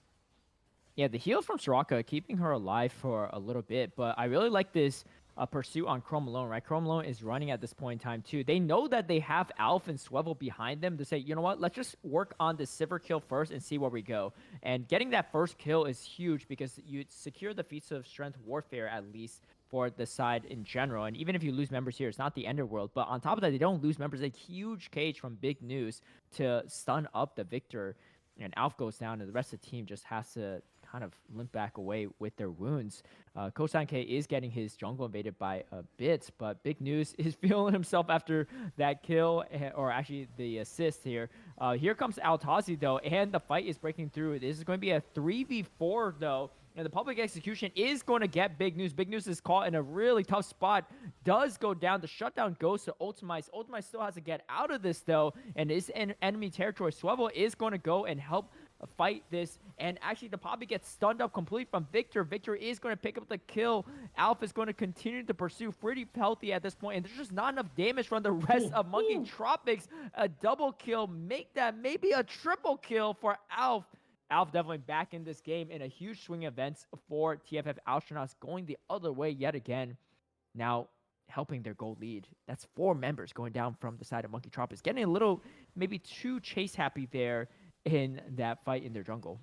Yeah, the heal from Soraka keeping her alive for a little bit, but I really like this pursuit on Chrome Alone, right? Chrome Alone is running at this point in time too. They know that they have Alf and Swivel behind them to say, you know what, let's just work on the Sivir kill first and see where we go. And getting that first kill is huge because you secure the feats of strength warfare at least for the side in general. And even if you lose members here, it's not the end of the world. But on top of that, they don't lose members. A huge cage from Big News to stun up the Victor. And Alf goes down, and the rest of the team just has to kind of limp back away with their wounds. Kosan K is getting his jungle invaded by a bit, but Big News is feeling himself after that kill, or actually the assist here. Here comes Altazi, though, and the fight is breaking through. This is going to be a 3v4, though. And the public execution is going to get Big News. Big News is caught in a really tough spot. Does go down. The shutdown goes to Ultimize. Ultimize still has to get out of this, though, and is in enemy territory. Swivel is going to go and help fight this. And actually, the Poppy gets stunned up completely from Victor. Victor is going to pick up the kill. Alpha is going to continue to pursue pretty healthy at this point. And there's just not enough damage from the rest of Monkey Tropics. A double kill. Make that maybe a triple kill for Alf. Alf definitely back in this game in a huge swing events for TFF Alfstronauts, going the other way yet again. Now helping their gold lead. That's 4 members going down from the side of Monkey Tropics. Getting a little, maybe too chase happy there in that fight in their jungle.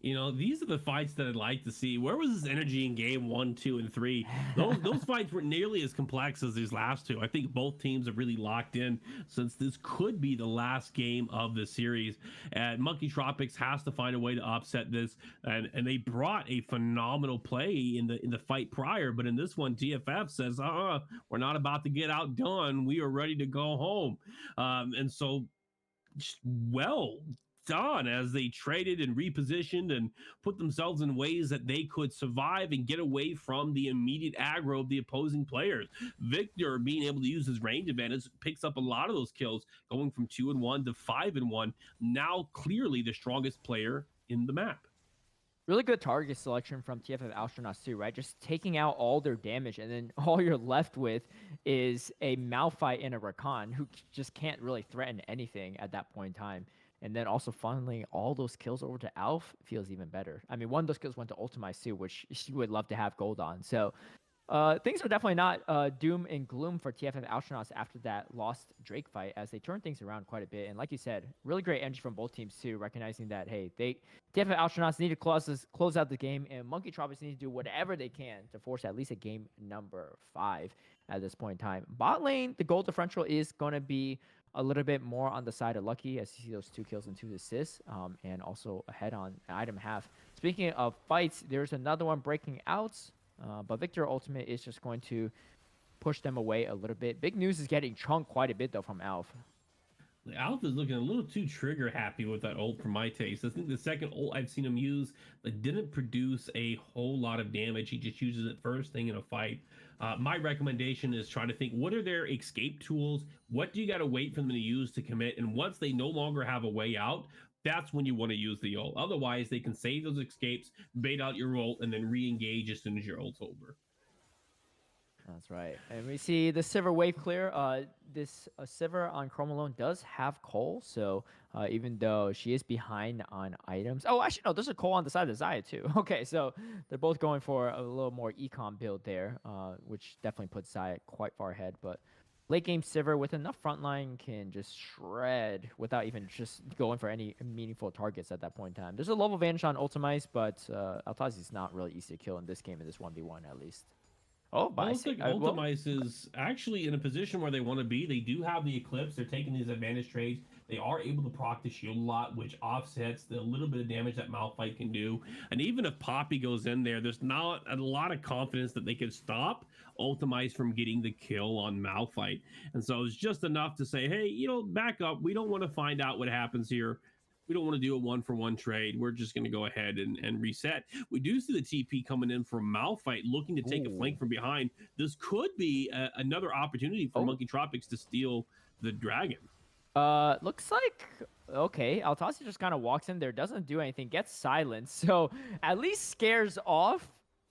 You know, these are the fights that I'd like to see. Where was this energy in game 1, 2, and 3? Those fights weren't nearly as complex as these last two. I think both teams have really locked in since this could be the last game of the series. And Monkey Tropics has to find a way to upset this. And they brought a phenomenal play in the fight prior, but in this one, TFF says, we're not about to get outdone. We are ready to go home. And so, well done as they traded and repositioned and put themselves in ways that they could survive and get away from the immediate aggro of the opposing players. Victor, being able to use his range advantage, picks up a lot of those kills, going from 2-1 to 5-1. Now clearly the strongest player in the map. Really good target selection from TFF Alfstronauts too, right? Just taking out all their damage, and then all you're left with is a Malphite and a Rakan who just can't really threaten anything at that point in time. And then also funneling all those kills over to Alf feels even better. I mean, one of those kills went to Ultimize too, which she would love to have gold on. So things are definitely not doom and gloom for TFF Alfstronauts after that lost Drake fight, as they turn things around quite a bit. And like you said, really great energy from both teams too, recognizing that, hey, TFF Alfstronauts need to close out the game, and Monkey Tropics need to do whatever they can to force at least a game number 5 at this point in time. Bot lane, the gold differential is going to be a little bit more on the side of Lucky, as you see those 2 kills and 2 assists, and also ahead on item half. Speaking of fights, there's another one breaking out, but Victor Ultimate is just going to push them away a little bit. Big News is getting chunked quite a bit, though, from Alf. Alf is looking a little too trigger happy with that ult for my taste. I think the second ult I've seen him use that didn't produce a whole lot of damage. He just uses it first thing in a fight. My recommendation is try to think, what are their escape tools? What do you got to wait for them to use to commit? And once they no longer have a way out, that's when you want to use the ult. Otherwise, they can save those escapes, bait out your ult, and then re-engage as soon as your ult's over. That's right. And we see the Sivir wave clear. This Sivir on Chrome Alone does have Cole, so even though she is behind on items. Oh, actually, no, there's a Cole on the side of Xayah, too. Okay, so they're both going for a little more econ build there, which definitely puts Xayah quite far ahead. But late game Sivir with enough frontline can just shred without even just going for any meaningful targets at that point in time. There's a level advantage on Ultimize, but Altazi is not really easy to kill in this game, in this 1v1 at least. Oh, but I think Ultimize is actually in a position where they want to be. They do have the Eclipse. They're taking these advantage trades. They are able to proc the shield a lot, which offsets the little bit of damage that Malphite can do. And even if Poppy goes in there, there's not a lot of confidence that they can stop Ultimize from getting the kill on Malphite. And so it's just enough to say, hey, back up. We don't want to find out what happens here. We don't want to do a 1-for-1 trade. We're just going to go ahead and reset. We do see the TP coming in from Malphite, looking to take a flank from behind. This could be another opportunity for Monkey Tropics to steal the dragon. Looks like, okay, Altazi just kind of walks in there, doesn't do anything, gets silenced. So at least scares off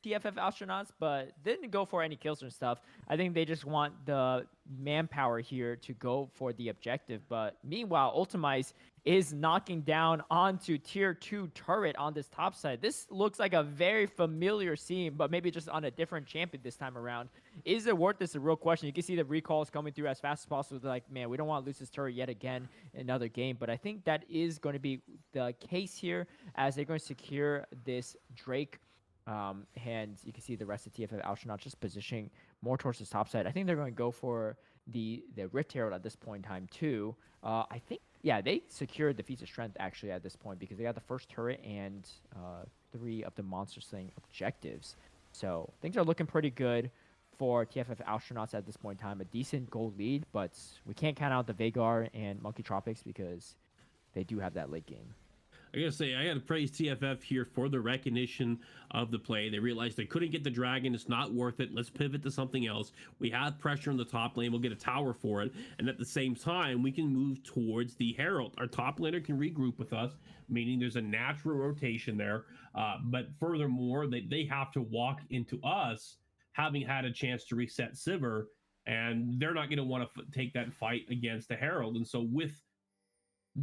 TFF Astronauts, but didn't go for any kills and stuff. I think they just want the manpower here to go for the objective. But meanwhile, Ultimize is knocking down onto tier 2 turret on this top side. This looks like a very familiar scene, but maybe just on a different champion this time around. Is it worth this? A real question. You can see the recalls coming through as fast as possible. They're like, man, we don't want to lose this turret yet again in another game. But I think that is going to be the case here as they're going to secure this Drake. And you can see the rest of TFF Alfstronauts just positioning more towards the top side. I think they're going to go for the Rift Herald at this point in time too. I think, yeah, they secured the feats of strength actually at this point because they got the first turret and 3 of the monster slaying objectives. So things are looking pretty good for TFF Astronauts at this point in time. A decent goal lead, but we can't count out the Veigar and Monkey Tropics because they do have that late game. I gotta say, I gotta praise TFF here for the recognition of the play. They realized they couldn't get the dragon. It's not worth it. Let's pivot to something else. We have pressure in the top lane. We'll get a tower for it. And at the same time, we can move towards the Herald. Our top laner can regroup with us, meaning there's a natural rotation there. But furthermore, they have to walk into us having had a chance to reset Sivir. And they're not going to want to take that fight against the Herald. And so with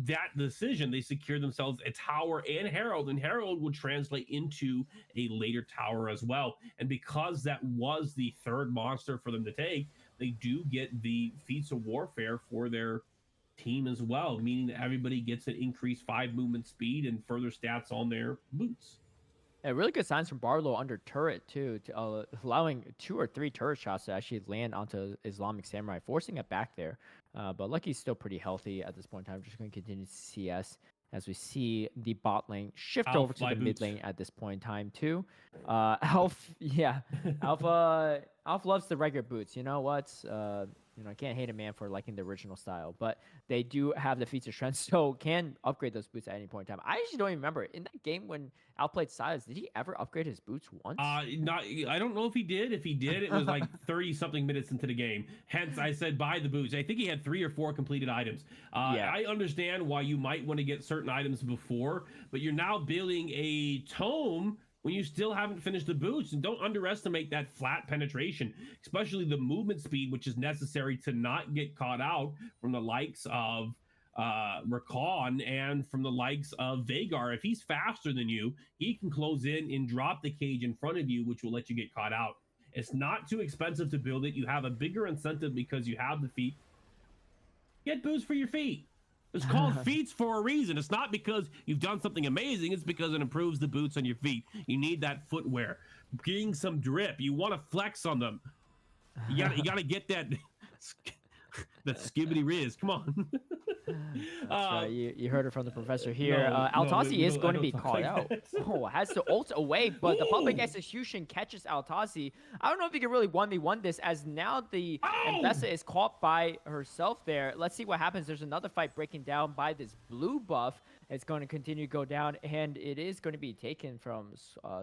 that decision, they secure themselves a tower and Herald would translate into a later tower as well. And because that was the third monster for them to take, they do get the feats of warfare for their team as well, meaning that everybody gets an increased 5 movement speed and further stats on their boots. Yeah, really good signs from Barlow under turret too, to, allowing 2 or 3 turret shots to actually land onto Islamic Samurai, forcing it back there. But Lucky's still pretty healthy at this point in time. Just going to continue to CS as we see the bot lane shift over to the mid lane at this point in time too. Alf loves the regular boots. You know what? I can't hate a man for liking the original style, but they do have the feats of strength, so can upgrade those boots at any point in time. I actually don't even remember in that game when Al played Silas. Did he ever upgrade his boots once? Not. I don't know if he did. If he did, it was like 30 something minutes into the game. Hence, I said buy the boots. I think he had 3 or 4 completed items. Yeah. I understand why you might want to get certain items before, but you're now building a tome when you still haven't finished the boots. And don't underestimate that flat penetration, especially the movement speed, which is necessary to not get caught out from the likes of Rakan and from the likes of Veigar. If he's faster than you, he can close in and drop the cage in front of you, which will let you get caught out. It's not too expensive to build it. You have a bigger incentive because you have the feet. Get boots for your feet. It's called feats for a reason. It's not because you've done something amazing. It's because it improves the boots on your feet. You need that footwear. Getting some drip. You want to flex on them. You gotta get that that skibbity riz. Come on. That's right. You heard it from the professor here. Altazi is going to be called out. Has to ult away, but the public execution catches Altazi. I don't know if he can really 1v1 this, as now the Mbessa is caught by herself there. Let's see what happens. There's another fight breaking down by this blue buff. It's going to continue to go down, and it is going to be taken from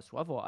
Swivel.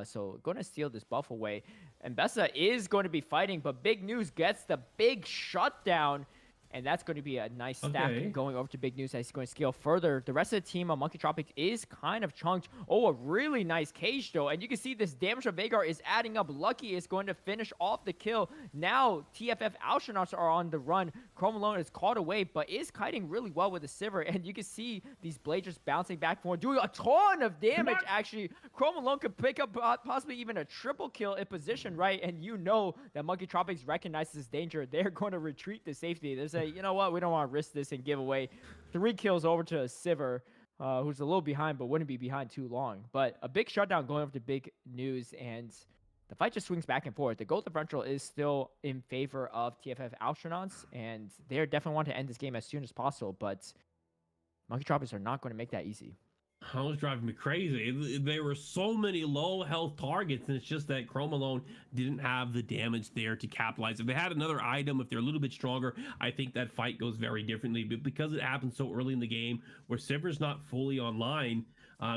So going to steal this buff away. Mbessa is going to be fighting, but Big News gets the big shutdown. And that's going to be a nice stack going over to Big News as he's going to scale further. The rest of the team on Monkey Tropics is kind of chunked. Oh, a really nice cage, though. And you can see this damage of Veigar is adding up. Lucky is going to finish off the kill. Now, TFF Alstronauts are on the run. Chrome Alone is caught away, but is kiting really well with the Sivir. And you can see these blades just bouncing back and forth, doing a ton of damage, actually. Chrome Alone could pick up possibly even a triple kill in position, right? And you know that Monkey Tropics recognizes this danger. They're going to retreat to safety. There's you know what, we don't want to risk this and give away 3 kills over to Sivir, who's a little behind, but wouldn't be behind too long. But a big shutdown going over to Big News, and the fight just swings back and forth. The goal differential is still in favor of TFF Alstronauts, and they definitely want to end this game as soon as possible, but Monkey Tropics are not going to make that easy. That was driving me crazy. There were so many low health targets, and it's just that Chrome Alone didn't have the damage there to capitalize. If they had another item, if they're a little bit stronger, I think that fight goes very differently. But because it happened so early in the game, where Sivir's not fully online,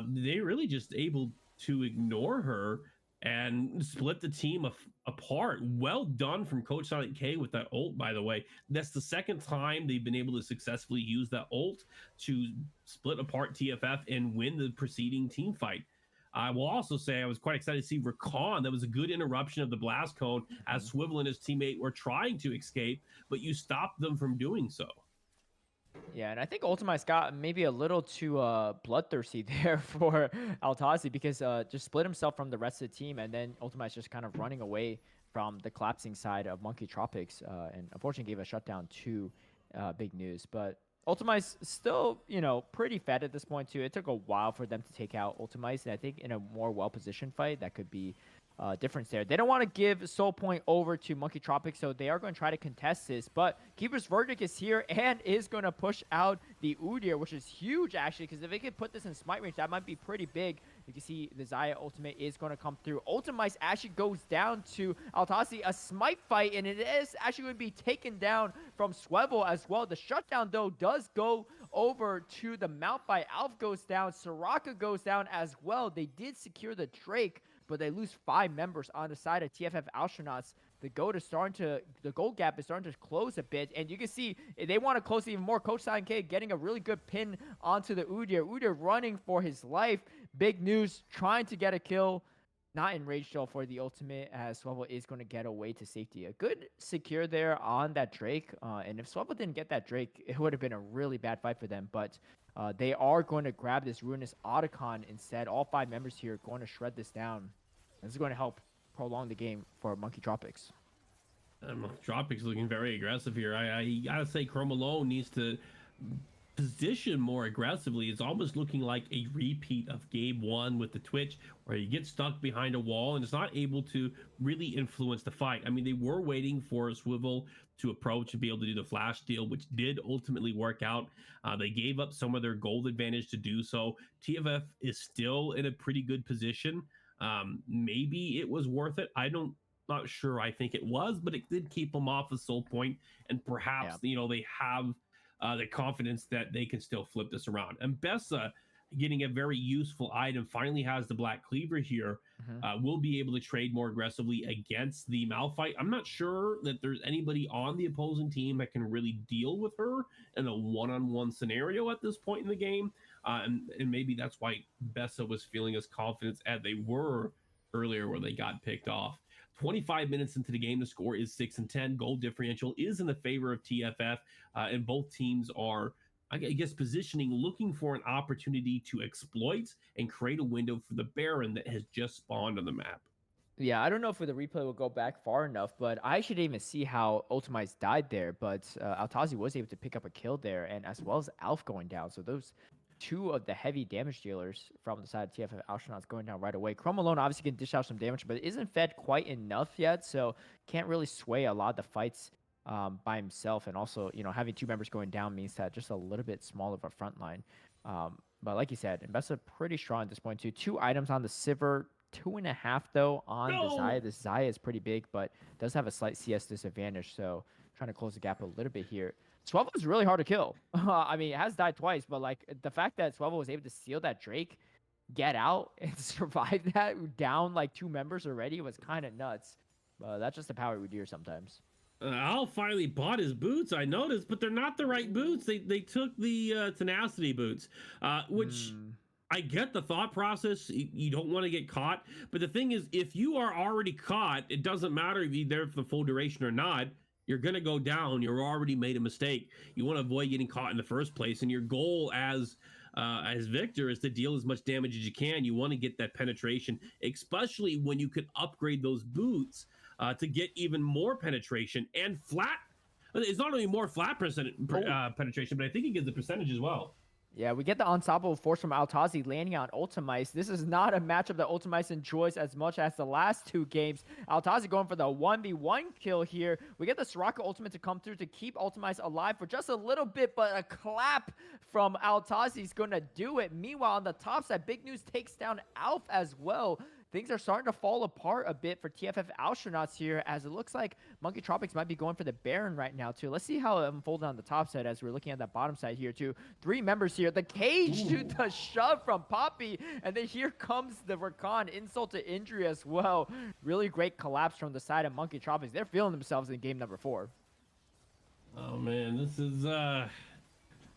they really just able to ignore her and split the team apart. Well done from Coach Silent K with that ult, by the way. That's the second time they've been able to successfully use that ult to split apart TFF and win the preceding team fight. I will also say I was quite excited to see Rakan. That was a good interruption of the blast cone as Swivel and his teammate were trying to escape, but you stopped them from doing so. Yeah, and I think Ultimate got maybe a little too bloodthirsty there for Altazi because just split himself from the rest of the team, and then Ultimate's just kind of running away from the collapsing side of Monkey Tropics, and unfortunately gave a shutdown to Big News. But Ultimate's still, pretty fed at this point too. It took a while for them to take out Ultimate, and I think in a more well-positioned fight that could be difference there. They don't want to give Soul Point over to Monkey Tropics, so they are going to try to contest this. But Keeper's Verdict is here and is going to push out the Udyr, which is huge, actually, because if they could put this in smite range, that might be pretty big. You can see the Xayah ultimate is going to come through. Ultimate actually goes down to Altazi, a smite fight, and it is actually going to be taken down from Swevel as well. The shutdown, though, does go over to the Mount by Alf goes down. Soraka goes down as well. They did secure the Drake, but they lose 5 members on the side of TFF Alfstronauts. The gold gap is starting to close a bit, and you can see they want to close even more. Coach Silent K getting a really good pin onto the Udyr. Udyr running for his life. Big News trying to get a kill. Not in range though for the ultimate, as Swevel is going to get away to safety. A good secure there on that Drake, and if Swevel didn't get that Drake, it would have been a really bad fight for them, but they are going to grab this Ruinous Otacon instead. All 5 members here are going to shred this down. This is going to help prolong the game for Monkey Tropics. Tropics looking very aggressive here. I gotta say, Chrome alone needs to position more aggressively. It's almost looking like a repeat of game 1 with the Twitch, where you get stuck behind a wall and it's not able to really influence the fight. I mean, they were waiting for Swivel to approach and be able to do the flash deal, which did ultimately work out. They gave up some of their gold advantage to do so. TFF is still in a pretty good position. Maybe it was worth it. Not sure. I think it was, but it did keep them off the Soul Point, and perhaps they have the confidence that they can still flip this around. And Bessa, getting a very useful item, finally has the Black Cleaver here. Will be able to trade more aggressively against the Malphite. I'm not sure that there's anybody on the opposing team that can really deal with her in a one-on-one scenario at this point in the game. And maybe that's why Bessa was feeling as confident as they were earlier where they got picked off. 25 minutes into the game, the score is 6-10. Goal differential is in the favor of TFF, and both teams are, I guess, positioning, looking for an opportunity to exploit and create a window for the Baron that has just spawned on the map. Yeah, I don't know if the replay will go back far enough, but I should even see how Ultimites died there. But Altazi was able to pick up a kill there, and as well as Alf going down. So those 2 of the heavy damage dealers from the side of TFF Alfstronauts going down right away. Chrome alone obviously can dish out some damage, but isn't fed quite enough yet, so can't really sway a lot of the fights by himself. And also, having 2 members going down means that just a little bit small of a front line. But like you said, Investa pretty strong at this point too. 2 items on the Sivir, 2.5 though on the Xayah. This Xayah is pretty big, but does have a slight CS disadvantage, so trying to close the gap a little bit here. Swevel is really hard to kill. I mean, it has died twice, but like the fact that Swevel was able to steal that Drake, get out, and survive that down like 2 members already was kind of nuts. That's just the power we do sometimes. Al finally bought his boots, I noticed, but they're not the right boots. They took the tenacity boots, which I get the thought process. You don't want to get caught, but the thing is, if you are already caught, it doesn't matter if you're there for the full duration or not. You're going to go down. You're already made a mistake. You want to avoid getting caught in the first place. And your goal as Victor is to deal as much damage as you can. You want to get that penetration, especially when you could upgrade those boots to get even more penetration and flat. It's not only more flat penetration, but I think it gives the percentage as well. Yeah, we get the unstoppable force from Altazi landing on Ultimice. This is not a matchup that Ultimice enjoys as much as the last 2 games. Altazi going for the 1v1 kill here. We get the Soraka ultimate to come through to keep Ultimice alive for just a little bit, but a clap from Altazi is going to do it. Meanwhile, on the top side, Big News takes down Alf as well. Things are starting to fall apart a bit for TFF Alfstronauts here, as it looks like Monkey Tropics might be going for the Baron right now, too. Let's see how it unfolds on the top side as we're looking at that bottom side here, too. 3 members here. The cage to the shove from Poppy, and then here comes the Rakan. Insult to injury as well. Really great collapse from the side of Monkey Tropics. They're feeling themselves in game number 4. Oh, man, this is...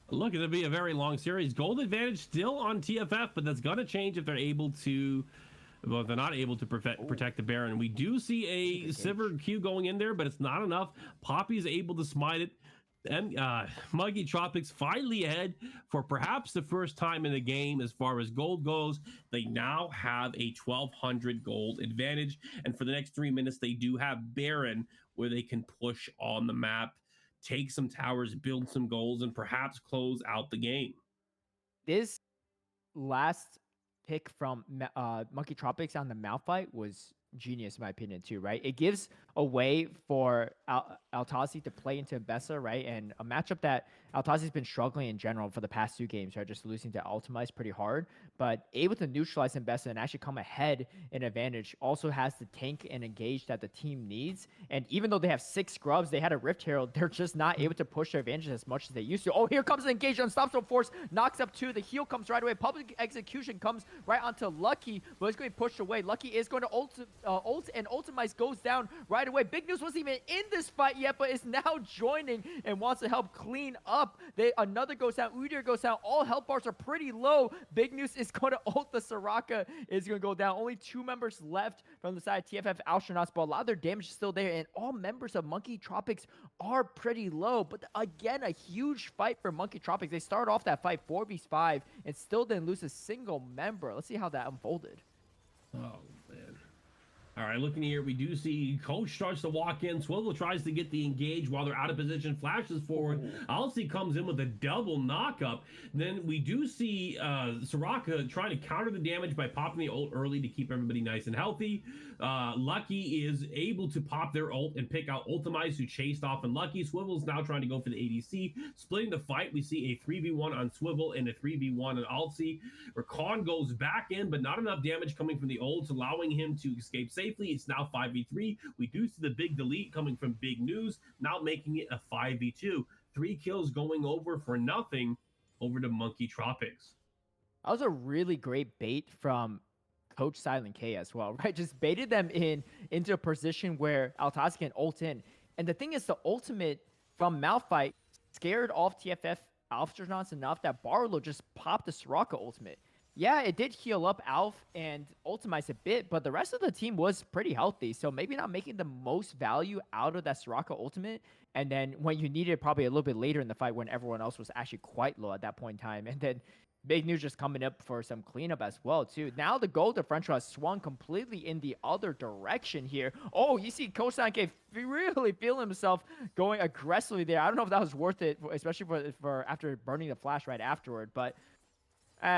Look, it'll be a very long series. Gold advantage still on TFF, but that's going to change if they're able to. Well, if they're not able to protect the Baron. We do see a Silver Q going in there, but it's not enough. Poppy's able to smite it. And Muggy Tropics finally ahead for perhaps the first time in the game as far as gold goes. They now have a 1,200 gold advantage. And for the next 3 minutes, they do have Baron where they can push on the map, take some towers, build some goals, and perhaps close out the game. This last pick from Monkey Tropics on the Malphite was genius in my opinion too, right? It gives a way for Altazi to play into Bessa, right? And a matchup that Altazi's been struggling in general for the past 2 games, right? Just losing to Ultimize pretty hard, but able to neutralize Bessa and actually come ahead in advantage. Also has the tank and engage that the team needs. And even though they have 6 scrubs, they had a Rift Herald, they're just not able to push their advantage as much as they used to. Oh, here comes the engage, Unstoppable Force, knocks up 2, the heal comes right away, Public Execution comes right onto Lucky, but it's going to be pushed away. Lucky is going to ult, and Ultimize goes down right away. Big News wasn't even in this fight yet, but is now joining and wants to help clean up. Another goes down, Udyr goes down, all health bars are pretty low. Big News is going to ult the Soraka, is going to go down. Only 2 members left from the side of TFF Alfstronauts, but a lot of their damage is still there, and all members of Monkey Tropics are pretty low. But again, a huge fight for Monkey Tropics. They start off that fight 4v5 and still didn't lose a single member. Let's see how that unfolded. Oh, man. All right, looking here, we do see Coach starts to walk in. Swivel tries to get the engage while they're out of position, flashes forward. Alcy comes in with a double knockup. Then we do see Soraka trying to counter the damage by popping the ult early to keep everybody nice and healthy. Lucky is able to pop their ult and pick out Ultimize, who chased off and Lucky. Swivel's now trying to go for the ADC. Splitting the fight, we see a 3v1 on Swivel and a 3v1 on Alcy. Rakan goes back in, but not enough damage coming from the ults, allowing him to escape safely. It's now 5v3. We do see the big delete coming from Big News, now making it a 5v2. 3 kills going over for nothing over to Monkey Tropics. That was a really great bait from Coach Silent K as well, right? Just baited them into a position where Altazi can ult in. And the thing is, the ultimate from Malphite scared off TFF Alfstronauts enough that Barlow just popped the Soraka ultimate. Yeah, it did heal up Alf and Ultimize a bit, but the rest of the team was pretty healthy. So maybe not making the most value out of that Soraka ultimate. And then when you needed it probably a little bit later in the fight when everyone else was actually quite low at that point in time. And then Big News just coming up for some cleanup as well, too. Now the gold differential has swung completely in the other direction here. Oh, you see Kosanke really feeling himself going aggressively there. I don't know if that was worth it, especially for after burning the flash right afterward, but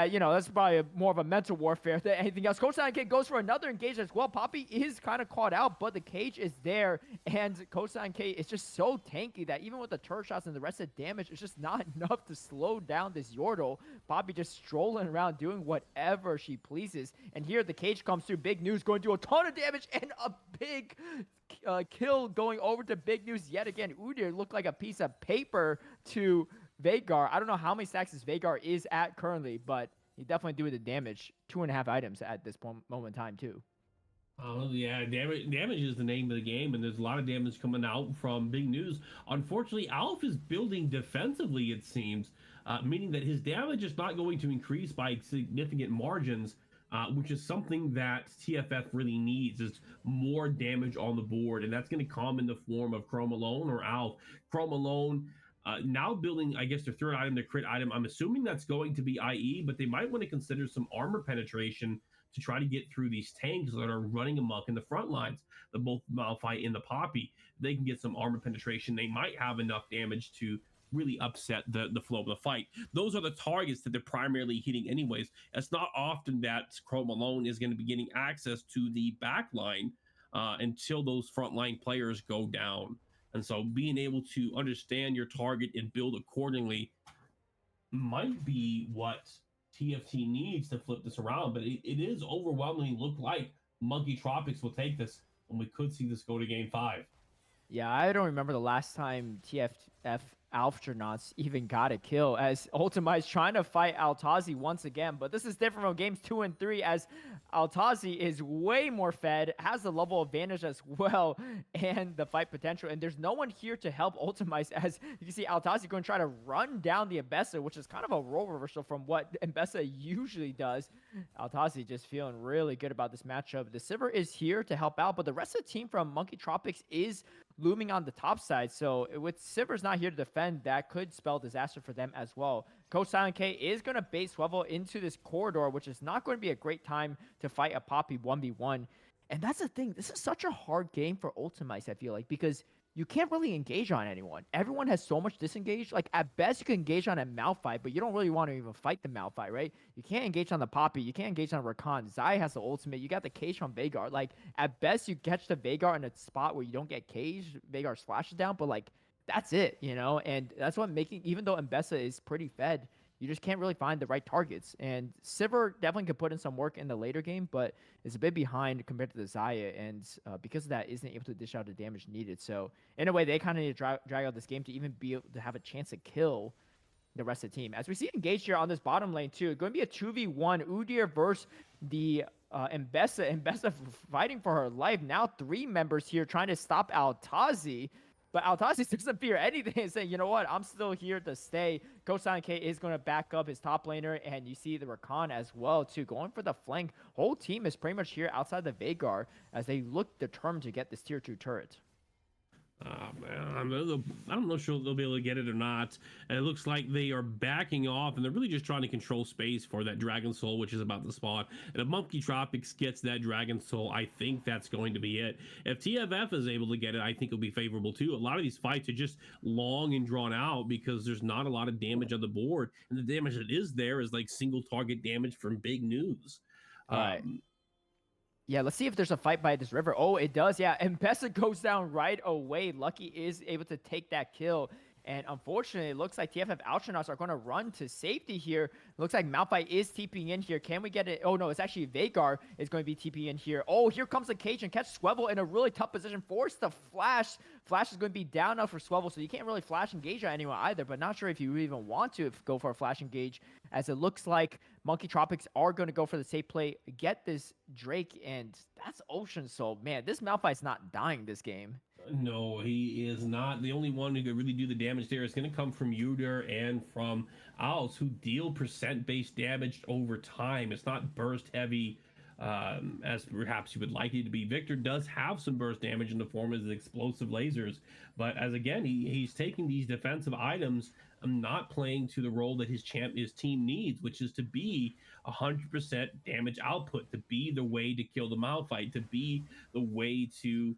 you know, that's probably more of a mental warfare than anything else. Coach Kid goes for another engage as well. Poppy is kind of caught out, but the cage is there, and Coach K is just so tanky that even with the turret shots and the rest of the damage, it's just not enough to slow down this Yordle. Poppy just strolling around doing whatever she pleases. And here the cage comes through. Big News going to do a ton of damage and a big kill going over to Big News yet again. Udyr looked like a piece of paper to Veigar. I don't know how many stacks this Veigar is at currently, but he definitely doing the damage. 2.5 items at this moment in time, too. Oh, yeah, damage is the name of the game, and there's a lot of damage coming out from Big News. Unfortunately, Alf is building defensively, it seems, meaning that his damage is not going to increase by significant margins, which is something that TFF really needs, is more damage on the board, and that's going to come in the form of Chrome Alone or Alf. Chrome Alone now building, I guess, their third item, their crit item. I'm assuming that's going to be IE, but they might want to consider some armor penetration to try to get through these tanks that are running amok in the front lines, the both Malphite and the Poppy. They can get some armor penetration. They might have enough damage to really upset the flow of the fight. Those are the targets that they're primarily hitting anyways. It's not often that Chrome alone is going to be getting access to the back line until those frontline players go down. And so being able to understand your target and build accordingly might be what TFT needs to flip this around. But it is overwhelmingly look like Monkey Tropics will take this, and we could see this go to game 5. Yeah, I don't remember the last time TFF Alfstronauts even got a kill, as Ultima is trying to fight Altazi once again. But this is different from games 2 and 3, as Altazi is way more fed, has the level advantage as well, and the fight potential. And there's no one here to help Ultimize, as you can see Altazi going to try to run down the Mbessa, which is kind of a role reversal from what Mbessa usually does. Altazi just feeling really good about this matchup. The Sivir is here to help out, but the rest of the team from Monkey Tropics is looming on the top side. So with Sivir's not here to defend, that could spell disaster for them as well. Coach Silent K is going to bait Swivel into this corridor, which is not going to be a great time to fight a Poppy 1v1. And that's the thing. This is such a hard game for Ultimize, I feel like, because you can't really engage on anyone. Everyone has so much disengage. Like, at best, you can engage on a Malphite, but you don't really want to even fight the Malphite, right? You can't engage on the Poppy. You can't engage on Rakan. Zai has the ultimate. You got the cage from Veigar. Like, at best, you catch the Veigar in a spot where you don't get caged. Veigar splashes down, but, like, that's it, you know? And that's what making, even though Mbessa is pretty fed, you just can't really find the right targets. And Sivir definitely could put in some work in the later game, but it's a bit behind compared to the Xayah. And because of that, isn't able to dish out the damage needed. So in a way, they kind of need to drag out this game to even be able to have a chance to kill the rest of the team. As we see engaged here on this bottom lane too, it's going to be a 2v1 Udyr versus the Mbessa. Mbessa fighting for her life. Now 3 members here trying to stop Altazi. But Altazi doesn't fear anything and saying, you know what, I'm still here to stay. Coach Silent K is going to back up his top laner, and you see the Rakan as well, too, going for the flank. Whole team is pretty much here outside the Veigar as they look determined to get this tier 2 turret. Man, I'm not sure they'll be able to get it or not. And it looks like they are backing off, and they're really just trying to control space for that Dragon Soul, which is about to spawn. And if Monkey Tropics gets that Dragon Soul, I think that's going to be it. If TFF is able to get it, I think it'll be favorable too. A lot of these fights are just long and drawn out because there's not a lot of damage on the board, and the damage that is there is like single target damage from big news. Right. Yeah, let's see if there's a fight by this river. Oh, it does. Yeah, and Mbessa goes down right away. Lucky is able to take that kill. And unfortunately, it looks like TFF Alfstronauts are going to run to safety here. Looks like Malphite is TPing in here. Can we get it? Oh, no, it's actually Veigar is going to be TPing in here. Oh, here comes the cage and catch Swivel in a really tough position. Forced to flash. Flash is going to be down now for Swivel, so you can't really flash engage on anyone either, but not sure if you even want to go for a flash engage, as it looks like Monkey Tropics are going to go for the safe play, get this Drake, and that's Ocean Soul. Man, this Malphite's not dying this game. No, he is not. The only one who could really do the damage there is going to come from Udyr and from Owls, who deal percent-based damage over time. It's not burst heavy as perhaps you would like it to be. Victor does have some burst damage in the form of his explosive lasers, but as again, he's taking these defensive items and not playing to the role that his team needs, which is to be 100% damage output, to be the way to kill the Malphite, to be the way to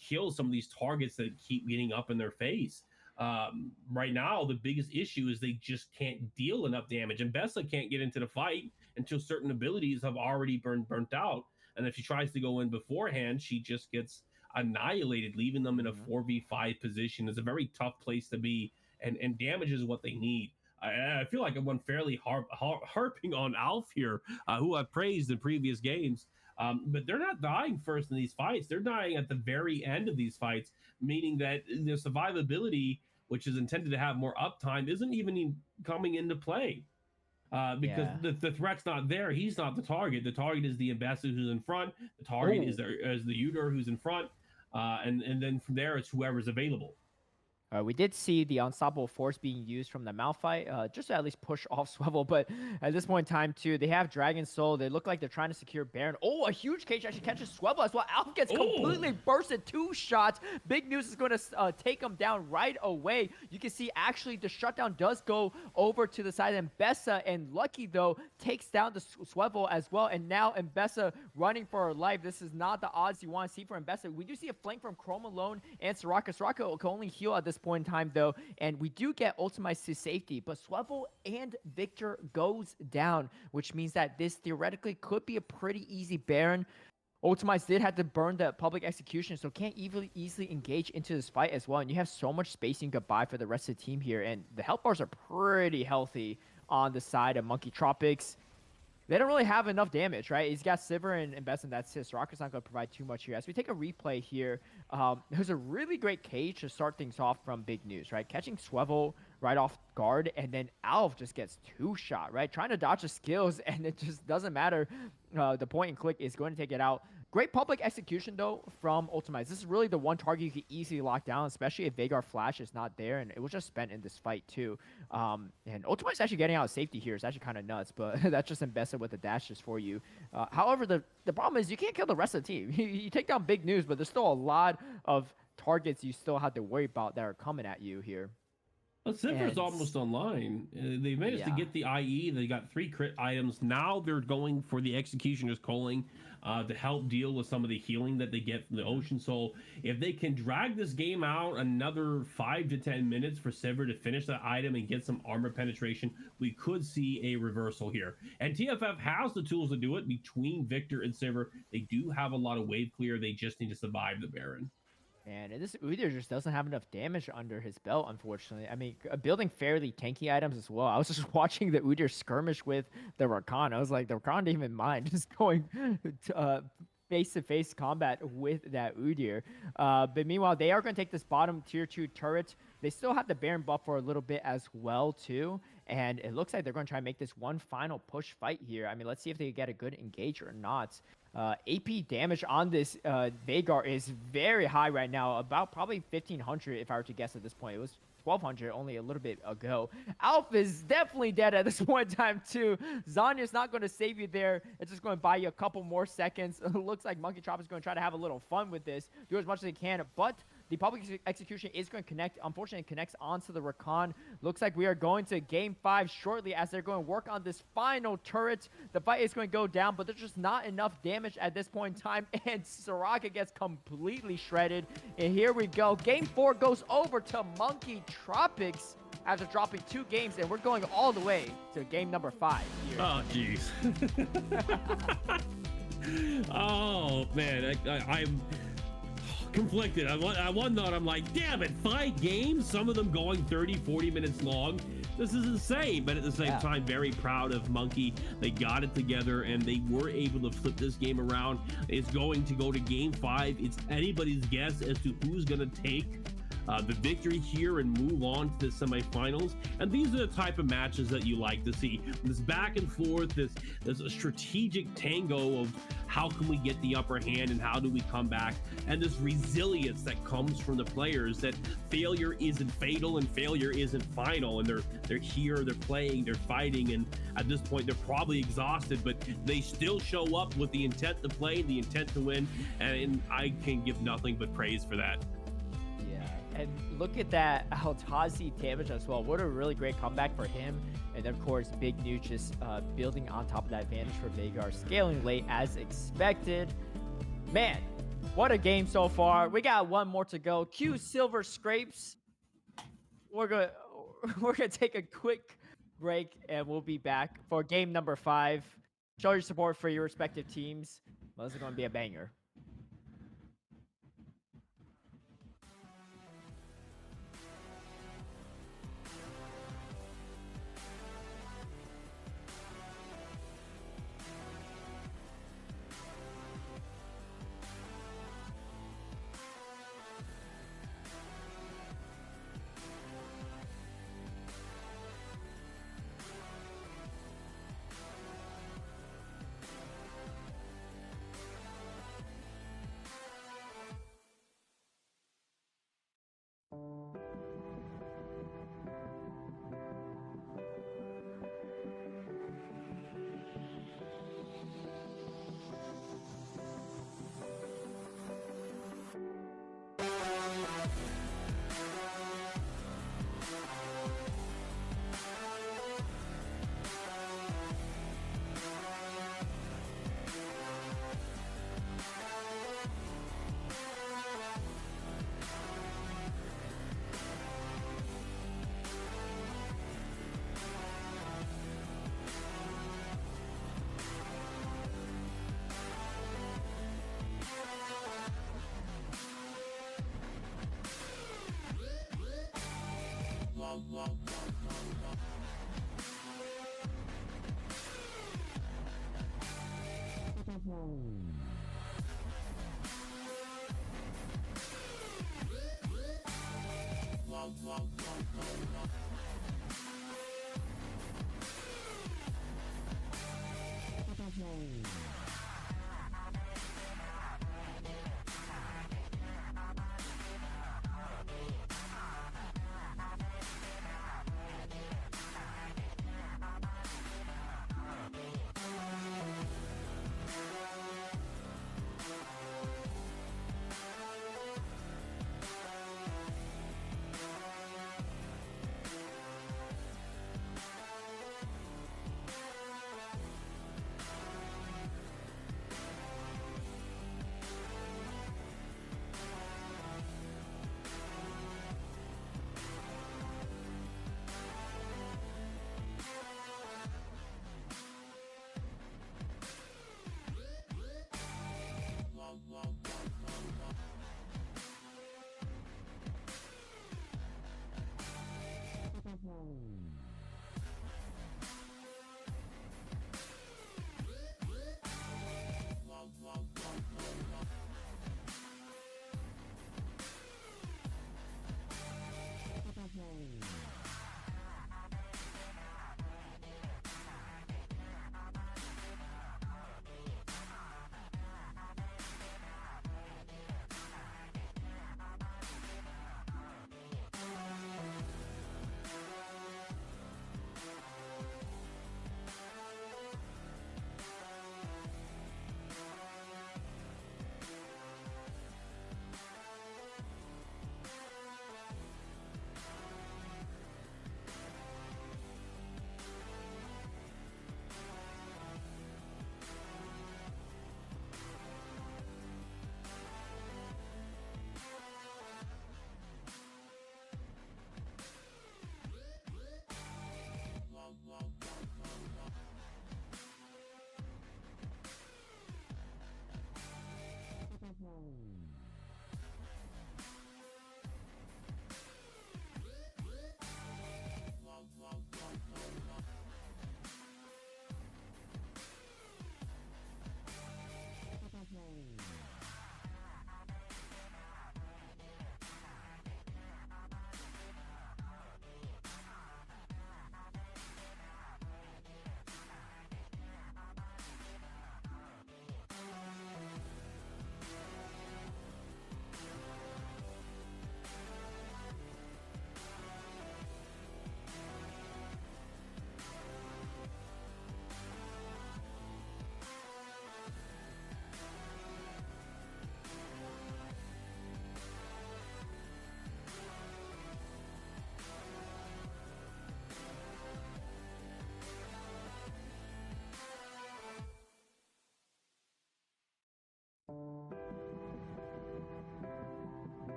kill some of these targets that keep getting up in their face. Right now, the biggest issue is they just can't deal enough damage, and Mbessa can't get into the fight until certain abilities have already burnt out. And if she tries to go in beforehand, she just gets annihilated, leaving them in a 4v5 position. It's a very tough place to be, and damage is what they need. I feel like I'm unfairly harping on Alf here, who I've praised in previous games. But they're not dying first in these fights. They're dying at the very end of these fights, meaning that the survivability, which is intended to have more uptime, isn't even coming into play. Because the threat's not there. He's not the target. The target is the ambassador who's in front. The target is the Udyr who's in front. And then from there, it's whoever's available. We did see the unstoppable force being used from the Malphite, just to at least push off Swivel. But at this point in time, too, they have Dragon Soul. They look like they're trying to secure Baron. Oh, a huge cage actually catches Swivel as well. Alf gets completely bursted. 2 shots. Big News is going to take him down right away. You can see actually the shutdown does go over to the side of Mbessa, and Lucky, though, takes down the Swivel as well. And now Mbessa running for her life. This is not the odds you want to see for Mbessa. We do see a flank from Chrome Alone and Soraka. Soraka can only heal at this point in time, though, and we do get ultimized to safety, but Swivel and Victor goes down, which means that this theoretically could be a pretty easy Baron. Ultimize did have to burn the public execution, so can't easily engage into this fight as well, and you have so much spacing goodbye for the rest of the team here, and the health bars are pretty healthy on the side of Monkey Tropics. They don't really have enough damage, right? He's got Sivir and Mbessa, and that's his. Soraka's not going to provide too much here. As we take a replay here, there's a really great cage to start things off from Big News, right? Catching Swivel right off guard, and then Alf just gets 2-shot, right? Trying to dodge the skills, and it just doesn't matter. the point and click is going to take it out. Great public execution, though, from Ultimize. This is really the one target you can easily lock down, especially if Veigar Flash is not there, and it was just spent in this fight, too. And Ultimize actually getting out of safety here is actually kind of nuts, but that's just invested with the dashes for you. However, the problem is you can't kill the rest of the team. You take down Big News, but there's still a lot of targets you still have to worry about that are coming at you here. Well, Silver's almost online. They managed to get the IE. They got 3 crit items. Now they're going for the Executioner's Calling to help deal with some of the healing that they get from the Ocean Soul. If they can drag this game out another 5 to 10 minutes for Silver to finish that item and get some armor penetration, we could see a reversal here. And TFF has the tools to do it. Between Victor and Silver, they do have a lot of wave clear. They just need to survive the Baron. And this Udyr just doesn't have enough damage under his belt, unfortunately. I mean, building fairly tanky items as well. I was just watching the Udyr skirmish with the Rakan. I was like, the Rakan didn't even mind just going face-to-face combat with that Udyr. But meanwhile, they are going to take this bottom tier 2 turret. They still have the Baron buff for a little bit as well, too. And it looks like they're going to try and make this one final push fight here. I mean, let's see if they get a good engage or not. AP damage on this Veigar is very high right now, about probably 1,500 if I were to guess at this point. It was 1,200 only a little bit ago. Alf is definitely dead at this point in time too. Zanya's not going to save you there. It's just going to buy you a couple more seconds. It looks like Monkey Tropics is going to try to have a little fun with this, do as much as they can, but the public execution is going to connect. Unfortunately, it connects onto the Rakan. Looks like we are going to game 5 shortly as they're going to work on this final turret. The fight is going to go down, but there's just not enough damage at this point in time, and Soraka gets completely shredded. And here we go. Game 4 goes over to Monkey Tropics after dropping 2 games, and we're going all the way to game number 5 here. Oh, jeez. Oh, man. I'm conflicted. I one thought, I'm like, damn it, 5 games, some of them going 30-40 minutes long. This is insane, but at the same time, very proud of Monkey. They got it together and they were able to flip this game around. It's going to go to game 5. It's anybody's guess as to who's going to take the victory here and move on to the semifinals. And these are the type of matches that you like to see. This back and forth, this strategic tango of how can we get the upper hand and how do we come back, and this resilience that comes from the players, that failure isn't fatal and failure isn't final, and they're here, they're playing, they're fighting, and at this point they're probably exhausted, but they still show up with the intent to play, the intent to win, and I can give nothing but praise for that. And look at that Altazi damage as well. What a really great comeback for him. And of course, Big New just building on top of that advantage for Veigar, scaling late as expected. Man, what a game so far. We got one more to go. Q Silver Scrapes. We're gonna take a quick break and we'll be back for game number 5. Show your support for your respective teams. Well, this is gonna be a banger.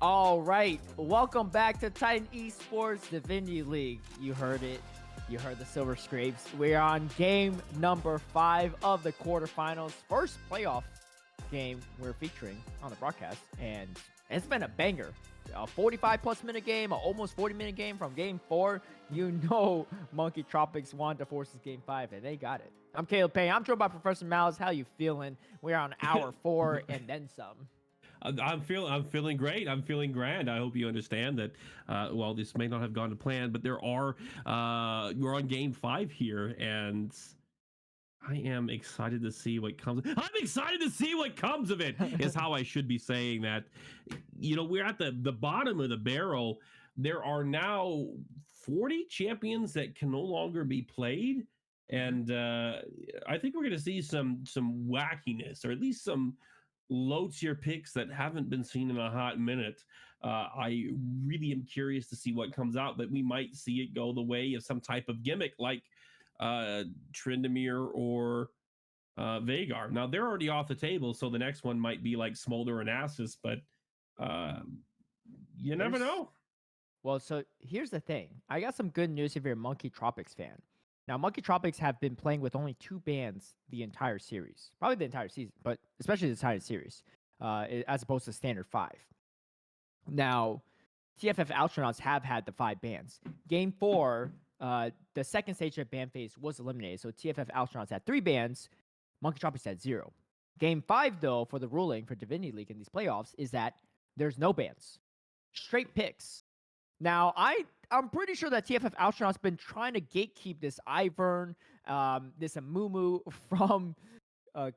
All right, welcome back to Titan Esports Divinity League. You heard it. You heard the Silver Scrapes. We're on game number 5 of the quarterfinals. First playoff game we're featuring on the broadcast, and it's been a banger. A 45-plus minute game, an almost 40-minute game from game 4. You know Monkey Tropics wanted to force this game 5, and they got it. I'm Caleb Payne. I'm joined by Professor Malice. How you feeling? We're on hour 4 and then some. I'm feeling great. I'm feeling grand. I hope you understand that. While this may not have gone to plan, but we're on game 5 here, and I am excited to see what comes. I'm excited to see what comes of it. Is how I should be saying that. You know, we're at the bottom of the barrel. There are now 40 champions that can no longer be played, and I think we're going to see some wackiness, or at least some low tier picks that haven't been seen in a hot minute. I really am curious to see what comes out, but we might see it go the way of some type of gimmick like Tryndamere or Veigar. Now they're already off the table, so the next one might be like Smolder and Asus, but you never know. Well, so here's the thing. I got some good news if you're a Monkey Tropics fan. Now, Monkey Tropics have been playing with only 2 bans the entire series. Probably the entire season, but especially the entire series, as opposed to standard 5. Now, TFF Alfstronauts have had the 5 bans. Game 4, the second stage of ban phase was eliminated, so TFF Alfstronauts had 3 bans. Monkey Tropics had 0. Game 5, though, for the ruling for Divinity League in these playoffs is that there's no bans. Straight picks. Now, I'm pretty sure that TFF Alstronauts been trying to gatekeep this Ivern, this Amumu from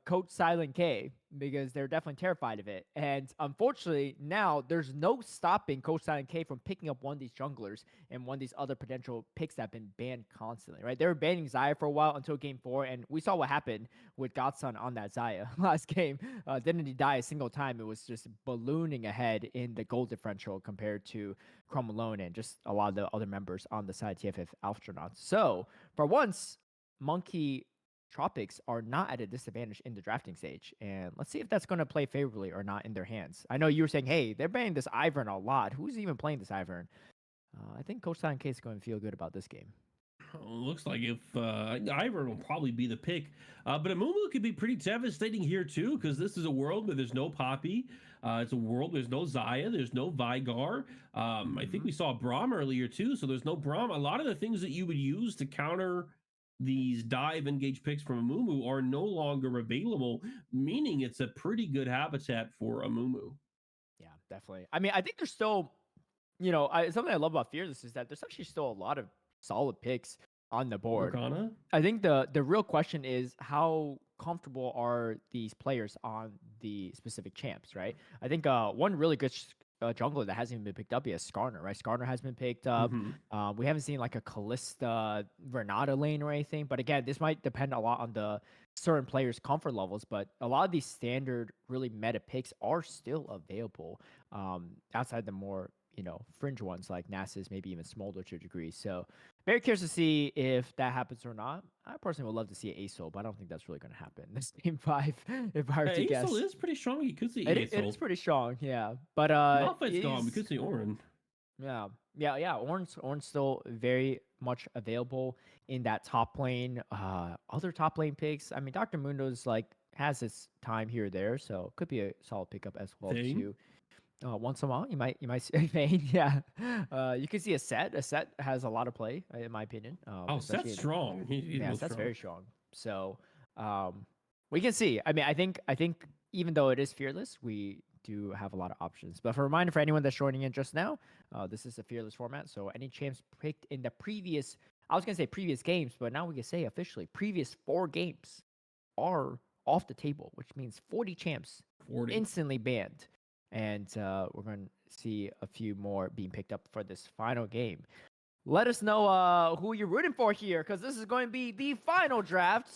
Coach Silent K, because they're definitely terrified of it. And unfortunately, now there's no stopping Coach Silent K from picking up one of these junglers and one of these other potential picks that have been banned constantly, right? They were banning Xayah for a while until game 4, and we saw what happened with Godson on that Xayah last game. Didn't he die a single time? It was just ballooning ahead in the goal differential compared to Chrome Malone and just a lot of the other members on the side of TFF Alfstronauts. So, for once, Monkey Tropics are not at a disadvantage in the drafting stage, and let's see if that's going to play favorably or not in their hands. I know you were saying, hey, they're banning this Ivern a lot. Who's even playing this Ivern? I think Coach Silent K is going to feel good about this game. Looks like if Ivern will probably be the pick, but Amumu could be pretty devastating here too, because this is a world where there's no Poppy. It's a world there's no Xayah, there's no Veigar. I think we saw Braum earlier too, so there's no Braum. A lot of the things that you would use to counter these dive engage picks from Amumu are no longer available, meaning it's a pretty good habitat for Amumu. Yeah, definitely. I mean, I think there's still, you know, something I love about Fearless is that there's actually still a lot of solid picks on the board. Morgana? I think the real question is how comfortable are these players on the specific champs, right? I think one really good jungler that hasn't even been picked up yet is Skarner, right? Skarner has been picked up. We haven't seen like a Kalista Renata lane or anything, but again, this might depend a lot on the certain players' comfort levels, but a lot of these standard really meta picks are still available outside the more, you know, fringe ones like Nasus, maybe even Smolder to a degree. So very curious to see if that happens or not. I personally would love to see Asol, but I don't think that's really going to happen this game 5, if I were to guess. Asol is pretty strong. You could see it is pretty strong, yeah. But Malphite's gone. We could see Orin. Yeah. Orin's still very much available in that top lane. Other top lane picks. I mean, Dr. Mundo's like has his time here or there, so could be a solid pickup as well too. Once in a while, you might see Vayne. Yeah, you can see a set. A set has a lot of play, in my opinion. Set's strong. That's very strong. So, we can see. I mean, I think even though it is Fearless, we do have a lot of options. But for a reminder for anyone that's joining in just now, this is a Fearless format. So any champs picked in the previous, I was gonna say previous games, but now we can say officially previous 4 games are off the table, which means 40 champs instantly banned. And we're going to see a few more being picked up for this final game. Let us know who you're rooting for here, because this is going to be the final draft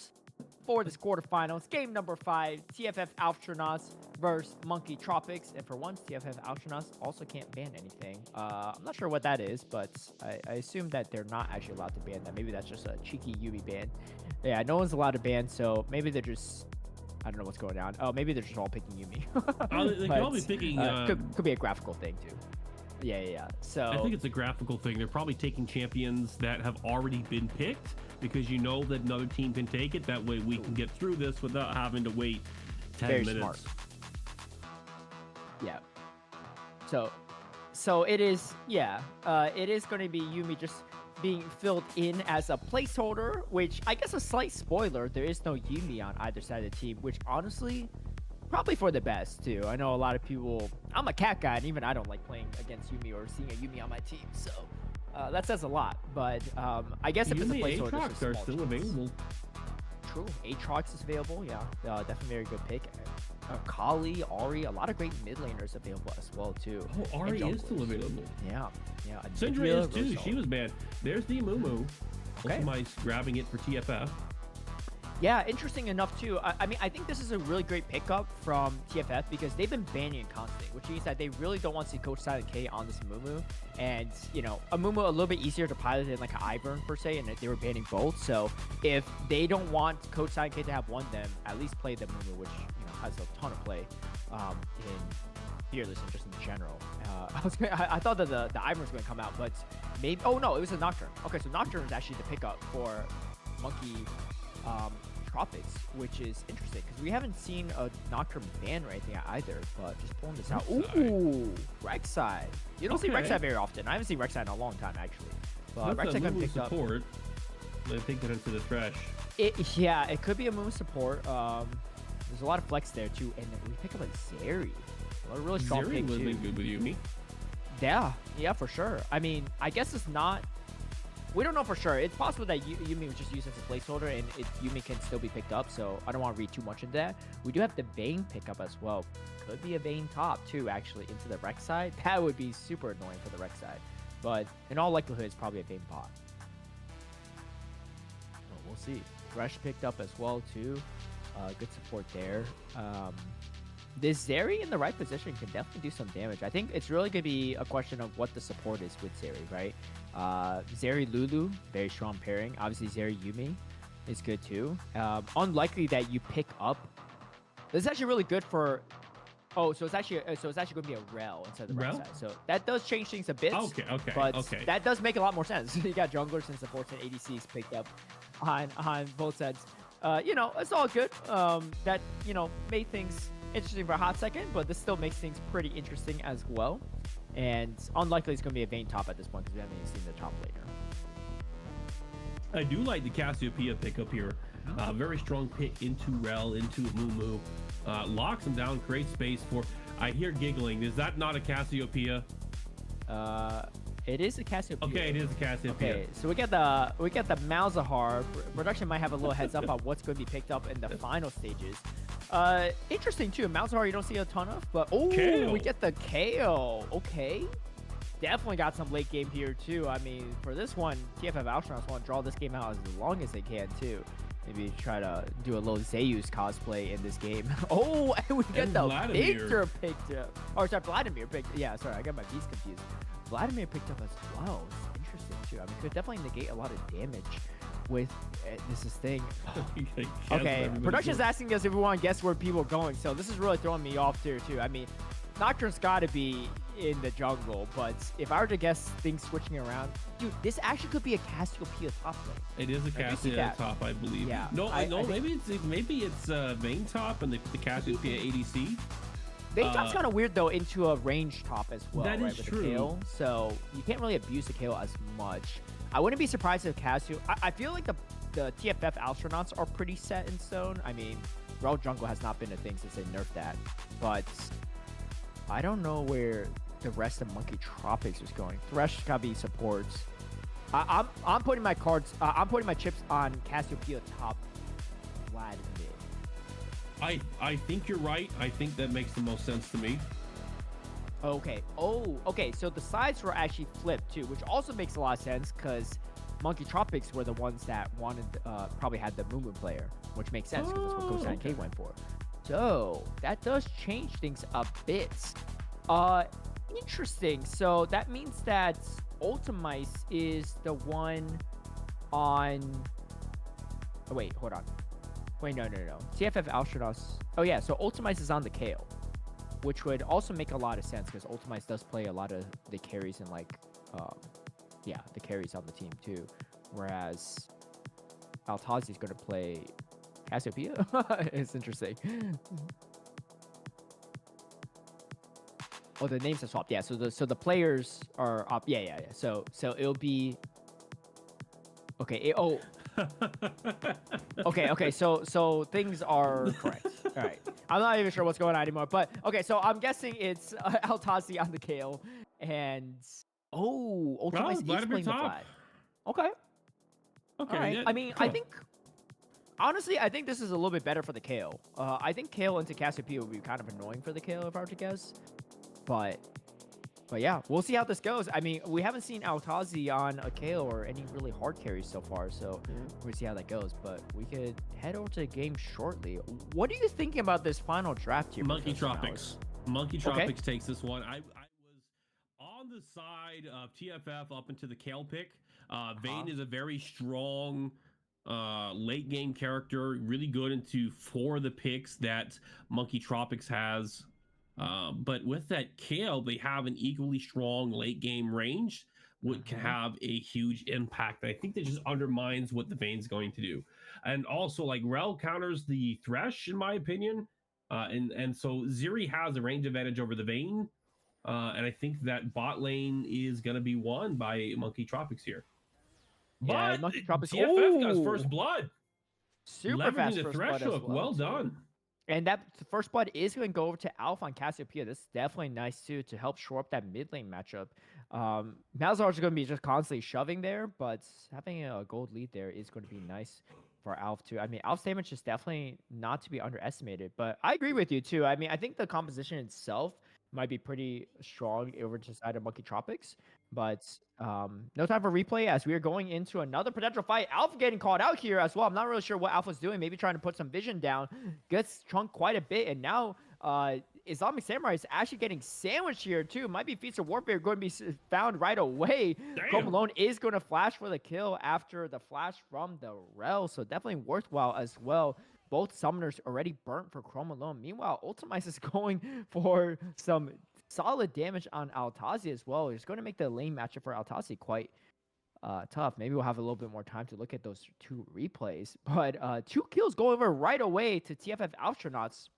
for this quarterfinals. Game number 5, TFF Alfstronauts versus Monkey Tropics. And for once, TFF Alfstronauts also can't ban anything. I'm not sure what that is, but I assume that they're not actually allowed to ban that. Maybe that's just a cheeky UV ban. Yeah, no one's allowed to ban, so maybe they're just I don't know what's going on. Oh, maybe they're just all picking Yumi. They could all be picking. Could be a graphical thing too. Yeah. So I think it's a graphical thing. They're probably taking champions that have already been picked because you know that another team can take it. That way we can get through this without having to wait 10 very minutes. smart. Yeah. So it is. Yeah. It is going to be Yumi just being filled in as a placeholder, which I guess a slight spoiler. There is no Yumi on either side of the team, which honestly, probably for the best too. I know a lot of people. I'm a cat guy, and even I don't like playing against Yumi or seeing a Yumi on my team. So that says a lot. But I guess if it's a placeholder, Aatrox are still available. True, Aatrox is available. Yeah, definitely very good pick. Kali, Ari, a lot of great mid laners available as well too. Oh, Ari is still available. Yeah. Syndra is too. She was bad. There's the Amumu. Okay. Ultimate grabbing it for TFF. Yeah, interesting enough too. I mean, I think this is a really great pickup from TFF because they've been banning Constant, which means that they really don't want to see Coach Silent K on this Amumu. And, Amumu a little bit easier to pilot than like an Ivern per se, and they were banning both. So if they don't want Coach Silent K to have won them, at least play the Amumu, which, has a ton of play in Fearless and just in general. I thought that the Ivern was going to come out, but maybe... Oh, no, it was a Nocturne. Okay, so Nocturne is actually the pickup for Monkey... Tropics, which is interesting because we haven't seen a Nocturne ban or anything either, but just pulling this out. Ooh, Rek'Sai. You don't see Rek'Sai very often. I haven't seen Rek'Sai in a long time, actually. But Rek'Sai got picked up. They take that into the trash. It could be a Moon support. There's a lot of flex there, too. And we pick up a Zeri. A really strong pick, too. Zeri would have been good with Yumi. Yeah, for sure. I mean, I guess it's not... We don't know for sure. It's possible that Yumi was just used as a placeholder, and Yumi can still be picked up, so I don't want to read too much into that. We do have the Vayne pickup as well. Could be a Vayne top, too, actually, into the Rek'Sai side. That would be super annoying for the Rek'Sai side. But in all likelihood, it's probably a Vayne bot. Well, we'll see. Thresh picked up as well, too. Good support there. This Zeri in the right position can definitely do some damage. I think it's really going to be a question of what the support is with Zeri, right? Zeri Lulu, very strong pairing. Obviously, Zeri Yumi is good too. Unlikely that you pick up. This is actually really good for. Oh, so it's actually going to be a Rel instead of the right side. So that does change things a bit. Okay. But that does make a lot more sense. You got junglers and supports and ADCs picked up on both sides. It's all good. That made things interesting for a hot second, but this still makes things pretty interesting as well. And unlikely it's going to be a Vayne top at this point because we haven't even seen the top later. I do like the Cassiopeia pickup here. Very strong pick into Rel, into Mumu. Locks him down, creates space for... I hear giggling. Is that not a Cassiopeia? It is a Cassiopeia. Okay, it is a Cassiopeia. Okay, so we get the Malzahar. Production might have a little heads up on what's going to be picked up in the final stages. Interesting too. Malzahar you don't see a ton of, but we get the KO. Okay, definitely got some late game here too. I mean, for this one, TFF Alfstronauts want to draw this game out as long as they can too. Maybe try to do a little Zeus cosplay in this game. And we get the Victor picked up. Or sorry, Vladimir picked. Yeah, sorry, I got my piece confused. Vladimir picked up as well. It's interesting too. I mean, could definitely negate a lot of damage with this thing. Okay, production's asking us if we want to guess where people are going, so this is really throwing me off there too. I mean, Nocturne's got to be in the jungle, but if I were to guess things switching around, dude, this actually could be a Cassiopeia top lane. It is a Cassiopeia top, I believe. Yeah. Maybe it's Vayne top and the Cassiopeia ADC. Vayne top's kind of weird though into a range top as well, that right? Is with true. The KO, so you can't really abuse the KO as much. I wouldn't be surprised if Cassio... I feel like the TFF Alfstronauts are pretty set in stone. I mean, Rel Jungle has not been a thing since they nerfed that. But I don't know where the rest of Monkey Tropics is going. Thresh gotta be supports. I'm putting my cards... I'm putting my chips on Cassiopeia top Vladimir. I think you're right. I think that makes the most sense to me. Okay. Okay. So the sides were actually flipped too, which also makes a lot of sense because Monkey Tropics were the ones that wanted, probably had the Mumu player, which makes sense because that's what Ghost and K went for. So that does change things a bit. Interesting. So that means that Ultimice is the one on. Oh, wait, hold on. Wait, no. TFF Alfstronauts. Oh yeah, so Ultimize is on the Kale, which would also make a lot of sense because Ultimize does play a lot of the carries and like, the carries on the team too. Whereas Altazi is going to play Cassiopeia. It's interesting. Oh, the names are swapped. Yeah, so the players are up. Yeah. So it'll be okay. Okay. So things are correct. All right. I'm not even sure what's going on anymore. But okay, so I'm guessing it's Altazi on the Kale, and Ultimize is Vladimir playing the top. Vlad. Okay. Okay. All right. Yeah, I mean, I think honestly, I think this is a little bit better for the Kale. I think Kale into Cassiopeia would be kind of annoying for the Kale if I were to guess. But yeah, we'll see how this goes. I mean, we haven't seen Altazi on a Kale or any really hard carries so far, so we'll see how that goes. But we could head over to the game shortly. What are you thinking about this final draft here? Monkey Tropics. Monkey Tropics takes this one. I was on the side of TFF up into the Kale pick. Vayne is a very strong late game character, really good into 4 of the picks that Monkey Tropics has. But with that Kale, they have an equally strong late game range, which can have a huge impact. I think that just undermines what the Vayne's going to do. And also, like, Rel counters the Thresh, in my opinion. And so Ziri has a range advantage over the Vayne. And I think that bot lane is going to be won by Monkey Tropics here. Yeah, But Monkey Tropics. TFF got his first blood. Super fast Leveraging the first Thresh blood as hook. Well done. And that first blood is going to go over to Alpha on Cassiopeia. This is definitely nice too to help shore up that mid lane matchup. Malzahar is going to be just constantly shoving there, but having a gold lead there is going to be nice for Alf too. I mean, Alf's damage is definitely not to be underestimated, but I agree with you too. I mean, I think the composition itself might be pretty strong over to the side of Monkey Tropics, but no time for replay as we are going into another potential fight. Alpha getting called out here as well. I'm not really sure what Alpha's doing. Maybe trying to put some vision down. Gets chunked quite a bit, and now Islamic Samurai is actually getting sandwiched here too. Might be Feats of Warfare going to be found right away. Chrome Alone is going to flash for the kill after the flash from the Rel, so definitely worthwhile as well. Both summoners already burnt for Chrome Alone. Meanwhile, Ultimize is going for some solid damage on Altazi as well. It's going to make the lane matchup for Altazi quite tough. Maybe we'll have a little bit more time to look at those 2 replays. But 2 kills go over right away to TFF Alfstronauts.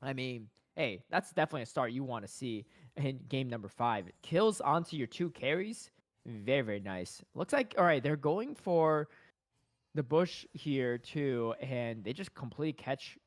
I mean, hey, that's definitely a start you want to see in game number 5. Kills onto your 2 carries. Very, very nice. Looks like, all right, they're going for the bush here too, and they just completely catch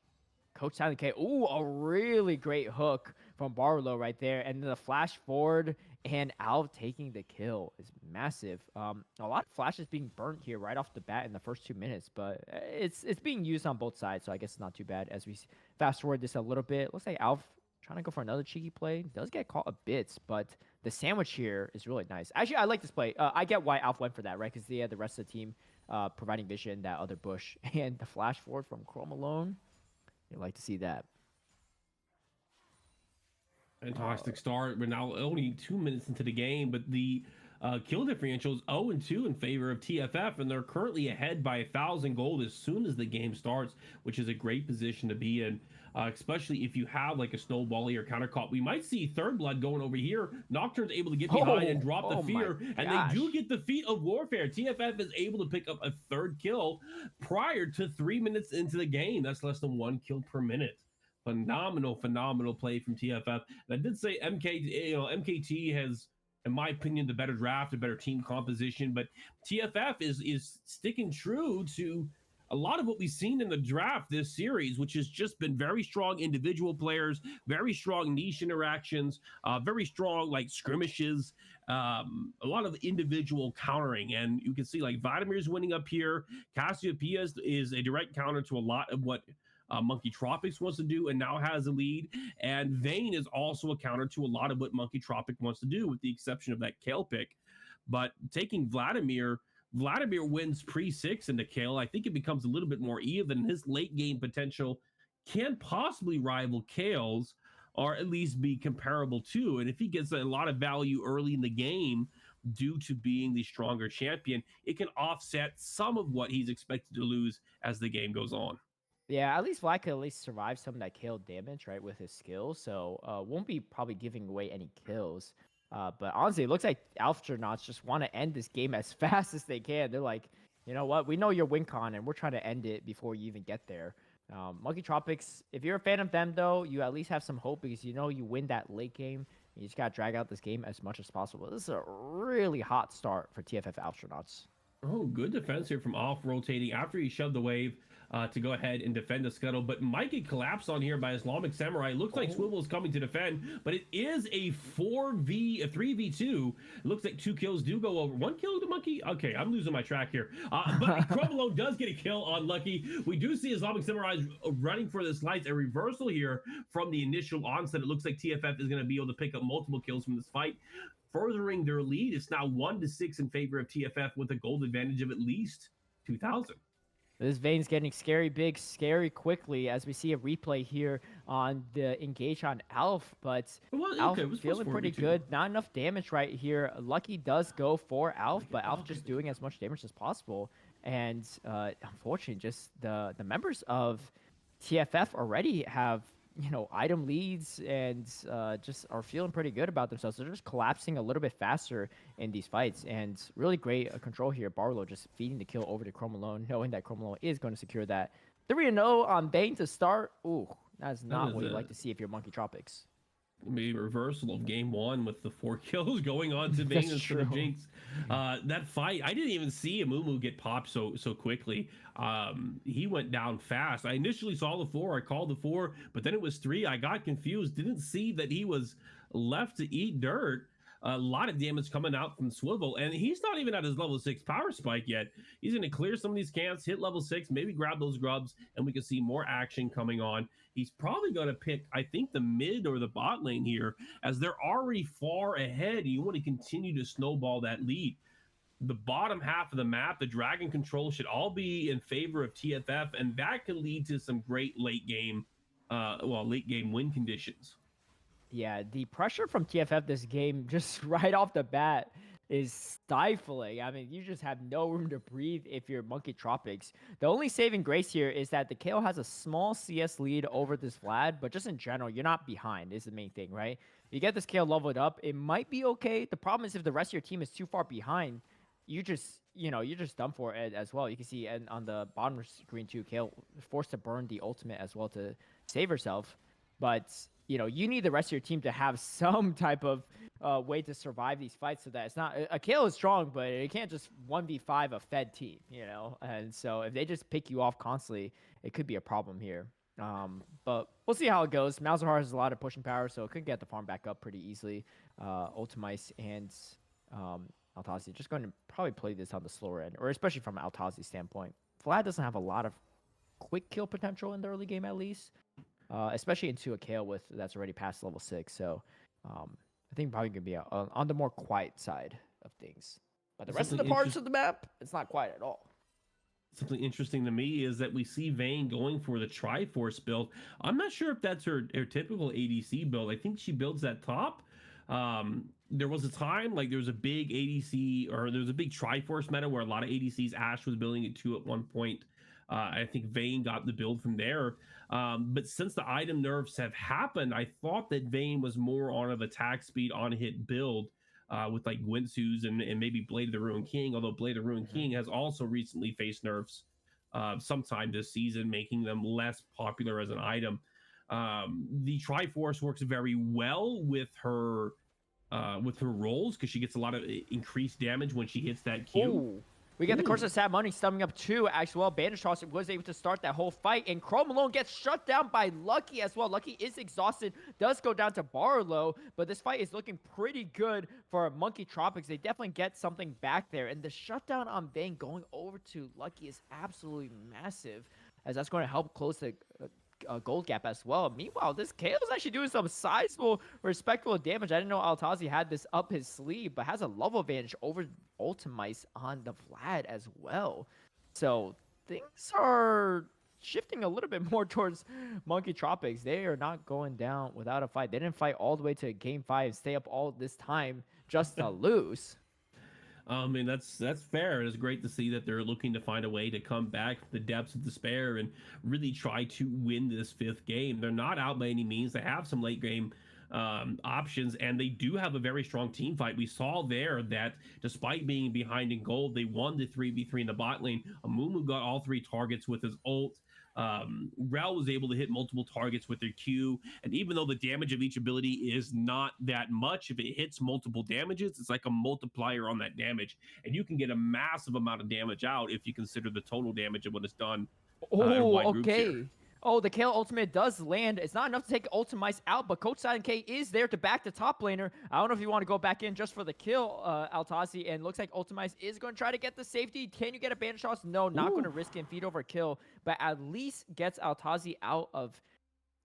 Coach Silent K. Ooh, a really great hook from Barlow right there, and then the flash forward and Alv taking the kill is massive. A lot of flashes being burnt here right off the bat in the first 2 minutes, but it's being used on both sides, so I guess it's not too bad. As we fast forward this a little bit, looks like Alv trying to go for another cheeky play. Does get caught a bit, but the sandwich here is really nice. Actually, I like this play. I get why Alf went for that, right? Because they had the rest of the team providing vision, that other bush, and the flash forward from Chrome Alone. You'd like to see that. Fantastic start. We're now only 2 minutes into the game, but the kill differential is 0-2 in favor of TFF, and they're currently ahead by 1,000 gold as soon as the game starts, which is a great position to be in, especially if you have like a snowbally or counter caught. We might see Third Blood going over here. Nocturne's able to get behind and drop the fear, and they do get the feat of warfare. TFF is able to pick up a 3rd kill prior to 3 minutes into the game. That's less than 1 kill per minute. Phenomenal play from TFF. And I did say MKT has, in my opinion, the better draft, a better team composition, but TFF is sticking true to a lot of what we've seen in the draft this series, which has just been very strong individual players, very strong niche interactions, very strong like skirmishes, a lot of individual countering. And you can see like Vladimir's winning up here. Cassiopeia is a direct counter to a lot of what Monkey Tropics wants to do and now has a lead. And Vayne is also a counter to a lot of what Monkey Tropic wants to do, with the exception of that Kale pick. But taking Vladimir wins pre-6 into Kale. I think it becomes a little bit more even. His late game potential can possibly rival Kale's, or at least be comparable to. And if he gets a lot of value early in the game due to being the stronger champion, it can offset some of what he's expected to lose as the game goes on. Yeah, at least Vlad could at least survive some of that kill damage, right, with his skills. So won't be probably giving away any kills. But honestly, it looks like Alfstronauts just want to end this game as fast as they can. They're like, you know what? We know you're win con, and we're trying to end it before you even get there. Monkey Tropics, if you're a fan of them, though, you at least have some hope because you know you win that late game. You just got to drag out this game as much as possible. This is a really hot start for TFF Alfstronauts. Oh, good defense here from off rotating after he shoved the wave to go ahead and defend the scuttle. But might get collapsed on here by Islamic Samurai. Looks like Swivel is coming to defend, but it is a 3v2. It looks like 2 kills do go over. 1 kill to Monkey? Okay, I'm losing my track here. But Chromalo does get a kill on Lucky. We do see Islamic Samurai running for the slides. A reversal here from the initial onset. It looks like TFF is going to be able to pick up multiple kills from this fight, furthering their lead. It's now 1-6 in favor of TFF with a gold advantage of at least 2,000. This Vayne's getting scary big, scary quickly as we see a replay here on the engage on Alf, but Alf feeling pretty good. Not enough damage right here. Lucky does go for Alf, but Alf just doing as much damage as possible. And unfortunately, just the members of TFF already have, you know, item leads and just are feeling pretty good about themselves. They're just collapsing a little bit faster in these fights, and really great control here. Barlow just feeding the kill over to Chromalone, knowing that Chromalone is going to secure that 3-0 on Bane to start. Ooh, that's not what you like to see if you're Monkey Tropics. Maybe reversal of game 1 with the 4 kills going on to Vayne instead of Jinx. That fight, I didn't even see Amumu get popped so quickly. He went down fast. I initially saw the 4, I called the 4, but then it was 3. I got confused, didn't see that he was left to eat dirt. A lot of damage coming out from Swivel, and he's not even at his level 6 power spike yet. He's going to clear some of these camps, hit level 6, maybe grab those grubs, and we can see more action coming on. He's probably going to pick, I think, the mid or the bot lane here, as they're already far ahead, and you want to continue to snowball that lead. The bottom half of the map, the dragon control should all be in favor of TFF, and that can lead to some great late game win conditions. Yeah, the pressure from TFF this game, just right off the bat, is stifling. I mean, you just have no room to breathe if you're Monkey Tropics. The only saving grace here is that the KO has a small CS lead over this Vlad, but just in general, you're not behind is the main thing, right? You get this KO leveled up, it might be okay. The problem is if the rest of your team is too far behind, you're just done for it as well. You can see on the bottom screen too, KO forced to burn the ultimate as well to save herself. But you know, you need the rest of your team to have some type of way to survive these fights so that it's not a KO is strong, but it can't just 1v5 a fed team, you know. And so if they just pick you off constantly, it could be a problem here. But we'll see how it goes. Malzahar has a lot of pushing power, so it could get the farm back up pretty easily. Ultimice and Altazi just going to probably play this on the slower end, or especially from Altazi's standpoint. Vlad doesn't have a lot of quick kill potential in the early game, at least. Especially into a KO that's already past level 6. So I think probably going to be on the more quiet side of things. But the rest of the parts of the map, it's not quiet at all. Something interesting to me is that we see Vayne going for the Triforce build. I'm not sure if that's her typical ADC build. I think she builds that top. There was a time, like there was a big ADC, or there was a big Triforce meta where a lot of ADCs, Ashe was building it too at one point. I think Vayne got the build from there. But since the item nerfs have happened, I thought that Vayne was more on an attack speed on hit build with like Gwinsu's and maybe Blade of the Ruined King, although Blade of the Ruined King has also recently faced nerfs sometime this season, making them less popular as an item. The Triforce works very well with her rolls because she gets a lot of increased damage when she hits that Q. Ooh. We get the Curse of Sad Money stumming up too, as well. Bandage Toss was able to start that whole fight, and Chromalone gets shut down by Lucky as well. Lucky is exhausted, does go down to Barlow, but this fight is looking pretty good for Monkey Tropics. They definitely get something back there, and the shutdown on Vayne going over to Lucky is absolutely massive, as that's going to help close the gold gap as well. Meanwhile, this KO is actually doing some sizable, respectable damage. I didn't know Altazi had this up his sleeve, but has a level advantage over Ultimice on the Vlad as well. So things are shifting a little bit more towards Monkey Tropics. They are not going down without a fight. They didn't fight all the way to game 5, stay up all this time just to lose. And that's fair. It's great to see that they're looking to find a way to come back from the depths of despair and really try to win this fifth game. They're not out by any means. They have some late game options, and they do have a very strong team fight. We saw there that despite being behind in gold, they won the 3v3 in the bot lane. Amumu got all 3 targets with his ult. Rel was able to hit multiple targets with their Q, and even though the damage of each ability is not that much, if it hits multiple damages, it's like a multiplier on that damage, and you can get a massive amount of damage out if you consider the total damage of what is done in wide groups here. Okay. Oh, the Kale ultimate does land. It's not enough to take Ultimice out, but Coach Silent K is there to back the top laner. I don't know if you want to go back in just for the kill, Altazi, and looks like Ultimice is going to try to get the safety. Can you get a banish toss? No, not going to risk it and feed over kill, but at least gets Altazi out of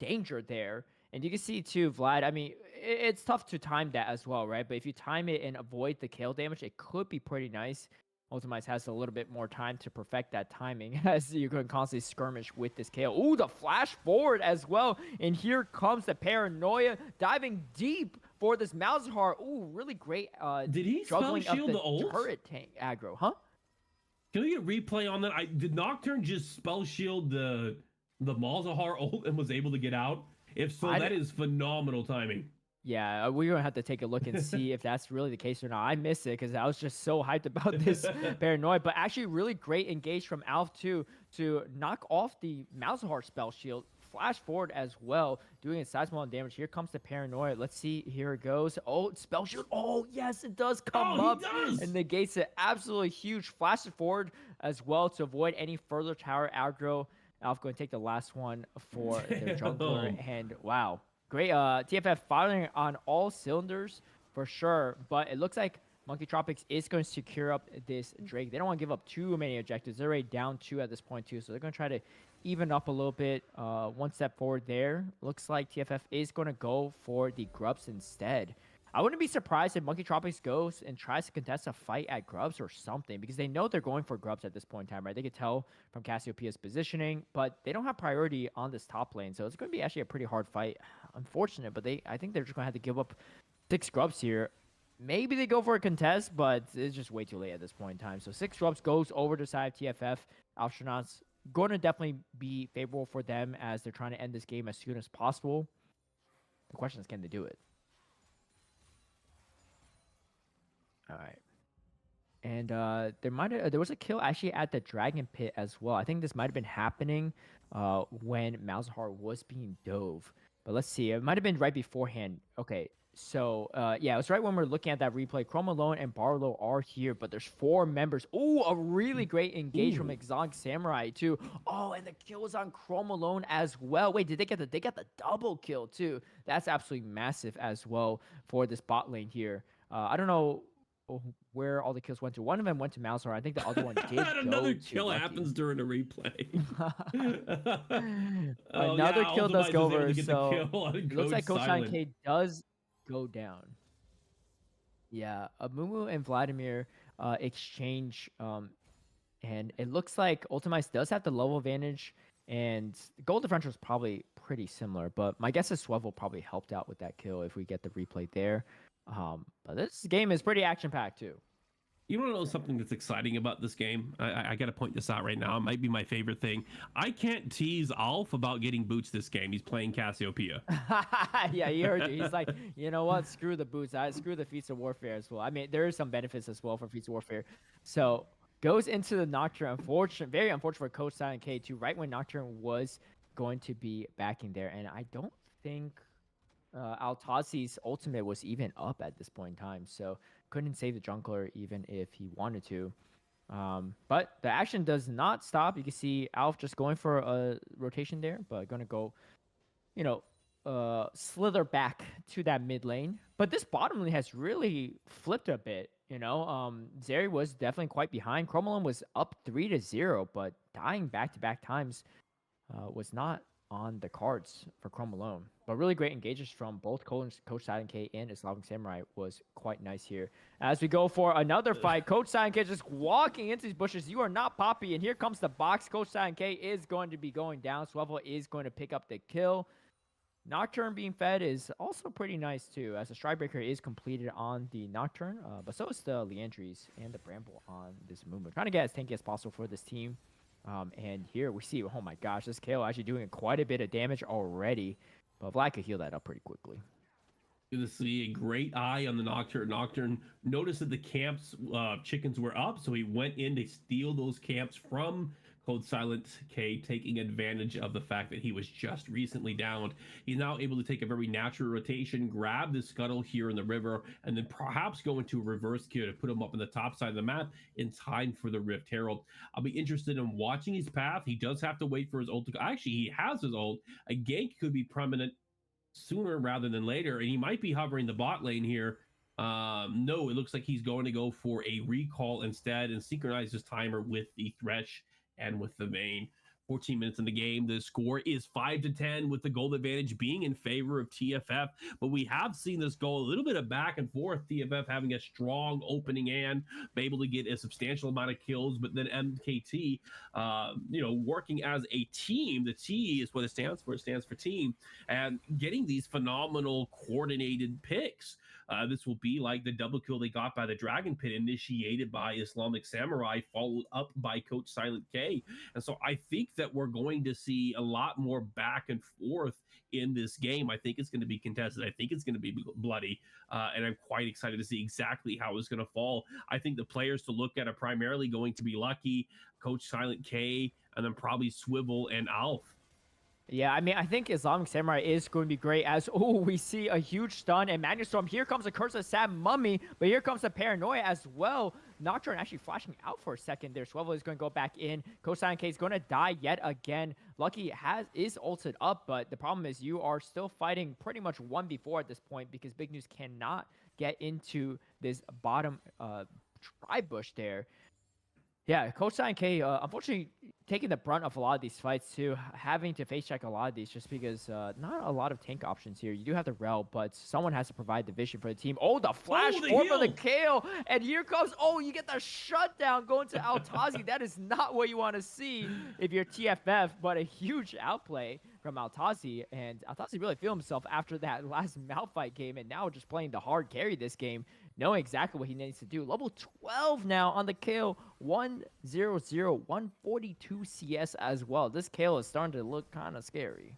danger there. And you can see too, Vlad, I mean, it's tough to time that as well, right? But if you time it and avoid the kill damage, it could be pretty nice. Ultimice has a little bit more time to perfect that timing as you can constantly skirmish with this KO. Ooh, the flash forward as well. And here comes the Paranoia diving deep for this Malzahar. Ooh, really great. Did he spell shield the ult? Turret tank aggro, huh? Can we get a replay on that? Did Nocturne just spell shield the Malzahar ult and was able to get out? If so, that is phenomenal timing. Yeah, we're going to have to take a look and see if that's really the case or not. I missed it because I was just so hyped about this Paranoia. But actually really great engage from Alf too to knock off the Malzahar spell shield. Flash forward as well, doing a sizable amount of damage. Here comes the Paranoia. Let's see. Here it goes. Oh, spell shield. Oh, yes, it does come up. And negates it. Absolutely huge. Flash forward as well to avoid any further tower aggro. Alf going to take the last one for their jungler. And wow. Great TFF firing on all cylinders for sure, but it looks like Monkey Tropics is going to secure up this Drake. They don't want to give up too many objectives. They're already down 2 at this point too, so they're going to try to even up a little bit. One step forward there. Looks like TFF is going to go for the Grubs instead. I wouldn't be surprised if Monkey Tropics goes and tries to contest a fight at Grubs or something, because they know they're going for Grubs at this point in time, right? They could tell from Cassiopeia's positioning, but they don't have priority on this top lane, so it's going to be actually a pretty hard fight. Unfortunate, but I think they're just going to have to give up 6 Grubs here. Maybe they go for a contest, but it's just way too late at this point in time. So 6 Grubs goes over to the side of TFF. Alfstronauts going to definitely be favorable for them as they're trying to end this game as soon as possible. The question is, can they do it? All right. And there was a kill actually at the Dragon Pit as well. I think this might have been happening when Malzahar was being dove. But let's see. It might have been right beforehand. Okay. So, yeah, it was right when we're looking at that replay. Chrome Alone and Barlow are here, but there's 4 members. Ooh, a really great engage from Exotic Samurai, too. Oh, and the kill was on Chrome Alone as well. Wait, did they get the double kill, too? That's absolutely massive as well for this bot lane here. I don't know where all the kills went to. One of them went to Malzahar. I think the other one did another kill happens during a replay. Another kill does go over. So it looks like Coach Silent K does go down. Yeah, Amumu and Vladimir exchange, and it looks like Ultimice does have the level advantage, and the goal differential is probably pretty similar, but my guess is Swevel probably helped out with that kill if we get the replay there. But this game is pretty action-packed too. You want to know something that's exciting about this game? I got to point this out right now. It might be my favorite thing. I can't tease Alf about getting boots this game. He's playing Cassiopeia. Yeah, he heard you. He's like, you know what? Screw the boots. Screw the Feats of Warfare as well. I mean, there is some benefits as well for Feats of Warfare. So goes into the Nocturne. Very unfortunate for Coach Silent K too. Right when Nocturne was going to be backing there, and I don't think Altazi's ultimate was even up at this point in time, so couldn't save the jungler even if he wanted to. But the action does not stop. You can see Alf just going for a rotation there, but going to go, slither back to that mid lane. But this bottom lane has really flipped a bit. Zeri was definitely quite behind. Chromalon was up 3-0, but dying back-to-back times was not on the cards for Chrome alone. But really great engages from both Coach Silent K and Islamic Samurai was quite nice here. As we go for another fight, Coach Silent K just walking into these bushes. You are not Poppy, and here comes the box. Coach Silent K is going to be going down. Swevel is going to pick up the kill. Nocturne being fed is also pretty nice too, as the Strikebreaker is completed on the Nocturne, but so is the Leandries and the Bramble on this movement. Trying to get as tanky as possible for this team. And here we see, oh my gosh, this KO actually doing quite a bit of damage already, but Vlad could heal that up pretty quickly. Going to see a great eye on the Nocturne. Nocturne noticed that the camps chickens were up, so he went in to steal those camps from Cold Silent K, taking advantage of the fact that he was just recently downed. He's now able to take a very natural rotation, grab the scuttle here in the river, and then perhaps go into a reverse Q to put him up on the top side of the map in time for the Rift Herald. I'll be interested in watching his path. He does have to wait for his ult to go. Actually, he has his ult. A gank could be permanent sooner rather than later, and he might be hovering the bot lane here. No, it looks like he's going to go for a recall instead and synchronize his timer with the Thresh and with the Vayne. 14 minutes in the game. The score is 5-10, with the goal advantage being in favor of TFF. But we have seen this go a little bit of back and forth. TFF having a strong opening and able to get a substantial amount of kills, but then MKT, working as a team. The T is what it stands for. It stands for team, and getting these phenomenal coordinated picks. This will be like the double kill they got by the Dragon Pit, initiated by Islamic Samurai, followed up by Coach Silent K. And so I think that we're going to see a lot more back and forth in this game. I think it's going to be contested. I think it's going to be bloody. And I'm quite excited to see exactly how it's going to fall. I think the players to look at are primarily going to be Lucky, Coach Silent K, and then probably Swivel and Alf. Yeah, I mean, I think Islamic Samurai is going to be great as, we see a huge stun and Magnustorm. Here comes a Curse of Sad Mummy, but here comes a Paranoia as well. Nocturne actually flashing out for a second there. Swivel is going to go back in. Coach Silent K is going to die yet again. Lucky is ulted up, but the problem is you are still fighting pretty much 1v4 at this point, because Big News cannot get into this bottom tri-bush there. Yeah, Coach Silent K, unfortunately, taking the brunt of a lot of these fights too, having to face check a lot of these just because not a lot of tank options here. You do have the Rel, but someone has to provide the vision for the team. Oh, the flash for the KO, and here comes, you get the shutdown going to Altazi. That is not what you want to see if you're TFF, but a huge outplay from Altazi, and Altazi really feel himself after that last Malphite game, and now just playing the hard carry this game, knowing exactly what he needs to do. Level 12 now on the KO, 100, 142 CS as well. This KO is starting to look kind of scary.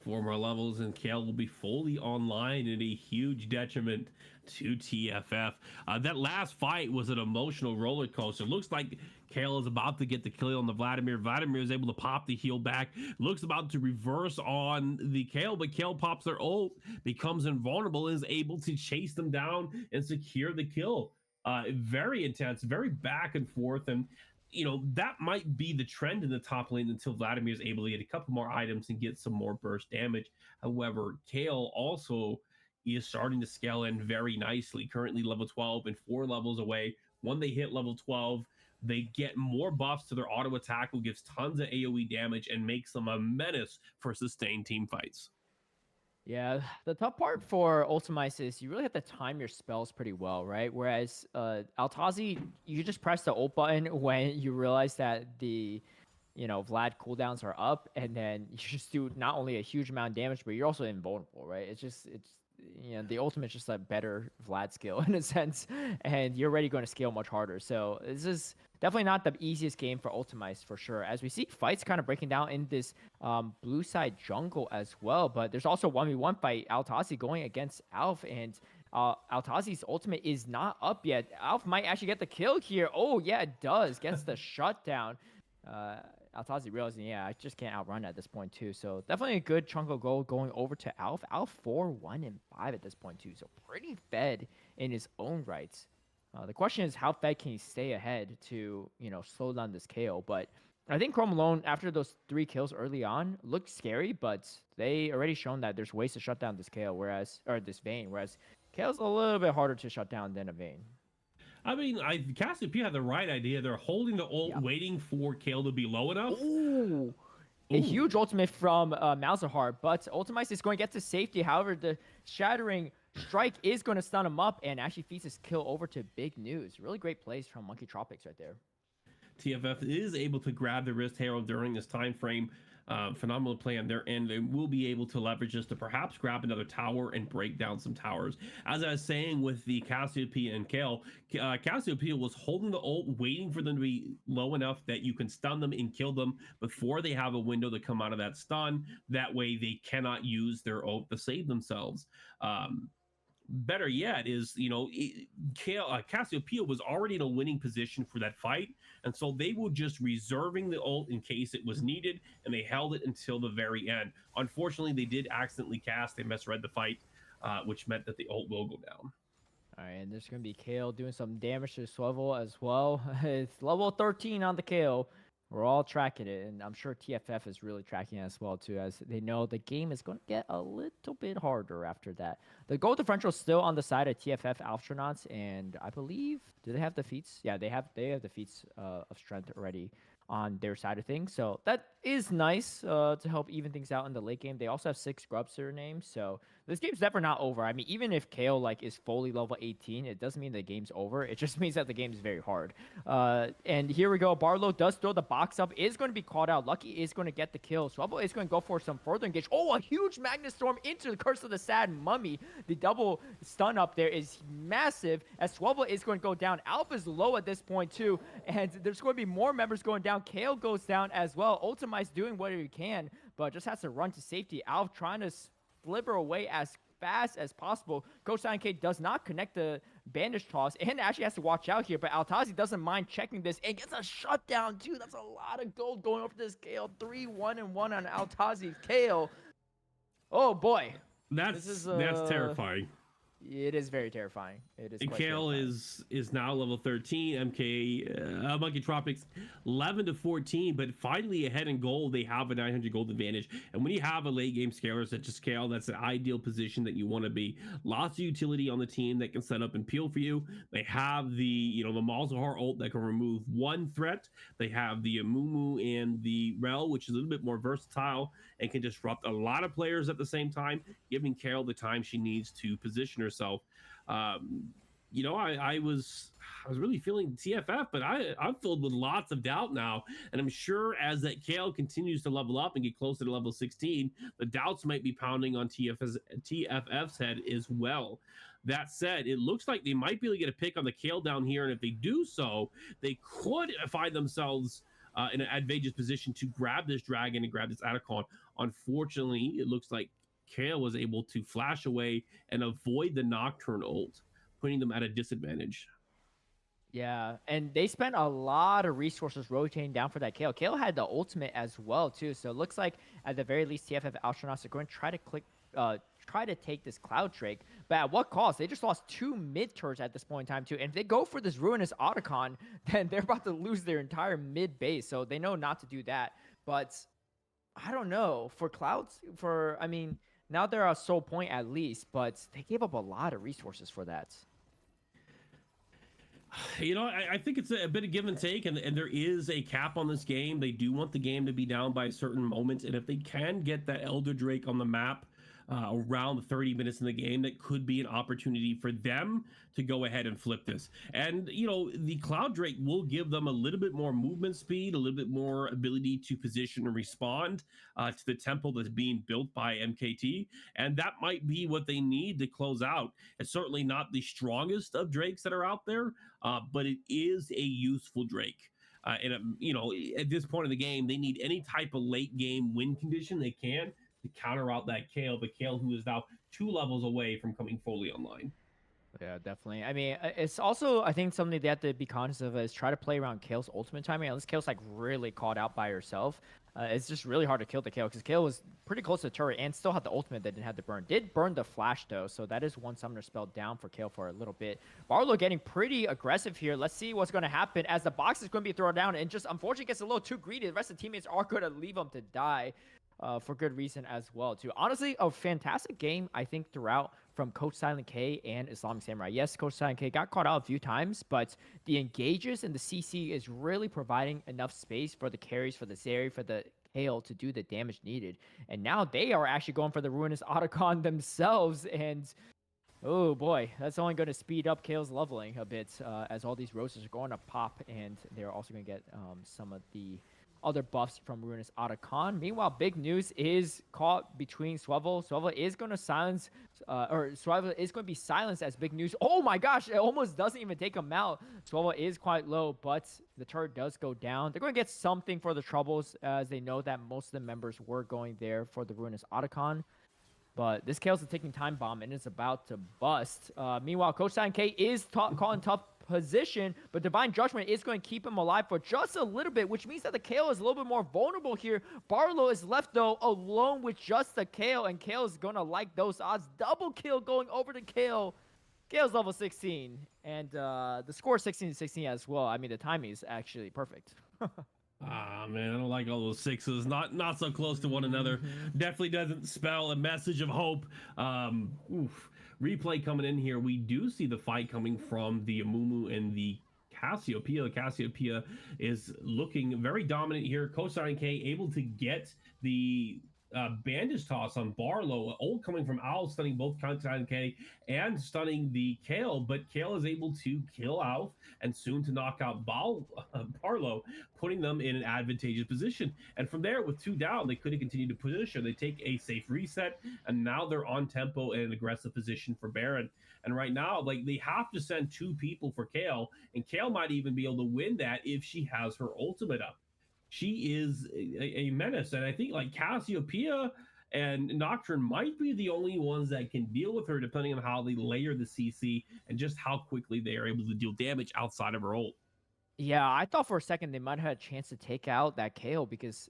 4 more levels and Kale will be fully online, and a huge detriment to TFF. That last fight was an emotional roller coaster. Looks like Kale is about to get the kill on the Vladimir. Vladimir is able to pop the heal back. Looks about to reverse on the Kale, but Kale pops their ult, becomes invulnerable, and is able to chase them down and secure the kill. Very intense, very back and forth, and that might be the trend in the top lane until Vladimir is able to get a couple more items and get some more burst damage. However, Kale also is starting to scale in very nicely, currently level 12 and 4 levels away. When they hit level 12, they get more buffs to their auto attack, who gives tons of AoE damage and makes them a menace for sustained team fights. Yeah, the tough part for Ultimize is you really have to time your spells pretty well, right? Whereas Altazi, you just press the ult button when you realize that the Vlad cooldowns are up, and then you just do not only a huge amount of damage, but you're also invulnerable, right? It's the ultimate is just a better Vlad skill in a sense, and you're already going to scale much harder. So this is definitely not the easiest game for Ultimize for sure. As we see fights kind of breaking down in this blue side jungle as well, but there's also 1v1 fight. Altazi going against Alf, and Altazi's ultimate is not up yet. Alf might actually get the kill here. Oh yeah, it does. Gets the shutdown. Altazi realizing, I just can't outrun at this point too. So definitely a good chunk of gold going over to Alf. Alf 4-1-5 at this point too. So pretty fed in his own rights. The question is, how fed can he stay ahead to, slow down this KO? But I think Chrome Alone, after those 3 kills early on, looked scary, but they already shown that there's ways to shut down this KO, this Vayne, whereas KO's a little bit harder to shut down than a Vayne. I mean, Cassiopeia had the right idea. They're holding the ult, waiting for Kale to be low enough. Ooh. A huge ultimate from Malzahar, but Ultimize is going to get to safety. However, the Shattering Strike is going to stun him up and actually feeds his kill over to Big News. Really great plays from Monkey Tropics right there. TFF is able to grab the Wrist Herald during this time frame. Phenomenal play on their end. They will be able to leverage this to perhaps grab another tower and break down some towers. As I was saying with the Cassiopeia and Kale, Cassiopeia was holding the ult, waiting for them to be low enough that you can stun them and kill them before they have a window to come out of that stun. That way they cannot use their ult to save themselves. Better yet is, Cassiopeia was already in a winning position for that fight, and so they were just reserving the ult in case it was needed, and they held it until the very end. Unfortunately, they did accidentally cast. They misread the fight, which meant that the ult will go down. All right, and there's going to be Kale doing some damage to Swivel as well. It's level 13 on the Kale. We're all tracking it, and I'm sure TFF is really tracking it as well, too, as they know the game is going to get a little bit harder after that. The goal differential is still on the side of TFF Alfstronauts, and I believe, do they have the feats? Yeah, they have the feats of strength already on their side of things. So that is nice to help even things out in the late game. They also have 6 scrubs to their name, so this game's never not over. I mean, even if Kale is fully level 18, it doesn't mean the game's over. It just means that the game is very hard. And here we go. Barlow does throw the box up. Is going to be called out. Lucky is going to get the kill. Swabble is going to go for some further engage. Oh, a huge Magnet Storm into the Curse of the Sad Mummy. The double stun up there is massive as Swabble is going to go down. Alpha's low at this point too, and there's going to be more members going down. Kale goes down as well. Ultimite's doing whatever he can, but just has to run to safety. Alf trying to slither away as fast as possible. Coach Silent K does not connect the bandage toss and actually has to watch out here, but Altazi doesn't mind checking this and gets a shutdown too. That's a lot of gold going over this Kale. 3-1-1 on Altazi. Kale. Oh boy. That's terrifying. It is very terrifying. It is. Kale is now level 13. Monkey Tropics 11-14, but finally ahead in gold. They have a 900 gold advantage, and when you have a late game scaler such as Kale, that's the ideal position that you want to be. Lots of utility on the team that can set up and peel for you. They have the Malzahar ult that can remove one threat. They have the Amumu and the Rel, which is a little bit more versatile and can disrupt a lot of players at the same time, giving Carol the time she needs to position herself. I was really feeling TFF, but I'm filled with lots of doubt now, and I'm sure as that Kale continues to level up and get closer to level 16, the doubts might be pounding on TFF's head as well. That said, it looks like they might be able to get a pick on the Kale down here, and if they do so, they could find themselves in an advantageous position to grab this dragon and grab this Atacon. Unfortunately, it looks like Kale was able to flash away and avoid the Nocturne ult, putting them at a disadvantage. Yeah, and they spent a lot of resources rotating down for that Kale. Kale had the ultimate as well, too. So it looks like, at the very least, TFF Astronauts are going to try to take this Cloud Drake. But at what cost? They just lost 2 mid turrets at this point in time, too. And if they go for this Ruinous Otacon, then they're about to lose their entire mid base. So they know not to do that. But I don't know. For Clouds, now they're a soul point at least, but they gave up a lot of resources for that. I think it's a bit of give and take, and there is a cap on this game. They do want the game to be down by a certain moment, and if they can get that Elder Drake on the map around 30 minutes in the game, that could be an opportunity for them to go ahead and flip this. And the Cloud Drake will give them a little bit more movement speed, a little bit more ability to position and respond to the temple that's being built by MKT, and that might be what they need to close out. It's certainly not the strongest of Drakes that are out there, but it is a useful Drake. And at this point in the game, they need any type of late game win condition they can to counter out that Kale, the Kale who is now 2 levels away from coming fully online. Yeah, definitely. I mean, it's also, I think, something they have to be conscious of is try to play around Kale's ultimate timing. Unless Kale's really caught out by herself, it's just really hard to kill the Kale because Kale was pretty close to the turret and still had the ultimate that didn't have to burn. Did burn the flash though, so that is one summoner spell down for Kale for a little bit. Barlow getting pretty aggressive here. Let's see what's going to happen as the box is going to be thrown down and just unfortunately gets a little too greedy. The rest of the teammates are going to leave him to die. For good reason as well, too. Honestly, a fantastic game, I think, throughout from Coach Silent K and Islamic Samurai. Yes, Coach Silent K got caught out a few times, but the engages and the CC is really providing enough space for the carries, for the Zeri, for the Kale to do the damage needed. And now they are actually going for the Ruinous Otacon themselves, and oh boy, that's only going to speed up Kale's leveling a bit as all these roses are going to pop, and they're also going to get some of the other buffs from Ruinous Otacon. Meanwhile, big news is caught between Swivel. Swivel is going to silence, or Swivel is going to be silenced as big news. Oh my gosh, it almost doesn't even take him out. Swivel is quite low, but the turret does go down. They're going to get something for the troubles, as they know that most of the members were going there for the Ruinous Otacon. But this Kale's a ticking time bomb, and it's about to bust. Meanwhile, Coach Silent K is caught in tough position, but Divine Judgment is going to keep him alive for just a little bit, which means that the Kale is a little bit more vulnerable here. Barlow is left, though, alone with just the Kale, and Kale is going to like those odds. Double kill going over to Kale. Kale's level 16, and the score is 16-16 as well. I mean, the timing is actually perfect. Ah man, I don't like all those sixes. Not so close to one another. Definitely doesn't spell a message of hope. Replay coming in here. We do see the fight coming from the Amumu and the Cassiopeia. The Cassiopeia is looking very dominant here. Kosar and K able to get the bandage toss on Barlow. Ult coming from Owl, stunning both Kosar and K and stunning the Kale, but Kale is able to kill Alf and soon to knock out Barlow, putting them in an advantageous position. And from there, with 2 down, they couldn't continue to position. They take a safe reset, and now they're on tempo and an aggressive position for Baron. And right now, like, they have to send 2 people for Kale, and Kale might even be able to win that if she has her ultimate up. She is a menace, and I think like Cassiopeia and Nocturne might be the only ones that can deal with her, depending on how they layer the CC and just how quickly they are able to deal damage outside of her ult. Yeah, I thought for a second they might have had a chance to take out that Kale because,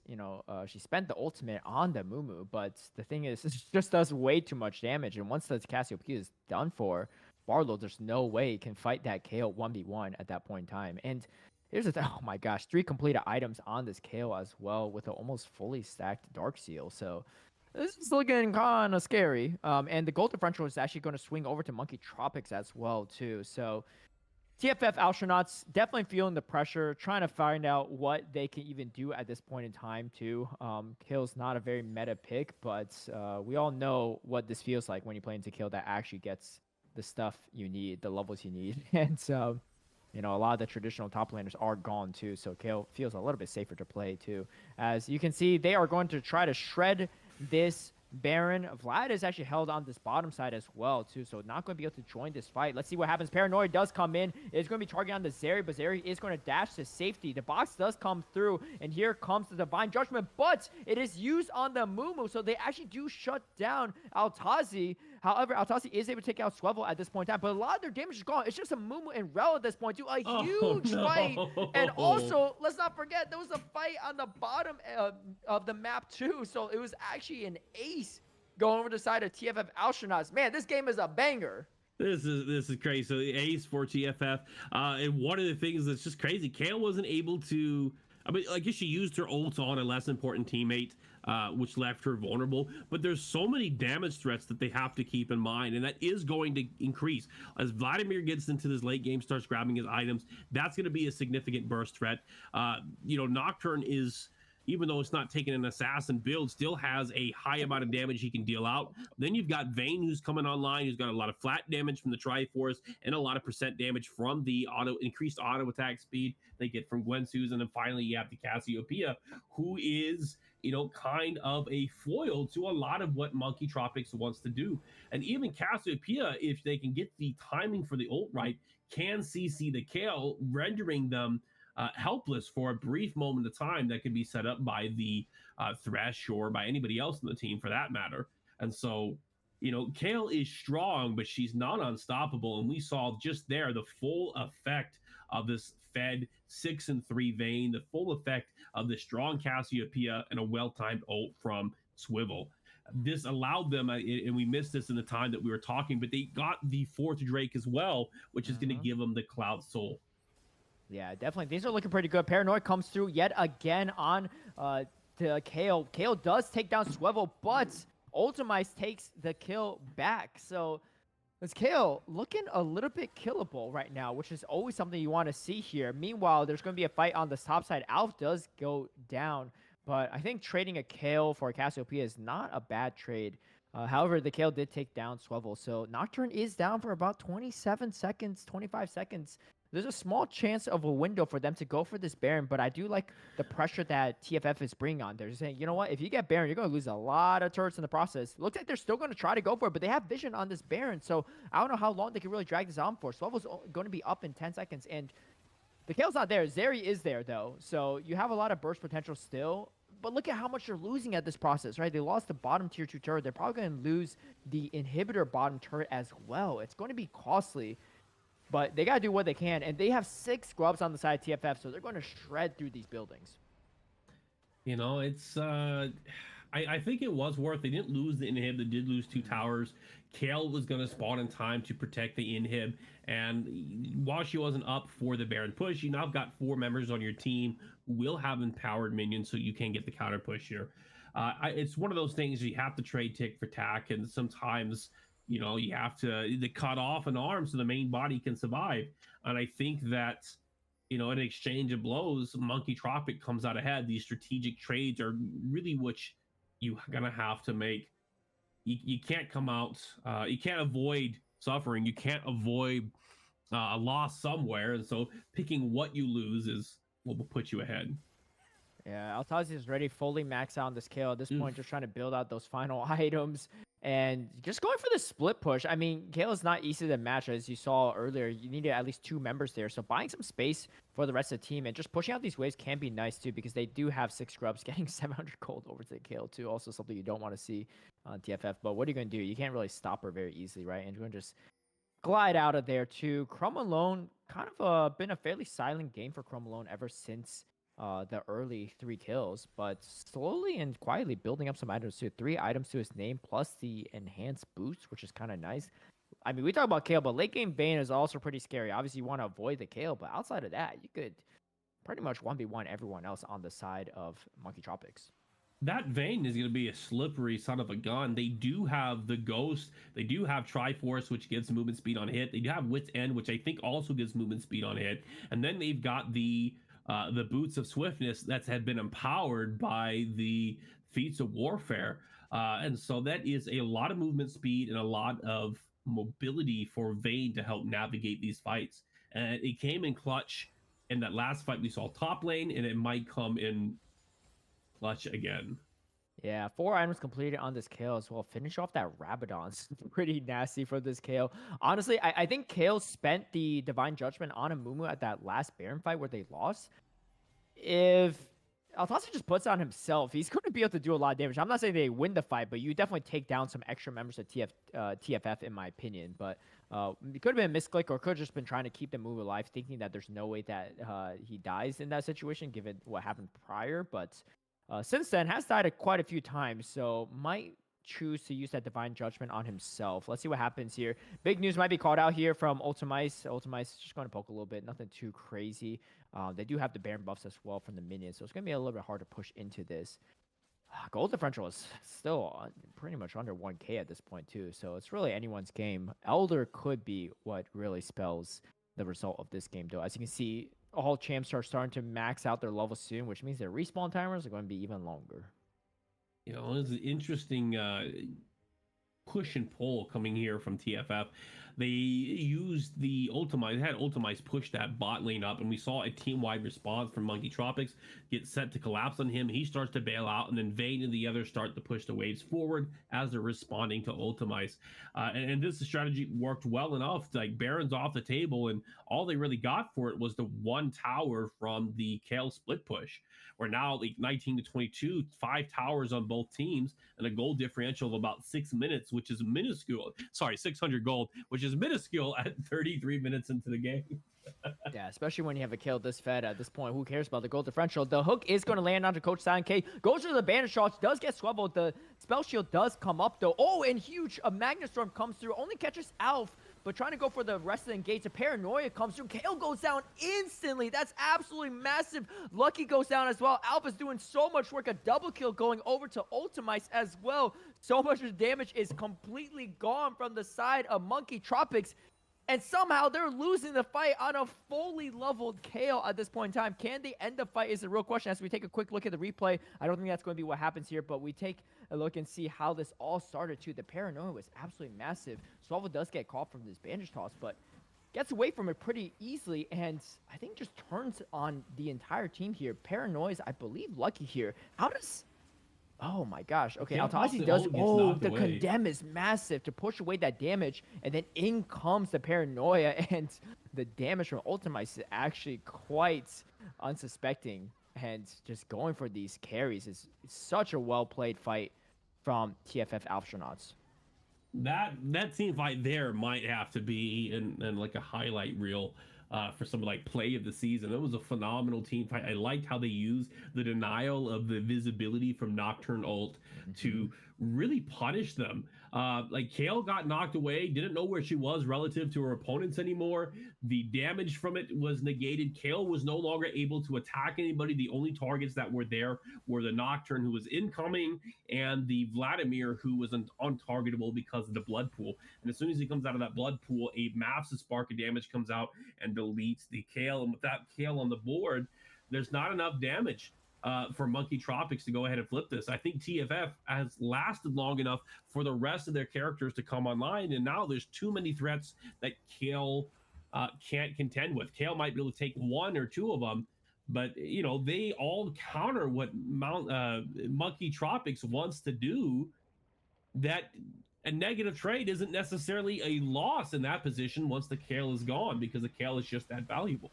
she spent the ultimate on the Mumu, but the thing is, it just does way too much damage, and once the Cassiopeia is done for, Barlow, there's no way he can fight that Kale 1v1 at that point in time. And here's the thing, oh my gosh, 3 completed items on this Kale as well with an almost fully stacked Dark Seal, so this is looking kind of scary. And the gold differential is actually going to swing over to Monkey Tropics as well, too, so TFF Alfstronauts definitely feeling the pressure, trying to find out what they can even do at this point in time, too. Kill's not a very meta pick, but we all know what this feels like when you play into Kill that actually gets the stuff you need, the levels you need. And so, a lot of the traditional top laners are gone, too, so Kale feels a little bit safer to play, too. As you can see, they are going to try to shred this Baron. Vlad is actually held on this bottom side as well, too, so not going to be able to join this fight. Let's see what happens. Paranoia does come in. It's going to be targeting on the Zeri, but Zeri is going to dash to safety. The box does come through, and here comes the Divine Judgment, but it is used on the Mumu, so they actually do shut down Altazi. However, Altazi is able to take out Swivel at this point in time, but a lot of their damage is gone. It's just a Mumu and Rel at this point, too. A huge fight. And also, let's not forget, there was a fight on the bottom of the map, too. So it was actually an ace going over the side of TFF Alstronauts. Man, this game is a banger. This is crazy. So the ace for TFF. And one of the things that's just crazy, Kale wasn't able to. I mean, I guess she used her ult on a less important teammate, which left her vulnerable. But there's so many damage threats that they have to keep in mind, and that is going to increase. As Vladimir gets into this late game, starts grabbing his items, that's going to be a significant burst threat. Nocturne is, even though it's not taking an assassin build, still has a high amount of damage he can deal out. Then you've got Vayne, who's coming online, who's got a lot of flat damage from the Triforce and a lot of percent damage from the increased auto attack speed they get from Gwensu's. And then finally you have the Cassiopeia, who is, kind of a foil to a lot of what Monkey Tropics wants to do. And even Cassiopeia, if they can get the timing for the ult right, can CC the Kale, rendering them helpless for a brief moment of time that can be set up by the Thresh or by anybody else in the team for that matter. And so, Kale is strong, but she's not unstoppable. And we saw just there the full effect of this fed 6-3 Vayne, the full effect of the strong Cassiopeia and a well-timed ult from Swivel. This allowed them, and we missed this in the time that we were talking, but they got the 4th Drake as well, which is going to give them the Cloud Soul. Yeah, definitely. These are looking pretty good. Paranoid comes through yet again on the Kale. Kale does take down Swivel, but Ultimize takes the kill back. So this Kale looking a little bit killable right now, which is always something you want to see here. Meanwhile, there's going to be a fight on the top side. Alf does go down, but I think trading a Kale for a Cassiopeia is not a bad trade. However, the Kale did take down Swivel, so Nocturne is down for about 27 seconds, 25 seconds. there's a small chance of a window for them to go for this Baron, but I do like the pressure that TFF is bringing on. They're saying, you know what, if you get Baron, you're going to lose a lot of turrets in the process. Looks like they're still going to try to go for it, but they have vision on this Baron, so I don't know how long they can really drag this on for. Swavel's going to be up in 10 seconds, and the Kale's not there. Zeri is there, though, so you have a lot of burst potential still. But look at how much they're losing at this process, right? They lost the bottom tier 2 turret. They're probably going to lose the inhibitor bottom turret as well. It's going to be costly. But they got to do what they can, and they have 6 scrubs on the side of TFF, so they're going to shred through these buildings. You know, it's I think it was worth. They didn't lose the inhib. They did lose 2 towers. Kale was going to spawn in time to protect the inhib, and while she wasn't up for the Baron push, you now have got 4 members on your team who will have empowered minions, so you can get the counter push here. It's one of those things you have to trade tick for tack, and sometimes you know you have to cut off an arm so the main body can survive. And I think that, you know, in exchange of blows, Monkey Tropic comes out ahead. These strategic trades are really what you're gonna have to make. You can't come out. You can't avoid suffering. You can't avoid a loss somewhere. And so picking what you lose is what will put you ahead. Yeah, Altazi is ready, fully max out on this Kale at this point, just trying to build out those final items and just going for the split push. I mean, Kale is not easy to match, as you saw earlier. You needed at least 2 members there, so buying some space for the rest of the team and just pushing out these waves can be nice too, because they do have 6 scrubs. Getting 700 gold over to the Kale too, also something you don't want to see on TFF. But what are you going to do? You can't really stop her very easily, right? And you're going to just glide out of there too. Chrome alone, kind of been a fairly silent game for Chrome alone ever since the early 3 kills, but slowly and quietly building up some items too. 3 items to his name, plus the enhanced boost, which is kind of nice. I mean, we talk about Kale, but late game Vayne is also pretty scary. Obviously, you want to avoid the Kale, but outside of that, you could pretty much 1v1 everyone else on the side of Monkey Tropics. That Vayne is going to be a slippery son of a gun. They do have the Ghost. They do have Triforce, which gives movement speed on hit. They do have Wit's End, which I think also gives movement speed on hit. And then they've got the boots of swiftness that had been empowered by the feats of warfare. And so that is a lot of movement speed and a lot of mobility for Vayne to help navigate these fights. And it came in clutch in that last fight we saw top lane, and it might come in clutch again. Yeah, 4 items completed on this Kale as well. Finish off that Rabadon's pretty nasty for this Kale. Honestly, I think Kale spent the Divine Judgment on Amumu at that last Baron fight where they lost. If Altazi just puts on himself, he's going to be able to do a lot of damage. I'm not saying they win the fight, but you definitely take down some extra members of TFF, in my opinion. But it could have been a misclick, or could have just been trying to keep the move alive, thinking that there's no way that he dies in that situation, given what happened prior. But since then, has died quite a few times, so might choose to use that Divine Judgment on himself. Let's see what happens here. Big news might be called out here from Ultimice. Ultimice just going to poke a little bit, nothing too crazy. They do have the Baron buffs as well from the minions, so it's going to be a little bit hard to push into this. Gold differential is still pretty much under 1k at this point too, so it's really anyone's game. Elder could be what really spells the result of this game, though. As you can see, all champs are starting to max out their level soon, which means their respawn timers are going to be even longer. You know, it's an interesting push and pull coming here from TFF. They used the Ultimize, had Ultimize push that bot lane up, and we saw a team-wide response from Monkey Tropics get set to collapse on him. He starts to bail out, and then Vayne and the others start to push the waves forward as they're responding to Ultimize. And this strategy worked well enough. Like, Baron's off the table, and all they really got for it was the 1 tower from the Kale split push. We're now like 19 to 22, 5 towers on both teams, and a gold differential of about 6 minutes, which is minuscule. Sorry, 600 gold, which is minuscule at 33 minutes into the game. Yeah, especially when you have a kill this fed at this point. Who cares about the gold differential? The hook is going to land onto Coach Silent K. Goes to the bandage shots, does get swiveled. The spell shield does come up, though. Oh, and huge. A Magnastorm comes through. Only catches Alf, but trying to go for the rest of the engage. A Paranoia comes through. Kale goes down instantly. That's absolutely massive. Lucky goes down as well. Alf is doing so much work. A double kill going over to Ultimice as well. So much damage is completely gone from the side of Monkey Tropics. And somehow they're losing the fight on a fully leveled Kale at this point in time. Can they end the fight is the real question. As we take a quick look at the replay, I don't think that's going to be what happens here, but we take a look and see how this all started too. The Paranoia was absolutely massive. Swallow does get caught from this bandage toss, but gets away from it pretty easily, and I think just turns on the entire team here. Paranoia's, I believe, lucky here. How does... Oh my gosh. Okay, Kale pops Altazi the does... ult, gets Oh, knocked the away. condemn is massive to push away that damage, and then in comes the Paranoia, and the damage from Ultimize is actually quite unsuspecting, and just going for these carries is such a well-played fight from TFF Alfstronauts. That team fight there might have to be in like a highlight reel for some like play of the season. It was a phenomenal team fight. I liked how they used the denial of the visibility from Nocturne ult to really punish them. Like Kale got knocked away, didn't know where she was relative to her opponents anymore. The damage from it was negated. Kale was no longer able to attack anybody. The only targets that were there were the Nocturne, who was incoming, and the Vladimir, who was untargetable because of the blood pool. And as soon as he comes out of that blood pool, a massive spark of damage comes out and deletes the Kale. And with that Kale on the board, there's not enough damage for Monkey Tropics to go ahead and flip this. I think TFF has lasted long enough for the rest of their characters to come online, and now there's too many threats that Kale can't contend with. Kale might be able to take one or two of them, but you know they all counter what Monkey Tropics wants to do. That a negative trade isn't necessarily a loss in that position once the Kale is gone, because the Kale is just that valuable.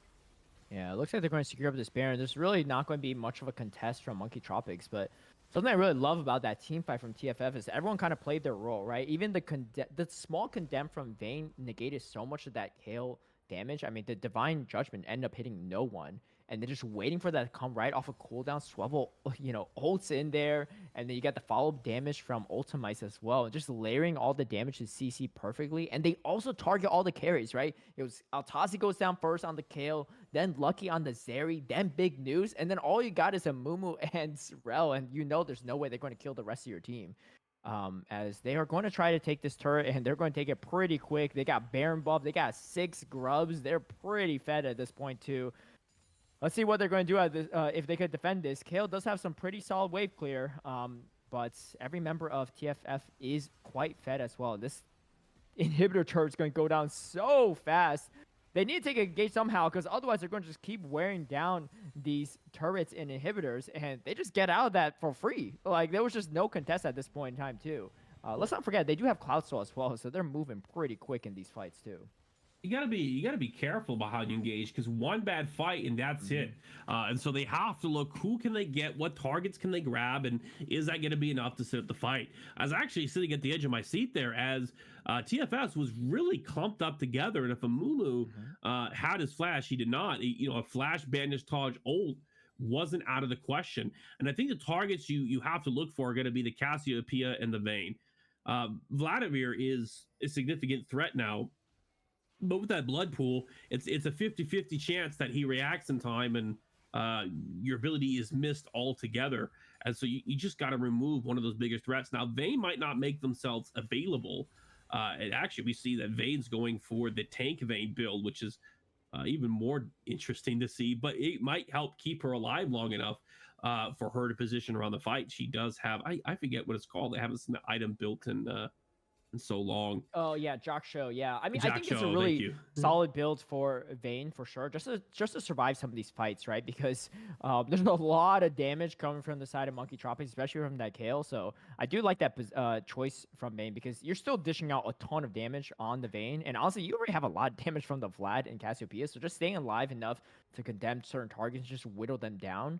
Yeah, it looks like they're going to secure up this Baron. There's really not going to be much of a contest from Monkey Tropics, but something I really love about that team fight from TFF is everyone kind of played their role, right? Even the small condemn from Vayne negated so much of that Kale damage. I mean, the Divine Judgment ended up hitting no one, and they're just waiting for that to come right off a cooldown. Swivel, ults in there, and then you got the follow-up damage from Ultimize as well, and just layering all the damage to CC perfectly. And they also target all the carries, right? It was Altazi goes down first on the Kale, then Lucky on the Zeri, then Big News, and then all you got is a Mumu and Rel, and there's no way they're going to kill the rest of your team. As they are going to try to take this turret, and they're going to take it pretty quick. They got Baron buff, they got 6 grubs. They're pretty fed at this point too. Let's see what they're going to do at this, if they could defend this. Kale does have some pretty solid wave clear, but every member of TFF is quite fed as well. This inhibitor turret is going to go down so fast. They need to take a gate somehow, because otherwise they're going to just keep wearing down these turrets and inhibitors, and they just get out of that for free. Like, there was just no contest at this point in time, too. Let's not forget, they do have Cloud Soul as well, so they're moving pretty quick in these fights, too. You gotta be careful about how you engage, because one bad fight and that's it. And so they have to look, who can they get, what targets can they grab, and is that going to be enough to sit up the fight? I was actually sitting at the edge of my seat there as TFS was really clumped up together, and if a Mumu had his flash, he did not. A flash bandage Taj ult wasn't out of the question. And I think the targets you have to look for are going to be the Cassiopeia and the Vayne. Vladimir is a significant threat now, but with that blood pool, it's a 50-50 chance that he reacts in time, and your ability is missed altogether. And so you just got to remove one of those bigger threats. Now, Vayne might not make themselves available. And actually, we see that Vayne's going for the tank Vayne build, which is even more interesting to see, but it might help keep her alive long enough for her to position around the fight. She does have, I forget what it's called. They haven't seen the item built in so long. Oh yeah, Jock Show. Yeah, I mean, I think Show, it's a really solid build for Vayne for sure, just to survive some of these fights, right? Because there's a lot of damage coming from the side of Monkey Tropics, especially from that Kale. So I do like that choice from Vayne, because you're still dishing out a ton of damage on the Vayne, and honestly, you already have a lot of damage from the Vlad and Cassiopeia. So just staying alive enough to condemn certain targets, just whittle them down,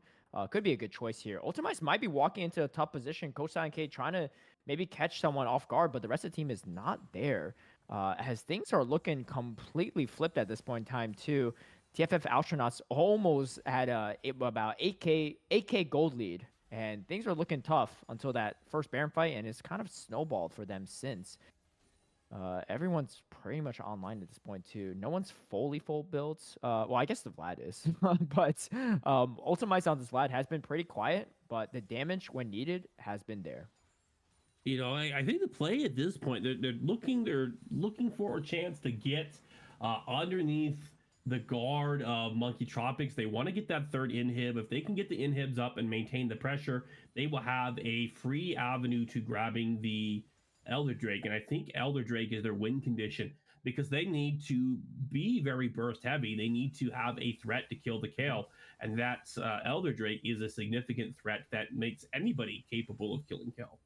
could be a good choice here. Ultimize might be walking into a tough position. Coach Silent K trying to maybe catch someone off guard, but the rest of the team is not there. As things are looking completely flipped at this point in time, too. TFF Alstronauts almost had about 8K gold lead, and things are looking tough until that first Baron fight, and it's kind of snowballed for them since. Everyone's pretty much online at this point, too. No one's fully full builds. Well, I guess the Vlad is, but Ultimize on this Vlad has been pretty quiet, but the damage when needed has been there. I think the play at this point, they're looking for a chance to get underneath the guard of Monkey Tropics. They want to get that third inhib. If they can get the inhibs up and maintain the pressure, they will have a free avenue to grabbing the Elder Drake. And I think Elder Drake is their win condition. because they need to be very burst heavy. They need to have a threat to kill the Kale, and that Elder Drake is a significant threat that makes anybody capable of killing Kale.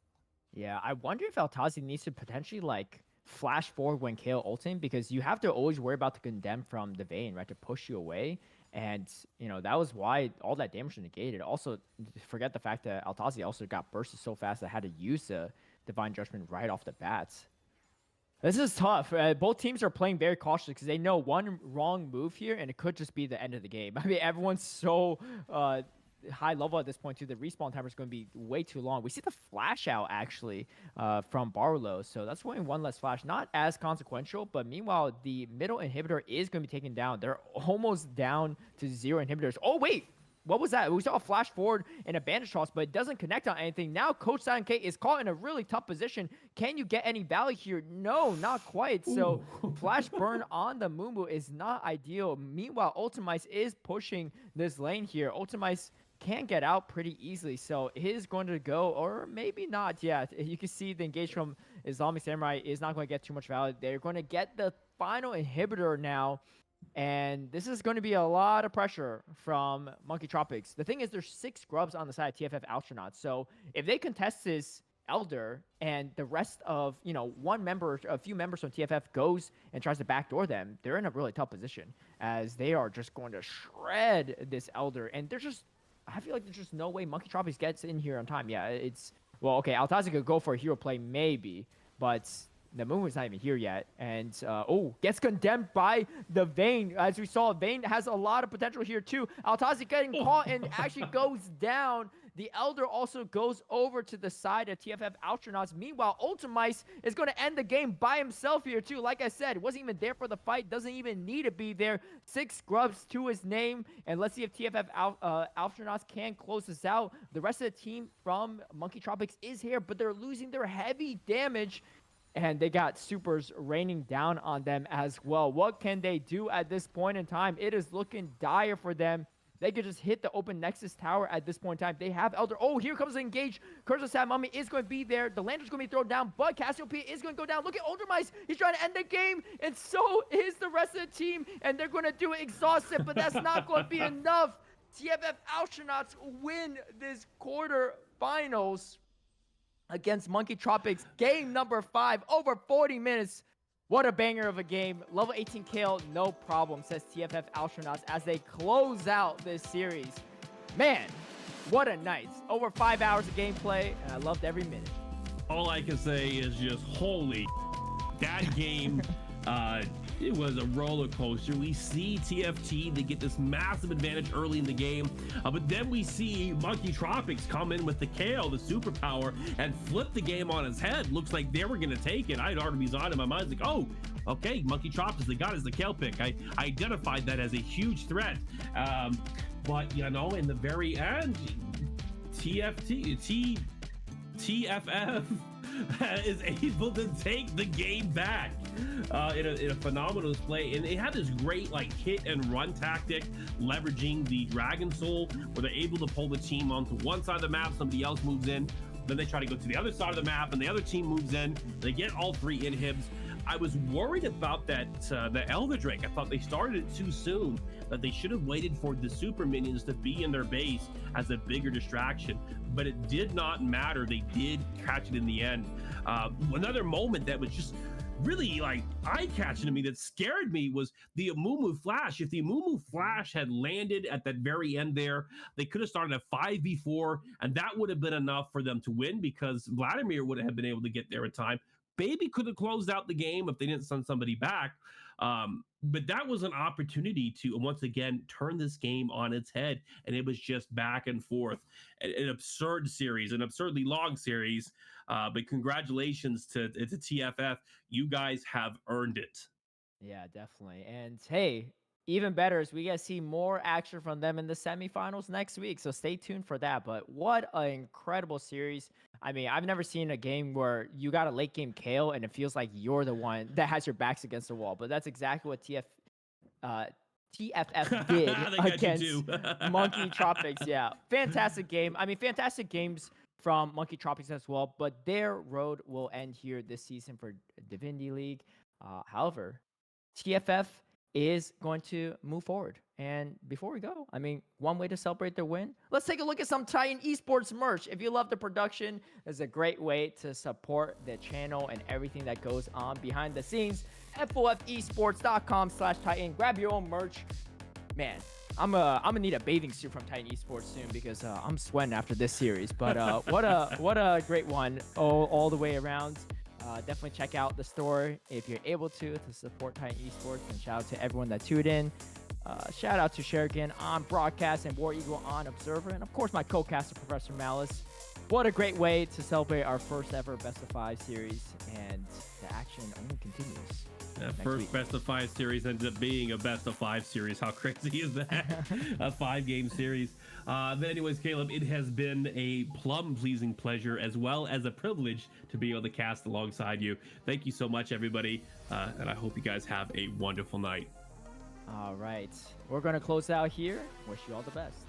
Yeah, I wonder if Altazi needs to potentially like flash forward when Kale ulting, because you have to always worry about the condemn from the Vayne, right, to push you away. And that was why all that damage was negated. Also, forget the fact that Altazi also got bursted so fast that I had to use the Divine Judgment right off the bats. This is tough. Both teams are playing very cautiously because they know one wrong move here and it could just be the end of the game. I mean, everyone's so high level at this point too. The respawn timer is going to be way too long. We see the flash out actually from Barlow, so that's only one less flash. Not as consequential, but meanwhile, the middle inhibitor is going to be taken down. They're almost down to 0 inhibitors. Oh, wait. What was that? We saw a flash forward and a bandage toss, but it doesn't connect on anything. Now Coach Silent K is caught in a really tough position. Can you get any value here? No, not quite. So flash burn on the Mumu is not ideal. Meanwhile, Ultimice is pushing this lane here. Ultimice can get out pretty easily, so it is going to go, or maybe not. Yeah, you can see the engage from Islamic Samurai is not going to get too much value. They're going to get the final inhibitor now. And this is going to be a lot of pressure from Monkey Tropics. The thing is, there's 6 grubs on the side of TFF Alfstronauts. So if they contest this Elder and the rest of, a few members from TFF goes and tries to backdoor them, they're in a really tough position as they are just going to shred this Elder. And I feel like there's just no way Monkey Tropics gets in here on time. Yeah, okay, Altazi could go for a hero play maybe, but the moon is not even here yet. And, gets condemned by the Vayne. As we saw, Vayne has a lot of potential here, too. Altazi getting caught and actually goes down. The Elder also goes over to the side of TFF Alstronauts. Meanwhile, Ultimice is going to end the game by himself here, too. Like I said, wasn't even there for the fight. Doesn't even need to be there. 6 grubs to his name. And let's see if TFF Alstronauts can close this out. The rest of the team from Monkey Tropics is here, but they're losing their heavy damage. And they got supers raining down on them as well. What can they do at this point in time? It is looking dire for them. They could just hit the open Nexus tower at this point in time. They have Elder. Oh, here comes the engage. Curse of Sad Mummy is going to be there. The Lantern's going to be thrown down, but Cassiopeia is going to go down. Look at Ultimice. He's trying to end the game, and so is the rest of the team, and they're going to do it exhaustive, but that's not going to be enough. TFF Alstronauts win this quarterfinals against Monkey Tropics. Game number 5, over 40 minutes. What a banger of a game. Level 18 Kale, no problem, says TFF Alstronauts as they close out this series. Man, what a night. Over 5 hours of gameplay, and I loved every minute. All I can say is just holy that game. It was a roller coaster. We see TFT, they get this massive advantage early in the game, but then we see Monkey Tropics come in with the Kale, the superpower, and flip the game on its head. Looks like they were going to take it. I had Artemis on in my mind, like, oh, okay, Monkey Tropics, they got us the Kale pick. I identified that as a huge threat. But, in the very end, TFF is able to take the game back in a phenomenal display, and they had this great hit and run tactic, leveraging the Dragon Soul, where they're able to pull the team onto one side of the map, somebody else moves in, then they try to go to the other side of the map, and the other team moves in. They get all 3 inhibs. I was worried about that the Elder Drake. I thought they started it too soon, that they should have waited for the super minions to be in their base as a bigger distraction, but it did not matter. They did catch it in the end. Another moment that was just really eye-catching to me, that scared me, was the Amumu Flash. If the Amumu Flash had landed at that very end there, they could have started a 5v4, and that would have been enough for them to win, because Vladimir would have been able to get there in time. Maybe could have closed out the game if they didn't send somebody back. But that was an opportunity to, once again, turn this game on its head. And it was just back and forth. An absurd series, an absurdly long series. But congratulations to TFF. You guys have earned it. Yeah, definitely. And hey, even better is we get to see more action from them in the semifinals next week. So stay tuned for that. But what an incredible series. I mean, I've never seen a game where you got a late game Kale and it feels like you're the one that has your backs against the wall. But that's exactly what TFF did against Monkey Tropics. Yeah, fantastic game. I mean, fantastic games from Monkey Tropics as well. But their road will end here this season for Divinity League. However, TFF is going to move forward. And before we go, I mean, one way to celebrate their win, let's take a look at some Titan Esports merch. If you love the production, it's a great way to support the channel and everything that goes on behind the scenes. FOFesports.com/Titan. Grab your own merch. Man, I'm gonna need a bathing suit from Titan Esports soon because I'm sweating after this series. But what a great one all the way around. Definitely check out the store if you're able to support Titan Esports. And shout out to everyone that tuned in. Shout out to Shuriken on broadcast and War Eagle on Observer, and of course my co-caster Professor Malice. What a great way to celebrate our first ever Best of 5 series, and the action only continues. That first Best of 5 series ended up being a Best of 5 series. How crazy is that? A 5-game series. But anyways, Caleb, it has been a plum-pleasing pleasure as well as a privilege to be able to cast alongside you. Thank you so much, everybody, and I hope you guys have a wonderful night. All right, we're going to close out here. Wish you all the best.